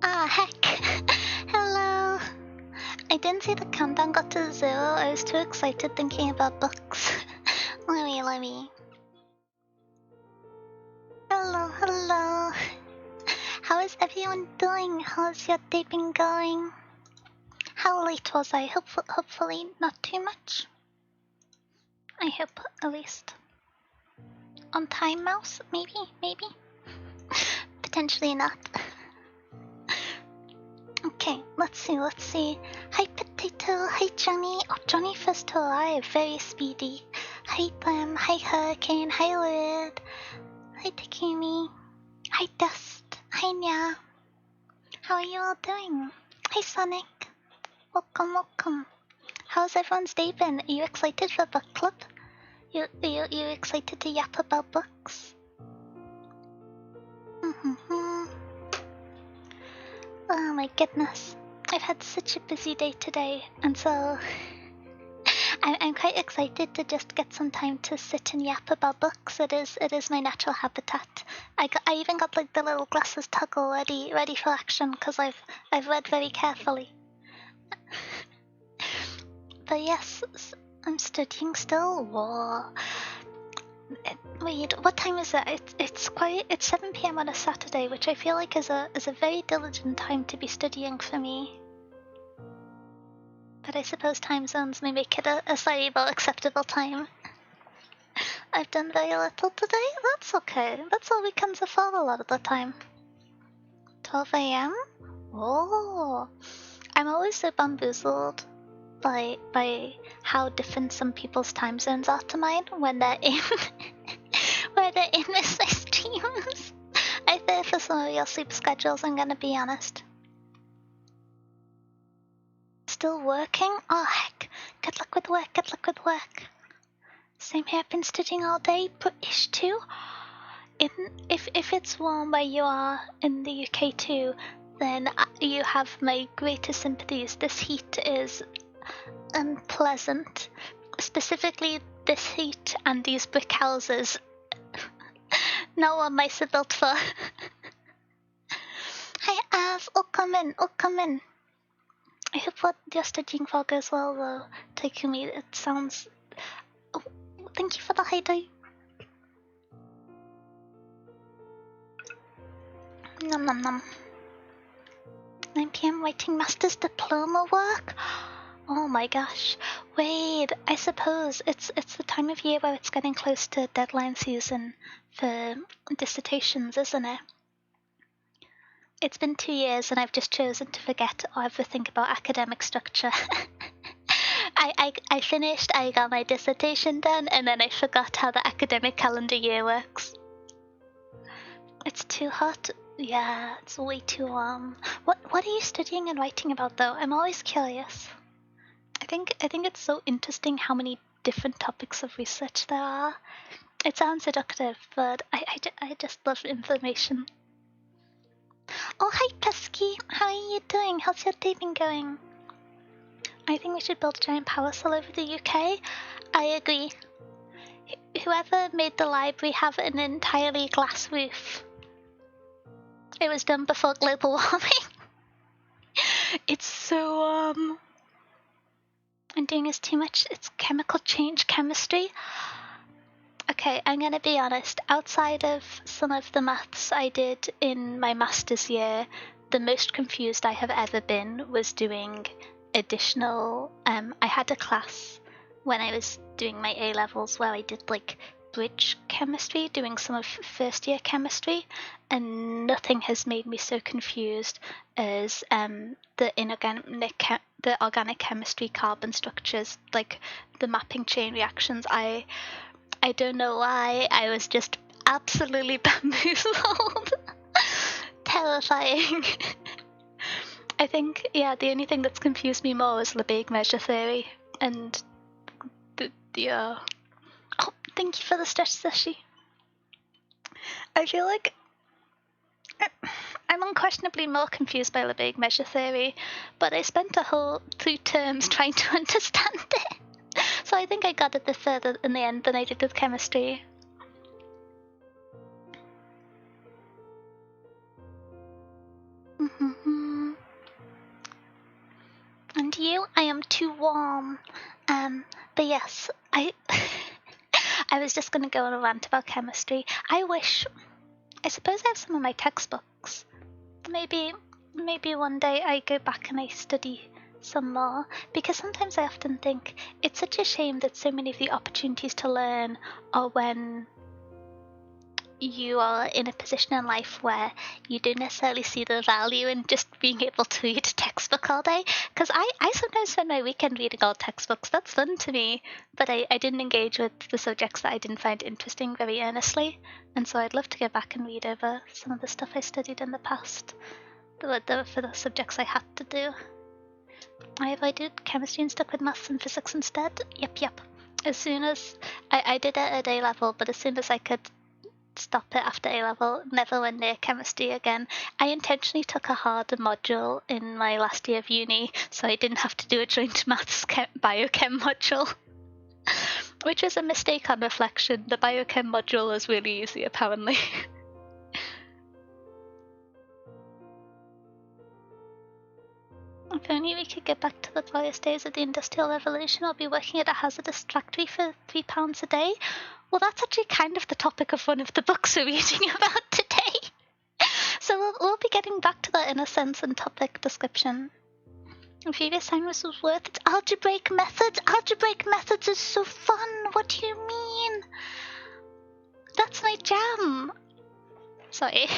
Ah, heck. Hello. I didn't see the countdown got to 0. I was too excited thinking about books. Let me. Hello. How is everyone doing? How's your day been going? How late was I? Hopefully not too much. I hope, at least. On time, mouse? Maybe? Potentially not. Okay, let's see. Hi Potato, hi Johnny. Oh, Johnny first to arrive, very speedy. Hi Them, hi Hurricane, hi Lid. Hi Takumi. Hi Dust, hi Nya. How are you all doing? Hi Sonic. Welcome. How's everyone's day been? Are you excited for book club? You excited to yap about books? Oh my goodness. I've had such a busy day today, and so I'm quite excited to just get some time to sit and yap about books. It is my natural habitat. I even got like the little glasses toggle ready for action because I've read very carefully. But yes, I'm studying still. Whoa. Wait, what time is it? It's 7 PM on a Saturday, which I feel like is a very diligent time to be studying for me. But I suppose time zones may make it a slightly more acceptable time. I've done very little today. That's okay. That's all weekends are for a lot of the time. 12 AM? Oh, I'm always so bamboozled by how different some people's time zones are to mine when they're in where they're in my streams. I fear for some of your sleep schedules, I'm gonna be honest. Still working? Oh heck. Good luck with work. Same here, I've been studying all day, British too. If it's warm where you are in the UK too, then you have my greatest sympathies. This heat is unpleasant. Specifically this heat and these brick houses. Not what mice are built for. Hi Av, come in. I hope what you're studying for goes well though, Takumi. It sounds... Oh, thank you for the hideout. Nom. 9 PM writing master's diploma work? Oh my gosh. Wait, I suppose it's the time of year where it's getting close to deadline season for dissertations, isn't it? It's been 2 years and I've just chosen to forget everything about academic structure. I finished, I got my dissertation done, and then I forgot how the academic calendar year works. It's too hot. Yeah, it's way too warm. What are you studying and writing about though? I'm always curious. I think it's so interesting how many different topics of research there are. It sounds seductive, but I just love information. Oh, hi Pesky! How are you doing? How's your day been going? I think we should build a giant parasol over the UK. I agree. Whoever made the library have an entirely glass roof. It was done before global warming. It's so I'm doing this too much. It's chemical change chemistry. Okay, I'm gonna be honest. Outside of some of the maths I did in my master's year, the most confused I have ever been was doing additional. I had a class when I was doing my A levels where I did like bridge chemistry, doing some of first year chemistry, and nothing has made me so confused as the organic chemistry carbon structures, like the mapping chain reactions. I don't know why, I was just absolutely bamboozled. Terrifying. I think, the only thing that's confused me more is Lebesgue measure theory and the Oh, thank you for the stretch, Sashi. I feel like I'm unquestionably more confused by Lebesgue measure theory, but I spent a whole 2 terms trying to understand it. So I think I got it bit further in the end than I did with chemistry. But yes, I was just going to go on a rant about chemistry. I suppose I have some of my textbooks. Maybe one day I go back and I study some more, because sometimes I often think it's such a shame that so many of the opportunities to learn are when you are in a position in life where you don't necessarily see the value in just being able to read a textbook all day. Because I sometimes spend my weekend reading old textbooks. That's fun to me, but I didn't engage with the subjects that I didn't find interesting very earnestly, and so I'd love to go back and read over some of the stuff I studied in the past for the subjects I had to do. I avoided chemistry and stuck with maths and physics instead. Yep. As soon as I did it at A level, but as soon as I could stop it after A level, never went near chemistry again. I intentionally took a harder module in my last year of uni, so I didn't have to do a joint maths biochem module, which was a mistake on reflection. The biochem module is really easy, apparently. If only we could get back to the glorious days of the Industrial Revolution. I'll be working at a hazardous factory for £3 a day. Well, that's actually kind of the topic of one of the books we're reading about today. So we'll be getting back to that in a sense and topic description. The previous assignment was worth it. Algebraic methods? Algebraic methods is so fun. What do you mean? That's my jam. Sorry.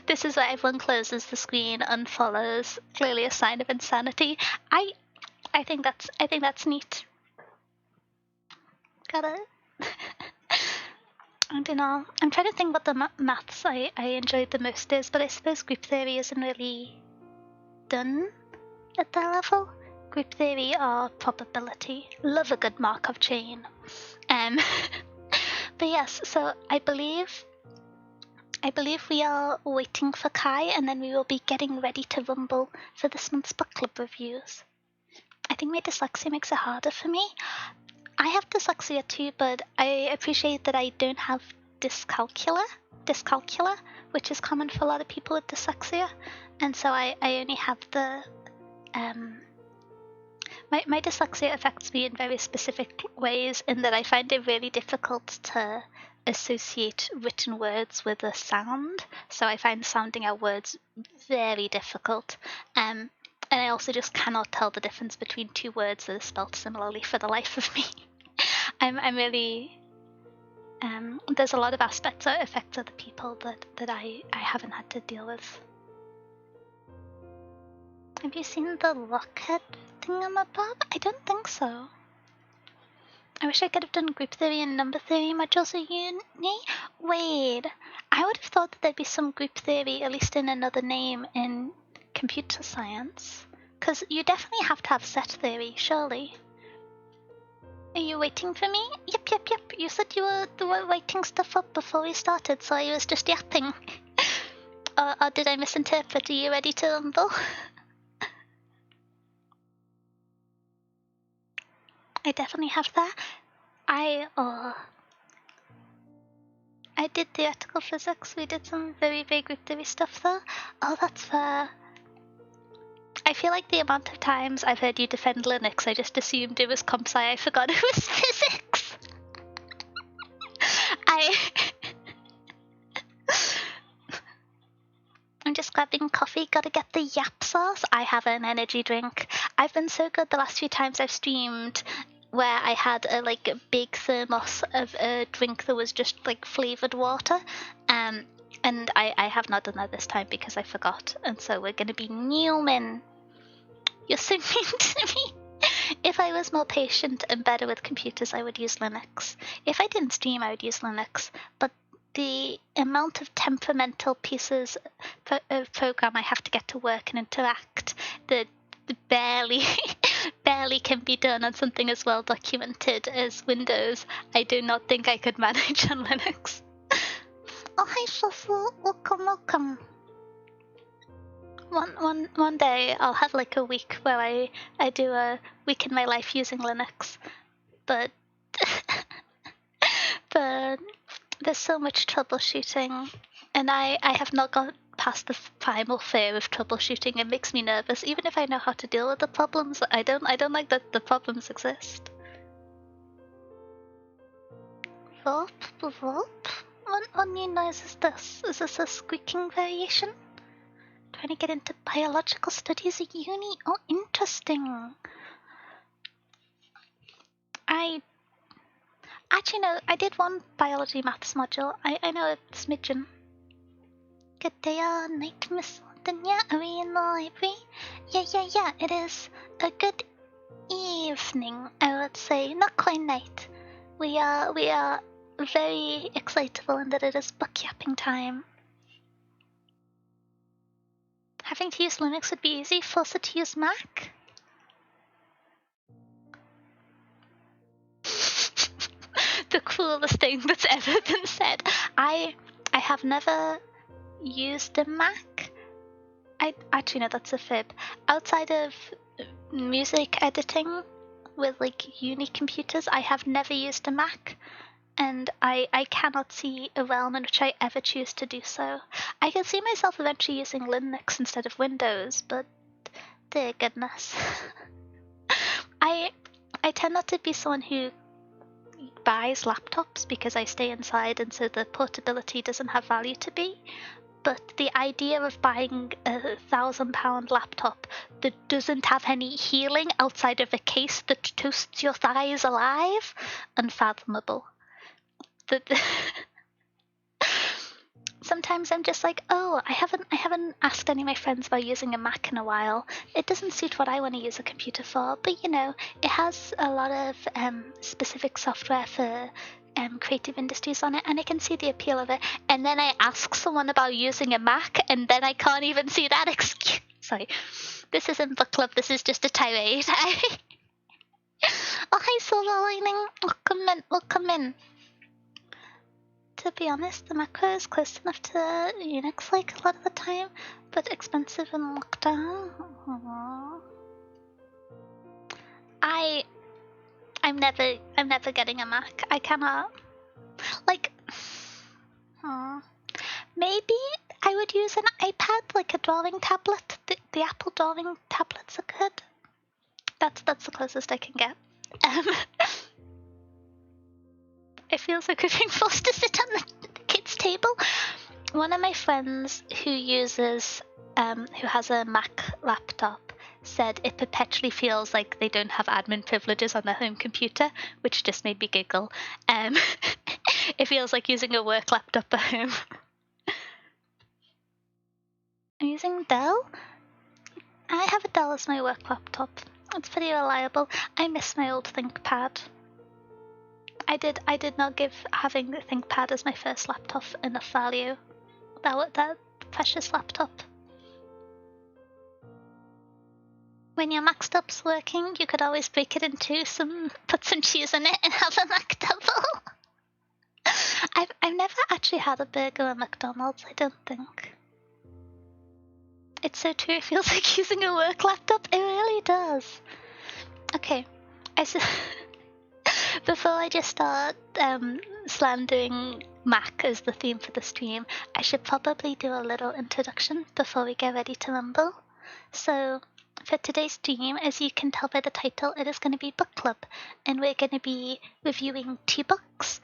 This is where everyone closes the screen, unfollows. Clearly a sign of insanity. I think that's neat. Got it. I don't know. I'm trying to think what the maths I enjoyed the most is, but I suppose group theory isn't really done at that level. Group theory or probability. Love a good Markov chain. But yes, so I believe we are waiting for Kai, and then we will be getting ready to rumble for this month's book club reviews. I think my dyslexia makes it harder for me. I have dyslexia too, but I appreciate that I don't have dyscalculia, which is common for a lot of people with dyslexia, and so I only have the my dyslexia affects me in very specific ways, in that I find it really difficult to associate written words with a sound, so I find sounding out words very difficult, and I also just cannot tell the difference between two words that are spelled similarly for the life of me. I'm really there's a lot of aspects that affect other people that I haven't had to deal with. Have you seen the rocket thingamabob? I don't think so. I wish I could have done group theory and number theory modules at uni. Wait, I would have thought that there'd be some group theory, at least in another name, in computer science. Because you definitely have to have set theory, surely. Are you waiting for me? Yep. You said you were writing stuff up before we started, so I was just yapping. Or did I misinterpret? Are you ready to rumble? I definitely have that. I did theoretical physics. We did some very group theory stuff though. Oh, that's fair. I feel like the amount of times I've heard you defend Linux, I just assumed it was comp sci. I forgot it was physics. I'm just grabbing coffee. Gotta get the yap sauce. I have an energy drink. I've been so good the last few times I've streamed, where I had a big thermos of a drink that was just flavored water, and I have not done that this time because I forgot, and so we're gonna be Newman. You're so mean to me. If I was more patient and better with computers, I would use Linux. If I didn't stream, I would use Linux, but the amount of temperamental pieces of program I have to get to work and interact that barely can be done on something as well documented as Windows, I do not think I could manage on Linux. Oh, hi Fufu, welcome. One day I'll have a week where I do a week in my life using Linux, but there's so much troubleshooting, and I have not got past the primal fear of troubleshooting. It makes me nervous, even if I know how to deal with the problems. I don't like that the problems exist. Volp, volp. What new noise is this? Is this a squeaking variation? Trying to get into biological studies at uni? Oh, interesting. Actually, no, I did one biology maths module. I know a smidgen. Good day or night, Miss London. Are we in the library? Yeah, it is a good evening, I would say. Not quite night. We are very excitable in that it is book yapping time. Having to use Linux would be easy. Force it to use Mac. The coolest thing that's ever been said. I have never used a Mac. Actually no, that's a fib. Outside of music editing with like uni computers, I have never used a Mac, and I cannot see a realm in which I ever choose to do so. I can see myself eventually using Linux instead of Windows, but dear goodness. I tend not to be someone who buys laptops because I stay inside and so the portability doesn't have value to me. But the idea of buying a £1,000 laptop that doesn't have any healing outside of a case that toasts your thighs alive, unfathomable. Sometimes I'm just like, oh, I haven't asked any of my friends about using a Mac in a while. It doesn't suit what I want to use a computer for, but you know, it has a lot of specific software for creative industries on it, and I can see the appeal of it. And then I ask someone about using a Mac, and then I can't even see that excuse. Sorry, this isn't book club. This is just a tirade. Oh, hi, Silver Lining. Welcome in. To be honest, the macro is close enough to Unix like a lot of the time, but expensive in lockdown. I'm never getting a Mac. I cannot. Like, maybe I would use an iPad, like a drawing tablet. The Apple drawing tablets are good. That's the closest I can get. It feels like we're being forced to sit on the kids' table. One of my friends who has a Mac laptop said it perpetually feels like they don't have admin privileges on their home computer, which just made me giggle. It feels like using a work laptop at home. I'm using Dell. I have a Dell as my work laptop. It's pretty reliable. I miss my old ThinkPad. I did not give having the ThinkPad as my first laptop enough value. That precious laptop. When your Mac stops working, you could always break it in two, put some cheese in it, and have a Mac double. I've never actually had a burger at McDonald's, I don't think. It's so true, it feels like using a work laptop. It really does. Okay, before I just start slandering Mac as the theme for the stream, I should probably do a little introduction before we get ready to rumble. So, for today's stream, as you can tell by the title, it is going to be book club, and we're going to be reviewing 2 books.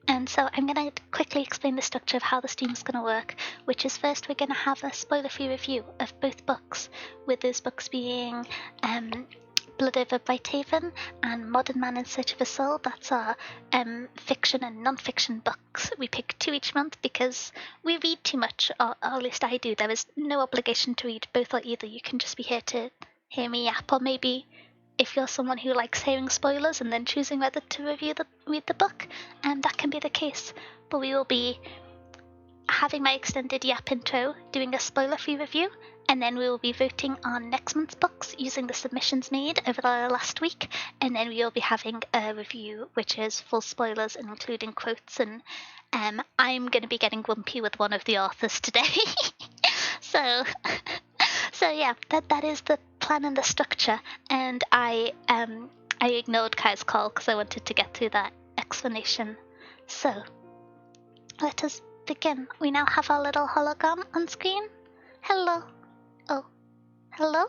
And so I'm going to quickly explain the structure of how the stream is going to work, which is first we're going to have a spoiler-free review of both books, with those books being Blood Over Brighthaven and Modern Man in Search of a Soul. That's our fiction and non-fiction books. We pick 2 each month because we read too much, or at least I do. There is no obligation to read both or either. You can just be here to hear me yap, or maybe if you're someone who likes hearing spoilers and then choosing whether to read the book, that can be the case. But we will be having my extended yap intro, doing a spoiler-free review, and then we will be voting on next month's books using the submissions made over the last week, and then we will be having a review which is full spoilers and including quotes, and I'm going to be getting grumpy with one of the authors today. So yeah, that is the plan and the structure, and I ignored Kai's call because I wanted to get through that explanation. So let us begin. We now have our little hologram on screen. Hello. Oh, hello?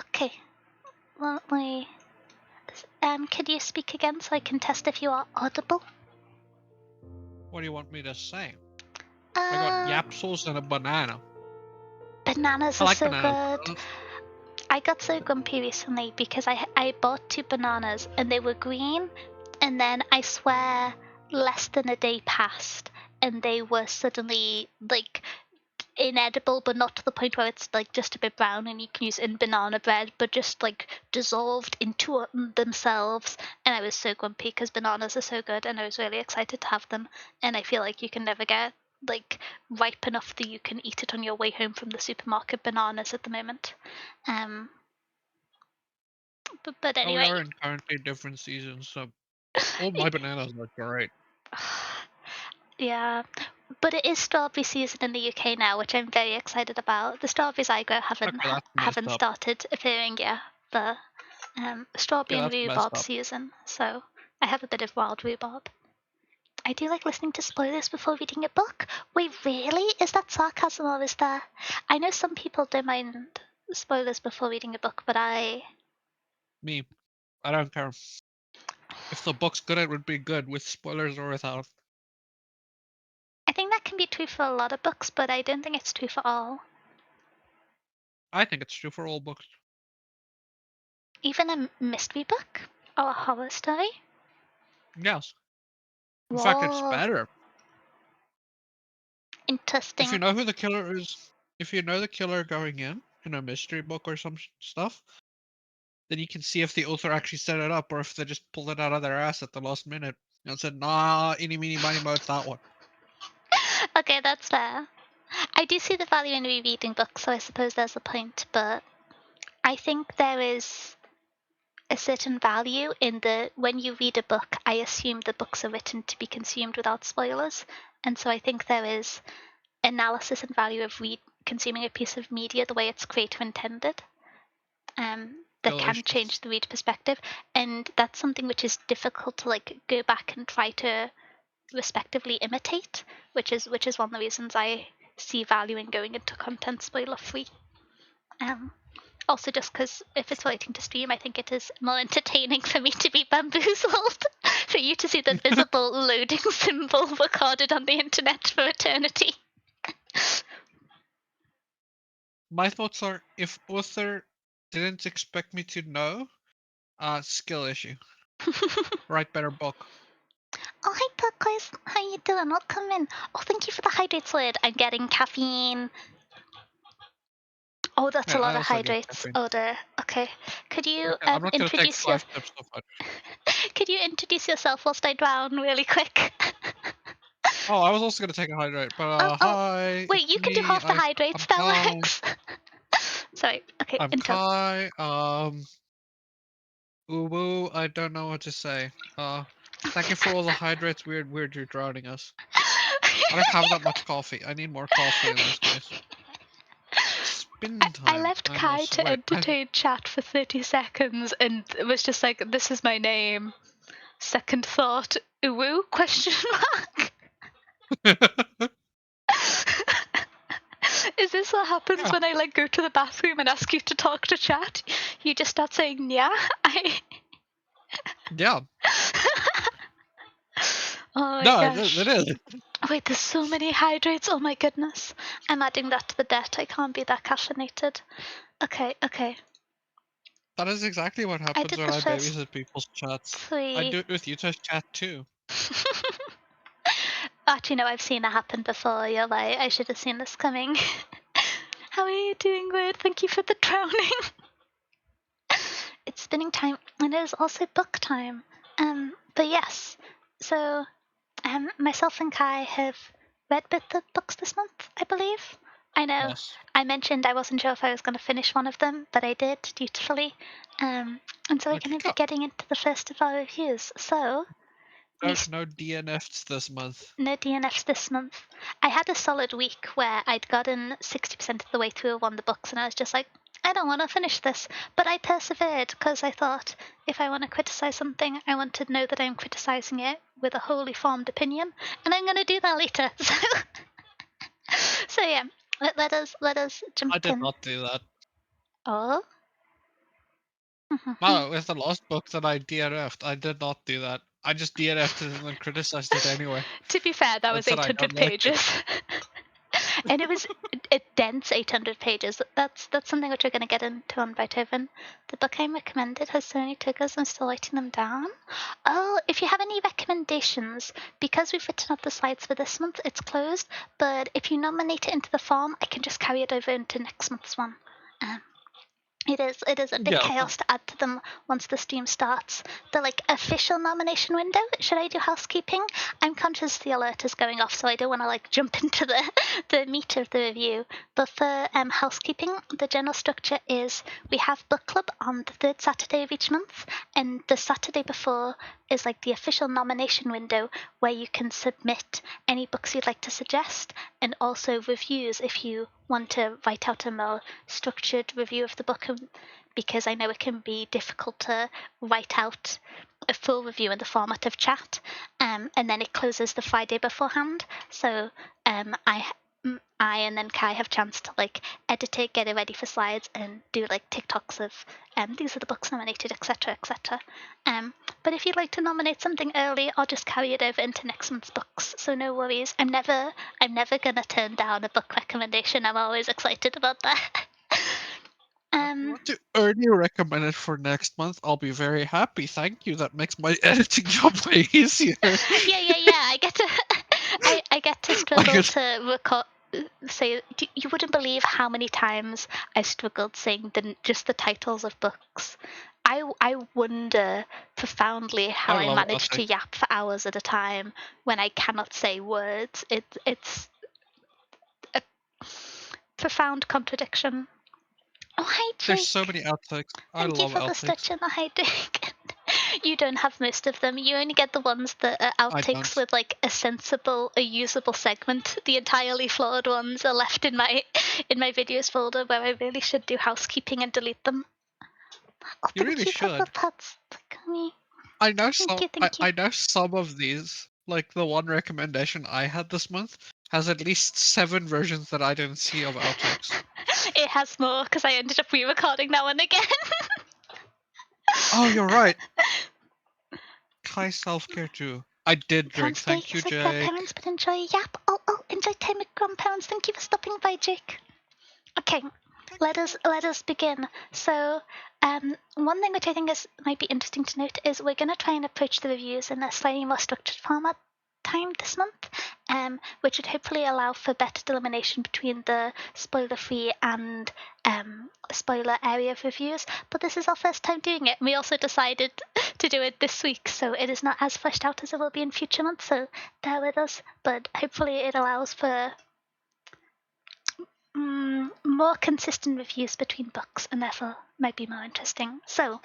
Okay. Let me Could you speak again so I can test if you are audible? What do you want me to say? I got yapsels and a banana. Bananas I are like so bananas. good. I got so grumpy recently because I bought 2 bananas and they were green, and then I swear less than a day passed and they were suddenly like inedible, but not to the point where it's like just a bit brown and you can use it in banana bread, but just like dissolved into themselves. And I was so grumpy because bananas are so good and I was really excited to have them. And I feel like you can never get like ripe enough that you can eat it on your way home from the supermarket bananas at the moment. But Oh, we anyway. are in currently different seasons, so all my bananas are great. Yeah, but it is strawberry season in the UK now, which I'm very excited about. The strawberries I grow Okay, that's messed haven't up. started appearing yet. The strawberry Yeah, and that's messed rhubarb up. season, so I have a bit of wild rhubarb. I do like listening to spoilers before reading a book. Wait, really? Is that sarcasm or is that? I know some people don't mind spoilers before reading a book, but Me, I don't care. If the book's good, it would be good, with spoilers or without. I think that can be true for a lot of books, but I don't think it's true for all. I think it's true for all books. Even a mystery book or a horror story. Yes. In fact, it's Whoa, better. If you interesting. know who the killer is, if you know the killer going in a mystery book or some stuff, then you can see if the author actually set it up or if they just pulled it out of their ass at the last minute and said, nah, eeny, meeny, miny, mo, it's that one. Okay, that's fair. I do see the value in rereading books, so I suppose there's a point, but I think there is a certain value in the when you read a book, I assume the books are written to be consumed without spoilers. And so I think there is analysis and value of consuming a piece of media the way its creator intended. That can Delicious. change the read perspective. And that's something which is difficult to like go back and try to respectively imitate, which is one of the reasons I see value in going into content spoiler free. Also, just because if it's relating to stream, I think it is more entertaining for me to be bamboozled, for you to see the visible loading symbol recorded on the internet for eternity. My thoughts are, if author didn't expect me to know, skill issue. Write better book. Oh, hi, turquoise. How you doing? Welcome in. Oh, thank you for the hydrate slid. I'm getting caffeine. Oh, that's a Yeah, lot I of also get hydrates. caffeine. Oh, dear. Okay. Could you Okay, I'm not gonna take introduce your 5 tips of it. Could you introduce yourself whilst I drown really quick? Oh, I was also gonna take a hydrate, but Oh, hi, wait, it's you can do me. half the I'm hydrates. That Kai. works. Sorry. Okay, I'm until. Kai. Uwu. I don't know what to say. Thank you for all the hydrates. Weird, you're drowning us. I don't have that much coffee. I need more coffee in this case. Spin I time. left I Kai must to wait. entertain chat for 30 seconds and it was just like, this is my name. Second thought, uwu? Question mark. Is this what happens Yeah, when I like go to the bathroom and ask you to talk to chat? You just start saying yeah? yeah. Oh my No, gosh. it is. Wait, there's so many hydrates. Oh my goodness. I'm adding that to the debt. I can't be that caffeinated. Okay. That is exactly what I happens did when the I first babysit people's chats. I 3. do it with Utah's chat too. Actually, no, I've seen it happen before. You're right. I should have seen this coming. How are you doing, Weird? Thank you for the drowning. It's spinning time, and it is also book time. But yes, so myself and Kai have read the books this month, I believe. I know Yes. I mentioned I wasn't sure if I was going to finish one of them, but I did dutifully. And so we're Okay, going to be go. getting into the first of our reviews. So we No DNFs this month. no DNFs this month. I had a solid week where I'd gotten 60% of the way through one of the books, and I was just like, I don't want to finish this. But I persevered because I thought if I want to criticize something, I want to know that I'm criticizing it with a wholly formed opinion, and I'm going to do that later. So yeah, let us I jump did in. not do that. Oh, No, with the last book that I DNF'd, I did not do that. I just DNF'd it and then criticized it anyway. To be fair, that And was said I 800 don't like it. pages. And it was a dense 800 pages. That's something which we're going to get into on Beethoven. The book I recommended has so many triggers, I'm still writing them down. Oh, if you have any recommendations, because we've written up the slides for this month, it's closed, but if you nominate it into the form, I can just carry it over into next month's one. It is a bit Yeah, chaos to add to them once the stream starts. The official nomination window. Should I do housekeeping? I'm conscious the alert is going off, so I don't want to jump into the meat of the review. But for housekeeping, the general structure is we have book club on the third Saturday of each month, and the Saturday before is the official nomination window where you can submit any books you'd like to suggest, and also reviews if you want to write out a more structured review of the book, because I know it can be difficult to write out a full review in the format of chat, and then it closes the Friday beforehand. So I and then Kai have chance to edit it, get it ready for slides, and do TikToks of these are the books nominated, etc., etc. But if you'd like to nominate something early, I'll just carry it over into next month's books. So no worries. I'm never gonna turn down a book recommendation. I'm always excited about that. if you want to early recommend it for next month, I'll be very happy. Thank you. That makes my editing job way easier. Yeah. I get to struggle to record. Say, you wouldn't believe how many times I struggled saying just the titles of books. I wonder profoundly how I I love manage to Attic. yap for hours at a time when I cannot say words. It's a profound contradiction. Oh, hi, There's so Jake. many outtakes. I Thank you love for the outtakes. stitch and the hijink. You don't have most of them. You only get the ones that are I outtakes don't. with a usable segment. The entirely flawed ones are left in my videos folder where I really should do housekeeping and delete them. Oh, You thank really you for the should. pets. Tommy. I know Thank some. you, thank you. I know some of these. Like the one recommendation I had this month has at least 7 versions that I didn't see of outtakes. It has more because I ended up re-recording that one again. Oh, you're right. Kai self-care too. I did Can't drink. stay Thank you, with Jake. grandparents, but enjoy a yap. Oh, enjoy time with grandparents. Thank you for stopping by, Jake. Okay, Thank let you. us begin. So, one thing which I think might be interesting to note is we're going to try and approach the reviews in a slightly more structured format time this month, which would hopefully allow for better delimitation between the spoiler-free and spoiler area of reviews. But this is our first time doing it, and we also decided to do it this week, so it is not as fleshed out as it will be in future months. So bear with us, but hopefully it allows for more consistent reviews between books, and therefore might be more interesting. So,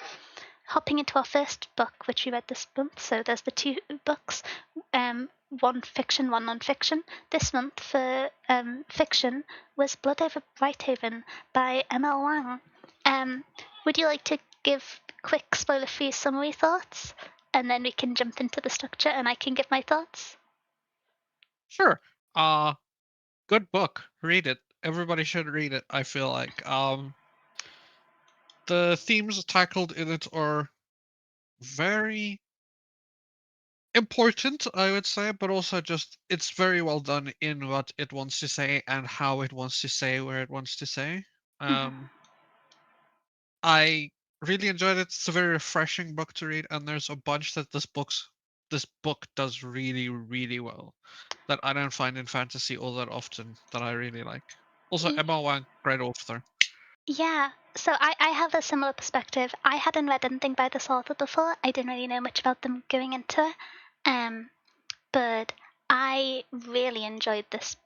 hopping into our first book, which we read this month. So there's the 2 books, one fiction, one non-fiction. This month for fiction was Blood Over Brighthaven by M.L. Wang. Would you like to give quick spoiler-free summary thoughts, and then we can jump into the structure, and I can give my thoughts? Sure. Good book. Read it. Everybody should read it, I feel like. The themes tackled in it are very important, I would say, but also just it's very well done in what it wants to say and how it wants to say where it wants to say. I really enjoyed it. It's a very refreshing book to read, and there's a bunch that this book does really, really well that I don't find in fantasy all that often that I really like. Also, Emma Wang, great author. Yeah, so I have a similar perspective. I hadn't read anything by this author before. I didn't really know much about them going into it. But I really enjoyed this.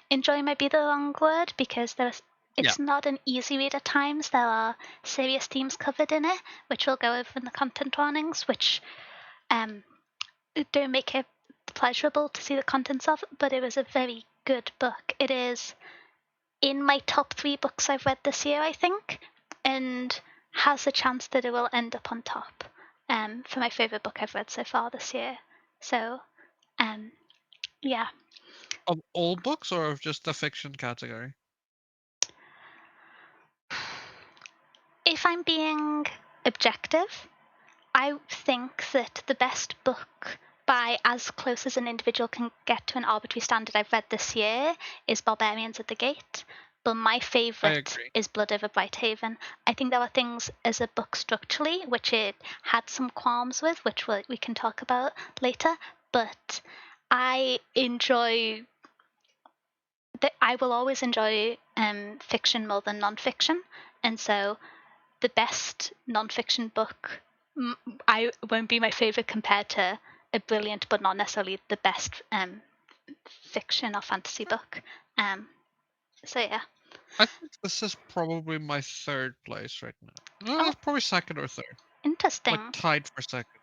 Enjoy might be the wrong word because Yeah. it's not an easy read at times. There are serious themes covered in it, which we'll go over in the content warnings, which don't make it pleasurable to see the contents of, but it was a very good book. It is in my top 3 books I've read this year, I think, and has a chance that it will end up on top for my favourite book I've read so far this year. So, yeah. Of all books or of just the fiction category? If I'm being objective, I think that the best book by as close as an individual can get to an arbitrary standard I've read this year is Barbarians at the Gate, but my I favourite agree. is Blood Over Brighthaven. I think there are things as a book structurally which it had some qualms with, which we can talk about later, but I enjoy I will always enjoy fiction more than non-fiction, and so the best non-fiction book I won't be my favorite compared to a brilliant but not necessarily the best fiction or fantasy book. So yeah, I think this is probably my third place right now. No, oh, it's probably second or third. Like interesting. tied for second.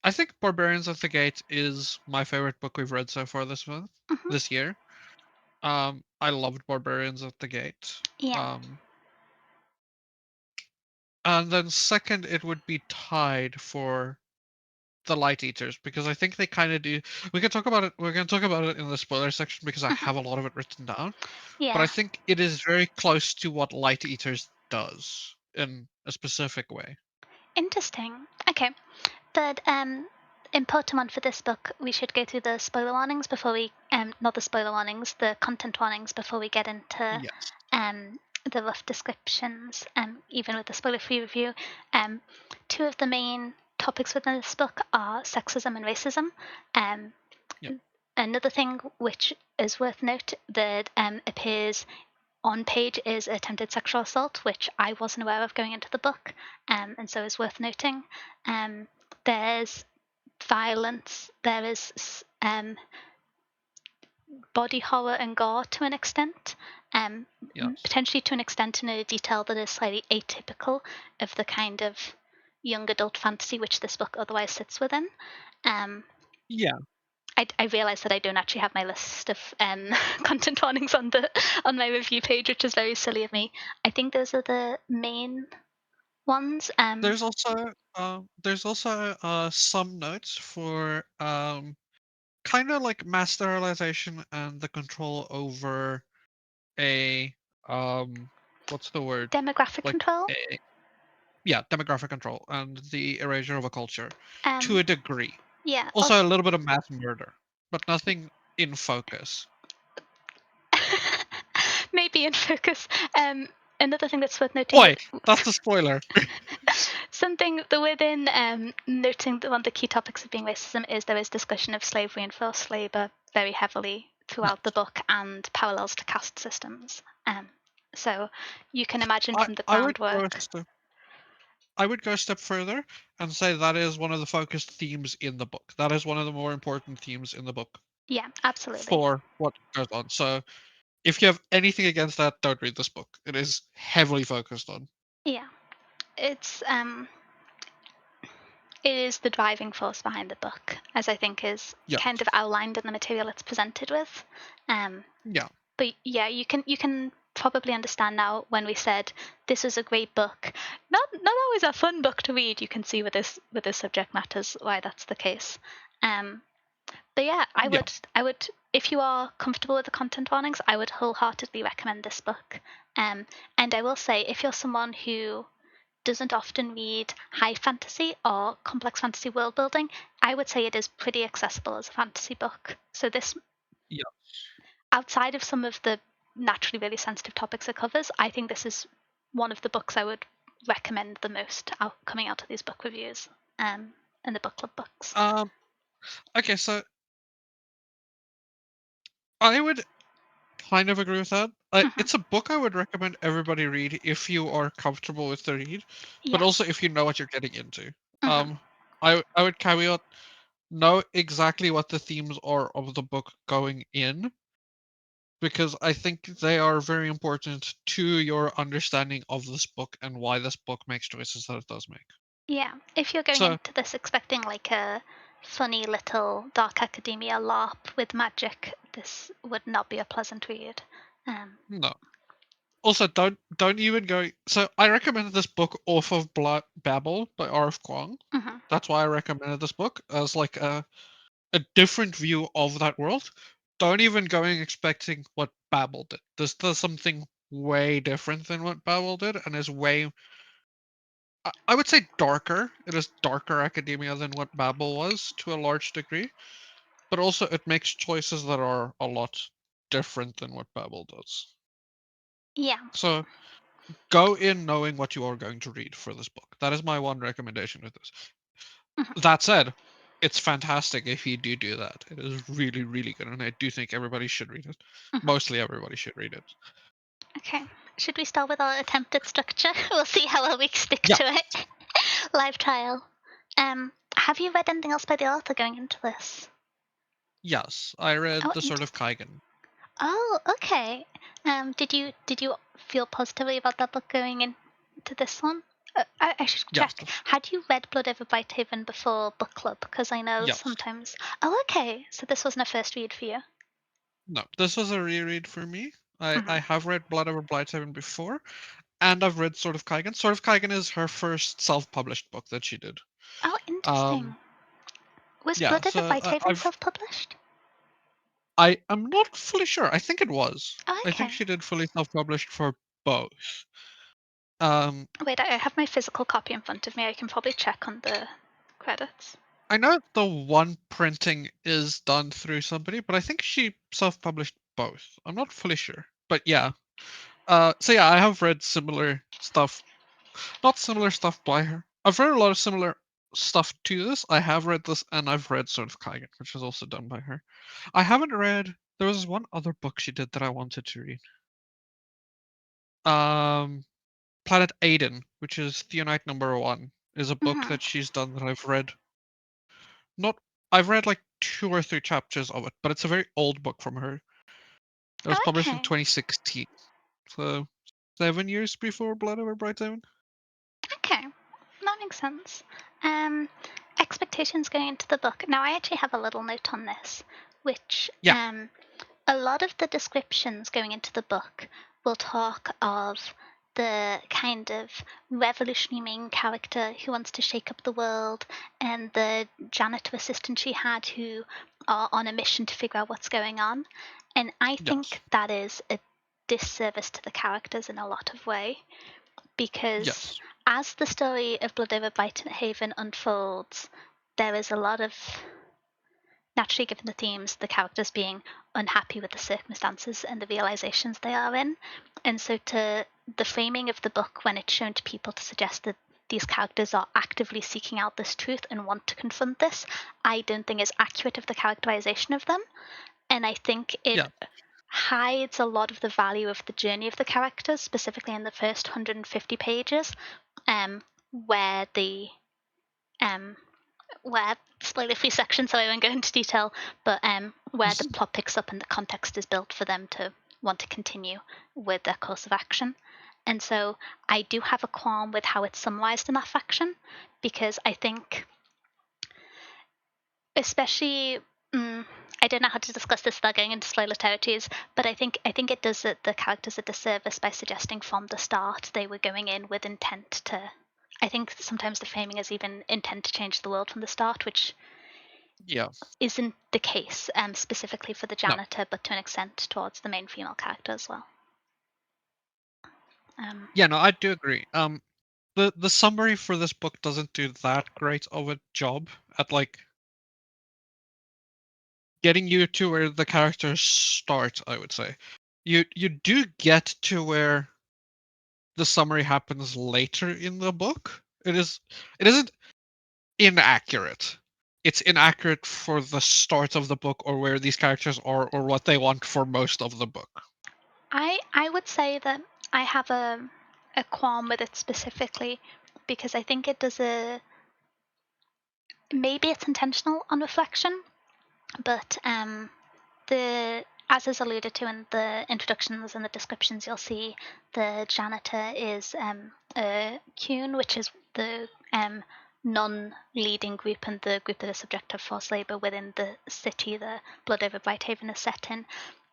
I think Barbarians at the Gate is my favorite book we've read so far this month, Hmm. this year. I loved Barbarians at the Gate. Yeah. And then second, it would be tied for the Light Eaters because I think they kind of do. We can talk about it. We're going to talk about it in the spoiler section because I Hmm. have a lot of it written down. But I Yeah. think it is very close to what Light Eaters does in a specific way. Interesting. Okay. Third important one for this book, we should go through the spoiler warnings before we not the spoiler warnings, the content warnings before we get into Yes. the rough descriptions, even with the spoiler-free review. Two of the main topics within this book are sexism and racism. Um, Yep. Another thing which is worth note that appears on page is attempted sexual assault, which I wasn't aware of going into the book, and so is worth noting. There's violence, there is body horror and gore to an extent, Yes. potentially to an extent in a detail that is slightly atypical of the kind of young adult fantasy which this book otherwise sits within. Um, Yeah. I realise that I don't actually have my list of content warnings on my review page, which is very silly of me. I think those are the main ones. There's also some notes for kind of like mass sterilization and the control over a what's the word, Demographic like control. a yeah, demographic control and the erasure of a culture to Um, a degree. yeah. Also a little bit of mass murder, but nothing in focus. Maybe in focus. Another thing that's worth noting Oi, with that's a spoiler. something that within noting that one of the key topics of being racism is there is discussion of slavery and forced labour very heavily No, throughout the book and parallels to caste systems. So you can imagine I from the I would go groundwork. I would go a step further and say that is one of the focused themes in the book. That is one of the more important themes in the book Yeah, absolutely. for what goes on. So if you have anything against that, don't read this book. It is heavily focused on. Yeah, it's it is the driving force behind the book, as I think is Yeah, kind of outlined in the material it's presented with. Um, yeah, but yeah, you can probably understand now when we said this is a great book. Not always a fun book to read. You can see with this subject matters why that's the case. Um, but yeah, yeah. I would if you are comfortable with the content warnings, I would wholeheartedly recommend this book. And I will say, if you're someone who doesn't often read high fantasy or complex fantasy world building, I would say it is pretty accessible as a fantasy book. So this, Yeah. outside of some of the naturally really sensitive topics it covers, I think this is one of the books I would recommend the most coming out of these book reviews and the book club books. Um. Okay, so I would kind of agree with that. Hmm. It's a book I would recommend everybody read if you are comfortable with the read, but Yeah. also if you know what you're getting into. Hmm. Um, I would caveat know exactly what the themes are of the book going in, because I think they are very important to your understanding of this book and why this book makes choices that it does make. Yeah. If you're going So into this expecting like a funny little dark academia LARP with magic, this would not be a pleasant read. no. Also, don't even go. So I recommended this book off of Babel by R.F. Kuang. Mhm. That's why I recommended this book as like a different view of that world. Don't even go in expecting what Babel did. This does something way different than what Babel did, and is way I would say darker. It is darker academia than what Babel was to a large degree, but also it makes choices that are a lot different than what Babel does. Yeah. So go in knowing what you are going to read for this book. That is my one recommendation with this. Mhm, That said, it's fantastic if you do that. It is really, really good, and I do think everybody should read it. mhm. Mostly everybody should read it. Okay. Should we start with our attempted structure? We'll see how well we stick Yeah. to it. Live trial. Have you read anything else by the author going into this? Yes, I read Oh, The Sword of Kaigen. oh, okay. Did you feel positively about that book going into this one? I should Yes. check. Had you read Blood Over Blighthaven before book club? Because I know Yes. sometimes. Oh, okay. So this wasn't a first read for you. No, this was a reread for me. I Mhm. have read Blood Over Blighthaven before, and I've read Sword of Kaigen. Sword of Kaigen is her first self-published book that she did. Oh, Um, interesting. Was yeah, Blood Over so Blighthaven self-published? I am not fully sure. I think it was. Oh, I think okay. she did fully self-published for both. Um, Wait, I have my physical copy in front of me. I can probably check on the credits. I know the one printing is done through somebody, but I think she self-published both. I'm not fully sure, but yeah. So yeah, I have read similar stuff. Not similar stuff by her. I've read a lot of similar stuff to this. I have read this, and I've read Sword of Kaigen, which was also done by her. I haven't read. There was one other book she did that I wanted to read. Um, Planet Aiden, which is Theonite #1, is a book Hmm. that she's done that I've read. Not, I've read like 2 or 3 chapters of it, but it's a very old book from her. It was Oh, published in okay. 2016, so 7 years before Blood Over Brighthaven. Okay, that makes sense. Um, Expectations going into the book. Now, I actually have a little note on this, which Yeah. a lot of the descriptions going into the book will talk of the kind of revolutionary main character who wants to shake up the world and the janitor assistant she had who are on a mission to figure out what's going on. And I Yes. think that is a disservice to the characters in a lot of way because Yes. as the story of Blood Over Blighthaven unfolds, there is a lot of, naturally given the themes, the characters being unhappy with the circumstances and the realizations they are in. And so to the framing of the book when it's shown to people to suggest that these characters are actively seeking out this truth and want to confront this, I don't think is accurate of the characterization of them. And I think it Yeah. hides a lot of the value of the journey of the characters, specifically in the first 150 pages, where the where spoiler-free section, so I won't go into detail, but where the plot picks up and the context is built for them to want to continue with their course of action. And so I do have a qualm with how it's summarized in that faction, because I think, especially, I don't know how to discuss this without going into spoiler territories, but I think it does the characters a disservice by suggesting from the start they were going in with intent to. I think sometimes the framing is even intent to change the world from the start, which Yeah. isn't the case specifically for the No. janitor, but to an extent towards the main female character as well. Yeah, no, I do agree. The summary for this book doesn't do that great of a job at like getting you to where the characters start, I would say. You do get to where the summary happens later in the book. It isn't inaccurate. It's inaccurate for the start of the book or where these characters are or what they want for most of the book. I would say that I have a qualm with it specifically because I think it does a, maybe it's intentional on reflection, but the, as is alluded to in the introductions and the descriptions, you'll see the janitor is a Kuhn, which is the non-leading group and the group that is subject to forced labor within the city the Blood Over Blighthaven is set in.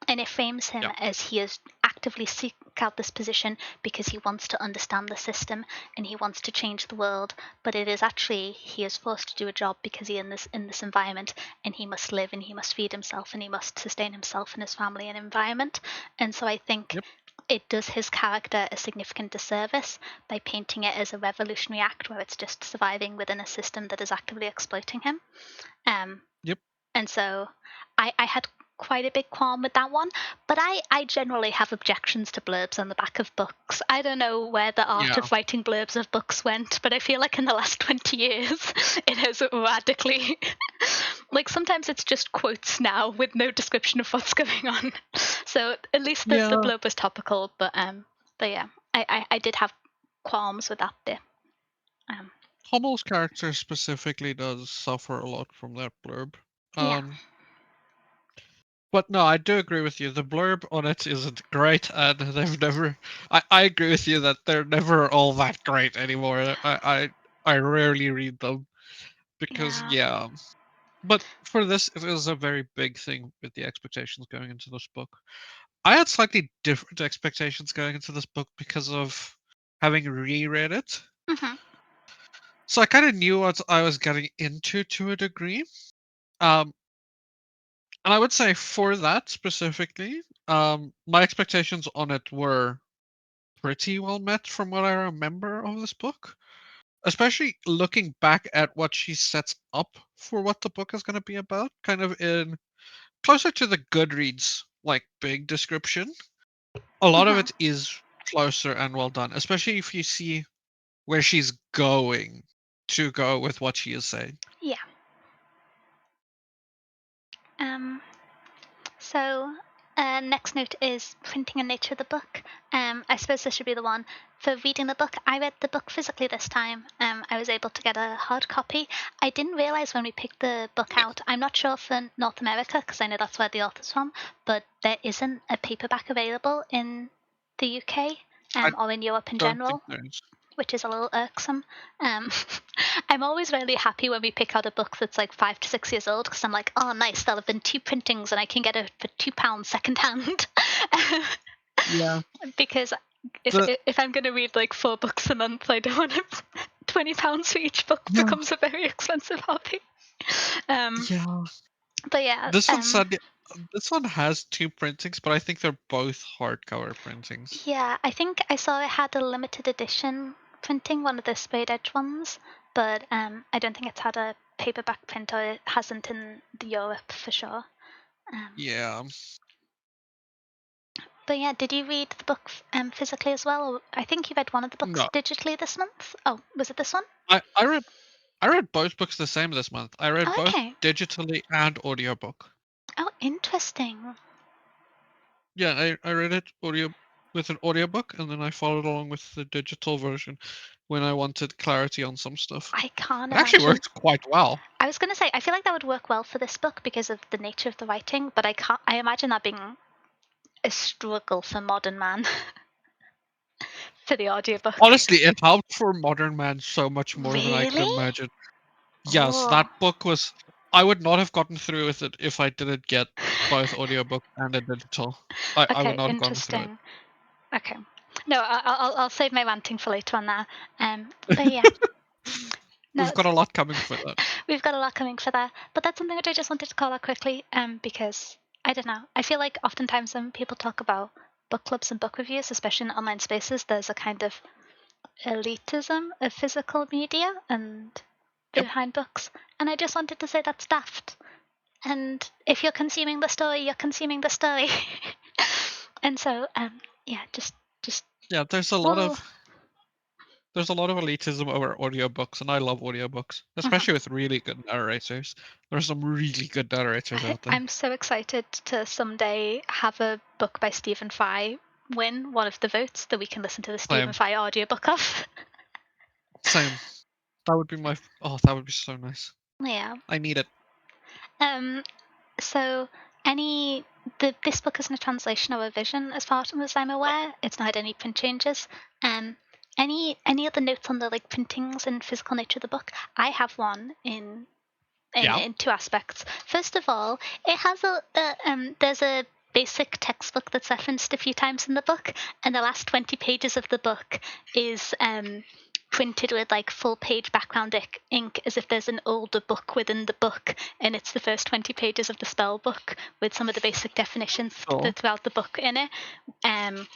And it frames him Yeah. as he is actively seek out this position because he wants to understand the system and he wants to change the world. But it is actually he is forced to do a job because he in this environment and he must live and he must feed himself and he must sustain himself and his family and environment. And so I think Yep. it does his character a significant disservice by painting it as a revolutionary act where it's just surviving within a system that is actively exploiting him. Yep. And so I had quite a big qualm with that one, but I generally have objections to blurbs on the back of books. I don't know where the art Yeah. of writing blurbs of books went, but I feel like in the last 20 years it has radically like sometimes it's just quotes now with no description of what's going on. So at least the Yeah. blurb was topical, but yeah, I did have qualms with that bit. Hummel's character specifically does suffer a lot from that blurb. Yeah. But no, I do agree with you. The blurb on it isn't great, and they've never. I agree with you that they're never all that great anymore. I rarely read them because Yeah. yeah. But for this, it is a very big thing with the expectations going into this book. I had slightly different expectations going into this book because of having reread it. Mm-hmm. So I kind of knew what I was getting into to a degree. Um, and I would say for that specifically, my expectations on it were pretty well met from what I remember of this book. Especially looking back at what she sets up for what the book is going to be about, kind of in closer to the Goodreads like big description. A lot of Mm-hmm. it is closer and well done, especially if you see where she's going to go with what she is saying. Yeah. So, next note is printing and nature of the book. I suppose this should be the one. For reading the book, I read the book physically this time. I was able to get a hard copy. I didn't realize when we picked the book out, I'm not sure for North America, because I know that's where the author's from, but there isn't a paperback available in the UK I or in Europe in don't think general, there is. which is a little irksome. Um, I'm always really happy when we pick out a book that's like 5 to 6 years old because I'm like, oh, nice, there'll have been 2 printings and I can get it for £2 secondhand. Yeah. Because The if I'm going to read like 4 books a month, I don't want to. £20 for each book yeah becomes a very expensive hobby. Um, yeah. but yeah, This one has two printings, but I think they're both hardcover printings. yeah, I think I saw it had a limited edition printing, one of the spade edge ones, but I don't think it's had a paperback print, or it hasn't in Europe for sure. Yeah. But yeah, did you read the book physically as well? Or I think you read one of the books No. digitally this month. Oh, was it this one? I read both books the same this month. I read Oh, both okay. digitally and audiobook. Oh, interesting. Yeah, I read it audio with an audiobook and then I followed along with the digital version when I wanted clarity on some stuff. I can't It actually imagine. worked quite well. I was going to say, I feel like that would work well for this book because of the nature of the writing, but I imagine that being a struggle for modern man for the audiobook. Honestly, it helped for Modern Man so much more than I could Really? imagine. Yes, Oh. that book was. I would not have gotten through with it if I didn't get both audiobook and a digital. I would Okay, not have gotten through it. interesting. Okay. No, I'll save my ranting for later on now. But yeah, no, We've got a lot coming for that. we've got a lot coming for that. But that's something that I just wanted to call out quickly, because I don't know. I feel like oftentimes when people talk about book clubs and book reviews, especially in online spaces, there's a kind of elitism of physical media and Yep. behind books. And I just wanted to say that's daft. And if you're consuming the story, you're consuming the story. And so, yeah, just Yeah, woo. there's a lot of elitism over audiobooks, and I love audiobooks, Mhm. especially with really good narrators. There's some really good narrators out there. I'm so excited to someday have a book by Stephen Fry win one of the votes that we can listen to the Stephen Same. Fry audiobook of. Same. That would be that would be so nice. Yeah. I need it. Um. So this book isn't a translation or revision, as far as I'm aware. It's not had any print changes. Um. Any other notes on the like printings and physical nature of the book? I have one Yeah. in 2 aspects. First of all, it has there's a basic textbook that's referenced a few times in the book, and the last 20 pages of the book is printed with like full page background ink as if there's an older book within the book, and it's the first 20 pages of the spell book with some of the basic definitions Sure. throughout the book in it. Um,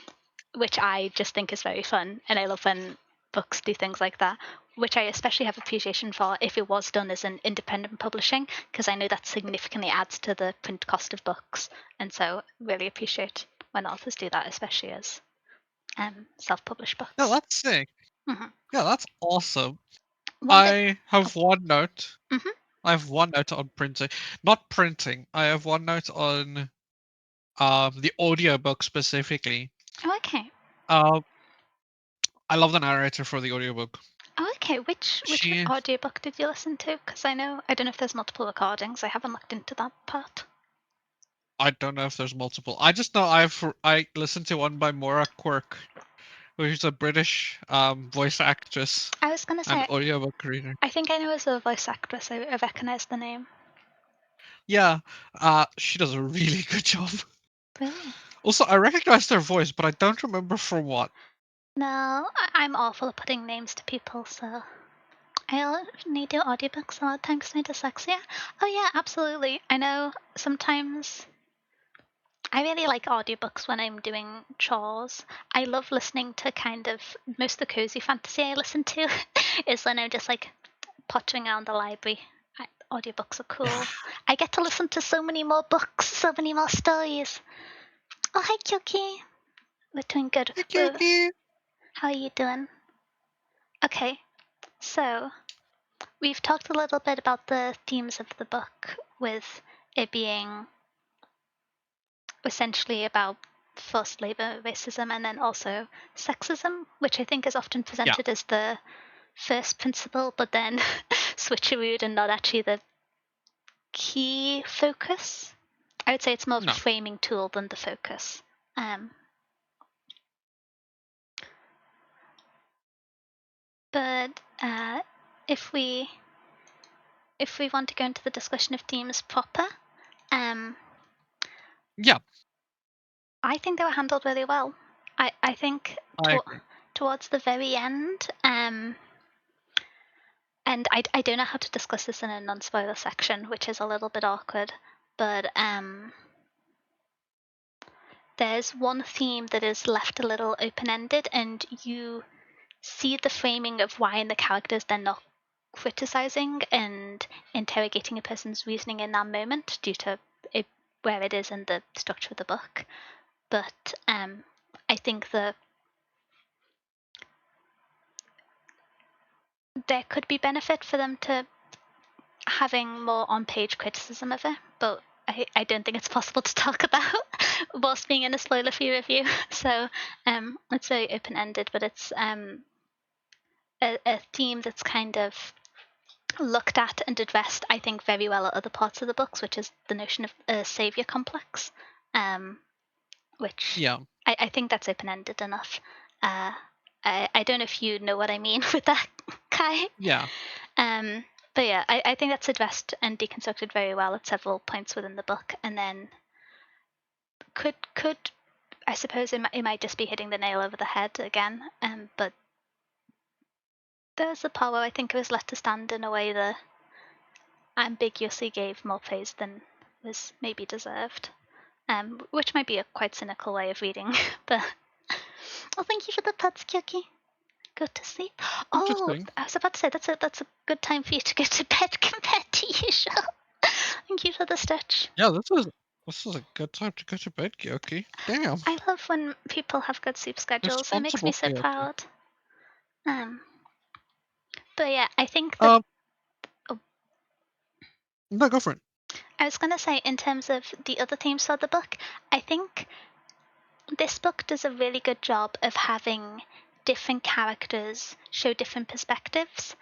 which I just think is very fun, and I love when books do things like that, which I especially have appreciation for if it was done as an independent publishing, because I know that significantly adds to the print cost of books, and so really appreciate when authors do that, especially as self-published books. No, that's sick. Mm-hmm. Yeah, that's awesome. One thing. I have one note. Mm-hmm. I have one note on printing. Not printing. I have one note on the audiobook specifically. Oh, okay. Um, I love the narrator for the audiobook. Oh, okay. Which She, audiobook did you listen to? Because I don't know if there's multiple recordings. I haven't looked into that part. I don't know if there's multiple. I just know I listened to one by Maura Quirk, who's a British voice actress I was gonna and say, audiobook reader. I think I know as a voice actress. I recognize the name. Yeah, she does a really good job. Brilliant. Also, I recognized her voice, but I don't remember from what. No, I'm awful at putting names to people, so I only do audiobooks a lot thanks to my dyslexia. Oh yeah, absolutely. I know sometimes I really like audiobooks when I'm doing chores. I love listening to kind of most of the cozy fantasy I listen to is when I'm just like pottering around the library. Audiobooks are cool. I get to listen to so many more books, so many more stories. Oh, hi, Kyoki. We're doing good. Hey, Kyoki. How are you doing? Okay, so we've talked a little bit about the themes of the book, with it being essentially about forced labor, racism, and then also sexism, which I think is often presented as the first principle, but then switcherooed and not actually the key focus. I would say it's more of No. a framing tool than the focus. But if we want to go into the discussion of themes proper, Yeah, I think they were handled really well. I think I agree. towards the very end, and I don't know how to discuss this in a non-spoiler section, which is a little bit awkward, but there's one theme that is left a little open-ended, and you see the framing of why in the characters they're not criticizing and interrogating a person's reasoning in that moment due to where it is in the structure of the book. But I think that there could be benefit for them to having more on-page criticism of it, but I don't think it's possible to talk about whilst being in a spoiler-free review. So it's very open-ended, but it's a theme that's kind of looked at and addressed, I think, very well at other parts of the books, which is the notion of a savior complex, which Yeah. I think that's open-ended enough. I don't know if you know what I mean with that, Kai. Yeah. But yeah, I think that's addressed and deconstructed very well at several points within the book, and then could I suppose it might just be hitting the nail over the head again. But there's a part where I think it was let to stand in a way that ambiguously gave more praise than was maybe deserved. Which might be a quite cynical way of reading, but oh, thank you for the pets, Kyoki. Go to sleep. Oh, Interesting. I was about to say that's a good time for you to go to bed compared to usual. Thank you for the stretch. Yeah, this is a good time to go to bed, Kyoki. Damn. I love when people have good sleep schedules. It makes me Responsible so Kyoki. proud. But yeah, I think that Um, no, go for it. I was gonna say in terms of the other themes for the book, I think this book does a really good job of having different characters show different perspectives.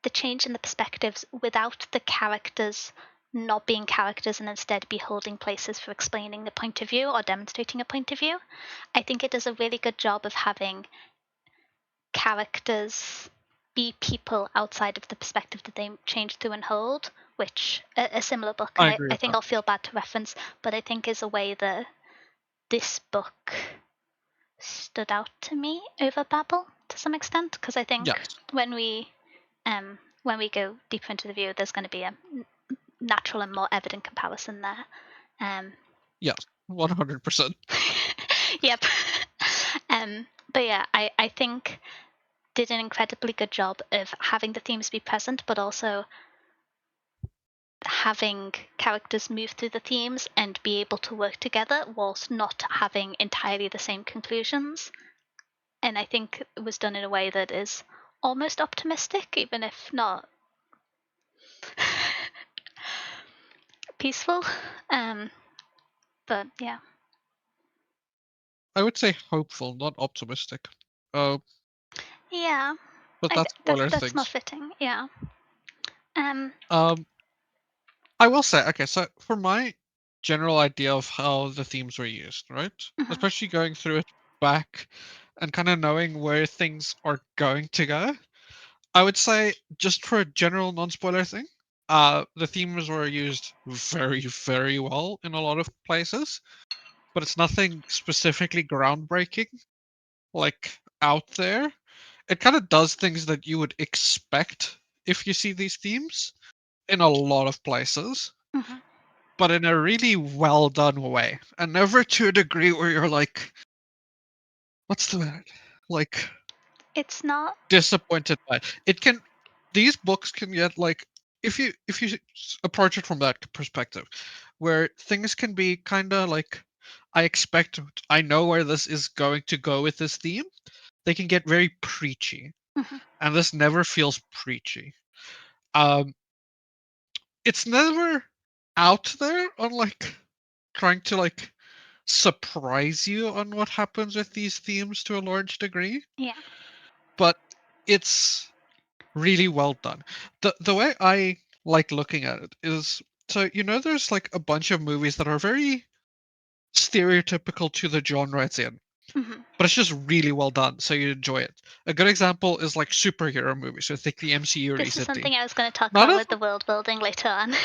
The change in the perspectives without the characters not being characters and instead be holding places for explaining the point of view or demonstrating a point of view. I think it does a really good job of having characters be people outside of the perspective that they change through and hold, which a similar book, I and agree I with think that. I'll feel bad to reference, but I think is a way that this book stood out to me over Babel to some extent, because I think Yes. when we go deeper into the view, there's going to be a natural and more evident comparison there. Yes. 100%. Yep. But yeah, I think did an incredibly good job of having the themes be present, but also having characters move through the themes and be able to work together whilst not having entirely the same conclusions. And I think it was done in a way that is almost optimistic, even if not peaceful. But yeah. I would say hopeful, not optimistic. Uh, Yeah, but that's spoiler that's more things. fitting. Yeah. Um. Um, I will say, okay, so for my general idea of how the themes were used, right? Mhm. Especially going through it back and kind of knowing where things are going to go, I would say just for a general non-spoiler thing, the themes were used very, very well in a lot of places, but it's nothing specifically groundbreaking, like out there. It kind of does things that you would expect if you see these themes in a lot of places, Mhm. but in a really well done way, and never to a degree where you're like, what's the word? Like It's not. disappointed by it. It can these books can get like if you approach it from that perspective, where things can be kind of like I know where this is going to go with this theme. They can get very preachy, Mhm. and this never feels preachy. Um, it's never out there on like trying to like surprise you on what happens with these themes to a large degree, Yeah. but it's really well done. The way I like looking at it is so there's like a bunch of movies that are very stereotypical to the genre it's in, Mhm. but it's just really well done, so you enjoy it. A good example is like superhero movies. So think the MCU This is recently. something I was going to talk None about of with the world building later on.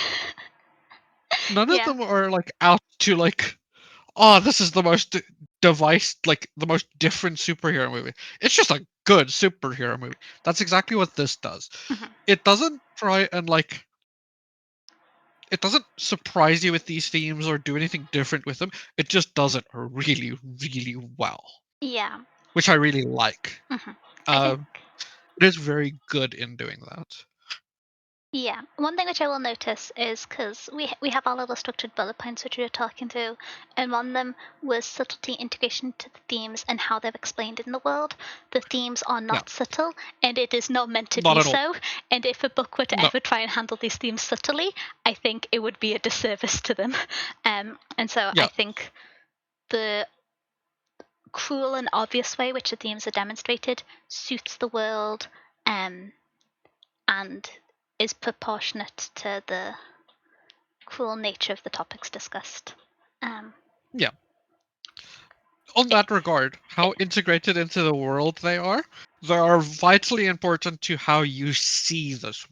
none of Yeah. them are like out to like, oh, this is the most device, like the most different superhero movie. It's just a good superhero movie. That's exactly what this does. Mhm. It doesn't try and like it doesn't surprise you with these themes or do anything different with them. It just does it really, really well, Yeah. which I really like. Mhm. I think. Um, it is very good in doing that. Yeah, one thing which I will notice is because we have our little structured bullet points which we were talking through, and one of them was subtlety, integration to the themes, and how they're explained in the world. The themes are Yeah, not subtle, and it is not meant to not be at all. so. And if a book were to No, ever try and handle these themes subtly, I think it would be a disservice to them. And so I yeah, think the cruel and obvious way which the themes are demonstrated suits the world, um, and is proportionate to the cruel nature of the topics discussed. Um, yeah. On it, that regard, it, how integrated into the world they are vitally important to how you see this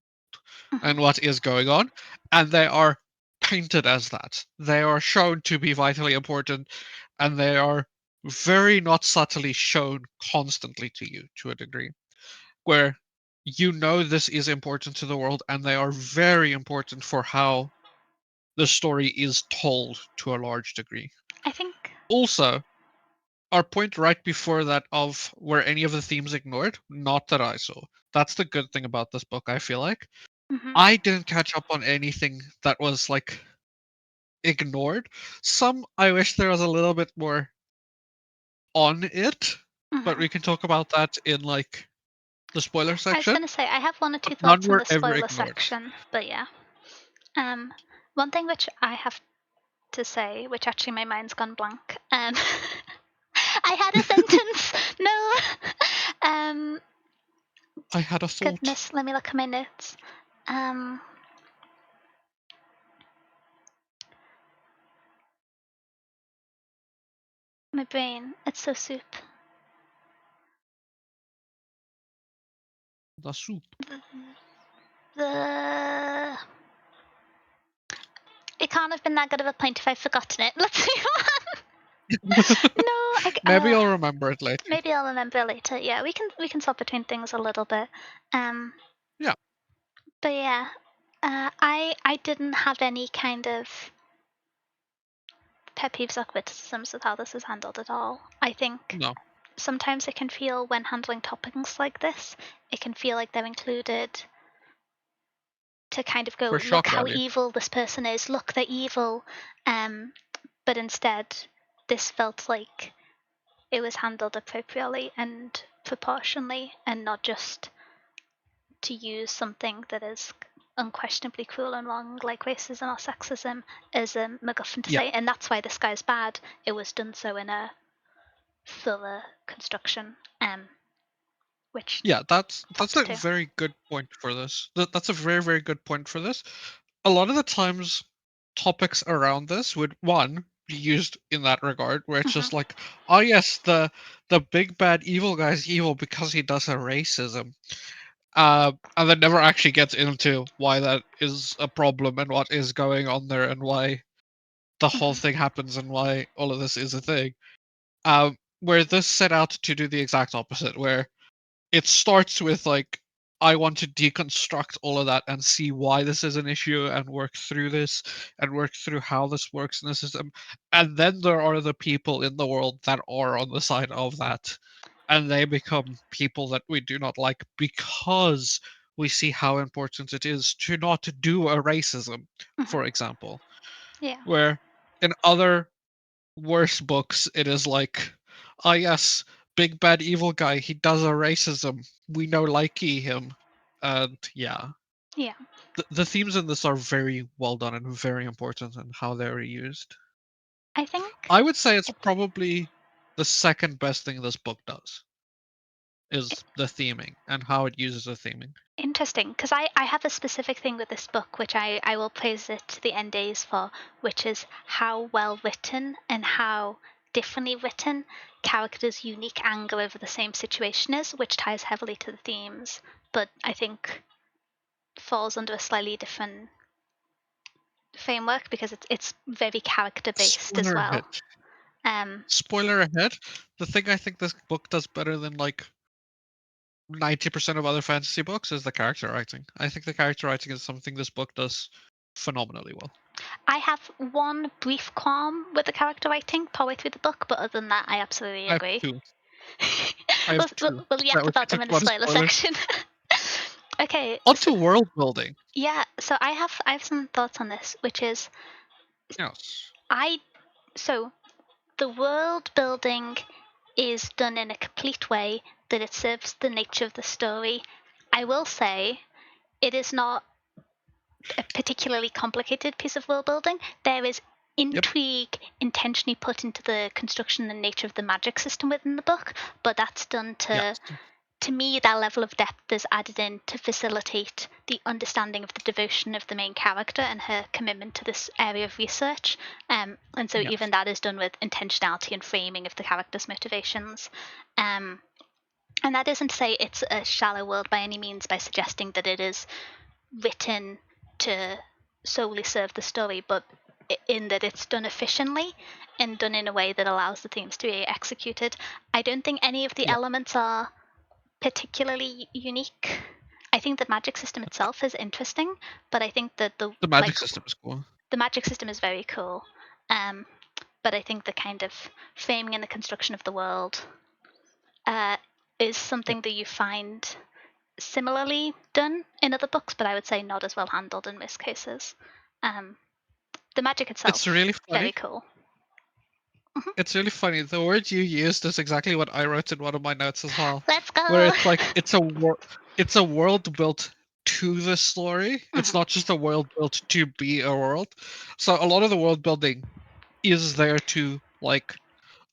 mhm, and what is going on, and they are painted as that. They are shown to be vitally important, and they are very not subtly shown constantly to you to a degree, where this is important to the world, and they are very important for how the story is told to a large degree. I think. Also, our point right before that of were any of the themes ignored? Not that I saw. That's the good thing about this book, I feel like. Mhm, I didn't catch up on anything that was like ignored. Some I wish there was a little bit more on it, but mhm. we can talk about that in like the spoiler I was section. gonna say I have one or But two none thoughts in were the ever spoiler ignored. section, but yeah. Um, one thing which I have to say, which actually my mind's gone blank. I had a sentence. No. Um, I had a thought. goodness, let me look at my notes. Um, my brain, it's so soup. The soup. The It can't have been that good of a point if I've forgotten it. Let's see. No, Maybe I'll remember it later. maybe I'll remember later. Yeah, we can swap between things a little bit. Um, Yeah, but yeah, I didn't have any kind of pet peeves or criticisms with how this is handled at all. I think no. sometimes it can feel, when handling topics like this, it can feel like they're included to kind of go, For look shock how value. evil this person is, look, they're evil. But instead, this felt like it was handled appropriately and proportionally, and not just to use something that is unquestionably cruel and wrong, like racism or sexism, as a MacGuffin to Yeah. say, and that's why this guy's bad. It was done so in a thorough construction, which Yeah, that's props a to. very good point for this. That's a very, very good point for this. A lot of the times topics around this would one be used in that regard where it's just like, oh yes, the big bad evil guy's evil because he does a racism. And then never actually gets into why that is a problem and what is going on there and why the whole thing happens and why all of this is a thing. Where this set out to do the exact opposite, where it starts with like, I want to deconstruct all of that and see why this is an issue and work through this and work through how this works in the system. And then there are the people in the world that are on the side of that. And they become people that we do not like because we see how important it is to not do a racism, for example. Yeah. Where in other worse books, it is like, ah, yes, big bad evil guy. He does a racism. We know likey him, and yeah, Yeah. the themes in this are very well done and very important in how they're used. I think I would say it's it's probably the second best thing this book does is the theming and how it uses the theming. interesting, because I have a specific thing with this book, which I will praise it to the end days for, which is how well written and how differently written characters' unique angle over the same situation is, which ties heavily to the themes, but I think falls under a slightly different framework because it's very character based as Spoiler well. ahead. Spoiler ahead. The thing I think this book does better than like 90% of other fantasy books is the character writing. I think the character writing is something this book does phenomenally well. I have one brief qualm with the character writing partway through the book, but other than that, I absolutely I have agree. two. I have two. We'll yap That we about can them talk in the about spoiler spoilers. section. Okay, so, Onto world building. yeah, so I have some thoughts on this, which is Yes. I so the world building is done in a complete way that it serves the nature of the story. I will say it is not a particularly complicated piece of world building. There is Yep. intrigue intentionally put into the construction and nature of the magic system within the book, but that's done Yes. to me, that level of depth is added in to facilitate the understanding of the devotion of the main character and her commitment to this area of research. And so Yes. even that is done with intentionality and framing of the character's motivations. And that isn't to say it's a shallow world by any means, by suggesting that it is written to solely serve the story, but in that it's done efficiently and done in a way that allows the themes to be executed. I don't think any of the Yeah. elements are particularly unique. I think the magic system itself is interesting, but I think that The magic system is cool. the magic system is very cool. Um, but I think the kind of framing and the construction of the world is Yeah. something that you find similarly done in other books, but I would say not as well handled in most cases. Um, the magic It's itself, really very funny. cool. It's really funny. The word you used is exactly what I wrote in one of my notes as well. Let's Where go. it's like it's a world built to the story. It's not just a world built to be a world. So a lot of the world building is there to like,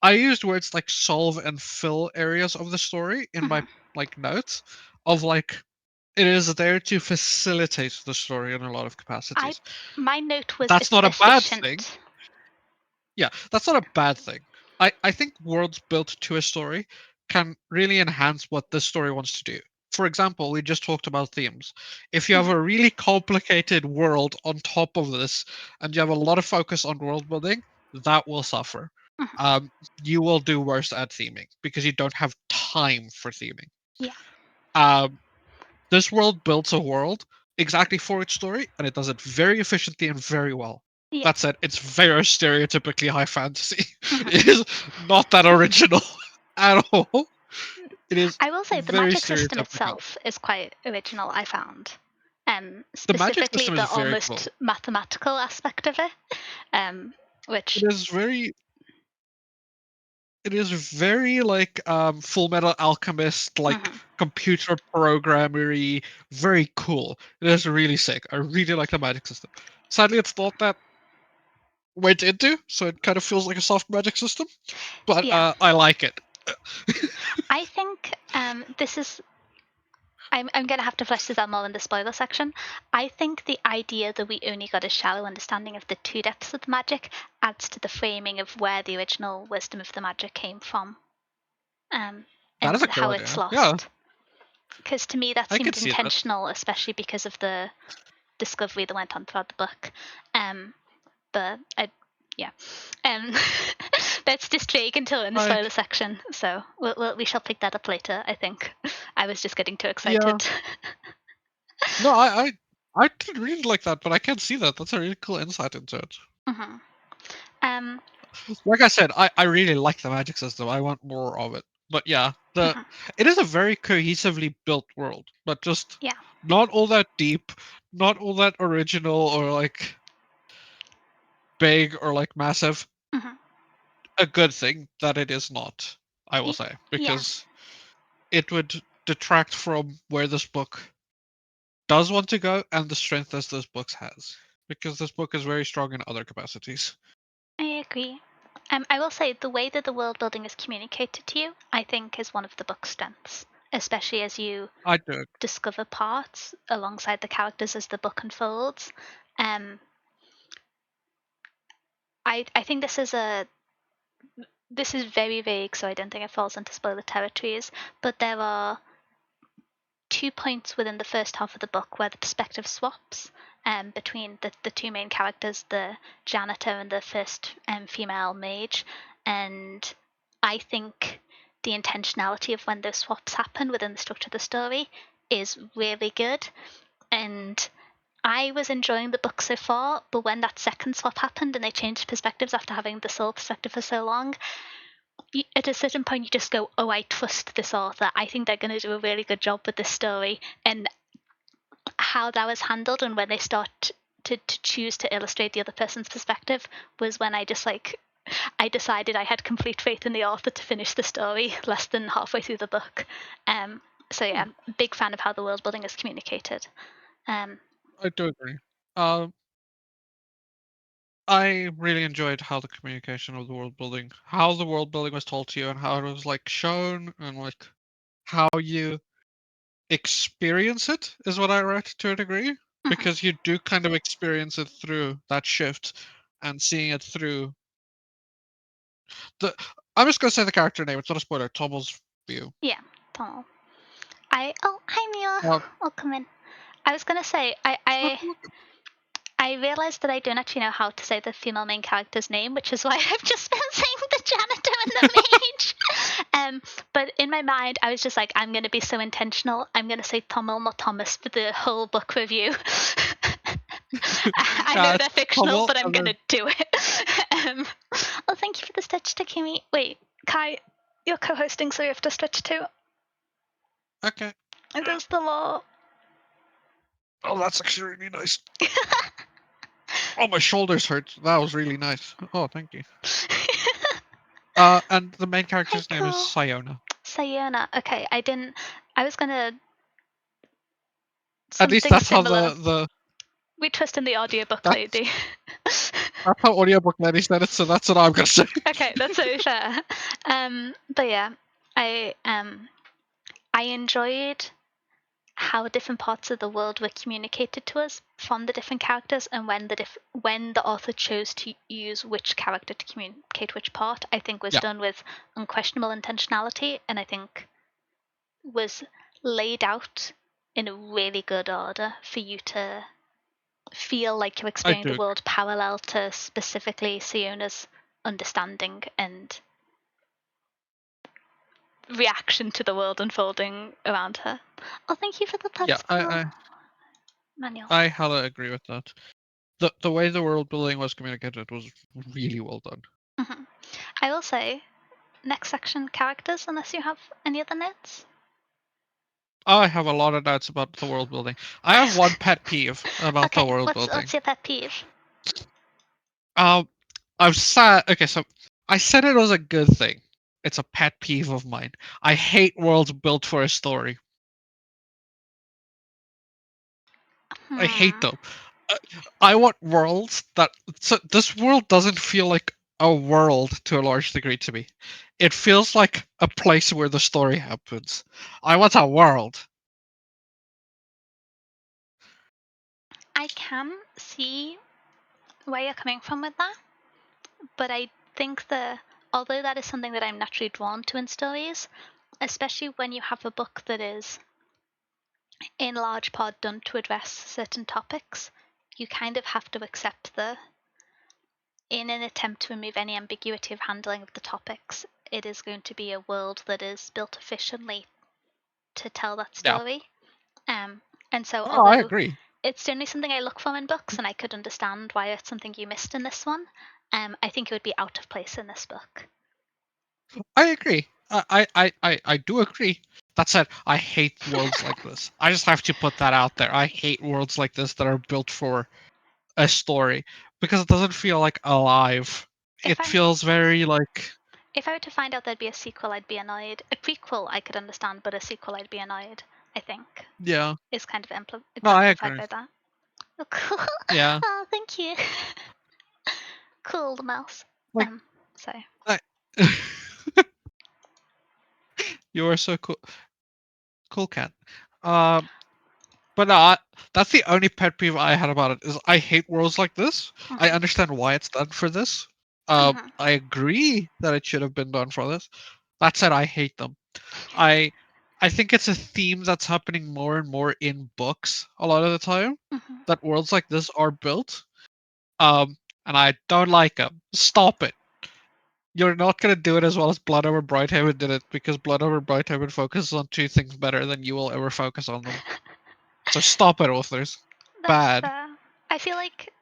I used words like solve and fill areas of the story in my like notes of like, it is there to facilitate the story in a lot of I capacities. my note was That's it's not a bad thing. efficient. Yeah, that's not a bad thing. I think worlds built to a story can really enhance what the story wants to do. For example, we just talked about themes. If you have a really complicated world on top of this and you have a lot of focus on world building, that will suffer. Um, you will do worse at theming because you don't have time for theming. Yeah, Um, this world builds a world exactly for its story, and it does it very efficiently and very well. yeah. That said, it's very stereotypically high fantasy. It is not that original. at all. It is I will say the very magic system stereotypical. itself is quite original, I found. The magic Specifically system is the very almost cool. mathematical aspect of it. Which It is very like Full Metal Alchemist, like mhm. computer programmery, very cool. It is really sick. I really like the magic system. Sadly, it's not that went into, so it kind of feels like a soft magic system. But Yeah. I like it. I think this is I'm gonna have to flesh this out more in the spoiler section. I think the idea that we only got a shallow understanding of the two depths of the magic adds to the framing of where the original wisdom of the magic came from. That is And a cool how it's idea. Yeah, lost. Because to me that I could seemed see that. intentional, especially because of the discovery that went on throughout the book. But yeah. Um, let's distract until in the spoiler Like, section. So we shall pick that up later. I think. I was just getting too yeah. excited. No, I didn't really like that, but I can see that. That's a really cool insight into it. Mm-hmm. Um, Like I said, I really like the magic system. I want more of it. But yeah, mhm. it is a very cohesively built world, but just Yeah. not all that deep, not all that original or like big or like massive. Mm-hmm. A good thing that it is not, I will say, Yeah. because it would detract from where this book does want to go and the strength that this book has. Because this book is very strong in other capacities. I agree. I will say the way that the world building is communicated to you, I think, is one of the book's strengths, especially as you I do. discover parts alongside the characters as the book unfolds. Um, I think this is very vague, so I don't think it falls into spoiler territories. But there are 2 points within the first half of the book where the perspective swaps between the two main characters, the janitor and the first female mage. And I think the intentionality of when those swaps happen within the structure of the story is really good. And I was enjoying the book so far, but when that second swap happened and they changed perspectives after having the sole perspective for so long, at a certain point you just go, oh, I trust this author. I think they're going to do a really good job with this story. And how that was handled and when they start to choose to illustrate the other person's perspective was when I just like I decided I had complete faith in the author to finish the story less than halfway through the book. So yeah, big fan of how the world building is communicated. I do agree. Um, I really enjoyed how the communication of the world building, how the world building was told to you, and how it was like shown, and like how you experience it is what I wrote to a degree, Mhm. because you do kind of experience it through that shift and seeing it through the. I'm just gonna say the character name. It's not a spoiler. Tommel's view. Yeah, Tom. Hi Uh, Mia. Welcome in. I was gonna say I realized that I don't actually know how to say the female main character's name, which is why I've just been saying the janitor and the mage. But in my mind, I was just like, I'm going to be so intentional. I'm going to say Tommel, not Thomas, for the whole book review. I know it's they're fictional, Tommel, but I'm and going then to do it. Oh, thank you for the stitch to Kimmy. Wait, Kai, you're co-hosting, so you have to stitch too. okay. It is the law. Oh, that's actually really nice. Oh, my shoulders hurt. That was really nice. Oh, thank you. And the main Hi, character's name is cool. Siona. Sayona. Okay, I was gonna At least something that's how similar. the We trust in the audiobook that's lady. that's how audiobook lady said it, so that's what I'm gonna say. Okay, that's so fair. But yeah, I enjoyed how different parts of the world were communicated to us from the different characters, and when the author chose to use which character to communicate which part, I think was Yeah, done with unquestionable intentionality, and I think was laid out in a really good order for you to feel like you're I exploring the do. world parallel to specifically Siona's understanding and reaction to the world unfolding around her. Oh, thank you for the Yeah, pets, Paul. I Manuel. I hella agree with that. The way the world building was communicated was really well done. I will say, next section, characters, unless you have any other notes. I have a lot of notes about the world building. I have one pet peeve about the Okay, world what's building. your pet peeve? I'm sad. Okay, so I said it was a good thing. It's a pet peeve of mine. I hate worlds built for a story. I hate Hmm. them. Uh, I want worlds that. So this world doesn't feel like a world to a large degree to me. It feels like a place where the story happens. I want a world. I can see where you're coming from with that, but I think although that is something that I'm naturally drawn to in stories, especially when you have a book that is in large part done to address certain topics, you kind of have to accept in an attempt to remove any ambiguity of handling of the topics, it is going to be a world that is built efficiently to tell that Yeah. story. And so, Oh, I although agree. it's generally something I look for in books, and I could understand why it's something you missed in this one, I think it would be out of place in this book. I agree. I do agree. That said, I hate worlds like this. I just have to put that out there. I hate worlds like this that are built for a story because it doesn't feel like alive. If It I feels very like if I were to find out there'd be a sequel, I'd be annoyed. A prequel I could understand, but a sequel I'd be annoyed. I think yeah. is kind of No, I exemplified agree. by that. Oh, cool. Yeah. Oh, thank you. Cool, the mouse. Like Um, so I, you are so cool, cool cat. Um, but no, that's the only pet peeve I had about it. Is I hate worlds like this. I mhm, understand why it's done for this. mhm, I agree that it should have been done for this. That said, I hate them. I I think it's a theme that's happening more and more in books a lot of the time. mhm. That worlds like this are built. And I don't like them. Stop it. You're not gonna do it as well as Blood Over Brighthaven did it because Blood Over Brighthaven focuses on two things better than you will ever focus on them. So stop it, authors. That's Bad. fair. I feel like,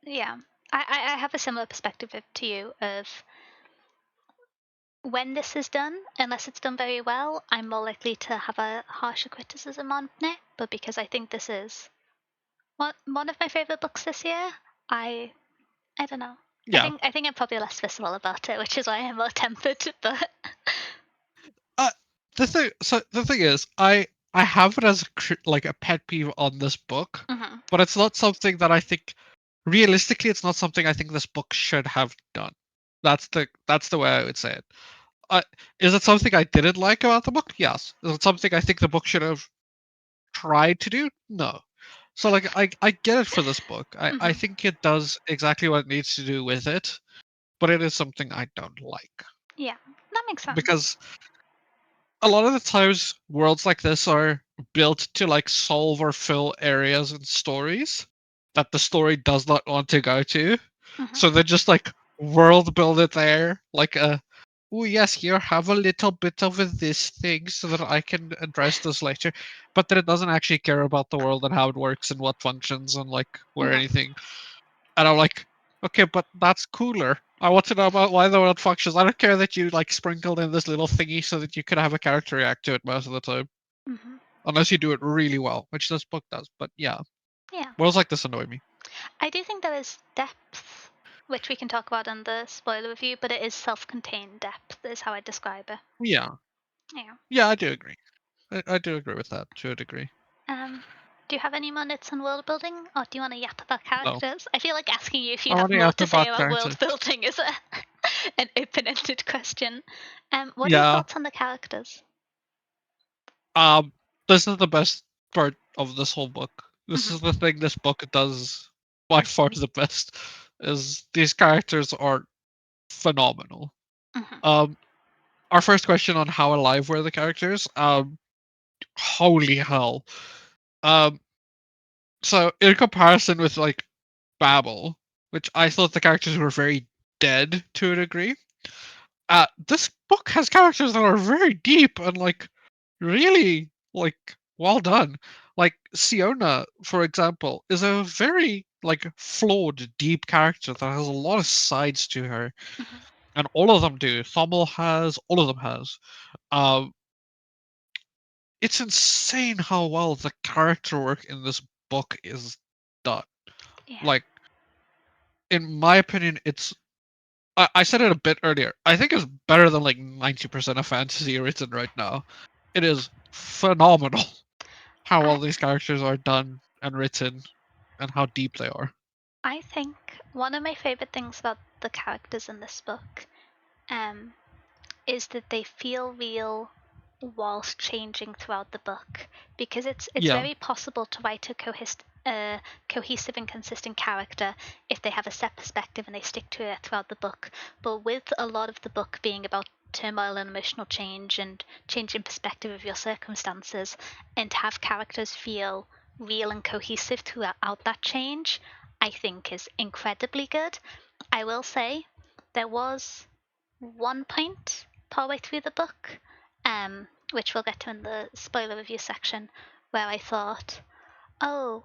yeah, I have a similar perspective to you of when this is done, unless it's done very well, I'm more likely to have a harsher criticism on it. But because I think this is one of my favorite books this year, I don't know. Yeah. I think I'm probably less visceral about it, which is why I'm more tempered. But Uh, the thing is, I have it as like a pet peeve on this book, mhm, but it's not something that I think realistically it's not something I think this book should have done. That's the way I would say it. Uh, is it something I didn't like about the book? Yes. Is it something I think the book should have tried to do? No. So like I get it for this book. I mhm, think it does exactly what it needs to do with it, but it is something I don't like yeah, that makes sense. because a lot of the times worlds like this are built to like solve or fill areas and stories that the story does not want to go to. Mhm, So they just like world build it there, like a oh yes, here have a little bit of this thing so that I can address this later. But then it doesn't actually care about the world and how it works and what functions and like where mhm, anything. And I'm like, okay, but that's cooler. I want to know about why the world functions. I don't care that you like sprinkled in this little thingy so that you could have a character react to it most of the time. mhm. Unless you do it really well, which this book does. But yeah, Yeah, worlds like this annoy me. I do think there is depth, which we can talk about in the spoiler review, but it is self-contained depth, is how I describe it. Yeah, Yeah. yeah, I do agree. I do agree with that to a degree. Um, do you have any more notes on world building, or do you want to yap about No, characters? I feel like asking you if you I have want to more ask to say about about characters. world building is an open-ended question. What are your Yeah, thoughts on the characters? um, this is the best part of this whole book. This Mhm, is the thing this book does by far the best. Is these characters are phenomenal. mhm, Um, our first question on how alive were the characters. Holy hell. Um, so in comparison with like Babel, which I thought the characters were very dead to a degree, this book has characters that are very deep and like really like well done. Like Siona, for example, is a very like flawed, deep character that has a lot of sides to her. mhm, and all of them do. Thommel has, all of them has. Um, it's insane how well the character work in this book is done. Yeah. Like, in my opinion, it's. I said it a bit earlier. I think it's better than like 90% of fantasy written right now. It is phenomenal how I well these characters are done and written and how deep they are. I think one of my favorite things about the characters in this book um is that they feel real whilst changing throughout the book, because it's Yeah, very possible to write a cohesive and consistent character if they have a set perspective and they stick to it throughout the book. But with a lot of the book being about turmoil and emotional change and change in perspective of your circumstances, and to have characters feel real and cohesive throughout that change, I think is incredibly good. I will say there was one point partway through the book, which we'll get to in the spoiler review section, where I thought, oh,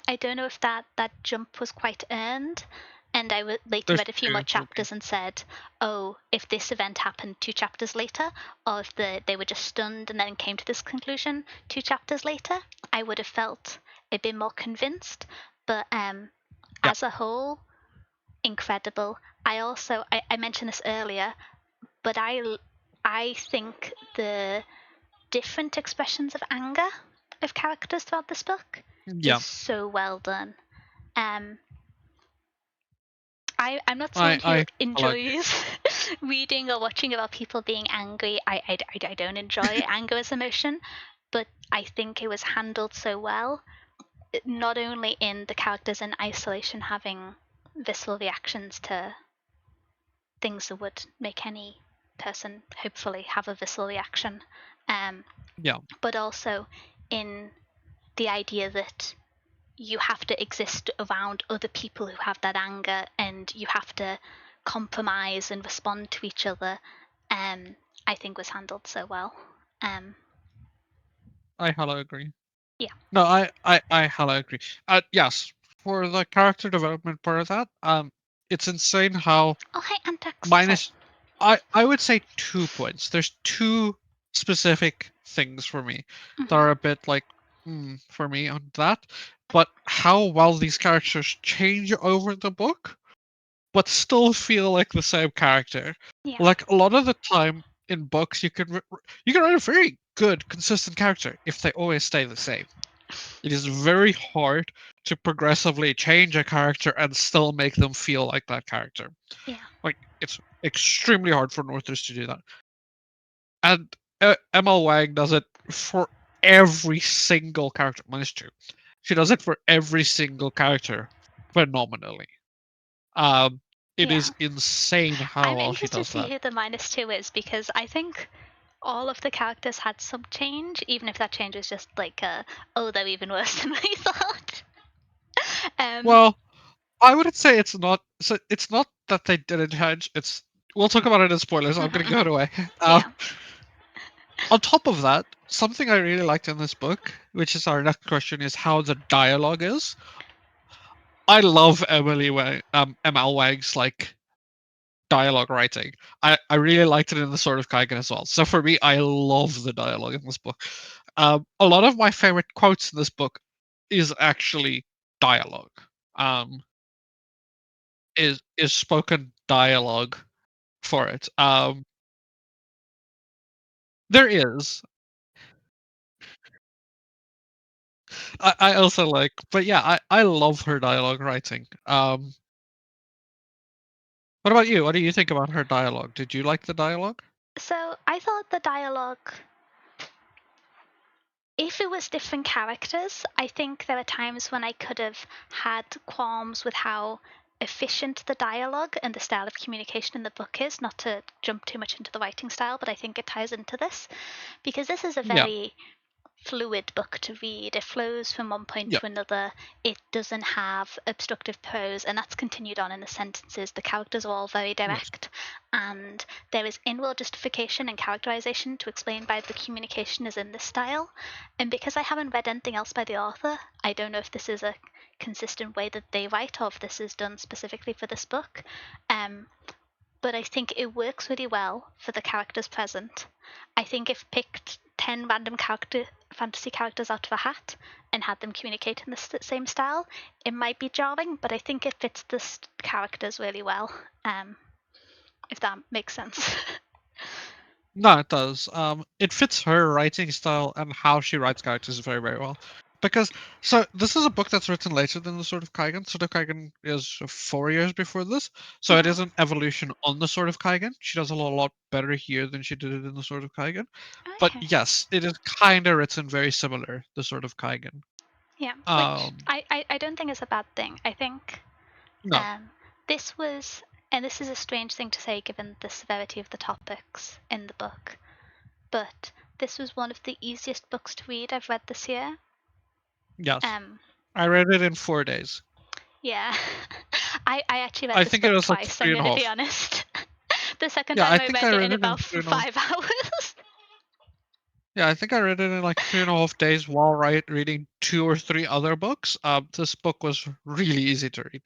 I don't know if that jump was quite earned. And I later there's read a few more two for me. chapters and said, oh, if this event happened 2 chapters later, or if they were just stunned and then came to this conclusion 2 chapters later, I would have felt a bit more convinced. But Yeah, as a whole, incredible. I mentioned this earlier, but I think the different expressions of anger of characters throughout this book is yeah. so well done. Um, I'm not someone who I like it. enjoys reading or watching about people being angry. I don't enjoy anger as emotion, but I think it was handled so well, not only in the characters in isolation having visceral reactions to things that would make any person hopefully have a visceral reaction, um, Yeah, but also in the idea that you have to exist around other people who have that anger and you have to compromise and respond to each other, I think was handled so well. Um, I hella agree. yeah. No, I hella agree. Yes, for the character development part of that, it's insane how Oh, hey, Antex. Sorry. minus. I would say 2 points. There's two specific things for me that Mm-hmm. are a bit like for me on that, but how well these characters change over the book, but still feel like the same character. Yeah. Like a lot of the time in books, you can write a very good, consistent character if they always stay the same. It is very hard to progressively change a character and still make them feel like that character. Yeah. Like it's extremely hard for authors to do that. And ML Wang does it for every single character, minus two. She does it for every single character phenomenally. Um, it Yeah. is insane how I'm well she interested does to see that. who the -2 is, because I think all of the characters had some change, even if that change was just like, oh, they're even worse than we thought. um, Well, I wouldn't say it's not. So it's not that they didn't change. It's we'll talk about it in spoilers. I'm mhm, gonna give it mhm. away. Um, Yeah. on top of that, something I really liked in this book, which is our next question, is how the dialogue is. I love ML Wang's like dialogue writing. I really liked it in the Sword of Kaigen as well. So for me, I love the dialogue in this book. A lot of my favorite quotes in this book is actually dialogue. Um, is spoken dialogue for it. There is. I also like, but yeah, I love her dialogue writing. What about you? What do you think about her dialogue? Did you like the dialogue? So I thought the dialogue, if it was different characters, I think there are times when I could have had qualms with how efficient the dialogue and the style of communication in the book is. Not to jump too much into the writing style, but I think it ties into this, because this is a Yeah, very fluid book to read. It flows from one point yeah, to another. It doesn't have obstructive prose, and that's continued on in the sentences. The characters are all very yes, direct, and there is in-world justification and characterization to explain why the communication is in this style. And because I haven't read anything else by the author, I don't know if this is a consistent way that they write or if this is done specifically for this book. Um, but I think it works really well for the characters present. I think if picked 10 random fantasy characters out of a hat and had them communicate in the same style, it might be jarring, but I think it fits the characters really well, if that makes sense. No, it does. It fits her writing style and how she writes characters very, very well. Because so this is a book that's written later than the Sword of Kaigen. Sword of Kaigen is 4 years before this, so it is an evolution on the Sword of Kaigen. She does a lot better here than she did it in the Sword of Kaigen. But Okay. yes, it is kind of written very similar, the Sword of Kaigen. Yeah, which Um, I don't think is a bad thing. I think no, this was, and this is a strange thing to say given the severity of the topics in the book, but this was one of the easiest books to read I've read this year. yes, I read it in 4 days. Yeah, I actually read I this think it book was like twice. I'm three and a gonna be half. honest. The second Yeah, I time I think read I it read in it in about 3.5. 5 hours. Yeah, I think I read it in like 3.5 days while reading 2 or 3 other books. This book was really easy to read.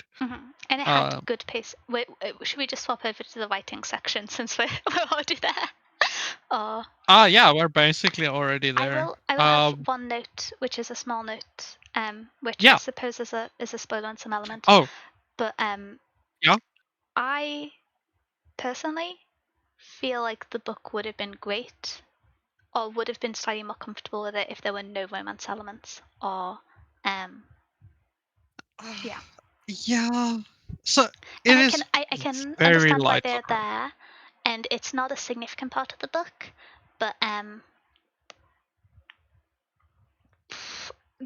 And it had Um, good pace. Wait, should we just swap over to the writing section since we're already there? Or yeah, we're basically already there. I will have one note, which is a small note, which I Yeah. suppose is a spoiler on some element. Oh, But yeah. I personally feel like the book would have been great, or would have been slightly more comfortable with it if there were no romance elements. Or yeah. Yeah. So And it is I can very understand why light on they're romance. there, and it's not a significant part of the book, but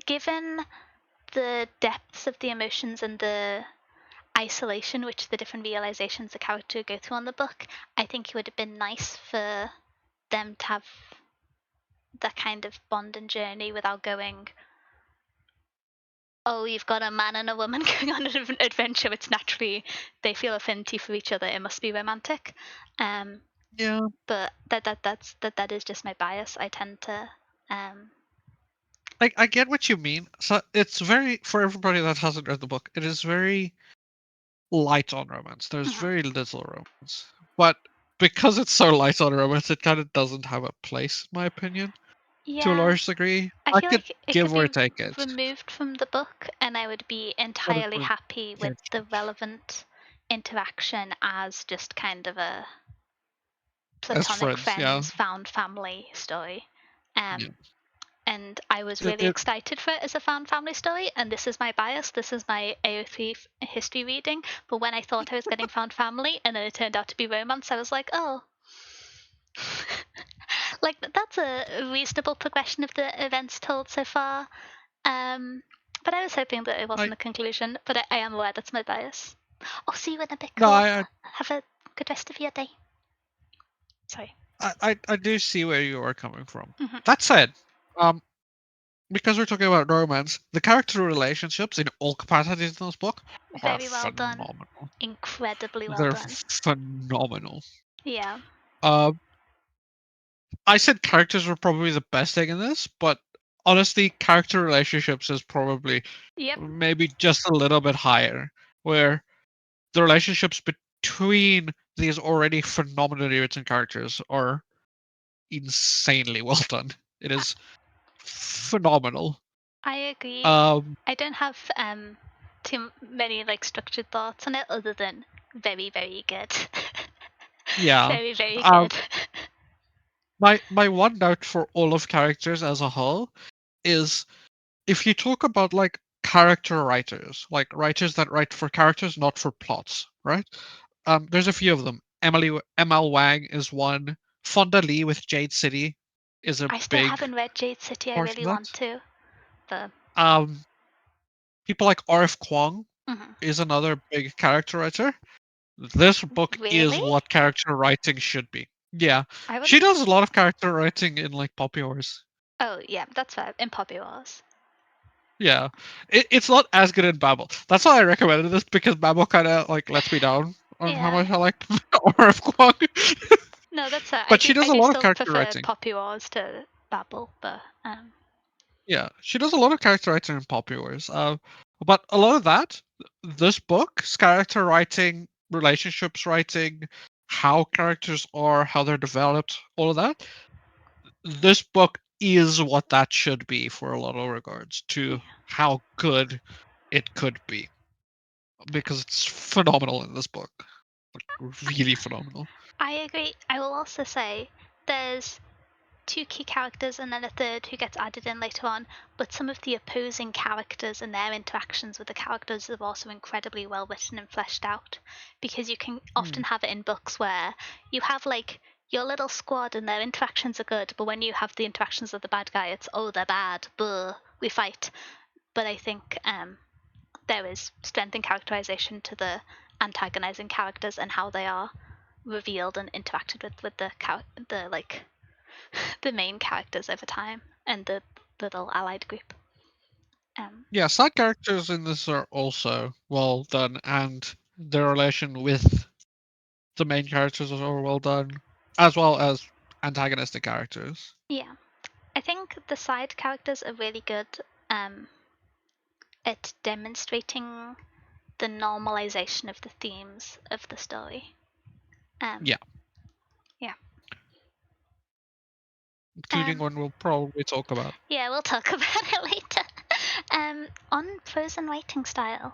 given the depths of the emotions and the isolation which the different realizations the character go through on the book, I think it would have been nice for them to have that kind of bond and journey without going, oh, you've got a man and a woman going on an adventure. It's naturally they feel affinity for each other. It must be romantic. Yeah. But that is just my bias. I tend to Like I get what you mean. So it's very for everybody that hasn't read the book, it is very light on romance. There's mhm. very little romance. But because it's so light on romance, it kind of doesn't have a place, in my opinion, to a Yeah, large degree. I I feel could like it could give or be take it. removed from the book, and I would be But it entirely would happy with can't the change. relevant interaction as just kind of a As platonic friends, yeah. friends found family story. Yeah. And I was It, really it excited for it as a found family story. And this is my bias. This is my AO3 history reading. But when I thought I was getting found family, and then it turned out to be romance, I was like, oh, like that's a reasonable progression of the events told so far. But I was hoping that it wasn't I the conclusion. But I am aware that's my bias. I'll see you in a bit, no, Co-op. Have a good rest of your day. Sorry. I do see where you are coming from. Mm-hmm. That said, um, because we're talking about romance, the character relationships in all capacities in this book are Very well done. phenomenal. Incredibly well They're done. phenomenal. Yeah. Uh, I said characters were probably the best thing in this, but honestly, character relationships is probably Yep. maybe just a little bit higher, where the relationships between these already phenomenally written characters are insanely well done. It is phenomenal. I agree. Um, I don't have too many like structured thoughts on it other than very very good. yeah. Very very Um, good. my one note for all of characters as a whole is if you talk about like character writers, like writers that write for characters, not for plots, right? There's a few of them. ML Wang is one. Fonda Lee with Jade City is a I still big haven't read Jade City. I part really of that. want to. But Um, People like RF Kwong mhm. is another big character writer. This book is Really? what character writing should be. Yeah, I she wouldn't. does a lot of character writing in like Poppy Wars. Oh yeah, that's fair. In Poppy Wars. Yeah, it's not as good in Babel. That's why I recommended this because Babel kind of like lets me down on how Yeah. much I like RF Kwong. No, that's fair. But she does I a do lot of still character prefer writing. Poppy Wars to Babel, but Yeah, she does a lot of character writing in Poppy Wars. But a lot of that, this book's character writing, relationships writing, how characters are, how they're developed, all of that. This book is what that should be for a lot of regards to how good it could be, because it's phenomenal in this book, like really phenomenal. I agree. I will also say there's two key characters and then a third who gets added in later on, but some of the opposing characters and their interactions with the characters are also incredibly well written and fleshed out, because you can often have it in books where you have like your little squad and their interactions are good, but when you have the interactions of the bad guy, it's, oh, they're bad, buh, we fight. But I think there is strength in characterization to the antagonizing characters and how they are revealed and interacted with the like the main characters over time and the little allied group. Yeah, side characters in this are also well done, and their relation with the main characters are well done, as well as antagonistic characters. Yeah, I think the side characters are really good at demonstrating the normalization of the themes of the story. Yeah. Yeah. Including one we'll probably talk about. Yeah, we'll talk about it later. On prose and writing style.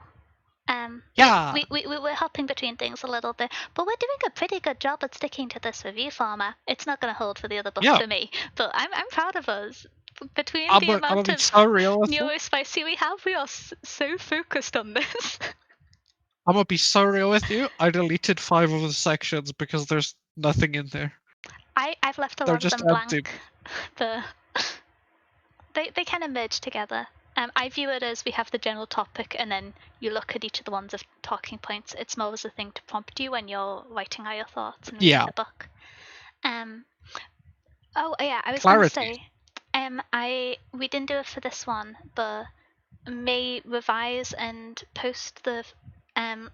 Yeah. We're hopping between things a little bit, but we're doing a pretty good job at sticking to this review format. It's not going to hold for the other book Yeah. for me, but I'm proud of us. Between I'm the gonna amount be of so real with you. neurospicy we have, we are so focused on this. I'm gonna be so real with you. I deleted 5 of the sections because there's nothing in there. I've left a They're lot of just them empty. blank. They kind of merge together. I view it as we have the general topic, and then you look at each of the ones of talking points. It's more as a thing to prompt you when you're writing out your thoughts and reading Yeah. the book. Oh yeah, I was gonna Clarity. say, we didn't do it for this one, but may revise and post the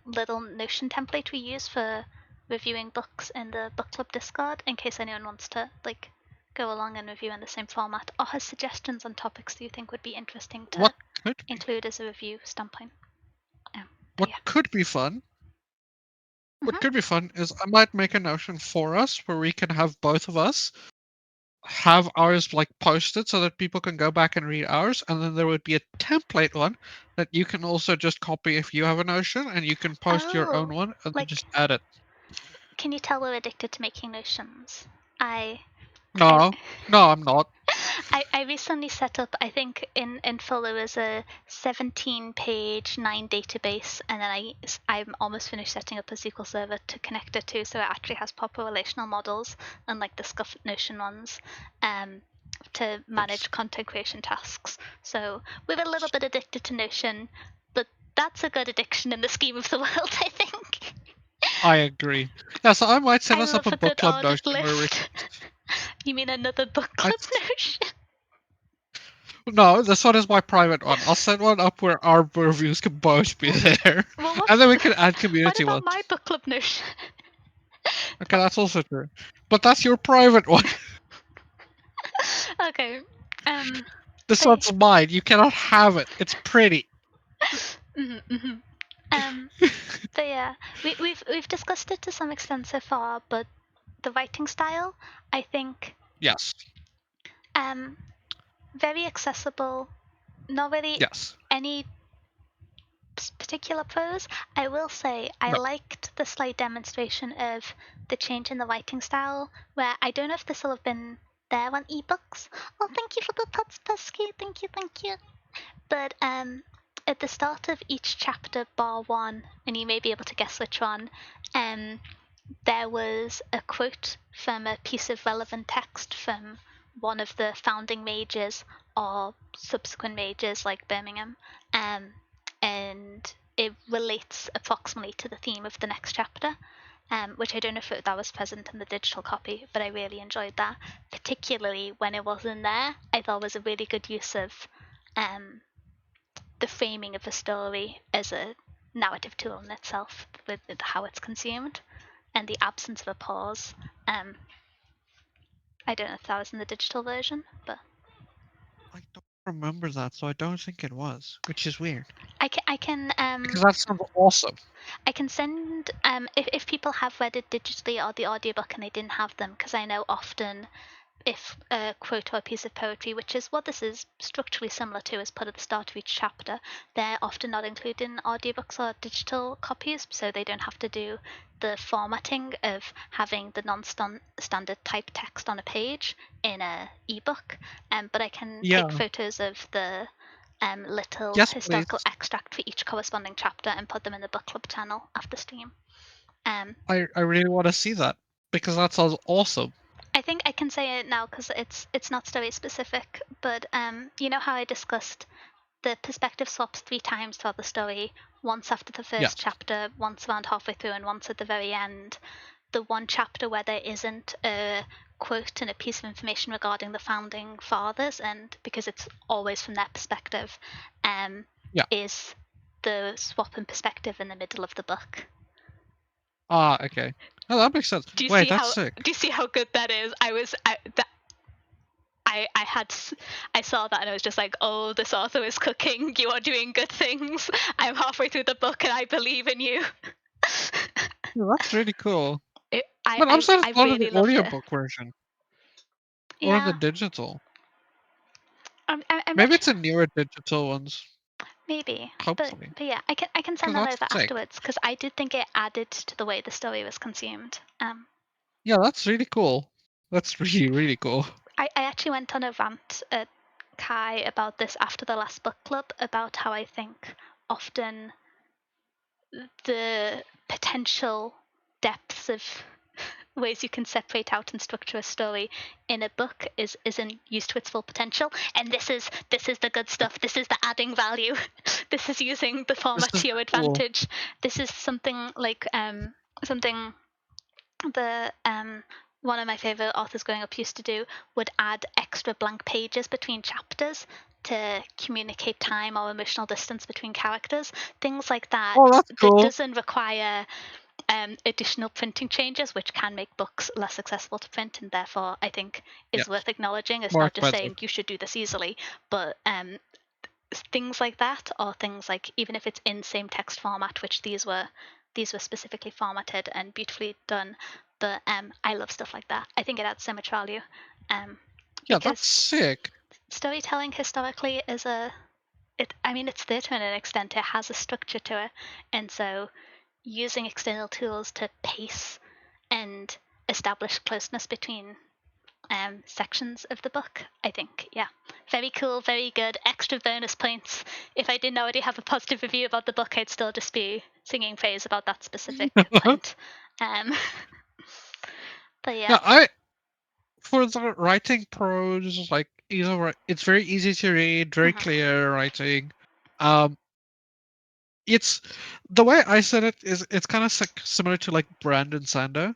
little Notion template we use for reviewing books in the book club Discord in case anyone wants to like go along and review in the same format or has suggestions on topics do you think would be interesting to What could be? include as a review standpoint. What Yeah. could be fun? What Mhm. could be fun is I might make a Notion for us where we can have both of us have ours like posted so that people can go back and read ours, and then there would be a template one that you can also just copy if you have a Notion, and you can post your own Oh, one and then like, just add it. can you tell we're addicted to making notions? I I No, no, I'm not. I recently set up, I think in full there was a 17 page 9 database, and then I'm almost finished setting up a SQL server to connect it to, so it actually has proper relational models, unlike the scuffed Notion ones, to manage content creation tasks. So we're a little bit addicted to Notion, but that's a good addiction in the scheme of the world, I think. I agree. Yeah, so I might set I us up love a a book good club ordered Notion where we can. list. You mean another book I, club Notion? no, this one is my private one. I'll set one up where our reviews can both be there, Well, and then we can add what community about ones. my book club Notion? Okay, that's also true. But that's your private one. Okay. This But one's mine. You cannot have it. It's pretty. mm-hmm. um, but yeah, we've discussed it to some extent so far. But the writing style, I think, Yes. um, very accessible. Not really Yes. any particular prose. I will say I No. liked the slight demonstration of the change in the writing style, where I don't know if this will have been there on ebooks. Oh, thank you for the thoughts, Pesky. Thank you. But at the start of each chapter, bar one, and you may be able to guess which one, there was a quote from a piece of relevant text from one of the founding majors or subsequent majors like Birmingham, and it relates approximately to the theme of the next chapter. Which I don't know if that was present in the digital copy, but I really enjoyed that, particularly when it wasn't there. I thought it was a really good use of the framing of a story as a narrative tool in itself, with how it's consumed, and the absence of a pause. I don't know if that was in the digital version, but I don't remember that, so I don't think it was, which is weird. I can Because that sounds awesome. I can send if people have read it digitally or the audiobook and they didn't have them, because I know often if a quote or a piece of poetry, which is what this is structurally similar to, is put at the start of each chapter, they're often not included in audiobooks or digital copies, so they don't have to do the formatting of having the non-standard type text on a page in a ebook. But I can take Yeah. photos of the little Yes, historical please. extract for each corresponding chapter and put them in the book club channel after stream. I really want to see that because that sounds awesome. I think I can say it now because it's not story specific, but you know how I discussed the perspective swaps 3 times throughout the story, once after the first Yes. chapter, once around halfway through, and once at the very end. The one chapter where there isn't a quote and a piece of information regarding the founding fathers, and because it's always from their perspective, Yeah. is the swap in perspective in the middle of the book. Ah, okay. Oh, that makes sense. Do you Wait, see that's how? sick. Do you see how good that is? I saw that and I was just like, oh, this author is cooking. You are doing good things. I'm halfway through the book and I believe in you. Yeah, that's really cool. It, But I'm sort of I thought of the really loved it. audiobook version or the Yeah, digital. I'm not Maybe sure. it's in newer digital ones. Maybe, Hopefully, but yeah, I can because send them that's over sick. afterwards because I did think it added to the way the story was consumed. Yeah, that's really cool. That's really cool. I actually went on a rant at Kai about this after the last book club about how I think often the potential depths of ways you can separate out and structure a story in a book isn't used to its full potential, and this is the good stuff. This is the adding value. This is using the This format is to your cool. advantage. This is something like something the one of my favorite authors growing up used to do, would add extra blank pages between chapters to communicate time or emotional distance between characters, things like that. Oh, that's That cool. doesn't require additional printing changes, which can make books less accessible to print, and therefore I think is Yes, worth acknowledging. It's more not just expensive. saying you should do this easily, but things like that, or things like even if it's in same text format, which these were specifically formatted and beautifully done. But I love stuff like that. I think it adds so much value, Yeah, that's because sick. storytelling historically is it's theatre in an extent. It has a structure to it, and so using external tools to pace and establish closeness between sections of the book, I think, yeah, very cool, very good. Extra bonus points. If I didn't already have a positive review about the book, I'd still just be singing praise about that specific point. Um, but yeah. Yeah, I for the writing prose, like it's very easy to read, very Mhm. clear writing. Um, it's the way I said it is it's kind of similar to like Brandon Sandow,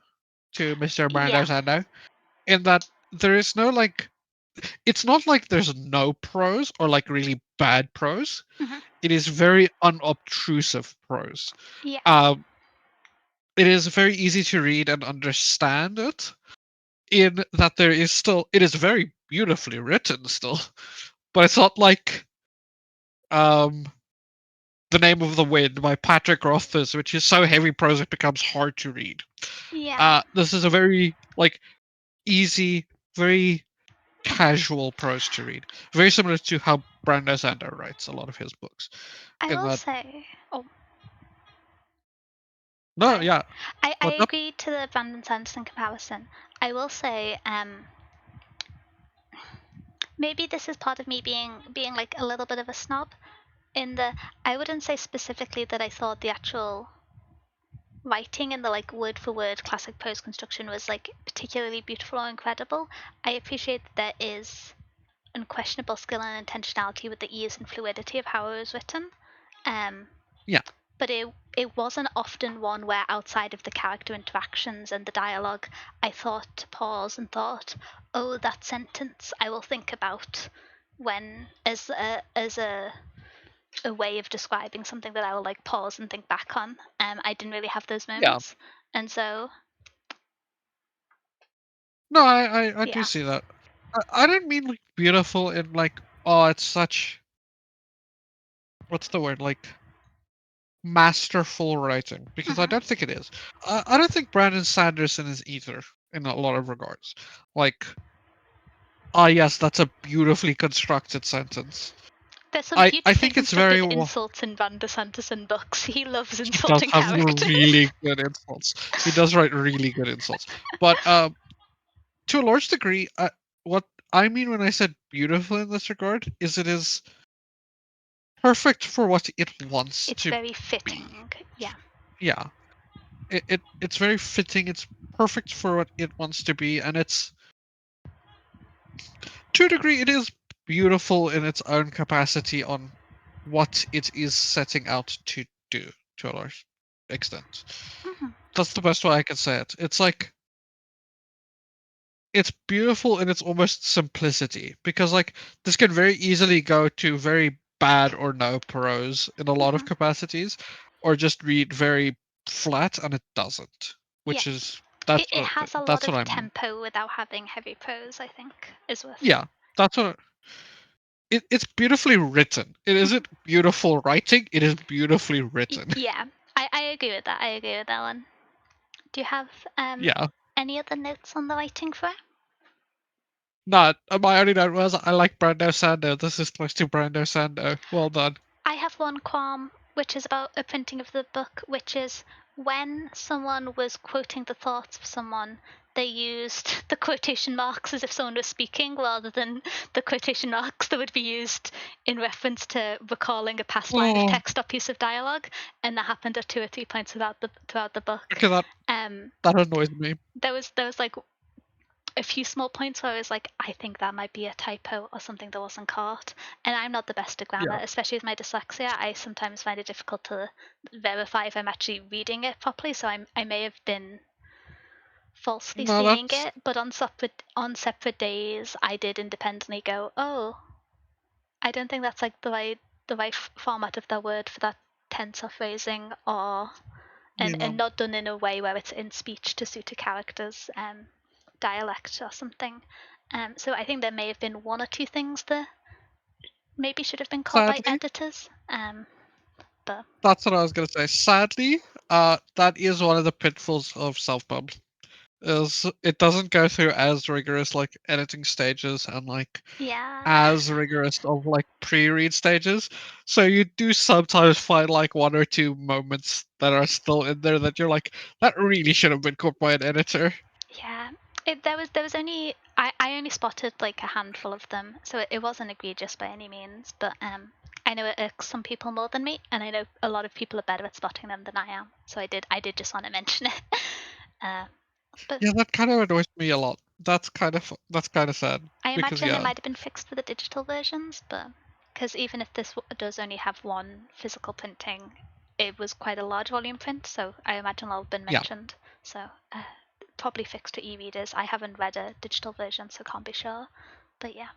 to Mr. Yeah. Brandon Sandow, in that there is no like it's not like there's no prose or like really bad prose. Mhm. It is very unobtrusive prose. Yeah. Um, it is very easy to read and understand it. In that there is still, it is very beautifully written still, but it's not like um The Name of the Wind by Patrick Rothfuss, which is so heavy prose it becomes hard to read. Yeah. This is a very like easy, very casual prose to read. Very similar to how Brandon Sandow writes a lot of his books. I In will that, say. Oh, no, sorry. yeah, I what's up? agree to the Brandon Sanderson comparison. I will say, maybe this is part of me being like a little bit of a snob. In the, I wouldn't say specifically that I thought the actual writing and the like word for word classic prose construction was like particularly beautiful or incredible. I appreciate that there is unquestionable skill and intentionality with the ease and fluidity of how it was written. Um, Yeah, but it wasn't often one where outside of the character interactions and the dialogue, I thought to pause and thought, oh, that sentence I will think about when as a way of describing something that I will like pause and think back on. I didn't really have those yeah. moments, and so No, I do yeah. see that. I didn't mean like beautiful in like Oh, it's such, what's the word, like, masterful writing, because I Mhm. don't think it is. I don't think Brandon Sanderson is either, in a lot of regards. Like, yes, that's a beautifully constructed sentence. There's some I beautifully think it's very constructed insults in Van de Sanderson books. He loves he does insulting have characters. really good insults. He does write really good insults. But to a large degree, what I mean when I said beautiful in this regard is it is perfect for what it wants It's to very be. fitting. Yeah. Yeah, it's very fitting. It's perfect for what it wants to be, and it's to a degree it is beautiful in its own capacity on what it is setting out to do to a large extent. Mhm. That's the best way I can say it. It's like it's beautiful in its almost simplicity because like this can very easily go to very bad or no prose in a lot of Mhm. capacities, or just read very flat, and it doesn't. Yeah. Which is It has a lot that's what of I mean. tempo without having heavy prose, I think, is worth. Yeah, that's what it's beautifully written. It Mhm. isn't beautiful writing. It is beautifully written. Yeah, I agree with that. I agree with that one. Do you have Yeah. any other notes on the writing for it? Not my only note was I like Brando Sando. This is close to Brando Sando. Well done. I have one qualm, which is about a printing of the book, which is when someone was quoting the thoughts of someone, they used the quotation marks as if someone was speaking rather than the quotation marks that would be used in reference to recalling a past line of Oh, text or piece of dialogue, and that happened at 2 or 3 points throughout the book. okay, Um, that annoys me. there was like a few small points where I was like, I think that might be a typo or something that wasn't caught. And I'm not the best at grammar, Yeah. especially with my dyslexia. I sometimes find it difficult to verify if I'm actually reading it properly. So I may have been falsely No, seeing that's it, but on separate days, I did independently go, oh, I don't think that's like the right format of that word for that tense or phrasing, or you and know not done in a way where it's in speech to suit a character's dialect or something. So I think there may have been one or two things that maybe should have been caught by sadly, editors. But that's what I was gonna say. Sadly, that is one of the pitfalls of self-pub. Is it doesn't go through as rigorous like editing stages and like yeah, as rigorous of like pre-read stages. So you do sometimes find like one or two moments that are still in there that you're like, that really should have been caught by an editor. yeah. There was only I only spotted like a handful of them, so it wasn't egregious by any means. But I know it irks some people more than me, and I know a lot of people are better at spotting them than I am. So I did just want to mention it. uh, but Yeah, that kind of annoys me a lot. That's kind of sad I because imagine it yeah, might have been fixed for the digital versions, but because even if this does only have one physical printing, it was quite a large volume print, so I imagine that'll have been yeah. mentioned. So probably fixed to e-readers. I haven't read a digital version, so can't be sure. But yeah,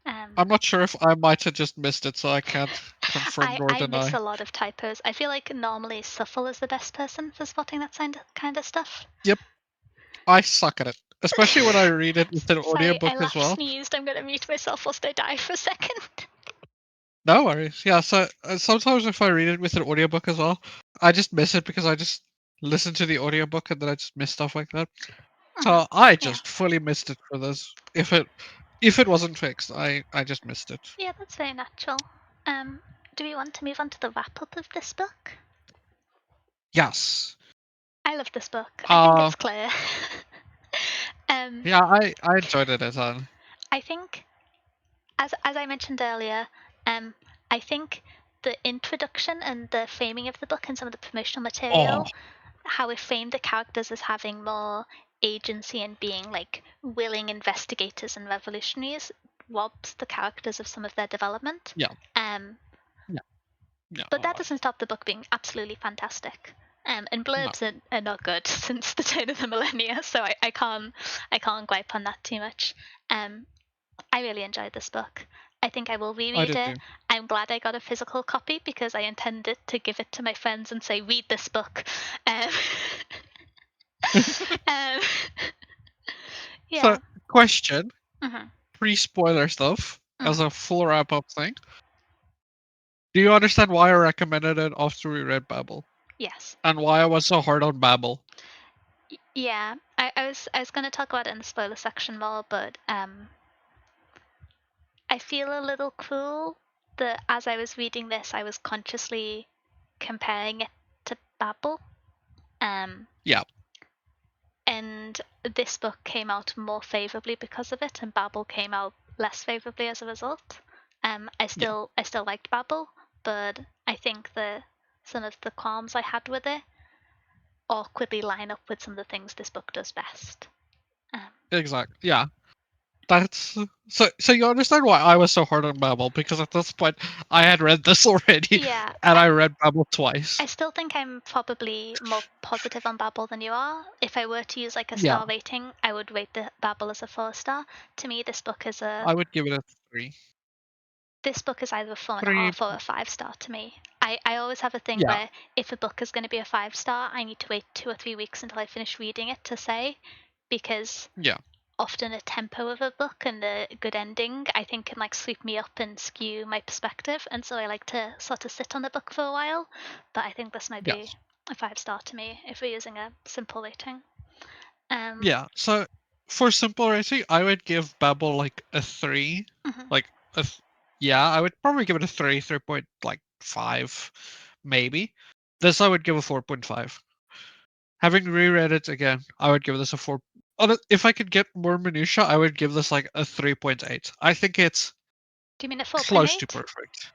um, I'm not sure if I might have just missed it, so I can't confirm I nor I miss deny. a lot of typos. I feel like normally Suffle is the best person for spotting that kind of stuff. Yep, I suck at it, especially when I read it with an Sorry, I audiobook as laugh well. sneezed. I'm gonna mute myself whilst I die for a second. No worries. Yeah, so sometimes if I read it with an audiobook as well, I just miss it because I just listen to the audiobook and then I just miss stuff like that. Mhm. So I Yeah. just fully missed it for this. If it wasn't fixed, I just missed it. Yeah, that's very natural. Um, do we want to move on to the wrap up of this book? Yes. I love this book. I think Uh it's clear. um, yeah, I enjoyed it a ton. I think, as I mentioned earlier, I think the introduction and the framing of the book and some of the promotional Oh, material, how it framed the characters as having more agency and being like willing investigators and revolutionaries, robs the characters of some of their development. yeah. Um, Yeah. Yeah. But that doesn't stop the book being absolutely fantastic. And No, blurbs are not good since the turn of the millennia, so I can't gripe on that too much. I really enjoyed this book. I think I will I reread did it. too. I'm glad I got a physical copy because I intended to give it to my friends and say, read this book. Um, um, So, yeah. question, Hmm. pre-spoiler stuff. as a full wrap up thing. Do you understand why I recommended it after we read Babel? Yes. And why I was so hard on Babel? Yeah. I was gonna talk about it in the spoiler section more, but I feel a little cruel that as I was reading this, I was consciously comparing it to Babel. Yeah, And this book came out more favorably because of it, and Babel came out less favorably as a result. I yeah, still liked Babel, but I think some of the qualms I had with it awkwardly line up with some of the things this book does best. exactly. Yeah, that's so you understand why I was so hard on Babel, because at this point I had read this already, Yeah, and I read Babel twice. I still think I'm probably more positive on Babel than you are. If I were to use like a Yeah, star rating, I would rate the Babel as a 4-star. To me, I would give it a 3. this book is either a four and a 3. half or a 5-star to me. I always have a thing Yeah, where if a book is going to be a 5-star, I need to wait 2 or 3 weeks until I finish reading it to say, because yeah, often a tempo of a book and a good ending I think can like sweep me up and skew my perspective, and so I like to sort of sit on the book for a while. But I think this might be yes, a 5-star to me if we're using a simple rating. Um, yeah. So for simple rating, I would give Babel like a 3. mhm. Like yeah, I would probably give it a 3, 3.5, maybe. This I would give a 4.5. Having reread it again, I would give this a 4. If I could get more minutia, I would give this like a 3.8. I think it's Do you mean a close to 4.8? perfect.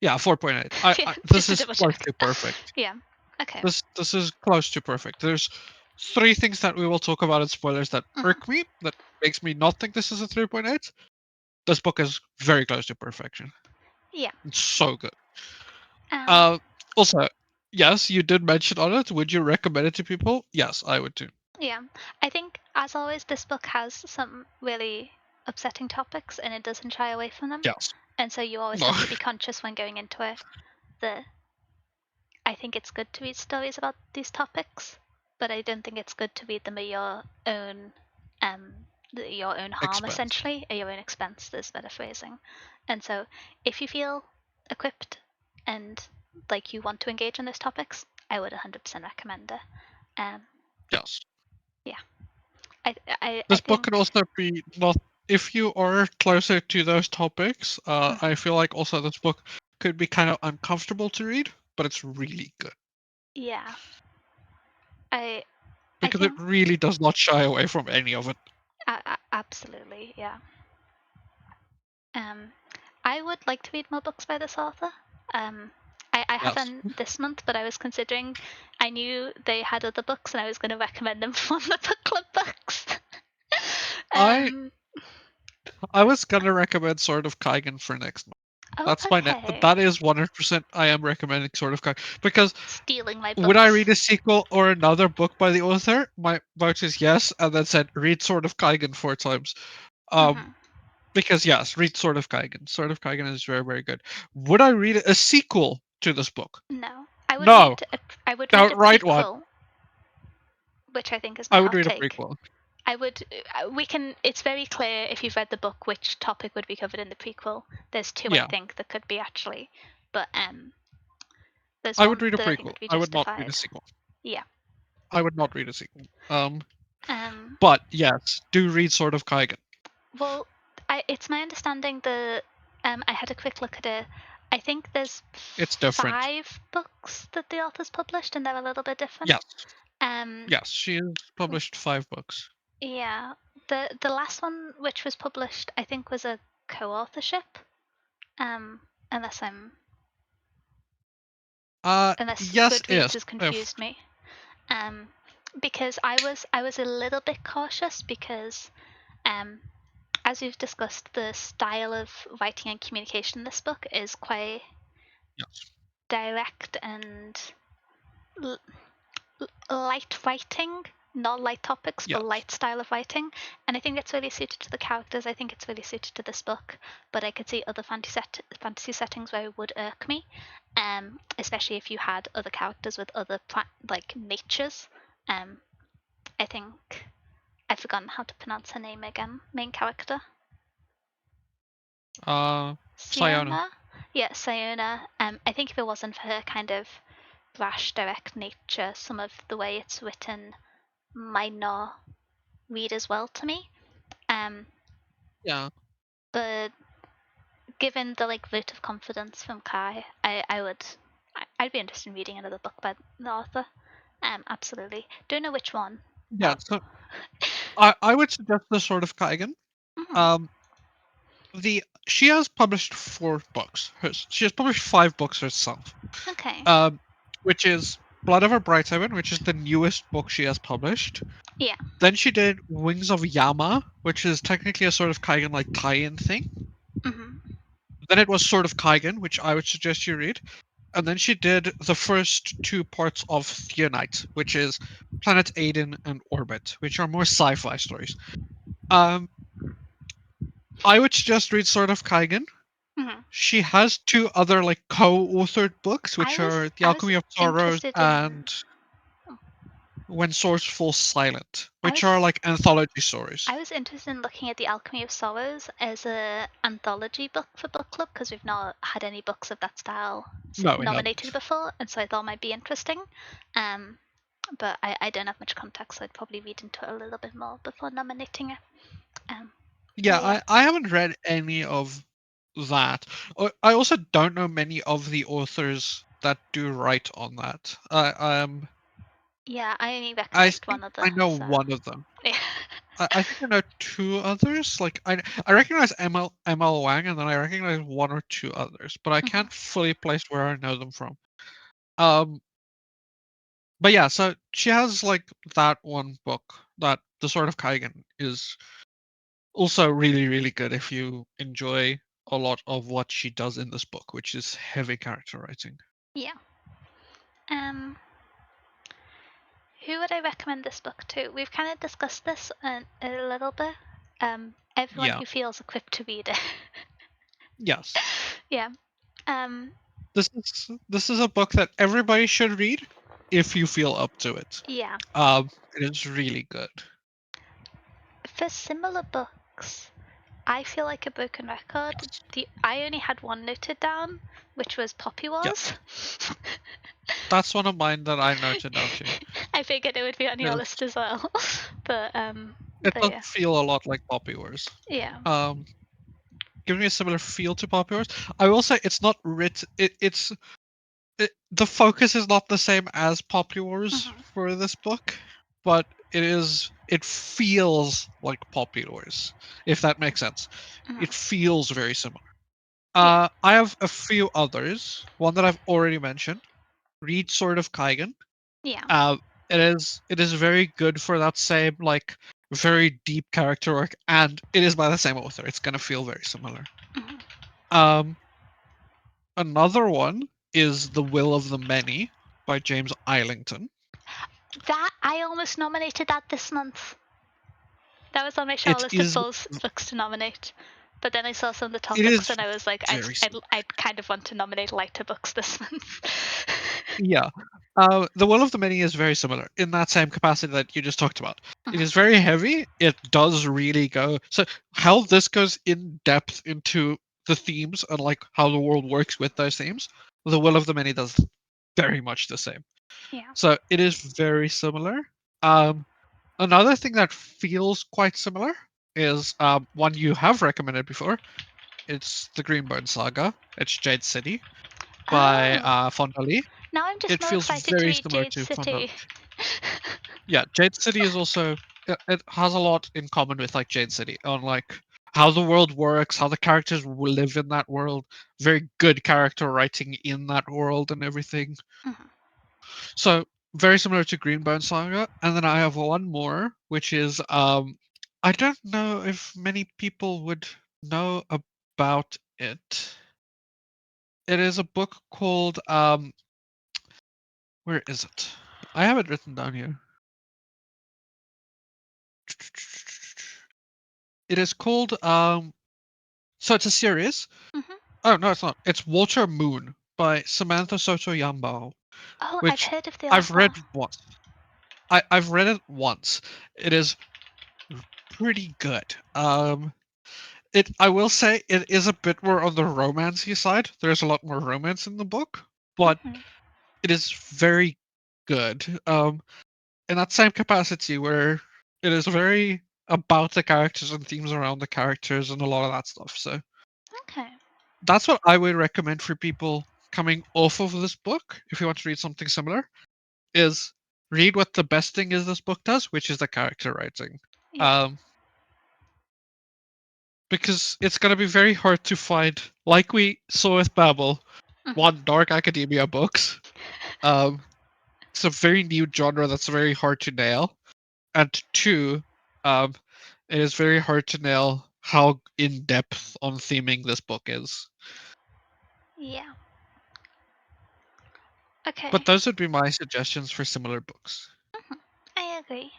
Yeah, 4.8. Yeah, This just to is double close check. to perfect. Yeah. Okay. This is close to perfect. There's 3 things that we will talk about in spoilers that Mhm. irk me, that makes me not think this is a 3.8. This book is very close to perfection. Yeah. It's so good. Um, Uh, Also, yes, you did mention on it. Would you recommend it to people? Yes, I would too. yeah. I think, as always, this book has some really upsetting topics and it doesn't shy away from them. Yes. And so you always No. have to be conscious when going into it that I think it's good to read stories about these topics, but I don't think it's good to read them at um, your own harm, Expense. essentially, at your own expense. There's better phrasing. And so, if you feel equipped and like you want to engage in those topics, I would 100% recommend it. Um, Yes. yeah, I This book could think. also be not, if you are closer to those topics. I Mhm. feel like also this book could be kind of uncomfortable to read, but it's really good Yeah, I I because it think really does not shy away from any of it. absolutely, yeah. Um, I would like to read more books by this author. Um, I Yes. haven't this month, but I was considering. I knew they had other books, and I was going to recommend them from the book club books. I um, I was gonna recommend Sword of Kaigen for next month. oh, That's my okay. that is 100%. I am recommending Sword of Kaigen because Stealing my would I books. read a sequel or another book by the author? My vote is yes, and then said read Sword of Kaigen 4 times. Um, Hmm. because yes, read Sword of Kaigen. Sword of Kaigen is very, very good. Would I read a sequel to this book? No, No. I would read Don't a write one. prequel, which I think is my I would hot read a take. prequel. I would. We can. It's very clear if you've read the book which topic would be covered in the prequel. There's two I Yeah, think that could be actually, but there's I would one read a that I think prequel. would be I would not read a justified. sequel. Yeah. I would not read a sequel. Um. But yes, do read Sword of Kaigen. Well, it's my understanding that I had a quick look at it. I think there's It's different. 5 books that the author's published, and they're a little bit different. Yes, Um. yes, she has published 5 books. Yeah. The last one which was published, I think, was a co-authorship. Um. Unless I'm unless Yes, Goodreads yes. has If confused me. Um. Because I was a little bit cautious because um as we've discussed, the style of writing and communication in this book is quite yes, direct and l- light writing, not light topics, but yes, light style of writing. And I think it's really suited to the characters. I think it's really suited to this book. But I could see other fantasy settings where it would irk me, especially if you had other characters with other like natures. Um, I think I've forgotten how to pronounce her name again. Main character. Siona. Yeah, Siona. I think if it wasn't for her kind of brash, direct nature, some of the way it's written might not read as well to me. Yeah. But given the like vote of confidence from Kai, I'd be interested in reading another book by the author. Absolutely. Don't know which one. Yeah. So I would suggest the Sword of Kaigen. Mhm. Um, she has published 4 books. She has published 5 books herself. Okay. Which is Blood of a Brighthaven, which is the newest book she has published. Yeah. Then she did Wings of Yama, which is technically a sort of Kaigen like tie-in thing. Mhm. Then it was Sword of Kaigen, which I would suggest you read. And then she did the first 2 parts of Theonite, which is Planet Aiden and Orbit, which are more sci-fi stories. Um, I would suggest read Sword of Kaigen. Mhm. She has 2 other like co-authored books, which are The I was Alchemy of Sorrows interested in and When Swords Fall Silent, I which are was like anthology stories. I was interested in looking at The Alchemy of Sorrows as a anthology book for book club because we've not had any books of that style No, we nominated haven't. before, and so I thought it might be interesting. Um, but I don't have much context, so I'd probably read into it a little bit more before nominating it. Um, Yeah, but yeah, I haven't read any of that. I also don't know many of the authors that do write on that. yeah, I only I recognized think one other, I know so one of them. yeah. I think I know 2 others. Like I recognize ML Wang, and then I recognize 1 or 2 others, but I Mhm. can't fully place where I know them from. Um, but yeah, so she has like that one book that the Sword of Kaigen is also really, really good if you enjoy a lot of what she does in this book, which is heavy character writing. Yeah. Um, who would I recommend this book to? We've kind of discussed this a little bit. Everyone Yeah. who feels equipped to read it. Yes. Yeah. Um, This is a book that everybody should read if you feel up to it. yeah. It is really good. For similar books, I feel like a broken record. Yes. I only had one noted down, which was Poppy Wars. Yes. That's one of mine that I noted down too. I figured it would be on your Yes. list as well. but It but does yeah. feel a lot like Poppy Wars. Yeah. Um, Giving me a similar feel to Poppy Wars. I will say it's not written. The focus is not the same as Poppy Wars Mhm. for this book, but it is. It feels like Poppy Wars, if that makes sense. It Mhm. feels very similar. Yeah. I have a few others. One that I've already mentioned. Read Sword of Kaigen. Yeah. Uh, it is very good for that same like very deep character arc, and it is by the same author. It's gonna feel very similar. Mhm. Um, Another one is The Will of the Many by James Islington. That I almost nominated that this month. That was on my It shortlist of is books to nominate. But then I saw some of the it topics is and I was like, very similar. I'd kind of want to nominate lighter books this month. Yeah. The Will of the Many is very similar in that same capacity that you just talked about. It Mhm. is very heavy. It does really go. So how this goes in depth into the themes and like how the world works with those themes, The Will of the Many does very much the same. Yeah. So it is very similar. Um, Another thing that feels quite similar is one you have recommended before. It's the Greenbone Saga. It's Jade City by Oh, Fonda Lee. now I'm just It more feels excited to very read similar Jade to Fonda Lee. City. Yeah, Jade City is also it has a lot in common with like Jade City on like how the world works, how the characters will live in that world. Very good character writing in that world and everything. Mhm. So very similar to Greenbone Saga. And then I have one more, which is I don't know if many people would know about it. It is a book called where is it? I have it written down here. It is called so it's a series. Mhm. Oh no, it's not. It's Water Moon by Samantha Soto Yambao, Oh, I've which heard of the I've read author. once. I've read it once. It is pretty good. I will say it is a bit more on the romancy side. There's a lot more romance in the book, but Mhm. it is very good. In that same capacity where it is very about the characters and themes around the characters and a lot of that stuff. So Okay. that's what I would recommend for people coming off of this book, if you want to read something similar, is read what the best thing is this book does, which is the character writing. Yeah. Um, because it's going to be very hard to find, like we saw with Babel, Mhm. one, dark academia books. Um, it's a very new genre that's very hard to nail. And two, um, it is very hard to nail how in depth on theming this book is. Yeah. Okay. But those would be my suggestions for similar books. Mhm. I agree.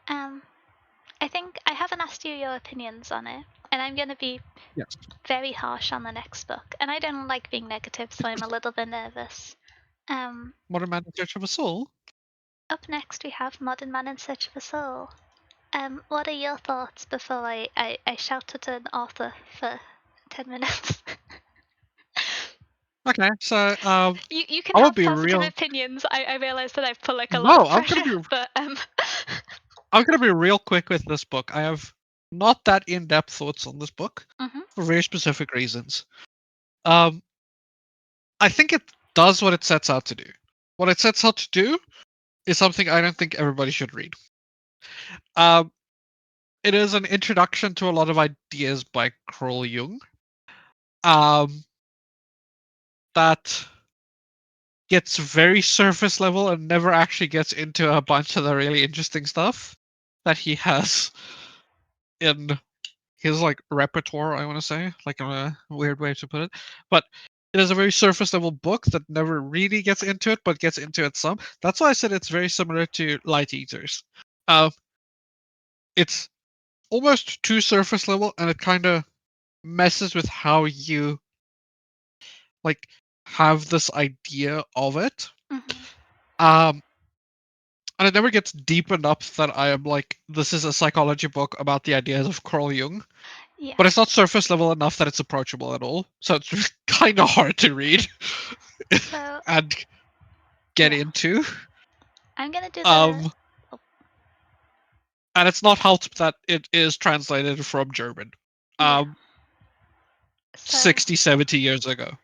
Um, I think I haven't asked you your opinions on it, and I'm gonna be Yes. very harsh on the next book, and I don't like being negative, so I'm a little bit nervous. Modern Man in Search of a Soul. Up next we have Modern Man in Search of a Soul. What are your thoughts before I shout at an author for 10 minutes? Okay, so You can I will have be positive real. opinions. I realise that I've put like a lot No, of pressure, but I'm gonna be real quick with this book. I have not that in-depth thoughts on this book Mhm. for very specific reasons. Um, I think it does what it sets out to do. What it sets out to do is something I don't think everybody should read. Um, it is an introduction to a lot of ideas by Carl Jung. Um, that gets very surface level and never actually gets into a bunch of the really interesting stuff that he has in his like repertoire, I want to say, like in a weird way to put it. But it is a very surface level book that never really gets into it, but gets into it some. That's why I said it's very similar to Light Eaters. Uh, it's almost too surface level, and it kind of messes with how you like have this idea of it. Mhm. Um, and it never gets deep enough that I am like, this is a psychology book about the ideas of Carl Jung. Yeah. But it's not surface level enough that it's approachable at all. So it's kind of hard to read So and get yeah, into. I'm gonna do the. Um, Oh, and it's not helped that it is translated from German. yeah. Um, So 60, 70 years ago.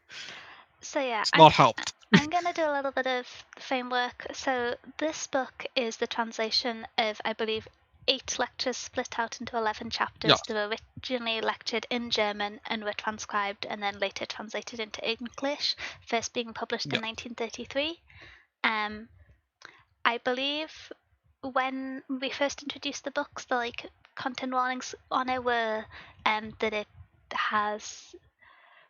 So yeah, It's not helped. I'm gonna do a little bit of framework. So this book is the translation of, I believe, 8 lectures split out into 11 Yeah, chapters that were originally lectured in German and were transcribed and then later translated into English, first being published yeah, in 1933. Um, I believe when we first introduced the books, the like content warnings on it were that it has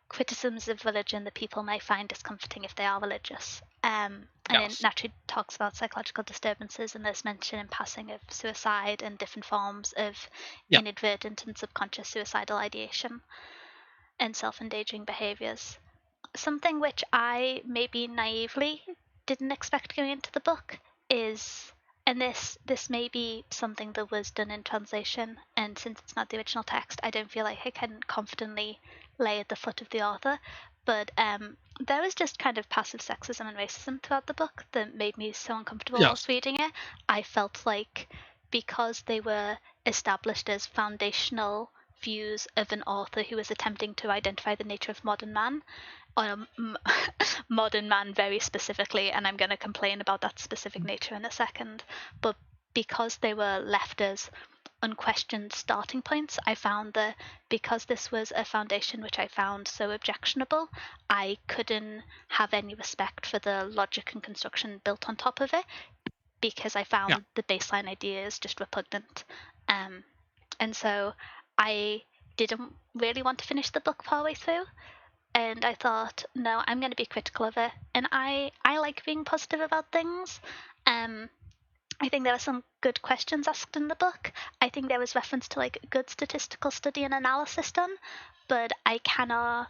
criticisms of religion that people may find discomforting if they are religious. And it yes, naturally talks about psychological disturbances, and there's mention in passing of suicide and different forms of yeah, inadvertent and subconscious suicidal ideation and self endangering behaviors. Something which I maybe naively didn't expect going into the book is, and this may be something that was done in translation, and since it's not the original text, I don't feel like I can confidently lay at the foot of the author. But there was just kind of passive sexism and racism throughout the book that made me so uncomfortable yes, whilst reading it. I felt like because they were established as foundational views of an author who was attempting to identify the nature of modern man, on modern man very specifically, and I'm going to complain about that specific nature in a second. But because they were left as unquestioned starting points, I found that because this was a foundation which I found so objectionable, I couldn't have any respect for the logic and construction built on top of it because I yeah, found the baseline ideas just repugnant. Um, and so I didn't really want to finish the book partway through, and I thought, no, I'm going to be critical of it. And I like being positive about things. Um, I think there are some good questions asked in the book. I think there was reference to like good statistical study and analysis done, but I cannot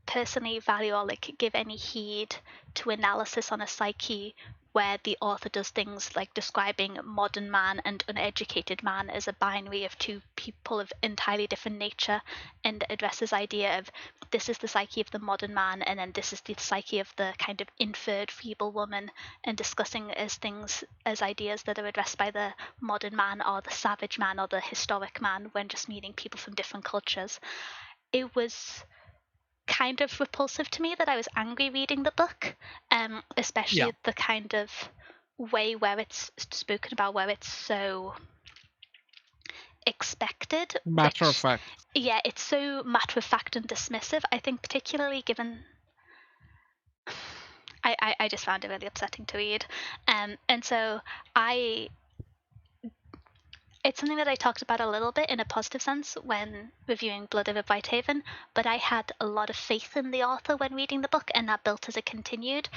personally value or like give any heed to analysis on a psyche where the author does things like describing modern man and uneducated man as a binary of two people of entirely different nature, and addresses idea of this is the psyche of the modern man and then this is the psyche of the kind of inferred feeble woman, and discussing as things as ideas that are addressed by the modern man or the savage man or the historic man when just meeting people from different cultures. It was kind of repulsive to me that I was angry reading the book, especially Yeah. the kind of way where it's spoken about, where it's so expected, Matter of which, fact. yeah, it's so matter of fact and dismissive. I think particularly given I just found it really upsetting to read. And so I it's something that I talked about a little bit in a positive sense when reviewing Blood of Whitehaven, but I had a lot of faith in the author when reading the book, and that built as it continued.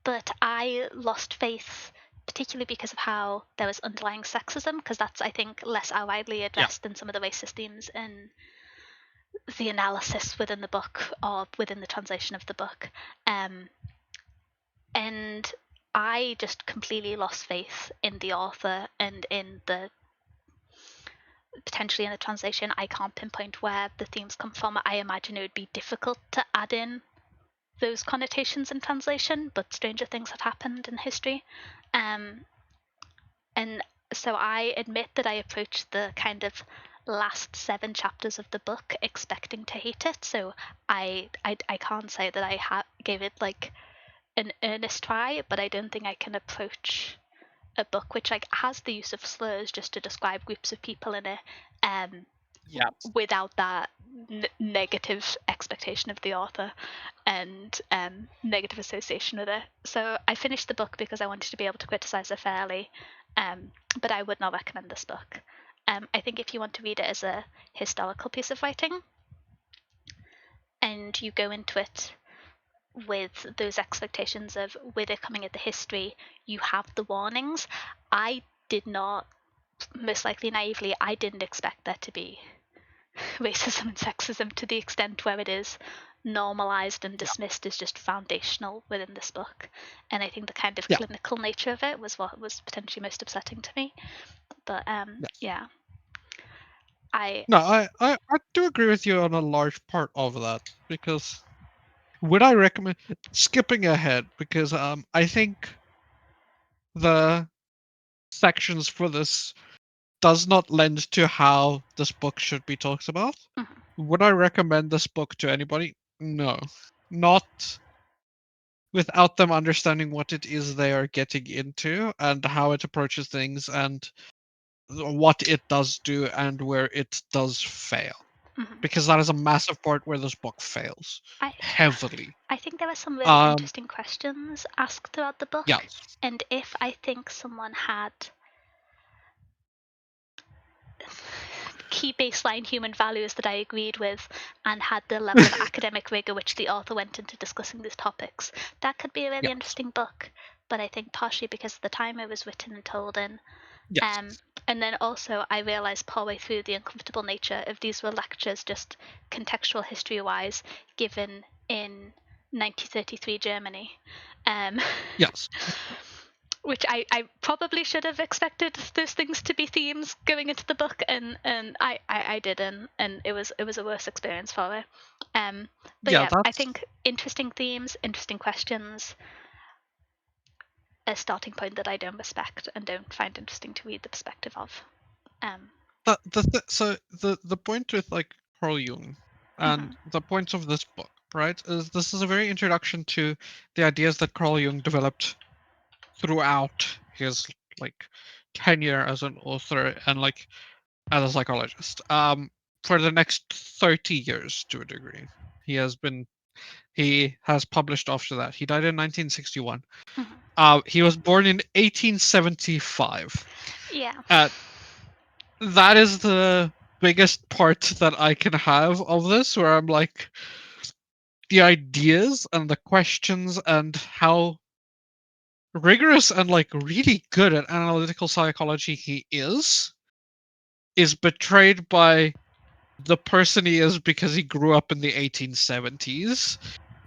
But I lost faith, particularly because of how there was underlying sexism, because that's, I think, less widely addressed than some of the racist themes in the analysis within the book or within the translation of the book. And I just completely lost faith in the author and in the potentially in the translation. I can't pinpoint where the themes come from. I imagine it would be difficult to add in those connotations in translation, but stranger things have happened in history. And so I admit that I approached the kind of last 7 chapters of the book expecting to hate it. So I can't say that I gave it like an earnest try, but I don't think I can approach a book which like has the use of slurs just to describe groups of people in it, Yeah. without that negative expectation of the author and negative association with it. So I finished the book because I wanted to be able to criticize it fairly, but I would not recommend this book. I think if you want to read it as a historical piece of writing and you go into it with those expectations of with it coming at the history, you have the warnings. I did not, most likely naively, I didn't expect there to be racism and sexism to the extent where it is normalized and dismissed as just foundational within this book. And I think the kind of clinical nature of it was what was potentially most upsetting to me. But yeah. I do agree with you on a large part of that, because would I recommend skipping ahead, because I think the sections for this does not lend to how this book should be talked about. Mhm. Would I recommend this book to anybody? No. Not without them understanding what it is they are getting into and how it approaches things and what it does do and where it does fail. Mhm. Because that is a massive part where this book fails heavily. I think there were some really Um, interesting questions asked throughout the book, yes, and if I think someone had key baseline human values that I agreed with and had the level of academic rigor which the author went into discussing these topics, that could be a really yes, interesting book. But I think partially because of the time it was written and told in. yes, And then also I realised partway through the uncomfortable nature of these were lectures just contextual history wise given in 1933 Germany. Um, yes. which I probably should have expected those things to be themes going into the book, and I didn't, and it was a worse experience for it. But Yeah, yeah, I that's think interesting themes, interesting questions, a starting point that I don't respect and don't find interesting to read the perspective of. so the point with like Carl Jung and the points of this book, right, is this is a very introduction to the ideas that Carl Jung developed throughout his like tenure as an author and like as a psychologist. For the next 30 years to a degree. He has published after that. He died in 1961. He was born in 1875. Yeah. Uh, that is the biggest part that I can have of this, where I'm like, the ideas and the questions and how rigorous and like really good at analytical psychology he is betrayed by the person he is because he grew up in the 1870s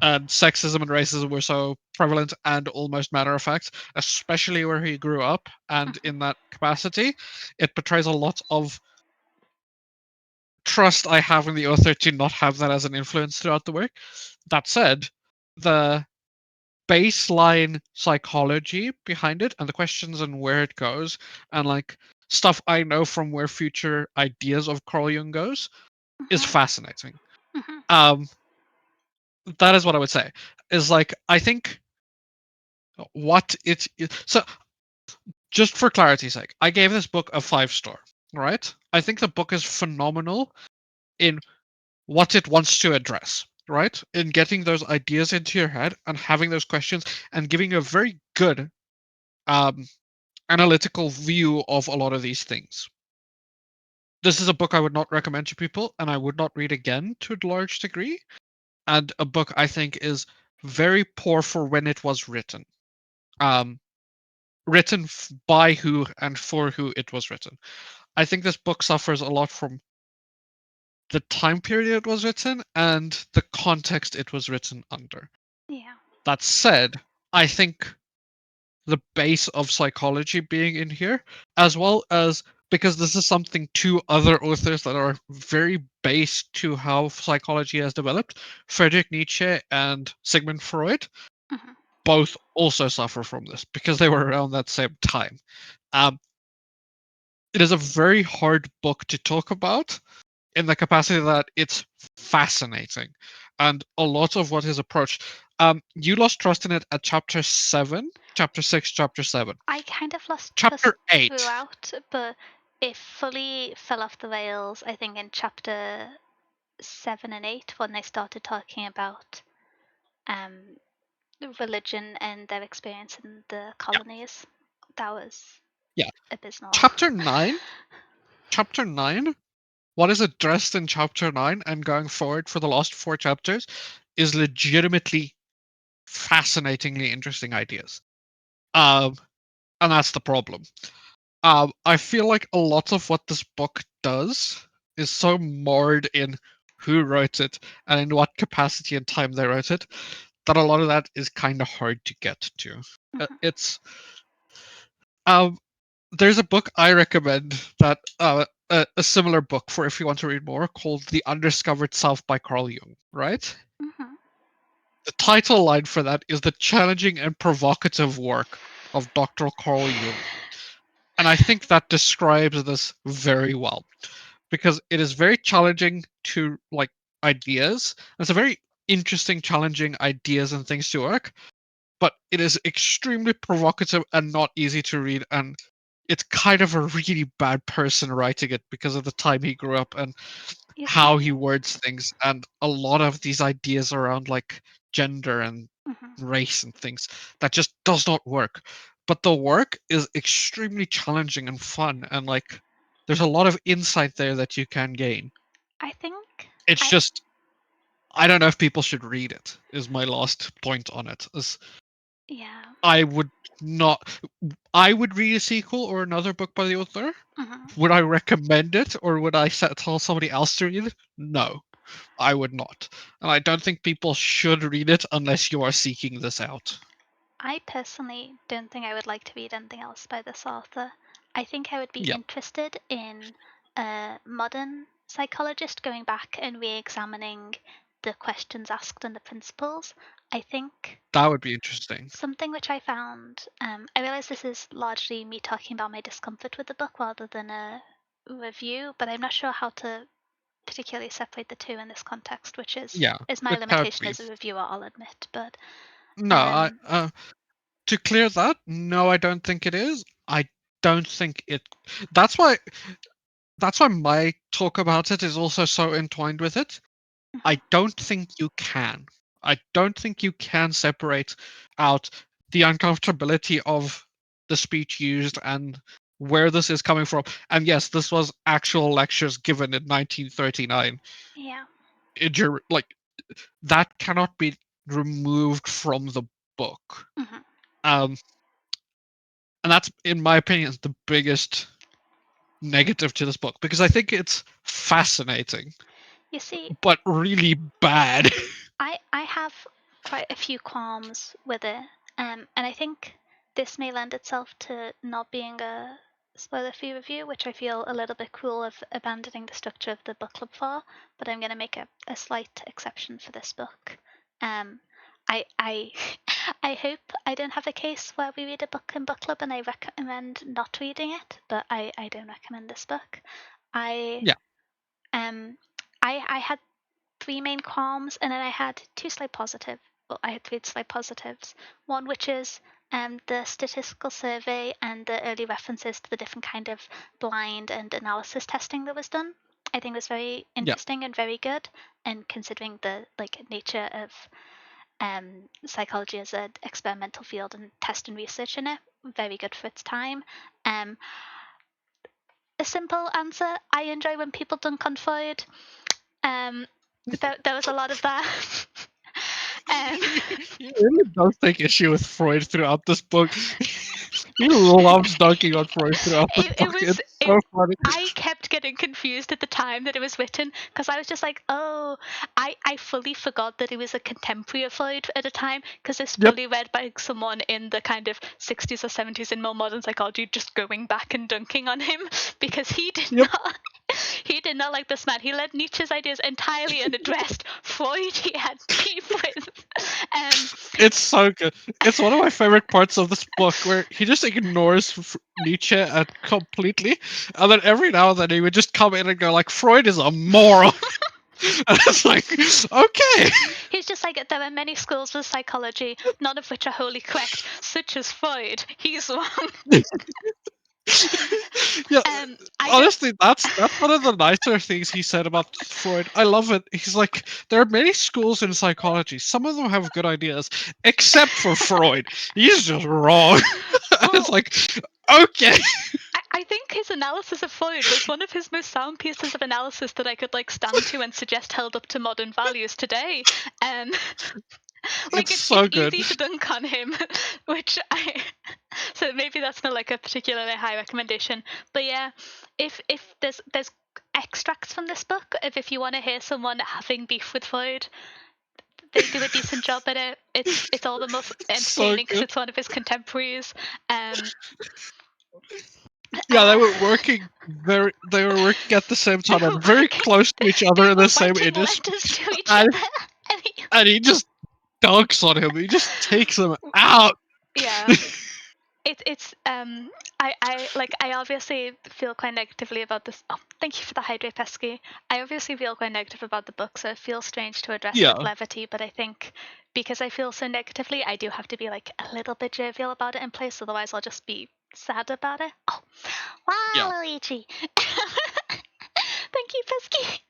and sexism and racism were so prevalent and almost matter of fact, especially where he grew up and in that capacity. It portrays a lot of trust I have in the author to not have that as an influence throughout the work. That said, the baseline psychology behind it and the questions and where it goes and like stuff I know from where future ideas of Carl Jung goes is Mhm. fascinating. Mhm. Um, that is what I would say. Is like I think what it is. So just for clarity's sake, I gave this book a 5 star. Right? I think the book is phenomenal in what it wants to address. Right? In getting those ideas into your head and having those questions and giving you a very good um, analytical view of a lot of these things. This is a book I would not recommend to people, and I would not read again to a large degree. And a book I think is very poor for when it was written. Um, written by who and for who it was written. I think this book suffers a lot from the time period it was written and the context it was written under. Yeah. That said, I think the base of psychology being in here, as well as because this is something two other authors that are very based to how psychology has developed, Friedrich Nietzsche and Sigmund Freud, Mhm. both also suffer from this because they were around that same time. Um, it is a very hard book to talk about in the capacity that it's fascinating and a lot of what is approached. You lost trust in it at chapter 7, chapter 6, chapter 7. I kind of lost trust Chapter 8. throughout, but it fully fell off the rails, I think, in chapter 7 and 8 when they started talking about um, religion and their experience in the Yeah. colonies. That was Yeah. abysmal. Chapter 9. Chapter 9. What is addressed in chapter 9 and going forward for the last 4 chapters is legitimately fascinatingly interesting ideas. Um, and that's the problem. I feel like a lot of what this book does is so marred in who wrote it and in what capacity and time they wrote it that a lot of that is kind of hard to get to. Mhm. It's um, there's a book I recommend that a similar book for if you want to read more called The Undiscovered Self by Carl Jung. Right? Mhm. The title line for that is the challenging and provocative work of Dr. Carl Jung. And I think that describes this very well because it is very challenging to like ideas. It's a very interesting, challenging ideas and things to work, but it is extremely provocative and not easy to read. And it's kind of a really bad person writing it because of the time he grew up and You how he see, words things. And a lot of these ideas around like gender and mhm. race and things that just does not work. But the work is extremely challenging and fun. And like, there's a lot of insight there that you can gain. I think It's I just, I don't know if people should read it, is my last point on it. Is yeah. I would not. I would read a sequel or another book by the author. Mhm. Would I recommend it or would I tell somebody else to read it? No, I would not. And I don't think people should read it unless you are seeking this out. I personally don't think I would like to read anything else by this author. I think I would be Yeah, interested in a modern psychologist going back and re examining the questions asked and the principles. I think that would be interesting. something which I found, I realize this is largely me talking about my discomfort with the book rather than a review, but I'm not sure how to particularly separate the two in this context, which Yeah, is my it can't limitation be. as a reviewer, I'll admit. But No, um, to clear that, no, I don't think it is. I don't think it. That's why. That's why my talk about it is also so entwined with it. mhm, I don't think you can. I don't think you can separate out the uncomfortability of the speech used and where this is coming from. And yes, this was actual lectures given in 1939. yeah, Like that cannot be removed from the book. mhm. Um, and that's, in my opinion, the biggest negative to this book because I think it's fascinating, You see, but really bad. I have. quite a few qualms with it, and I think this may lend itself to not being a spoiler-free review, which I feel a little bit cruel of abandoning the structure of the book club for. But I'm going to make a slight exception for this book. I I hope I don't have a case where we read a book in book club and I recommend not reading it, but I don't recommend this book. I Yeah. I had 3 main qualms, and then I had 2 slight positive. Well, I had 3 slight positives. One which is the statistical survey and the early references to the different kind of blind and analysis testing that was done. I think was very Yeah. interesting and very good, and considering the nature of psychology as an experimental field and test and research in it, very good for its time. A simple answer: I enjoy when people dunk on Freud. There was a lot of that. He really does take issue with Freud throughout this book. He loves dunking on Freud throughout this book. It's so funny. I kept getting confused at the time that it was written because I was just like, oh, I fully forgot that it was a contemporary of Freud at a time because it's Yep. fully read by someone in the kind of 60s or 70s in more modern psychology, just going back and dunking on him because he did not. He did not like this man. He let Nietzsche's ideas entirely unaddressed. Freud, he had beef with. It's so good. It's one of my favorite parts of this book where he just ignores Nietzsche completely, and then every now and then he would just come in and go like, "Freud is a moron." And it's like, okay. He's just like, there are many schools of psychology, none of which are wholly correct, such as Freud. He's wrong. Yeah, honestly, that's one of the nicer things he said about Freud. I love it. He's like, there are many schools in psychology. Some of them have good ideas, except for Freud. He's just wrong. It's like, okay. I think his analysis of Freud was one of his most sound pieces of analysis that I could stand to and suggest held up to modern values today. It's it's so good. easy to dunk on him, which so maybe that's not a particularly high recommendation. But yeah, if there's extracts from this book if you want to hear someone having beef with Freud, they do a decent job at it. It's all the most entertaining because it's one of his contemporaries. Yeah, they were working They were working at the same time and very close to each other they in were the same writing industry. letters to each And, other. and he just dunks on him. He just takes him out. Yeah. It's I obviously feel quite negatively about this. Oh, thank you for the hydrate, Pesky. I obviously feel quite negative about the book, so it feels strange to address with levity. But I think because I feel so negatively, I do have to be a little bit jovial about it in place. Otherwise, I'll just be sad about it. Oh, wow, Luigi. Thank you, Pesky.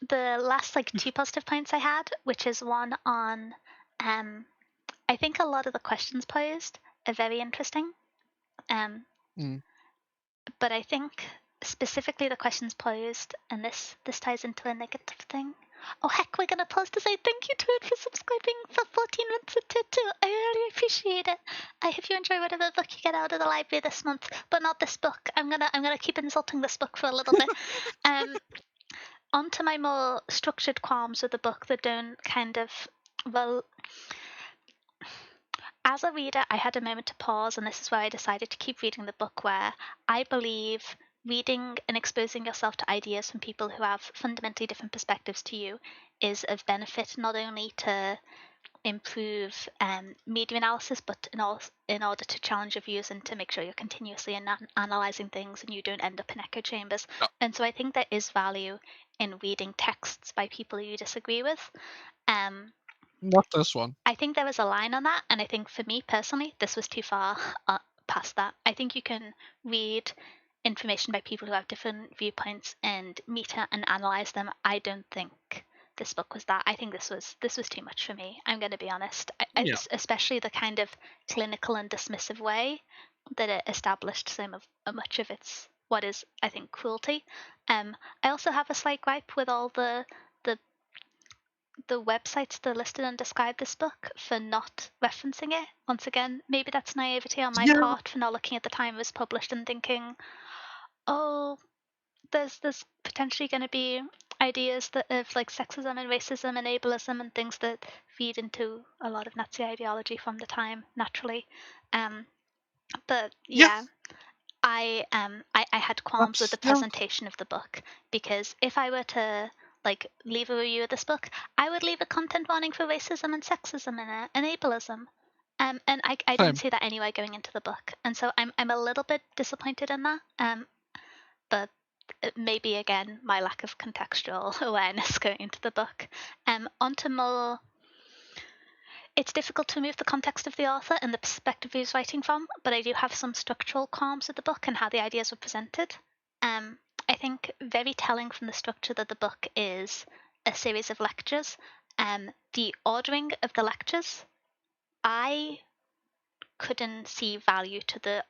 The last 2 positive points I had, which is one on I think a lot of the questions posed are very interesting. But I think specifically the questions posed, and this ties into a negative thing. Oh heck, we're gonna pause to say thank you to it for subscribing for 14 months of Tutu. I really appreciate it. I hope you enjoy whatever book you get out of the library this month, but not this book. I'm gonna keep insulting this book for a little bit. On to my more structured qualms with the book that don't well, as a reader, I had a moment to pause, and this is where I decided to keep reading the book, where I believe reading and exposing yourself to ideas from people who have fundamentally different perspectives to you is of benefit not only to improve media analysis, but in order to challenge your views and to make sure you're continuously analyzing things and you don't end up in echo chambers. And so I think there is value in reading texts by people you disagree with. Not this one. I think there was a line on that, and I think for me personally, this was too far past that. I think you can read information by people who have different viewpoints and meta and analyze them. I don't think this book was that. I think this was too much for me. I'm going to be honest, especially the kind of clinical and dismissive way that it established so much of its what is, I think, cruelty. I also have a slight gripe with all the websites that are listed and describe this book for not referencing it. Once again, maybe that's naivety on my part for not looking at the time it was published and thinking, oh, there's potentially going to be ideas that of like sexism and racism and ableism and things that feed into a lot of Nazi ideology from the time naturally. But Yeah, yeah, I had qualms with the that's yeah. presentation of the book because if I were to like leave a review of this book, I would leave a content warning for racism and sexism in it and ableism. And I didn't Same. see that anyway going into the book, and so I'm a little bit disappointed in that. But maybe again my lack of contextual awareness going into the book. Onto more. It's difficult to remove the context of the author and the perspective he was writing from, but I do have some structural qualms with the book and how the ideas were presented. I think very telling from the structure that the book is a series of lectures. The ordering of the lectures, I couldn't see value to the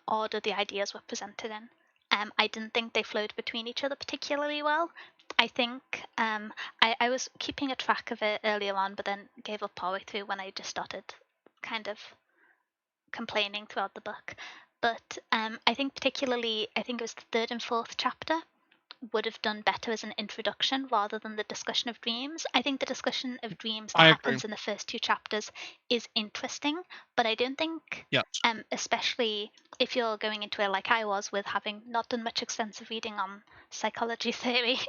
order the ideas were presented in. I didn't think they flowed between each other particularly well. I think I was keeping a track of it earlier on, but then gave up partway through when I just started kind of complaining throughout the book. But I think particularly, I think it was the third and fourth chapter would have done better as an introduction rather than the discussion of dreams. I think the discussion of dreams that I agree. happens in the first two chapters is interesting, but I don't think, Yes. especially if you're going into it like I was with having not done much extensive reading on psychology theory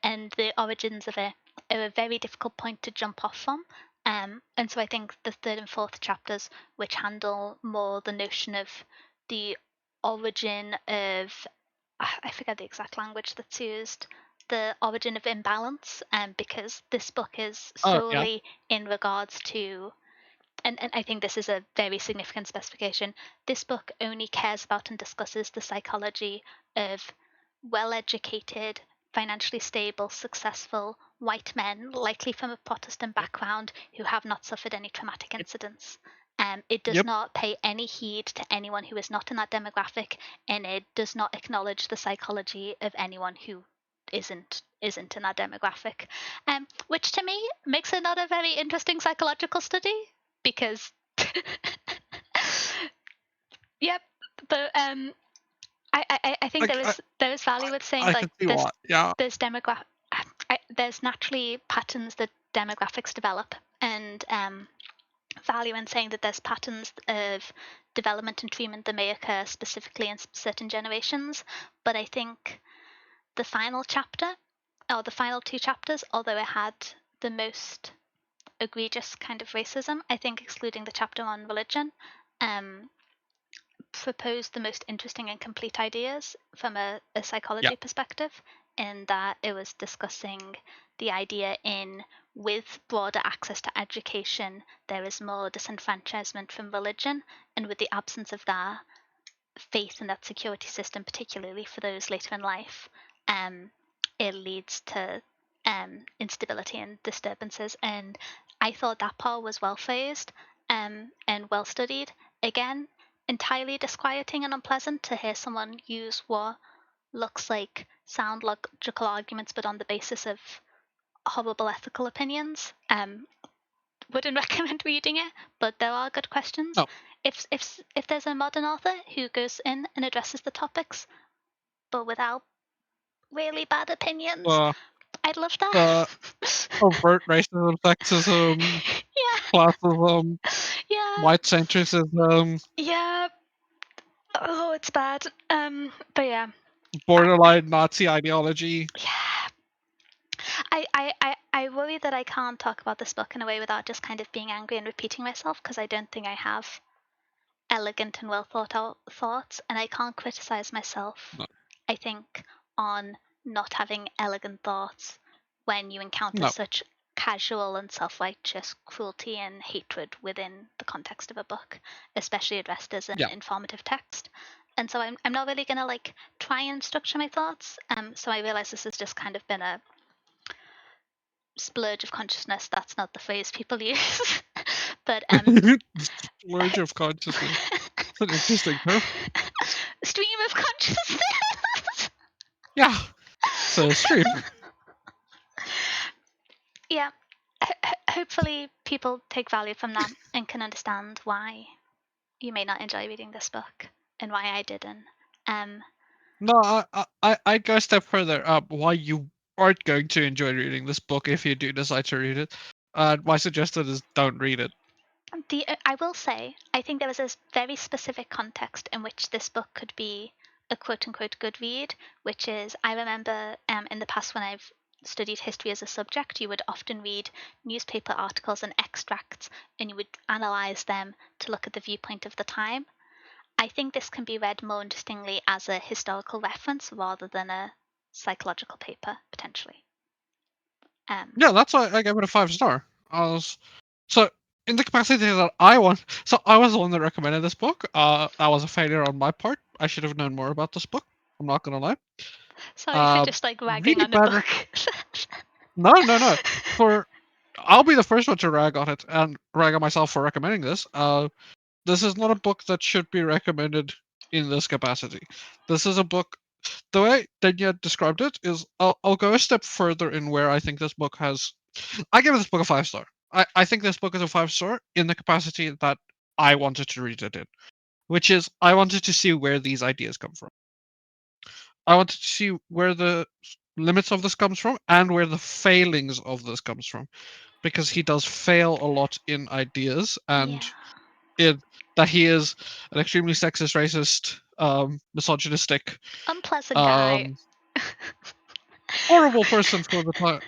and the origins of it, are a very difficult point to jump off from. And so I think the third and fourth chapters, which handle more the notion of the origin of I forget the exact language that's used, the origin of imbalance, because this book is Oh yeah. solely in regards to, and I think this is a very significant specification, this book only cares about and discusses the psychology of well educated, financially stable, successful white men, likely from a Protestant Yep. background, who have not suffered any traumatic Yep. incidents. It does Yep. not pay any heed to anyone who is not in that demographic, and it does not acknowledge the psychology of anyone who isn't in that demographic. Which to me makes it not a very interesting psychological study because yep, but I think I there I is value with saying I like can see why. Yeah. there's naturally patterns that demographics develop, and value in saying that there's patterns of development and treatment that may occur specifically in certain generations. But I think the final chapter, or the final two chapters, although it had the most egregious kind of racism, I think excluding the chapter on religion, um, proposed the most interesting and complete ideas from a Yeah. psychology perspective, in that it was discussing the idea in with broader access to education, there is more disenfranchisement from religion, and with the absence of that, faith in that security system, particularly for those later in life, it leads to instability and disturbances. And I thought that part was well phrased and well studied. Again, entirely disquieting and unpleasant to hear someone use what looks like sound logical arguments, but on the basis of horrible ethical opinions. Wouldn't recommend reading it, but there are good questions. No. If there's a modern author who goes in and addresses the topics, but without really bad opinions, Uh, I'd love that. the overt racism, sexism, Yeah, classism, yeah, white centrism, yeah. Oh, it's bad. But yeah, borderline Nazi ideology. yeah. I worry that I can't talk about this book in a way without just kind of being angry and repeating myself, because I don't think I have elegant and well thought out thoughts, and I can't criticize myself, No. I think, on not having elegant thoughts when you encounter No. such casual and self righteous cruelty and hatred within the context of a book, especially addressed as an Yeah. informative text. And so I'm not really gonna like try and structure my thoughts. So I realize this has just kind of been a splurge of consciousness. That's not the phrase people use. But Splurge of consciousness. It's an interesting term. stream of consciousness. Yeah. It's a stream. Yeah. Hopefully people take value from that and can understand why you may not enjoy reading this book and why I didn't. Um, No, I'd go a step further. Why you aren't going to enjoy reading this book if you do decide to read it. My suggestion is don't read it. I will say, I think there was a very specific context in which this book could be a quote unquote good read, which is I remember in the past when I've studied history as a subject, you would often read newspaper articles and extracts and you would analyze them to look at the viewpoint of the time. I think this can be read more interestingly as a historical reference rather than a psychological paper, potentially. Yeah, that's why I gave it a 5-star. So in the capacity that I want, so I was the one that recommended this book. That was a failure on my part. I should have known more about this book. I'm not gonna lie. Sorry for just like ragging Really on the bad. book. No, no, no. For I'll be the first one to rag on it and rag on myself for recommending this. This is not a book that should be recommended in this capacity. This is a book. The way Danya described it is, I'll go a step further in where I think this book has. I give this book a 5-star. I think this book is a 5-star in the capacity that I wanted to read it in, which is I wanted to see where these ideas come from. I wanted to see where the limits of this comes from and where the failings of this comes from, because he does fail a lot in ideas Yeah. and in that he is an extremely sexist, racist, misogynistic, Unpleasant guy. um, horrible person for the time.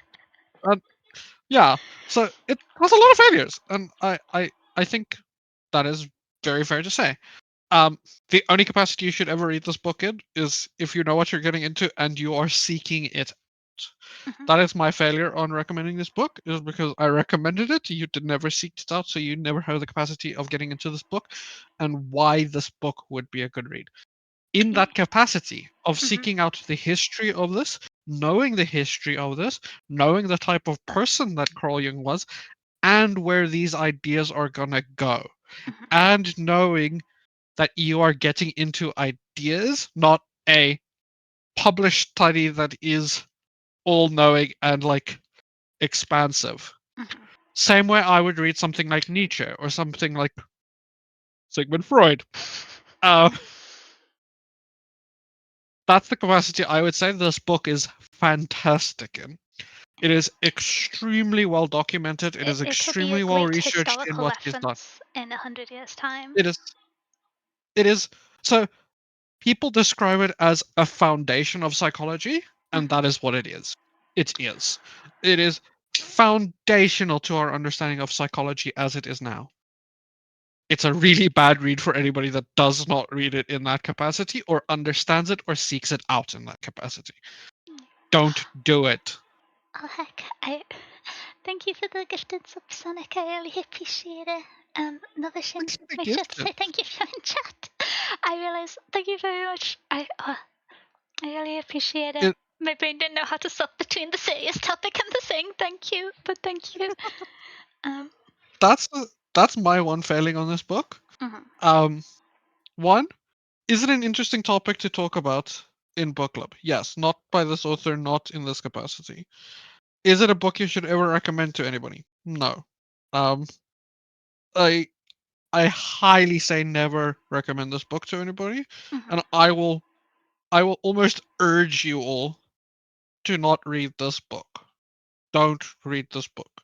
And yeah, so it has a lot of failures, and I think that is very fair to say. Um, the only capacity you should ever read this book in is if you know what you're getting into and you are seeking it. Mhm. That is my failure on recommending this book, is because I recommended it. You did never seek it out, so you never have the capacity of getting into this book and why this book would be a good read. In Yeah. that capacity of Mhm. seeking out the history of this, knowing the history of this, knowing the type of person that Carl Jung was, and where these ideas are gonna go, Mhm. and knowing that you are getting into ideas, not a published study that is all knowing and like expansive. Mhm. Same way I would read something like Nietzsche or something like Sigmund Freud. Uh, that's the capacity I would say this book is fantastic in. It is extremely well documented. It is It'll be a extremely well great researched in historical what he's done. reference in 100 years' time. It is. It is. So people describe it as a foundation of psychology, and Mhm. that is what it is. It is. It is foundational to our understanding of psychology as it is now. It's a really bad read for anybody that does not read it in that capacity or understands it or seeks it out in that capacity. Don't do it. Oh heck! I thank you for the gifted sub, Sonic. I really appreciate it. Novishin, Thanks for the make sure gift. to say thank you for in chat. I realize. Thank you very much. I really appreciate it. It, My brain didn't know how to swap between the serious topic and the saying thank you, but thank you. Um. that's my one failing on this book. Mhm. Um, One, is it an interesting topic to talk about in book club? Yes, not by this author, not in this capacity. Is it a book you should ever recommend to anybody? No. Um, I I highly say never recommend this book to anybody, Mhm. and I will almost urge you all to not read this book. Don't read this book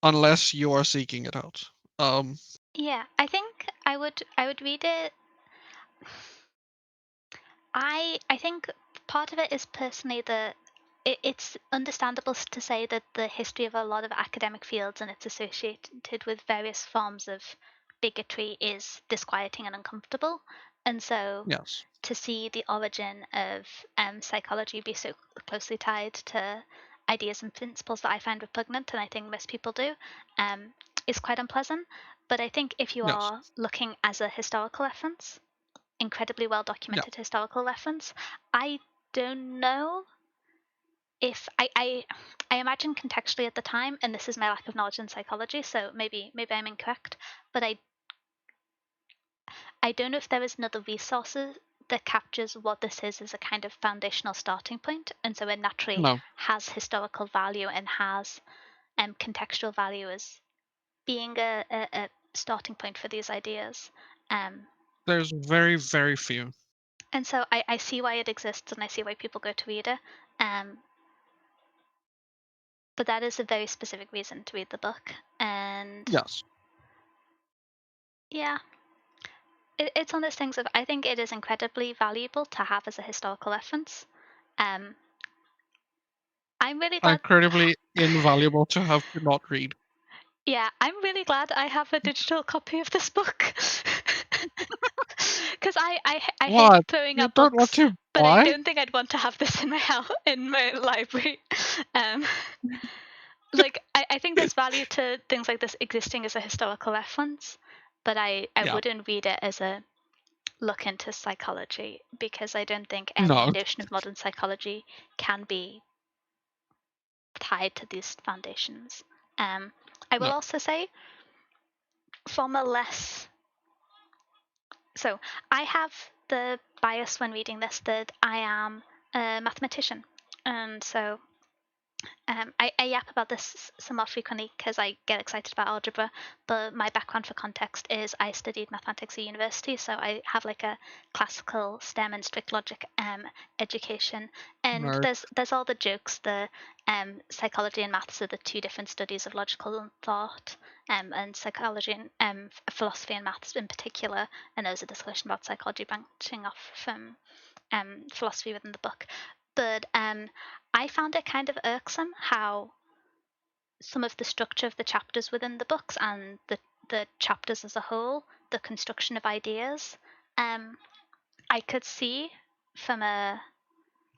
unless you are seeking it out. Um, Yeah, I think I would read it. I think part of it is personally it's understandable to say that the history of a lot of academic fields and it's associated with various forms of bigotry is disquieting and uncomfortable. And so yes, to see the origin of psychology be so closely tied to ideas and principles that I find repugnant, and I think most people do, um, is quite unpleasant. But I think if you yes, are looking as a historical reference, incredibly well yeah, documented historical reference. I don't know if I imagine contextually at the time, and this is my lack of knowledge in psychology, so maybe I'm incorrect, but I don't know if there is another resource that captures what this is as a kind of foundational starting point, and so it naturally no. has historical value and has contextual value as being a starting point for these ideas. Um, There's very, very few. and so I see why it exists and I see why people go to read it. Um, but that is a very specific reason to read the book. And Yes. yeah, it's one of those things of, I think it is incredibly valuable to have as a historical reference. I'm really glad. Incredibly invaluable to have to not read. Yeah, I'm really glad I have a digital copy of this book. Because I hate What? throwing You out don't want books, to but I buy? don't think I'd want to have this in my house, in my library. Um, like I think there's value to things like this existing as a historical reference, but I Yeah. wouldn't read it as a look into psychology, because I don't think any No. notion of modern psychology can be tied to these foundations. I will No. also say, from a less, so I have the bias when reading this that I am a mathematician, and so I yap about this somewhat frequently because I get excited about algebra, but my background for context is I studied mathematics at university, so I have like a classical STEM and strict logic education. And Nerd. there's all the jokes. The psychology and maths are the two different studies of logical thought, and psychology and philosophy and maths in particular. And there's a discussion about psychology branching off from philosophy within the book. But I found it kind of irksome how some of the structure of the chapters within the books and the chapters as a whole, the construction of ideas, I could see from a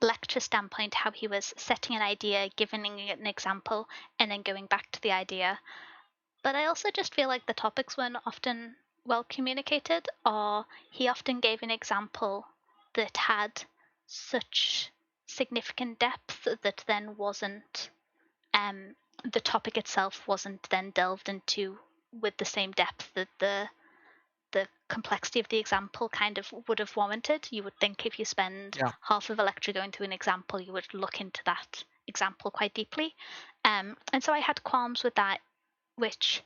lecture standpoint how he was setting an idea, giving it an example, and then going back to the idea. But I also just feel like the topics weren't often well communicated, or he often gave an example that had such significant depth that then wasn't, the topic itself wasn't then delved into with the same depth that the complexity of the example kind of would have warranted. You would think if you spend Yeah. half of a lecture going through an example, you would look into that example quite deeply. And so I had qualms with that, which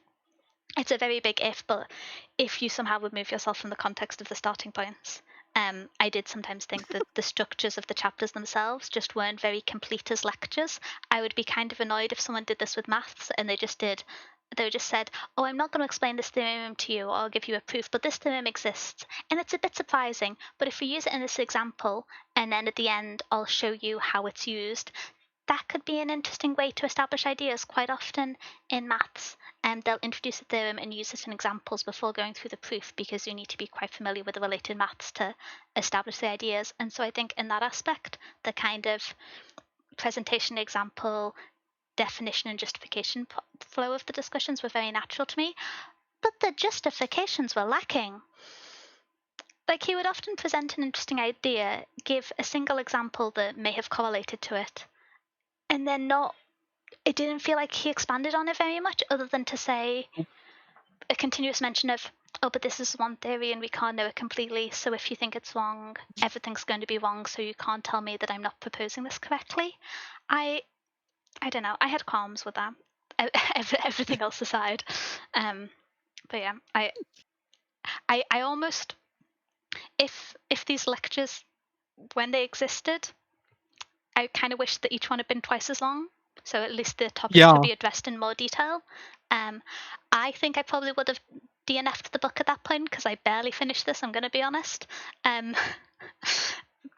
it's a very big if, but if you somehow remove yourself from the context of the starting points, I did sometimes think that the structures of the chapters themselves just weren't very complete as lectures. I would be kind of annoyed if someone did this with maths and they just said, oh, I'm not going to explain this theorem to you or I'll give you a proof, but this theorem exists. And it's a bit surprising, but if we use it in this example and then at the end I'll show you how it's used, that could be an interesting way to establish ideas. Quite often in maths, they'll introduce a theorem and use it in examples before going through the proof, because you need to be quite familiar with the related maths to establish the ideas. And so I think in that aspect, the kind of presentation, example, definition, and justification flow of the discussions were very natural to me. But the justifications were lacking. Like, he would often present an interesting idea, give a single example that may have correlated to it, and then not, it didn't feel like he expanded on it very much, other than to say a continuous mention of, oh, but this is one theory and we can't know it completely, so if you think it's wrong, everything's going to be wrong, so you can't tell me that I'm not proposing this correctly. I don't know, I had qualms with that. Everything else aside. But yeah, I almost, if these lectures, when they existed, I kind of wish that each one had been twice as long, so at least the topics could Yeah. be addressed in more detail. I think I probably would have DNF'd the book at that point because I barely finished this, I'm going to be honest.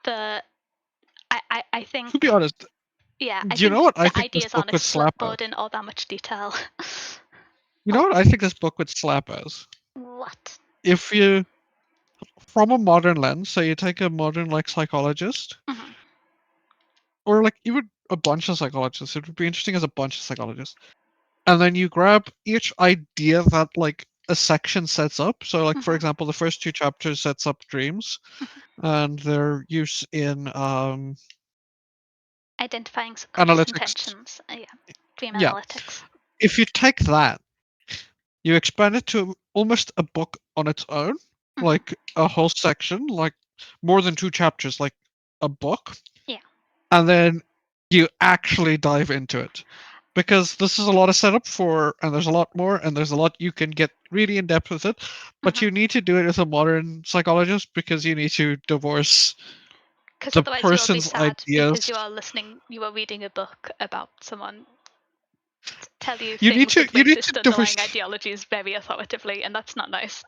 But I To be think, honest, yeah, I do you know think what I the think this ideas book aren't would slap as? explored in all that much detail. You know Oh, what I think this book would slap as? what? If you, from a modern lens, so you take a modern like psychologist, Mm-hmm. or like even a bunch of psychologists, it would be interesting as a bunch of psychologists. And then you grab each idea that like a section sets up. So like for Mm-hmm. example, the first two chapters sets up dreams and their use in Identifying subconscious analytics. intentions. Yeah, dream Yeah. analytics. If you take that, you expand it to almost a book on its own, Mm-hmm. like a whole section, like more than two chapters, like a book, Yeah. and then you actually dive into it. Because this is a lot of setup for, and there's a lot more, and there's a lot you can get really in depth with it, but Mm-hmm. you need to do it as a modern psychologist because you need to divorce Because the otherwise you will be person's sad because ideas. you are reading a book about someone tell you You need things with to racist underlying differentiate. ideologies very authoritatively, and that's not nice.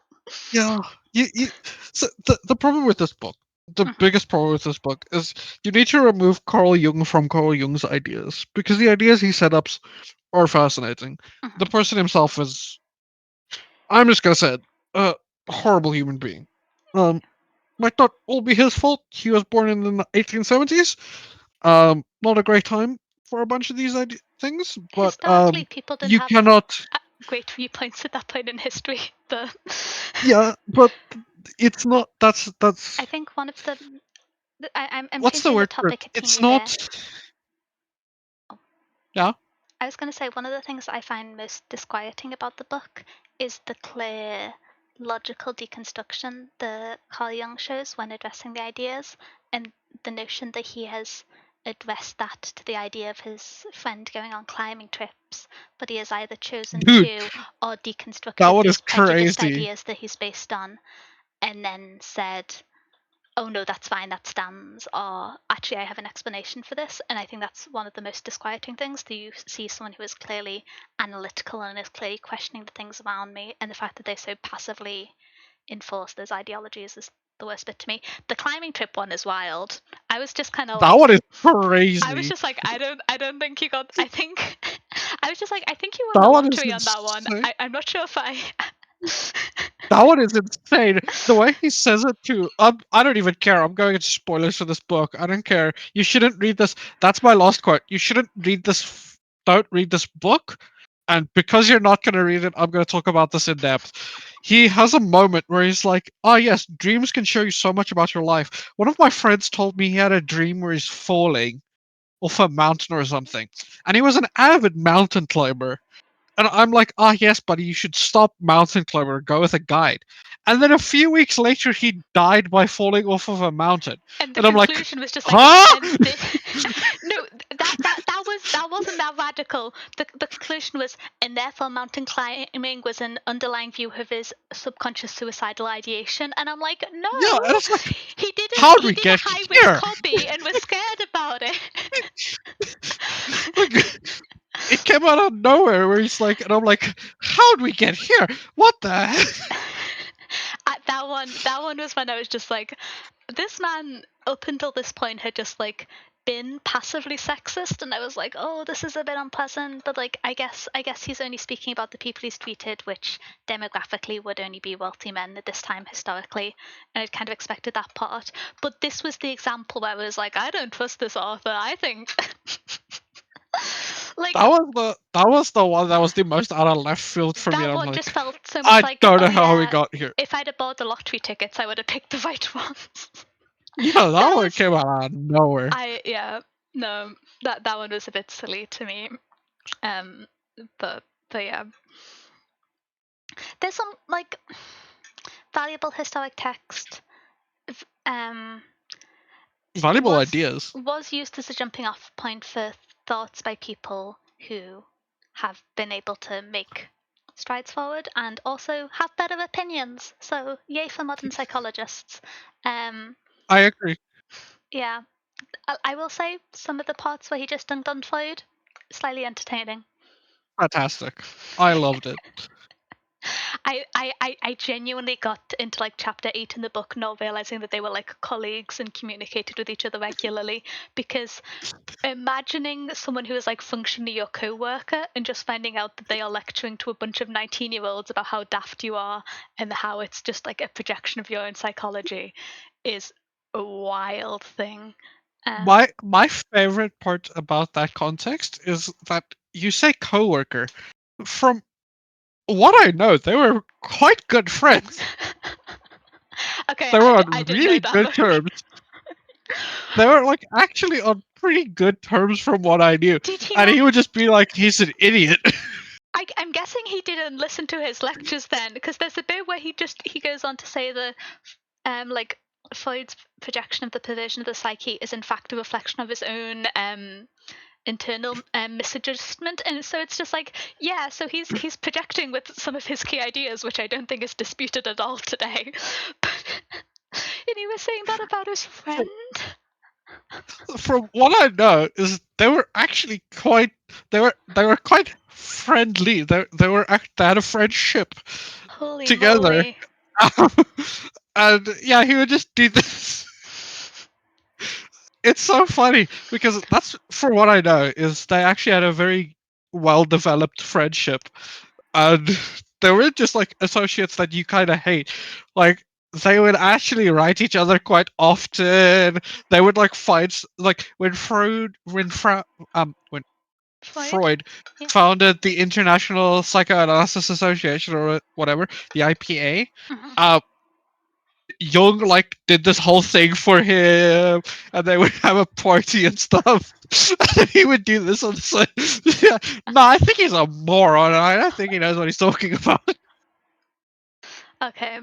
Yeah, you. So the problem with this book, the biggest problem with this book is you need to remove Carl Jung from Carl Jung's ideas because the ideas he set up are fascinating. The person himself is, I'm just gonna say it, a horrible human being. Might not all be his fault. He was born in the 1870s. Not a great time for a bunch of these things, but Historically, people didn't you have cannot. great viewpoints at that point in history. But Yeah, but it's not. I think one of the I'm What's the changing the word for it? topic a It's teeny bit. not. Yeah. I was going to say one of the things I find most disquieting about the book is the clear logical deconstruction that Carl Jung shows when addressing the ideas, and the notion that he has addressed that to the idea of his friend going on climbing trips, but he has either chosen Dude, to or that deconstructed one is these prejudiced crazy. ideas that he's based on, and then said, oh no, that's fine, that stands, or actually I have an explanation for this. And I think that's one of the most disquieting things, that you see someone who is clearly analytical and is clearly questioning the things around me, and the fact that they so passively enforce those ideologies is the worst bit to me. The climbing trip one is wild. I was just kind of That one like, is I was crazy. just like, I don't think you got, I think, I was just like, I think you won That the one is lottery on that one. insane. I'm not sure if I. That one is insane. The way he says it too. I don't even care. I'm going into spoilers for this book. I don't care. You shouldn't read this. That's my last quote. You shouldn't read this. Don't read this book. And because you're not going to read it, I'm going to talk about this in depth. He has a moment where he's like, "Oh yes, dreams can show you so much about your life." One of my friends told me he had a dream where he's falling off a mountain or something, and he was an avid mountain climber. And I'm like, yes, buddy, you should stop mountain climbing and go with a guide. And then a few weeks later, he died by falling off of a mountain. And the And I'm like, conclusion was just like, huh? no, that wasn't that radical. The conclusion was, and therefore mountain climbing was an underlying view of his subconscious suicidal ideation. And I'm like, no, Yeah, and it's like, he did how'd we a get high risk here? hobby and was scared about it. Like, it came out of nowhere where he's like, and I'm like, how'd we get here? What the heck? That one was when I was just like, this man up until this point had just like been passively sexist, and I was like, oh, this is a bit unpleasant. But like, I guess he's only speaking about the people he's tweeted, which demographically would only be wealthy men at this time historically, and I'd kind of expected that part. But this was the example where I was like, I don't trust this author. I think like That was the one that was the most out of left field for me. And that I'm one just like, felt so much I like, don't oh know how we yeah, got here. if I'd have bought the lottery tickets, I would have picked the right ones. Yeah, that That one was came out of nowhere. no, that one was a bit silly to me. Um, but yeah, there's some like valuable historic text. Um, Valuable was ideas. used as a jumping off point for thoughts by people who have been able to make strides forward and also have better opinions. So yay for modern psychologists. I agree. Yeah, I will say some of the parts where he just dunked on Floyd, slightly entertaining. Fantastic. I loved it. I genuinely got into like chapter 8 in the book not realizing that they were like colleagues and communicated with each other regularly, because imagining someone who is like functionally your co-worker and just finding out that they are lecturing to a bunch of 19-year-olds about how daft you are and how it's just like a projection of your own psychology is a wild thing. My favorite part about that context is that you say coworker. From what I know, they were quite good friends. Okay, They were I on didn't know really that. good terms. They were like actually on pretty good terms from what I knew. Did he And not? he would just be like, he's an idiot. I'm guessing he didn't listen to his lectures then, because there's a bit where he goes on to say that like Freud's projection of the perversion of the psyche is in fact a reflection of his own internal misadjustment, and so it's just like, yeah, so he's projecting with some of his key ideas, which I don't think is disputed at all today. And he was saying that about his friend. from what I know, is they were actually quite they were quite friendly. They had a friendship Holy together. moly. And yeah, he would just do this. It's so funny because that's for what I know is they actually had a very well developed friendship, and they were just like associates that you kind of hate. Like they would actually write each other quite often. They would like fight like when Freud? Freud Yeah. founded the International Psychoanalysis Association or whatever, the IPA. Mhm. Uh, Jung like did this whole thing for him, and they would have a party and stuff. And he would do this on the side. Yeah. No, I think he's a moron. I don't think he knows what he's talking about. Okay.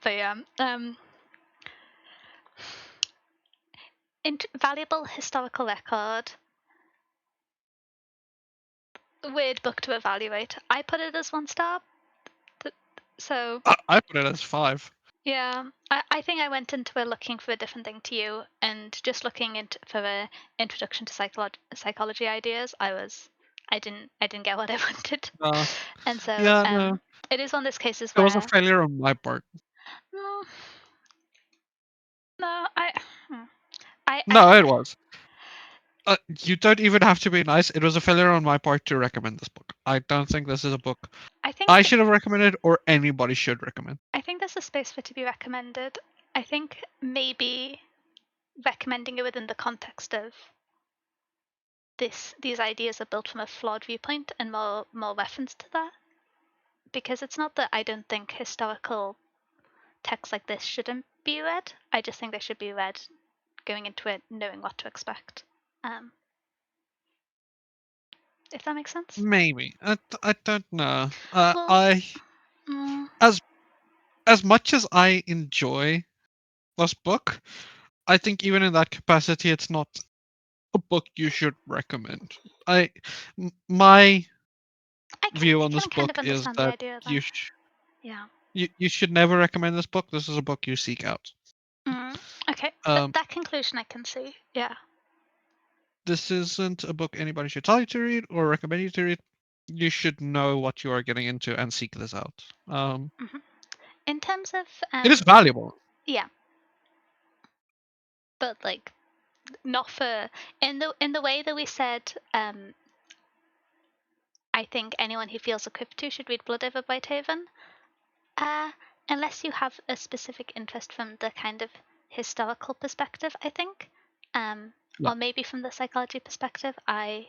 But yeah. Valuable historical record. Weird book to evaluate. I put it as 1 star. So I put it as 5. yeah, I think I went into it looking for a different thing to you, and just looking into for a introduction to psychology ideas. I didn't get what I wanted, Uh, and so yeah, no, it is one of those cases it was a where failure on my part. mm, no, hmm, I No, it was. You don't even have to be nice. It was a failure on my part to recommend this book. I don't think this is a book I I think should have recommended or anybody should recommend. I think there's a space for it to be recommended. I think maybe recommending it within the context of these ideas are built from a flawed viewpoint and more reference to that, because it's not that I don't think historical texts like this shouldn't be read. I just think they should be read going into it knowing what to expect. Um, if that makes sense. Maybe. I don't know. Well, I mm, as as much as I enjoy this book, I think even in that capacity, it's not a book you should recommend. My I view on this can kind book of is understand the that idea you there. Yeah. you should never recommend this book. This is a book you seek out. Mm, okay. Um, That conclusion I can see. Yeah. this isn't a book anybody should tell you to read or recommend you to read. You should know what you are getting into and seek this out. Hmm. In terms of It is valuable. yeah, but like not for in the way that we said I think anyone who feels equipped to should read Blood Over by Taven. Uh, unless you have a specific interest from the kind of historical perspective, I think, Yeah. or maybe from the psychology perspective. I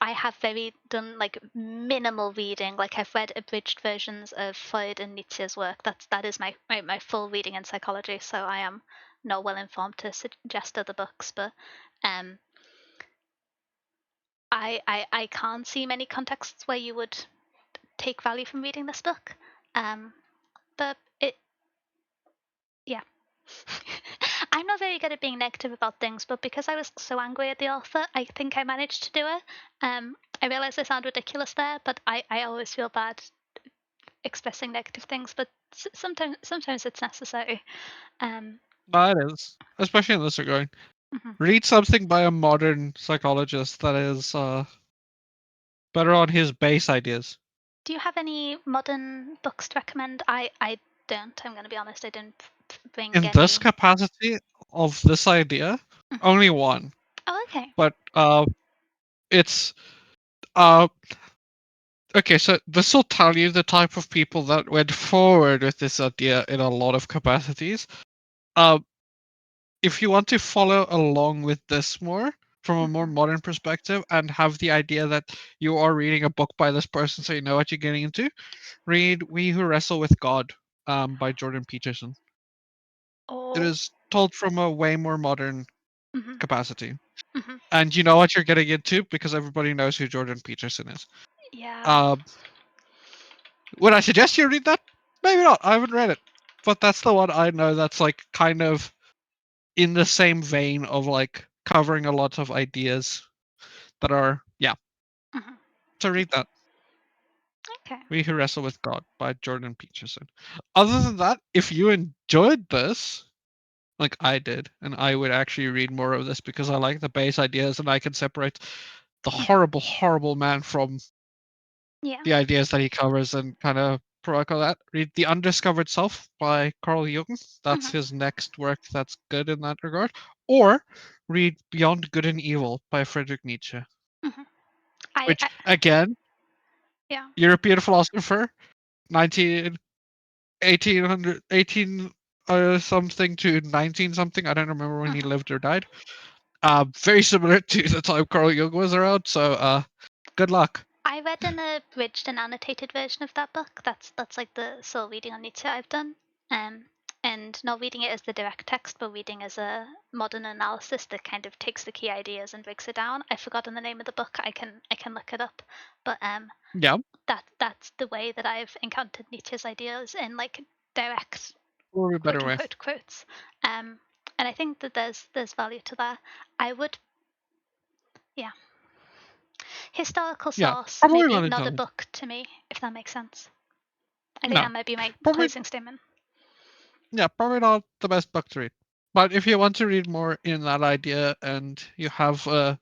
have very done like minimal reading. Like I've read abridged versions of Freud and Nietzsche's work. That is my full reading in psychology. So I am not well informed to suggest other books, but um, I can't see many contexts where you would take value from reading this book. Um, but it, yeah. I'm not very good at being negative about things, but because I was so angry at the author, I think I managed to do it. I realize I sound ridiculous there, but I always feel bad expressing negative things, but sometimes it's necessary. Um, That is, especially in this regard. mhm. Read something by a modern psychologist that is better on his base ideas. Do you have any modern books to recommend? I don't. I'm going to be honest. I didn't bring In this any. capacity of this idea, Mhm. only one. Oh, okay. But it's uh okay. So this will tell you the type of people that went forward with this idea in a lot of capacities. Uh, if you want to follow along with this more from a more Mhm. modern perspective and have the idea that you are reading a book by this person, so you know what you're getting into, read "We Who Wrestle with God" by Jordan Peterson. It Oh. is told from a way more modern Mhm. capacity. Mhm. And you know what you're getting into because everybody knows who Jordan Peterson is. Yeah. Um, would I suggest you read that? Maybe not. I haven't read it, but that's the one I know that's like kind of in the same vein of like covering a lot of ideas that are yeah. Mhm. So read that. Okay. We Who Wrestle with God by Jordan Peterson. Other than that, if you enjoyed this, like I did, and I would actually read more of this because I like the base ideas and I can separate the horrible, horrible man from Yeah. the ideas that he covers and kind of provoke all that. Read The Undiscovered Self by Carl Jung. That's Mhm. his next work that's good in that regard. Or read Beyond Good and Evil by Friedrich Nietzsche, Mhm. which, I again, yeah. European philosopher, 19, 1800, 18 something to 19 something. I don't remember when he Mhm. lived or died. Very similar to the time Carl Jung was around. So, good luck. I read an abridged and annotated version of that book. That's like the sole reading on Nietzsche I've done. Um, and not reading it as the direct text, but reading as a modern analysis that kind of takes the key ideas and breaks it down. I've forgotten the name of the book. I can look it up. But Yeah, that's the way that I've encountered Nietzsche's ideas in like direct or a quote better way. unquote quotes. And I think that there's value to that. I would, yeah. Historical Yeah, source, probably maybe not not a Italian. book to me, if that makes sense. I think No, that might be my probably closing statement. yeah, probably not the best book to read. But if you want to read more in that idea and you have a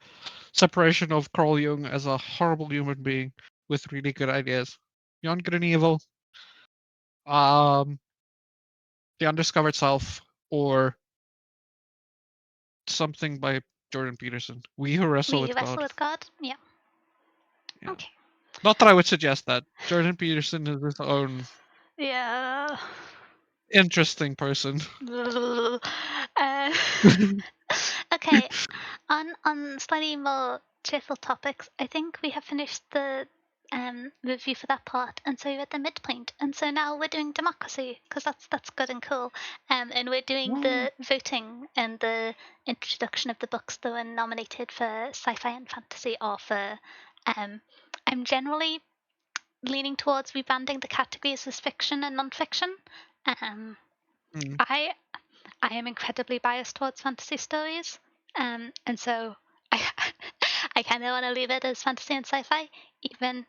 separation of Carl Jung as a horrible human being with really good ideas, Beyond Good and Evil, um, The Undiscovered Self, or something by Jordan Peterson, We Who Wrestle We Who with Wrestle God. with God? Yeah. Yeah. Okay. Not that I would suggest that. Jordan Peterson is his own Yeah. interesting person. uh, okay. On slightly more cheerful topics, I think we have finished the review for that part, and so we're at the midpoint, and so now we're doing democracy because that's good and cool, and we're doing the voting and the introduction of the books that were nominated for sci-fi and fantasy, or for I'm generally leaning towards rebranding the categories as fiction and non-fiction. Um, Mm. I I am incredibly biased towards fantasy stories, and so I I kind of want to leave it as fantasy and sci-fi, even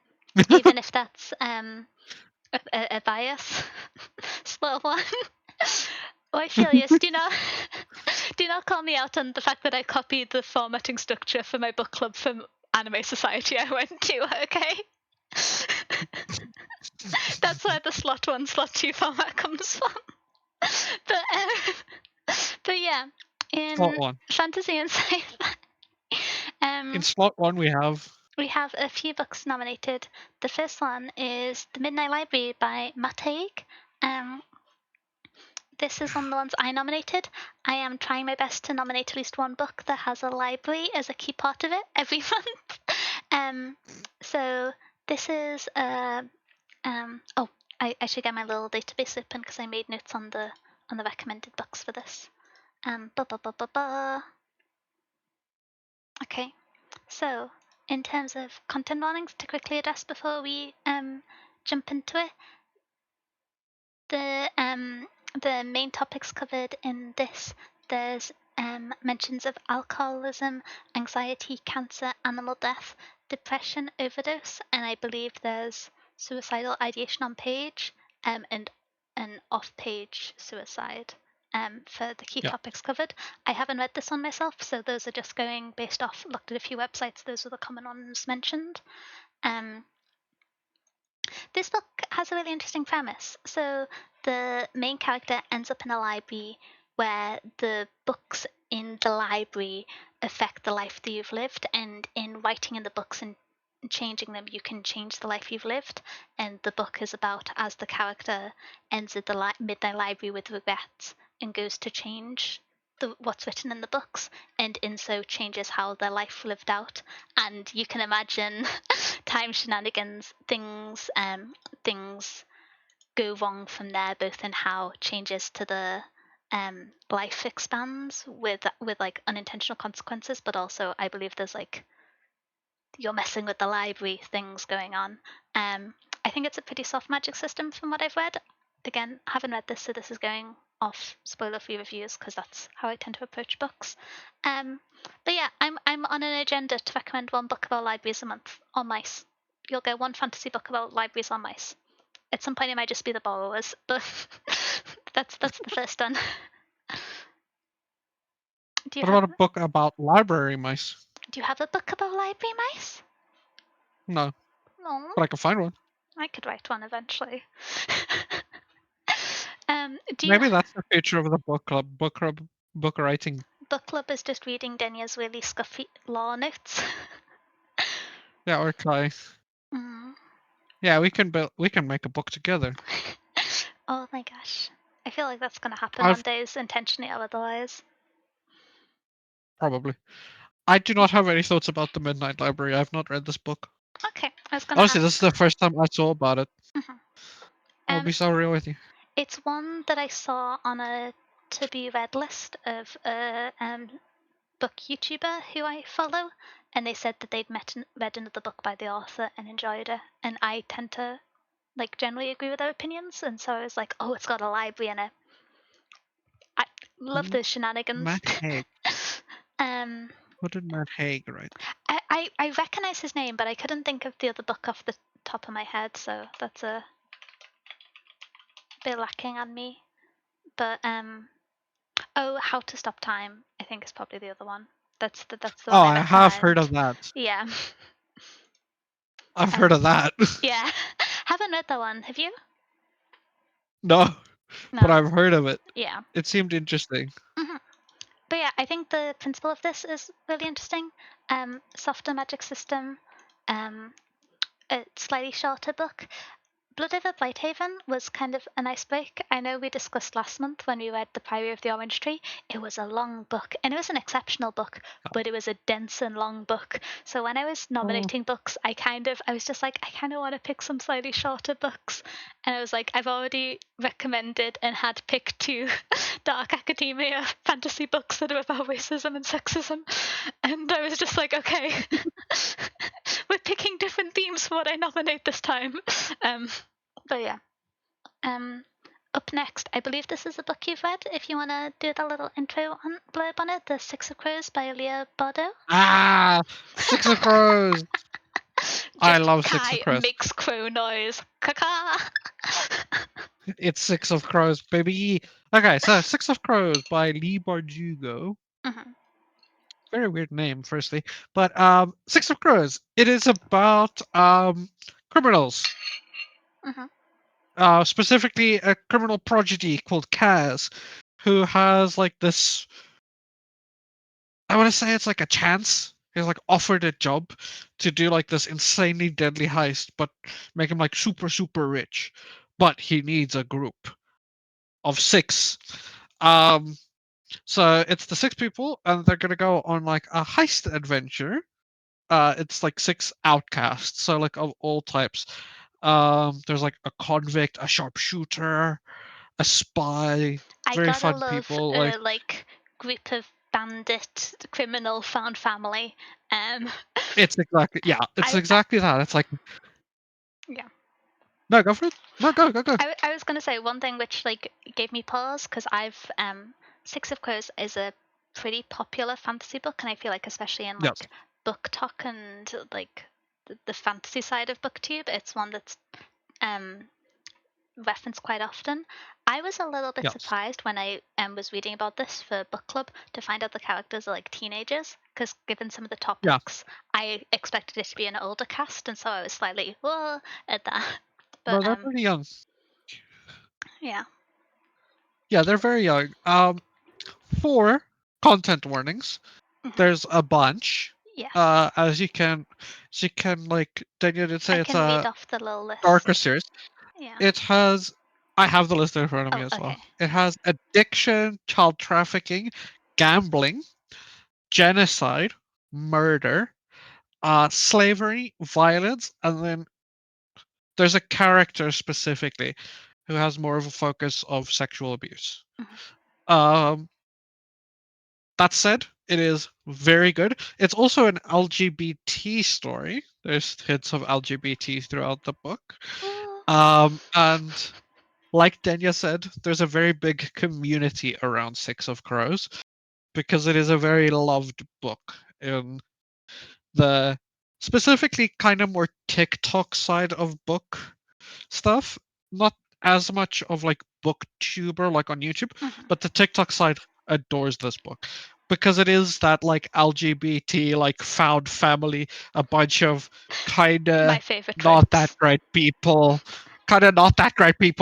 if that's a bias. Slow one. Oh, I feel yes. Do not call me out on the fact that I copied the formatting structure for my book club from Anime Society I went to. Okay. That's where the slot 1, slot 2 format comes from. But yeah, Slot in one. fantasy and sci-fi, In um, slot one, we have. we have a few books nominated. The first one is The Midnight Library by Matt Haig. Um, this is one of the ones I nominated. I am trying my best to nominate at least one book that has a library as a key part of it every month. So this is oh, I should get my little database open because I made notes on the recommended books for this. Ba ba ba ba ba. Okay, so in terms of content warnings to quickly address before we jump into it, the main topics covered in this, there's mentions of alcoholism, anxiety, cancer, animal death, depression, overdose, and I believe there's suicidal ideation on page, and an off-page suicide. For the key Yeah. topics covered. I haven't read this one myself, so those are just going based off, looked at a few websites, those are the common ones mentioned. Um, this book has a really interesting premise. So the main character ends up in a library where the books in the library affect the life that you've lived, and in writing in the books and changing them, you can change the life you've lived. And the book is about as the character ends at the midnight library with regrets and goes to change what's written in the books, and in so changes how their life lived out. And you can imagine time shenanigans, things go wrong from there, both in how changes to the life expands with like unintentional consequences, but also I believe there's like you're messing with the library things going on. I think it's a pretty soft magic system from what I've read. Again, haven't read this, so this is going off spoiler-free reviews because that's how I tend to approach books. But yeah, I'm on an agenda to recommend one book about libraries a month on mice. You'll get one fantasy book about libraries on mice. At some point, it might just be the borrowers, but that's the first one. Do you What have about a book about library mice? a book about library mice? No, No, but I can find one. I could write one eventually. Do you Maybe that's the future of the book club. Book writing. book club is just reading Denya's really scuffy law notes. Yeah, or try. Mm. Yeah, we can make a book together. Oh my gosh. I feel like that's gonna happen one I've day, intentionally or otherwise. probably. I do not have any thoughts about the Midnight Library. I've not read this book. Okay, I was gonna Honestly, this is ask. the first time I saw about it. Mhm. I'll be so real with you. It's one that I saw on a to be read list of a book YouTuber who I follow, and they said that they'd read another book by the author and enjoyed it. And I tend to like generally agree with their opinions, and so I was like, oh, it's got a library in it. I love those shenanigans. Matt Haig. um, What did Matt Haig write? I recognize his name, but I couldn't think of the other book off the top of my head, so that's a bit lacking on me. But oh, How to Stop Time, I think is probably the other one. That's the Oh, one I I have heard recommend. of that. Yeah. I've heard of that. Yeah. Haven't read that one. Have you? No, but No. I've heard of it. Yeah. It seemed interesting. hmm But yeah, I think the principle of this is really interesting. Softer magic system, um, a slightly shorter book. Blood Over Blighthaven was kind of a nice book. I know we discussed last month when we read The Priory of the Orange Tree. It was a long book, and it was an exceptional book, but it was a dense and long book. So when I was nominating books, I was just like, I kind of want to pick some slightly shorter books. And I was like, I've already recommended and had picked two dark academia fantasy books that are about racism and sexism. And I was just like, okay, we're picking different themes for what I nominate this time. But yeah. Up next, I believe this is a book you've read. If you want to do the little intro blurb on it, The Six of Crows by Leah Bordeaux. Ah, Six of Crows. I love Six of Kai Crows. makes crow noise. Kaka. It's Six of Crows, baby. Okay, so Six of Crows by Lee Bardugo. Mhm, Very weird name, firstly. But Six of Crows. It is about criminals. mhm. Specifically a criminal prodigy called Kaz, who has like this. I want to say it's like a chance. He's like offered a job to do like this insanely deadly heist, but make him like super super rich. But he needs a group of six. Um, so it's the six people, and they're gonna go on like a heist adventure. It's like six outcasts, so like of all types. There's like a convict, a sharpshooter, a spy, I very gotta fun love people. Like a like group of bandit criminal found family. Um, it's exactly it's I exactly that. It's like yeah. no, go for it. No, go. I was gonna say one thing which like gave me pause because I've Six of Crows is a pretty popular fantasy book, and I feel like especially in Yes, like book talk and like the fantasy side of booktube, it's one that's um referenced quite often. I was a little bit yes, surprised when I was reading about this for book club to find out the characters are like teenagers, because given some of the yeah. topics, I expected it to be an older cast, and so I was slightly whoa at that. No, But they're pretty young. yeah. Yeah, they're very young. For content warnings, Mhm. there's a bunch. Yes. As you can like Daniel did I say it's can read a off the little darker list. series. Yeah. It has I have the list in front of me Oh, as well. okay. It has addiction, child trafficking, gambling, genocide, murder, slavery, violence, and then there's a character specifically who has more of a focus of sexual abuse. Mhm. Um, that said, it is very good. It's also an LGBT story. There's hints of LGBT throughout the book. Ooh. And like Denya said, there's a very big community around Six of Crows because it is a very loved book in the specifically kind of more TikTok side of book stuff. Not as much of like booktuber like on YouTube, Mhm. but the TikTok side adores this book. because it is that like LGBT like found family, a bunch of kind My of favorite not that tropes. great people,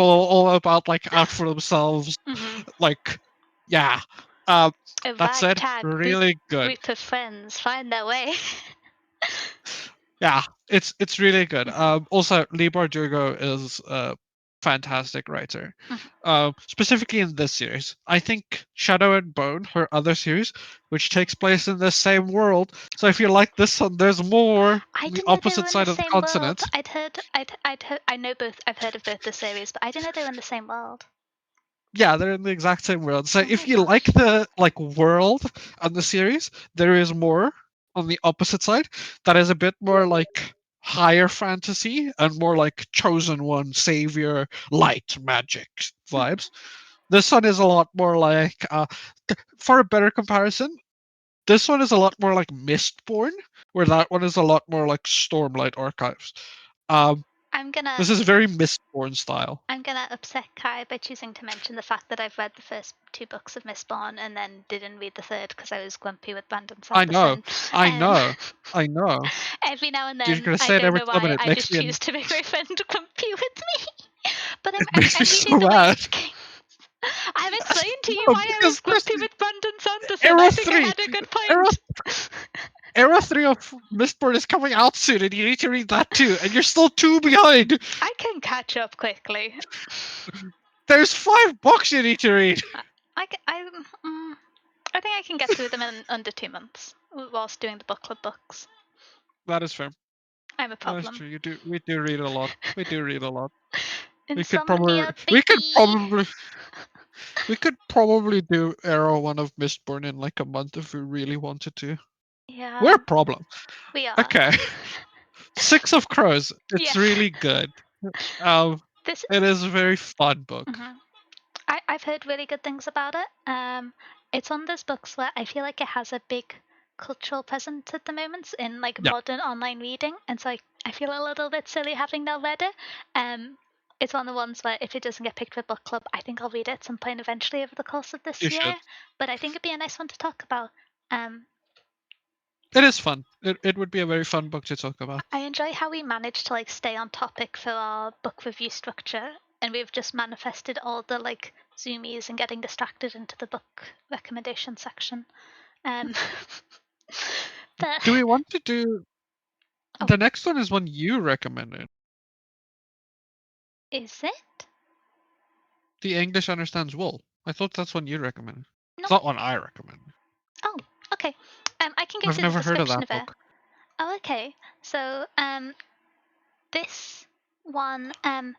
all about like out for themselves. Hmm. Like, yeah, um, A that said, ragtag really good. group of friends find their way. Yeah, it's really good. Hmm. Also, Lee Bardugo is a fantastic writer. Hmm. Specifically in this series, I think Shadow and Bone, her other series, which takes place in the same world. So if you like this one, there's more I on the didn't know they were opposite in the side of the same world. continent. I'd heard, I know both, I've heard of both the series, but I didn't know they were in the same world. Yeah, they're in the exact same world. So Oh my if you like gosh. the like world on the series, there is more on the opposite side that is a bit more like higher fantasy and more like chosen one, savior, light, magic Mhm. vibes. This one is a lot more like for a better comparison, this one is a lot more like Mistborn, where that one is a lot more like Stormlight Archives. Um, I'm gonna this is very Mistborn style. I'm gonna upset Kai by choosing to mention the fact that I've read the first two books of Mistborn and then didn't read the third because I was grumpy with Brandon I know, Sanderson. I Um, know, I know. every now and You're then, gonna I say it don't every know time, and why, it I makes just me choose to make my friend grumpy with me. But it makes me I'm so reading the way mad. it's going. I've explained to you No, why I was because grumpy with Brandon Sanderson. I Era think I three, had a good Era point. Era three of Mistborn is coming out soon, and you need to read that too. And you're still two behind. I can catch up quickly. There's 5 books you need to read. I, I, mm, I think I can get through them in under 2 months whilst doing the book club books. That is fair. I'm a That is problem. true. We do read a lot. We do read a lot. Insomnia, We could baby. probably we could probably do Arrow one of Mistborn in like a month if we really wanted to. We're Yeah, a problem. we are. Okay. Six of Crows. Yeah. It's really good. Um, This. it is a very fun book. Mhm. I've heard really good things about it. It's one of those books where I feel like it has a big cultural presence at the moment in like Yeah, modern online reading, and so I feel a little bit silly having not read it. Um, it's one of the ones where if it doesn't get picked for book club, I think I'll read it at some point eventually over the course of you this should. year. But I think it'd be a nice one to talk about. Um, It is fun. It would be a very fun book to talk about. I enjoy how we manage to like stay on topic for our book review structure, and we've just manifested all the like zoomies and getting distracted into the book recommendation section. Um, but Do we want to do oh, the next one? Is one you recommended. is it? The English Understands Wool. I thought that's one you recommended. It's No. not one I recommend. Oh, okay. I can go I've through the never heard of description that of it. book. Oh, okay. So this one I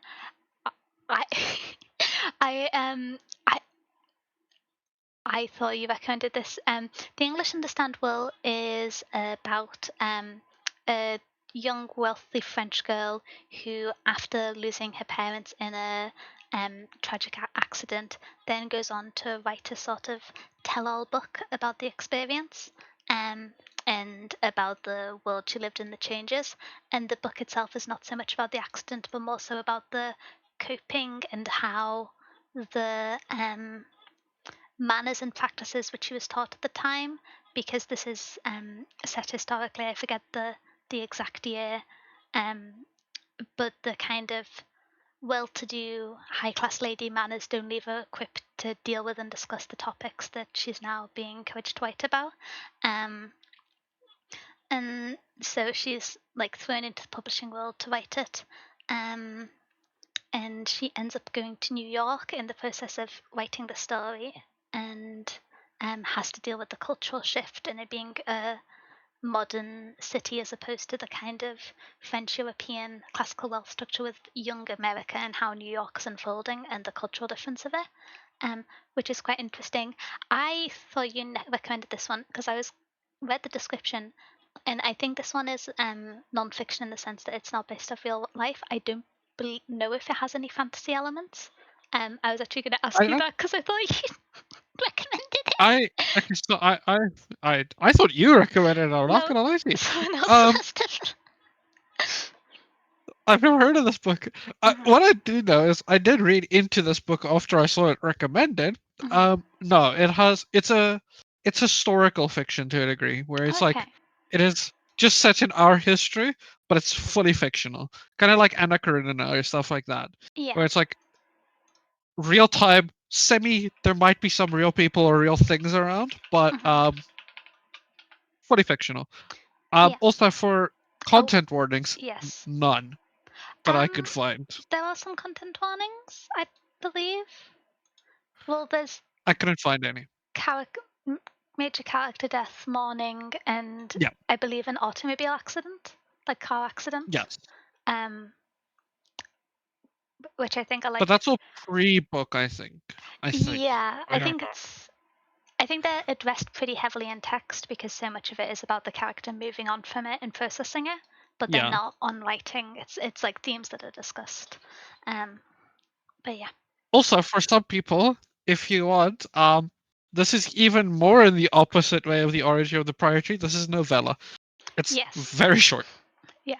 I I I thought you recommended this. The English Understand Will is about a young, wealthy French girl who, after losing her parents in a tragic accident, then goes on to write a sort of tell-all book about the experience um, and about the world she lived in, the changes. And the book itself is not so much about the accident, but more so about the coping and how the manners and practices which she was taught at the time, because this is set historically. I forget the exact year, but the kind of well-to-do high-class lady manners don't leave her equipped to deal with and discuss the topics that she's now being encouraged to write about. Um, and so she's like thrown into the publishing world to write it. Um, and she ends up going to New York in the process of writing the story, and has to deal with the cultural shift and it being a modern city as opposed to the kind of French European classical wealth structure with young America, and how New York's unfolding and the cultural difference of it, which is quite interesting. I thought you recommended this one because I was read the description, and I think this one is non-fiction in the sense that it's not based off real life. I don't know if it has any fantasy elements. I was actually going to ask you I that because I thought you recommended it. I okay, so I thought you recommended it. I'm not No, gonna lie to you. someone else Um, must have. I've never heard of this book. Mhm. What I do know is I did read into this book after I saw it recommended. Mhm. No, it has. It's a it's historical fiction to a degree, where it's Okay. like it is just set in our history, but it's fully fictional, kind of like Anna Karenina or stuff like that, Yeah. where it's like real time, semi. There might be some real people or real things around, but fully fictional. Yeah. Also for Oh, content warnings, yes. none that I could find. There are some content warnings, I believe. Well, there's I couldn't find any. major character death, mourning, and Yeah. I believe an automobile accident, like car accident. Yes. Um, which I think are But like, that's all pre-book, I think. yeah, I don't know. I think they're addressed pretty heavily in text because so much of it is about the character moving on from it and processing it, but they're Yeah. not on writing. It's like themes that are discussed. But yeah. Also, for some people, if you want, this is even more in the opposite way of the origin of the prior tree. This is novella. It's Yes. very short. Yeah.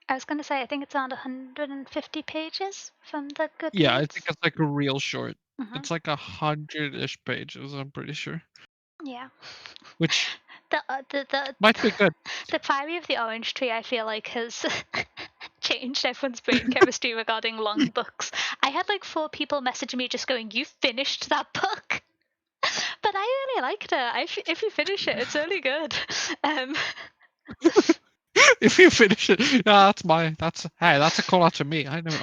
I was going to say, I think it's around 150 pages from the Yeah, I think Goodreads. it's like a real short. Hmm. It's like 100-ish pages, I'm pretty sure. Yeah. Which The might be good. the Priory of the Orange Tree, I feel like, has changed everyone's brain chemistry regarding long books. I had like 4 people messaging me just going, "You finished that book?" But I really liked it. If you finish it, it's really good. Um, If you finish it, yeah, that's a call out to me. I don't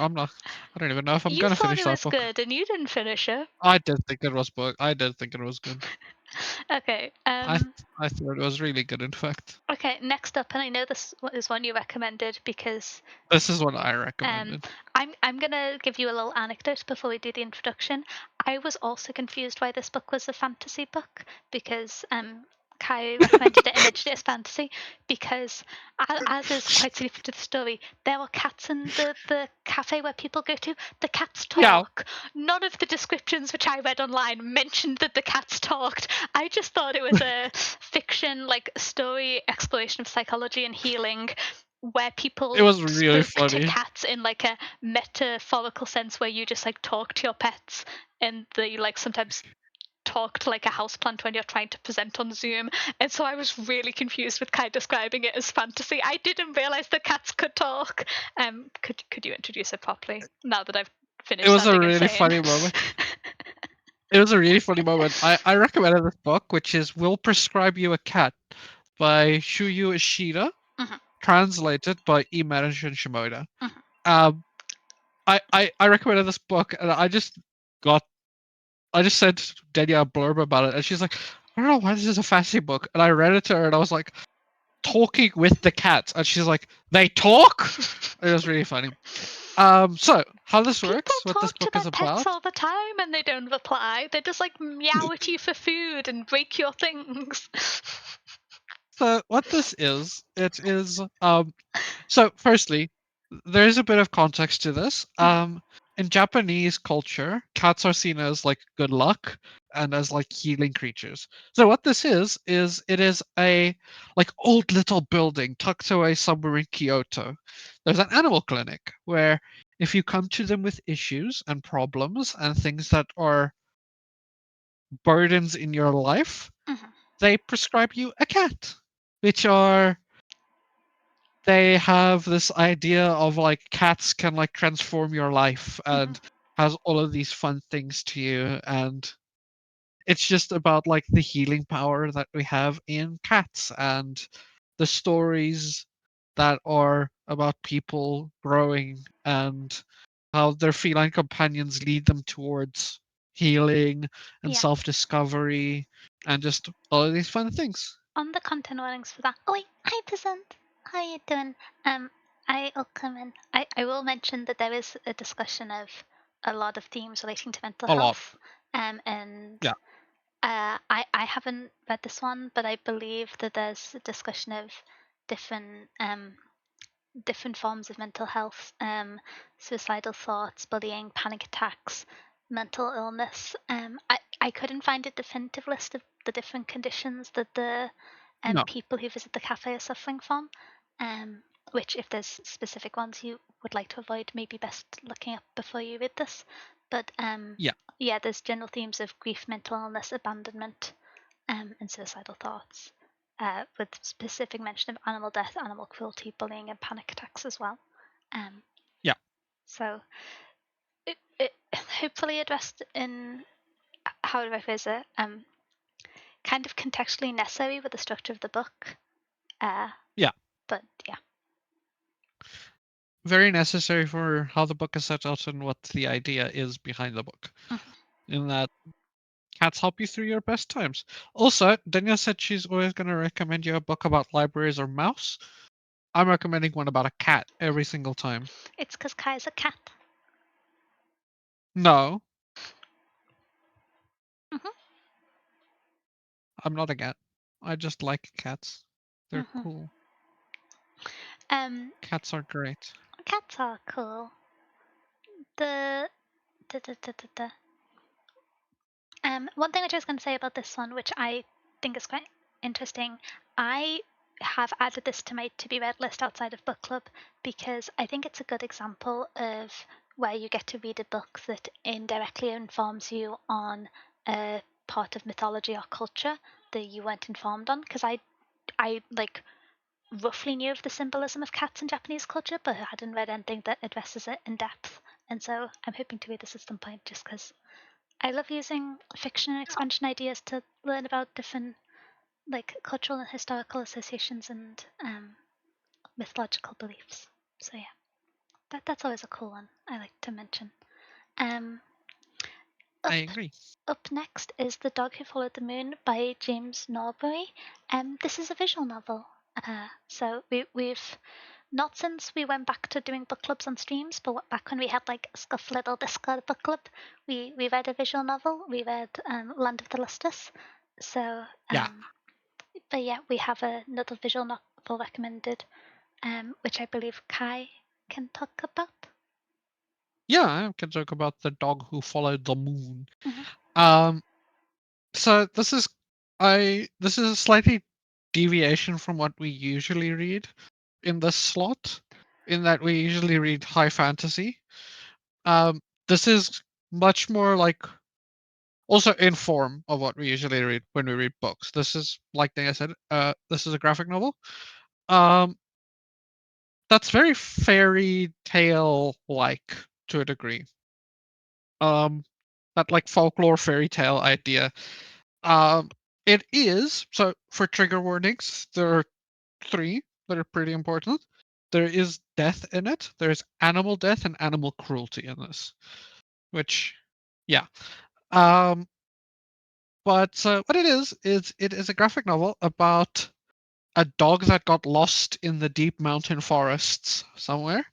even know if I'm you gonna thought finish it that was book. good, and you didn't finish it. I did think it was book. I did think it was good. Okay. I thought it was really good. In fact, Okay. Next up, and I know this is one you recommended because this is what I Um, recommended. I'm gonna give you a little anecdote before we do the introduction. I was also confused why this book was a fantasy book because Kai recommended it and mentioned it as fantasy because, as is quite significant to the story, there are cats in the cafe where people go to. The cats Yeah, talk. None of the descriptions which I read online mentioned that the cats talked. I just thought it was a fiction, like story exploration of psychology and healing where it people was really spoke to funny. cats in like a metaphorical sense where you just like talk to your pets and they like sometimes talk to like a houseplant when you're trying to present on Zoom. And so I was really confused with Kai describing it as fantasy. I didn't realize the cats could talk. Could you introduce it properly now that I've It finished was a sounding really insane? funny moment. It was a really funny moment. I recommended this book, which is "We'll Prescribe You a Cat" by Shuyu Ishida, Mhm, translated by Immersion Shimoda. mhm. Um, I recommended this book, and got I just sent Danielle a blurb about it, and she's like, "I don't know why this is a fantasy book." And I read it to her, and I was like, "Talking with the cats," and she's like, "They talk." It was really funny. So how this People works, what this talk to book their is pets about. all the time and they don't reply. They just like meow at you for food and break your things. So what this is, it is so firstly, there is a bit of context to this. Mhm, In Japanese culture, cats are seen as like good luck and as like healing creatures. So what this is it is a like old little building tucked away somewhere in Kyoto. There's an animal clinic where if you come to them with issues and problems and things that are burdens in your life, mhm, they prescribe you a cat, which are they have this idea of like cats can like transform your life mhm. and has all of these fun things to you, and it's just about like the healing power that we have in cats and the stories that are about people growing and how their feline companions lead them towards healing and Yeah. self-discovery and just all of these fun things. On the content warnings for that. Oh wait, hi Peasant. How you doing? I'll come in. I will mention that there is a discussion of a lot of themes relating to mental A lot. health. And Yeah. I haven't read this one, but I believe that there's a discussion of different different forms of mental health, suicidal thoughts, bullying, panic attacks, mental illness. I couldn't find a definitive list of the different conditions that the No. people who visit the cafe are suffering from. Which, if there's specific ones you would like to avoid, maybe best looking up before you read this. But Yeah. there's general themes of grief, mental illness, abandonment, and suicidal thoughts, with specific mention of animal death, animal cruelty, bullying, and panic attacks as well. Yeah. So it hopefully addressed in, how do I phrase it? Kind of contextually necessary with the structure of the book. Yeah. But yeah. Very necessary for how the book is set out and what the idea is behind the book. In that cats help you through your best times. Also, Danielle said she's always going to recommend you a book about libraries or mouse. I'm recommending one about a cat every single time. It's because Kai's a cat. No, Mhm. I'm not a cat. I just like cats. They're Mhm. cool. Um, Cats are great. Cats are cool. The one thing which I was going to say about this one, which I think is quite interesting, I have added this to my to be read list outside of book club because I think it's a good example of where you get to read a book that indirectly informs you on a part of mythology or culture that you weren't informed on. Because I like roughly knew of the symbolism of cats in Japanese culture, but I hadn't read anything that addresses it in depth. And so I'm hoping to read this at some point just because I love using fiction and expansion ideas to learn about different like cultural and historical associations and mythological beliefs. So yeah, that's always a cool one I like to mention. Um, I up agree. up next is The Dog Who Followed the Moon by James Norbury. This is a visual novel. So we've not since we went back to doing book clubs on streams, but back when we had like Scuff Little Discord book club, we read a visual novel. We read Land of the Lustus. So, Yeah. but yeah, we have another visual novel recommended, which I believe Kai can talk about. Yeah, I can talk about the dog who followed the moon. Mhm. Um, so this is a slightly deviation from what we usually read in this slot, in that we usually read high fantasy. This is much more like also in form of what we usually read when we read books. This is like I said, this is a graphic novel. Um, that's very fairy tale like to a degree. That like folklore fairy tale idea. Um, it is so for trigger warnings. There are three that are pretty important. There is death in it. There's animal death and animal cruelty in this, which, yeah. Um, but what it is a graphic novel about a dog that got lost in the deep mountain forests somewhere,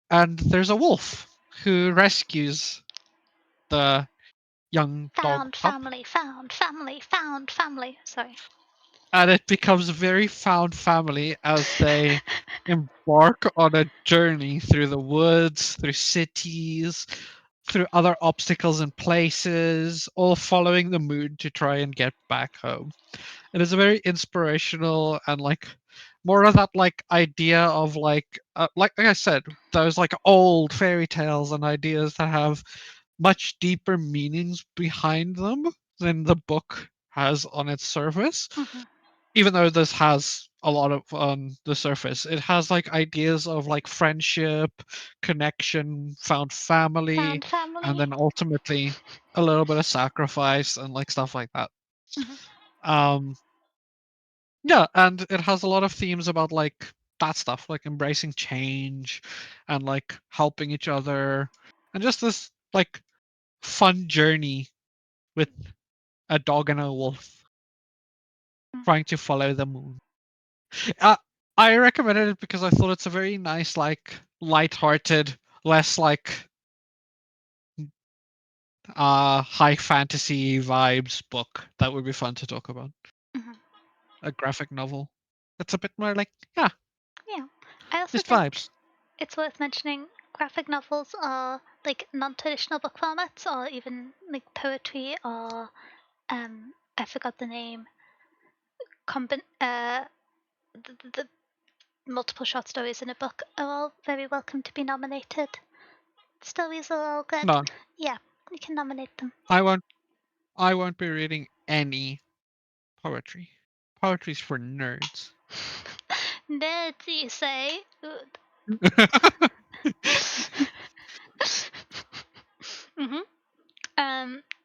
and there's a wolf who rescues the young dog Found pup, family, found family, found family. Sorry. and it becomes a very found family as they embark on a journey through the woods, through cities, through other obstacles and places, all following the moon to try and get back home. It is a very inspirational and like more of that like idea of like I said, those like old fairy tales and ideas that have much deeper meanings behind them than the book has on its surface. Mhm. Even though this has a lot of on the surface, it has like ideas of like friendship, connection, found family, Found and family. then ultimately a little bit of sacrifice and like stuff like that. Mhm. Um, yeah, and it has a lot of themes about like that stuff, like embracing change and like helping each other, and just this like fun journey with a dog and a wolf trying to follow the moon. Uh, I recommended it because I thought it's a very nice, like light-hearted, less like high fantasy vibes book that would be fun to talk about. Mhm. A graphic novel. It's a bit more like yeah, Yeah. I also just think vibes. it's worth mentioning graphic novels are like non-traditional book formats, or even like poetry, or I forgot the name. The multiple short stories in a book are all very welcome to be nominated. Stories are all good. No, Yeah. You can nominate them. I won't be reading any poetry. Poetry's for nerds. Nerds, you say? Mhm.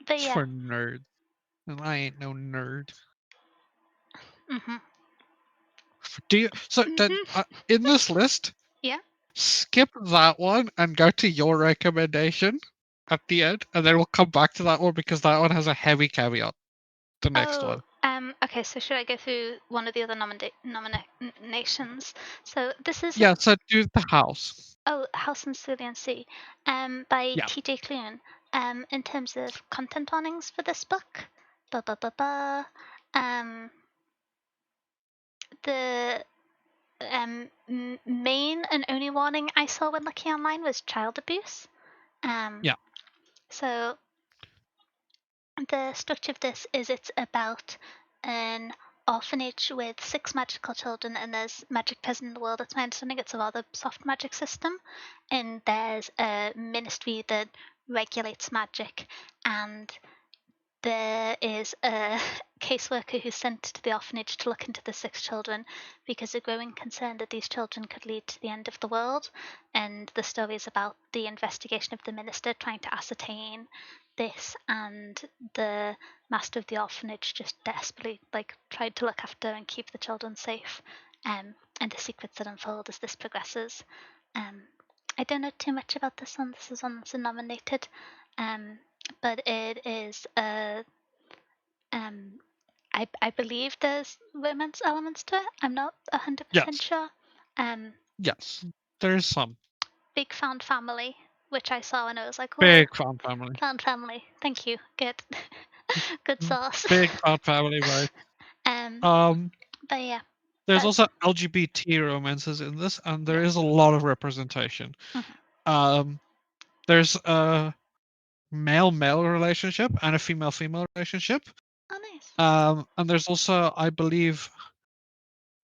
But It's yeah. for nerds. And I ain't no nerd. Mhm. Do you so then Mhm. in this list, Yeah. skip that one and go to your recommendation at the end, and then we'll come back to that one because that one has a heavy caveat. The next Oh. one. Okay. So should I go through one of the other nominations? So this is Yeah, so do the house. House and Cerulean Sea, by Yeah, T.J. Klune. In terms of content warnings for this book, ba ba ba ba. The main and only warning I saw when looking online was child abuse. yeah, So the structure of this is it's about an orphanage with 6 magical children, and there's magic present in the world. It's my understanding it's a rather soft magic system, and there's a ministry that regulates magic, and there is a caseworker who's sent to the orphanage to look into the 6 children because a growing concern that these children could lead to the end of the world. And the story is about the investigation of the minister trying to ascertain this, and the master of the orphanage just desperately tried to look after and keep the children safe, and the secrets that unfold as this progresses. Um, I don't know too much about this one. This is one that's nominated. Um, but it is um I believe there's romance elements to it. I'm not 100% yes, sure. yes. There's some Big found family, which I saw and I was like, oh, big fun family. found family. Thank you. Good. Good sauce. Big fun family, right? um Um, but yeah, there's that's also LGBT romances in this, and there is a yes. lot of representation. Mhm. Um, there's a male-male relationship and a female-female relationship. Oh nice. And there's also, I believe,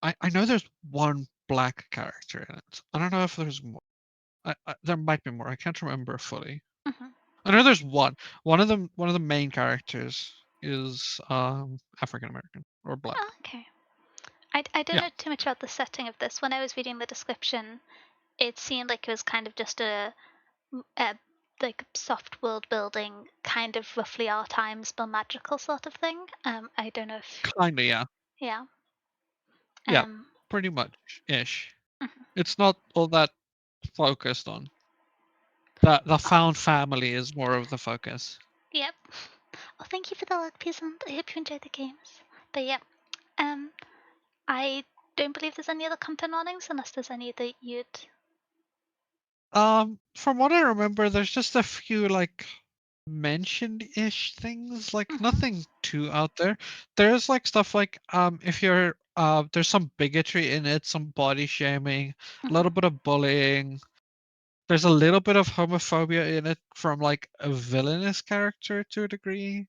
I know there's one black character in it. I don't know if there's more. There might be more. I can't remember fully. Mhm. I know there's one. One of the main characters is African American or black. Oh, okay. I don't Yeah, know too much about the setting of this. When I was reading the description, it seemed like it was kind of just a soft world building, kind of roughly our times but magical sort of thing. I don't know if kinda. Yeah, yeah. yeah, Um. pretty much ish. Mhm. It's not all that focused on that. The Oh, found family is more of the focus. yep. Oh, thank you for the luck, peasant. I hope you enjoy the games. But yeah, um, I don't believe there's any other content warnings unless there's any that you'd. From what I remember, there's just a few like mentioned-ish things, like Mhm. nothing too out there. There's like stuff like if you're there's some bigotry in it, some body shaming, a Mhm. little bit of bullying. There's a little bit of homophobia in it from like a villainous character to a degree,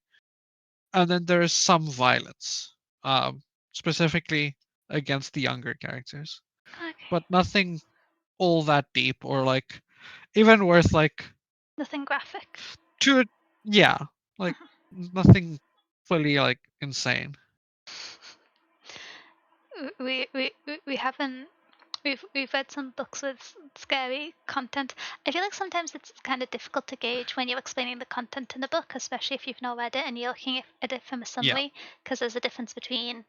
and then there is some violence, specifically against the younger characters, Okay. but nothing all that deep or like even worth like Nothing graphic. to it. Yeah, like nothing fully like insane. We haven't. We've read some books with scary content. I feel like sometimes it's kind of difficult to gauge when you're explaining the content in the book, especially if you've not read it and you're looking at it from a Yeah, summary, because there's a difference between,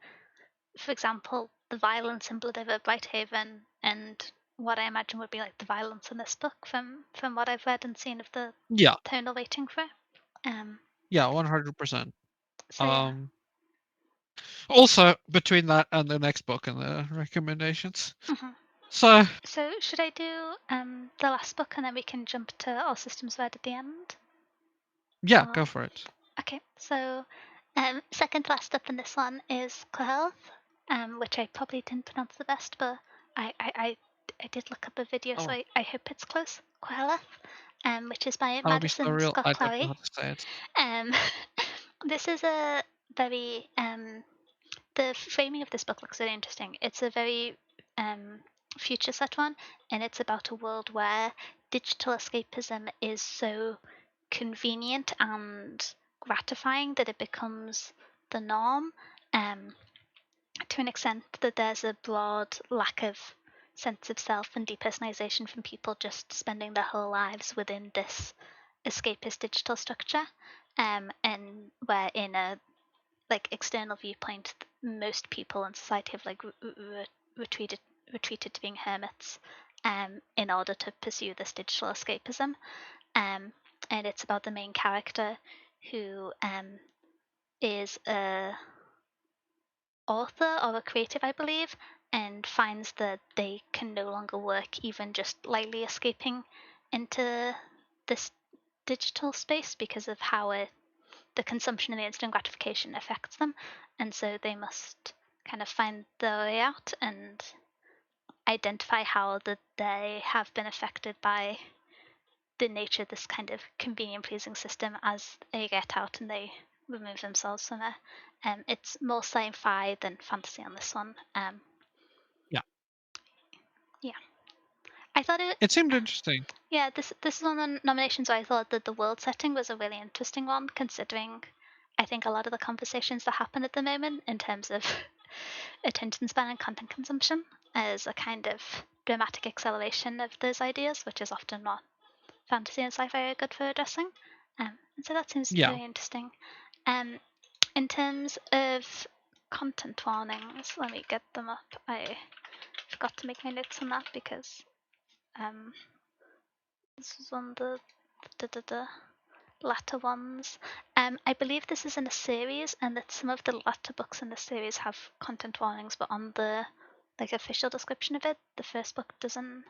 for example, the violence in Blood Over Brighthaven and what I imagine would be like the violence in this book from what I've read and seen of the yeah, tonal rating for it. Um. yeah, 100%. So yeah. Um, Also between that and the next book and the recommendations. Mhm. So So should I do the last book and then we can jump to All Systems Red at the end? yeah, Or go for it. okay, so second to last up in this one is Health, which I probably didn't pronounce the best, but I did look up a video, so Oh, I hope it's close. Health, which is by I'll be so Madison real. Scott I don't know Clary. how to say it. Um, this is a very the framing of this book looks very interesting. It's a very um, future set one, and it's about a world where digital escapism is so convenient and gratifying that it becomes the norm, to an extent that there's a broad lack of sense of self and depersonalization from people just spending their whole lives within this escapist digital structure, and where in a like external viewpoint, most people in society have like retreated to being hermits, in order to pursue this digital escapism. And it's about the main character who is a author or a creative, I believe, and finds that they can no longer work even just lightly escaping into this digital space because of how the consumption and the instant gratification affects them, and so they must kind of find their way out and identify how that they have been affected by the nature of this kind of convenient pleasing system as they get out and they remove themselves from it. It's more sci-fi than fantasy on this one. Yeah. Yeah, I thought it. It seemed interesting. Yeah, this is one of the nominations where I thought that the world setting was a really interesting one, considering I think a lot of the conversations that happen at the moment in terms of attention span and content consumption as a kind of dramatic acceleration of those ideas, which is often what fantasy and sci-fi are good for addressing. And so that seems Yeah. really interesting. In terms of content warnings, let me get them up. I forgot to make my notes on that because this was on the latter ones. I believe this is in a series, and that some of the latter books in the series have content warnings, but on the official description of it, the first book doesn't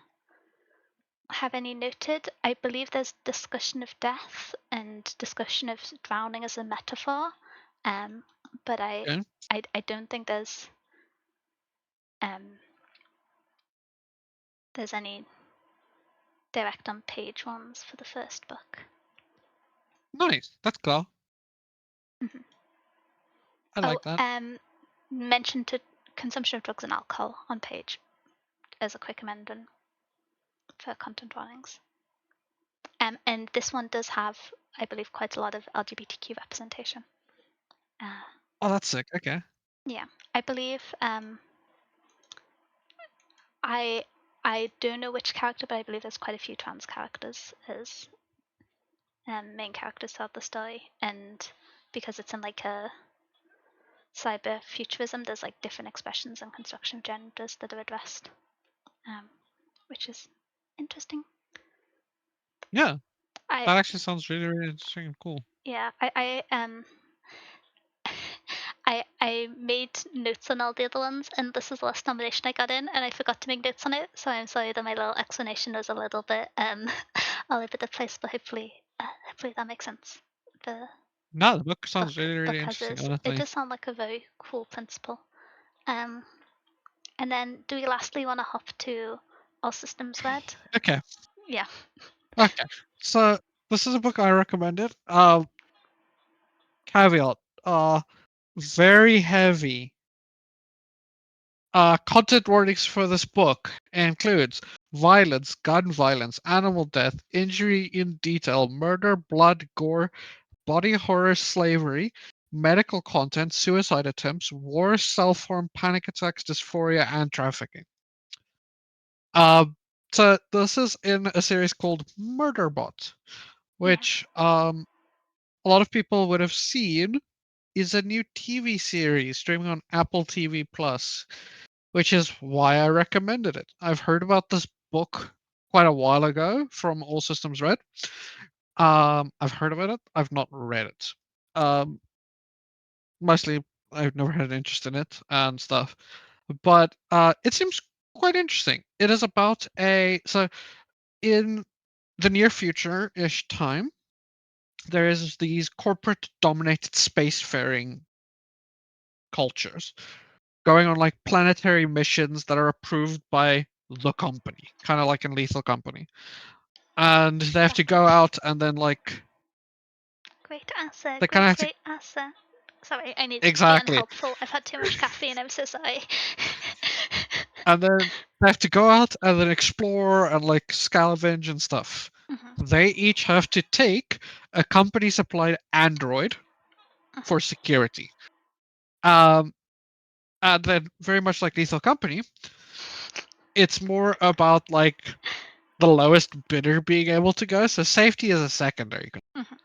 have any noted. I believe there's discussion of death and discussion of drowning as a metaphor, but Okay. I don't think there's any direct on page ones for the first book. Nice. That's cool. Mhm. I like that. Mention to consumption of drugs and alcohol on page as a quick amendment for content warnings. And this one does have, I believe, quite a lot of LGBTQ representation. Oh, that's sick. Okay. Yeah, I believe I don't know which character, but I believe there's quite a few trans characters as main characters throughout the story, and because it's in like a cyber futurism, there's like different expressions and construction of genders that are addressed, which is interesting. Yeah. I That actually sounds really, really interesting and cool. yeah, I made notes on all the other ones, and this is the last nomination I got in, and I forgot to make notes on it. So I'm sorry that my little explanation was a little bit all over the place, but hopefully that makes sense. The No, the book book sounds really, really as interesting, is. It honestly. does sound like a very cool principle. Um, and then do we lastly want to hop to All Systems Red? Okay. Yeah. Okay. So this is a book I recommended. Caveat. Very heavy. Content warnings for this book includes violence, gun violence, animal death, injury in detail, murder, blood, gore, body horror, slavery, medical content, suicide attempts, war, self-harm, panic attacks, dysphoria, and trafficking. So this is in a series called Murderbot, Yeah. which a lot of people would have seen is a new TV series streaming on Apple TV Plus, which is why I recommended it. I've heard about this book quite a while ago from All Systems Red. I've heard about it. I've not read it. Um, Mostly, I've never had an interest in it and stuff. But it seems quite interesting. It is about in the near future-ish time, there is these corporate-dominated spacefaring cultures going on like planetary missions that are approved by the company, kind of like in Lethal Company. And they have to go Perfect. out and then like Great answer. they kind of Great, have to great answer. Sorry, I needed to be exactly, unhelpful. I've had too much caffeine. I'm so sorry. and then they have to go out and then explore and like scavenge and stuff. Mhm. They each have to take a company supplied Android for security. And then very much like Lethal Company, it's more about like the lowest bidder being able to go. So safety is a secondary. Mhm.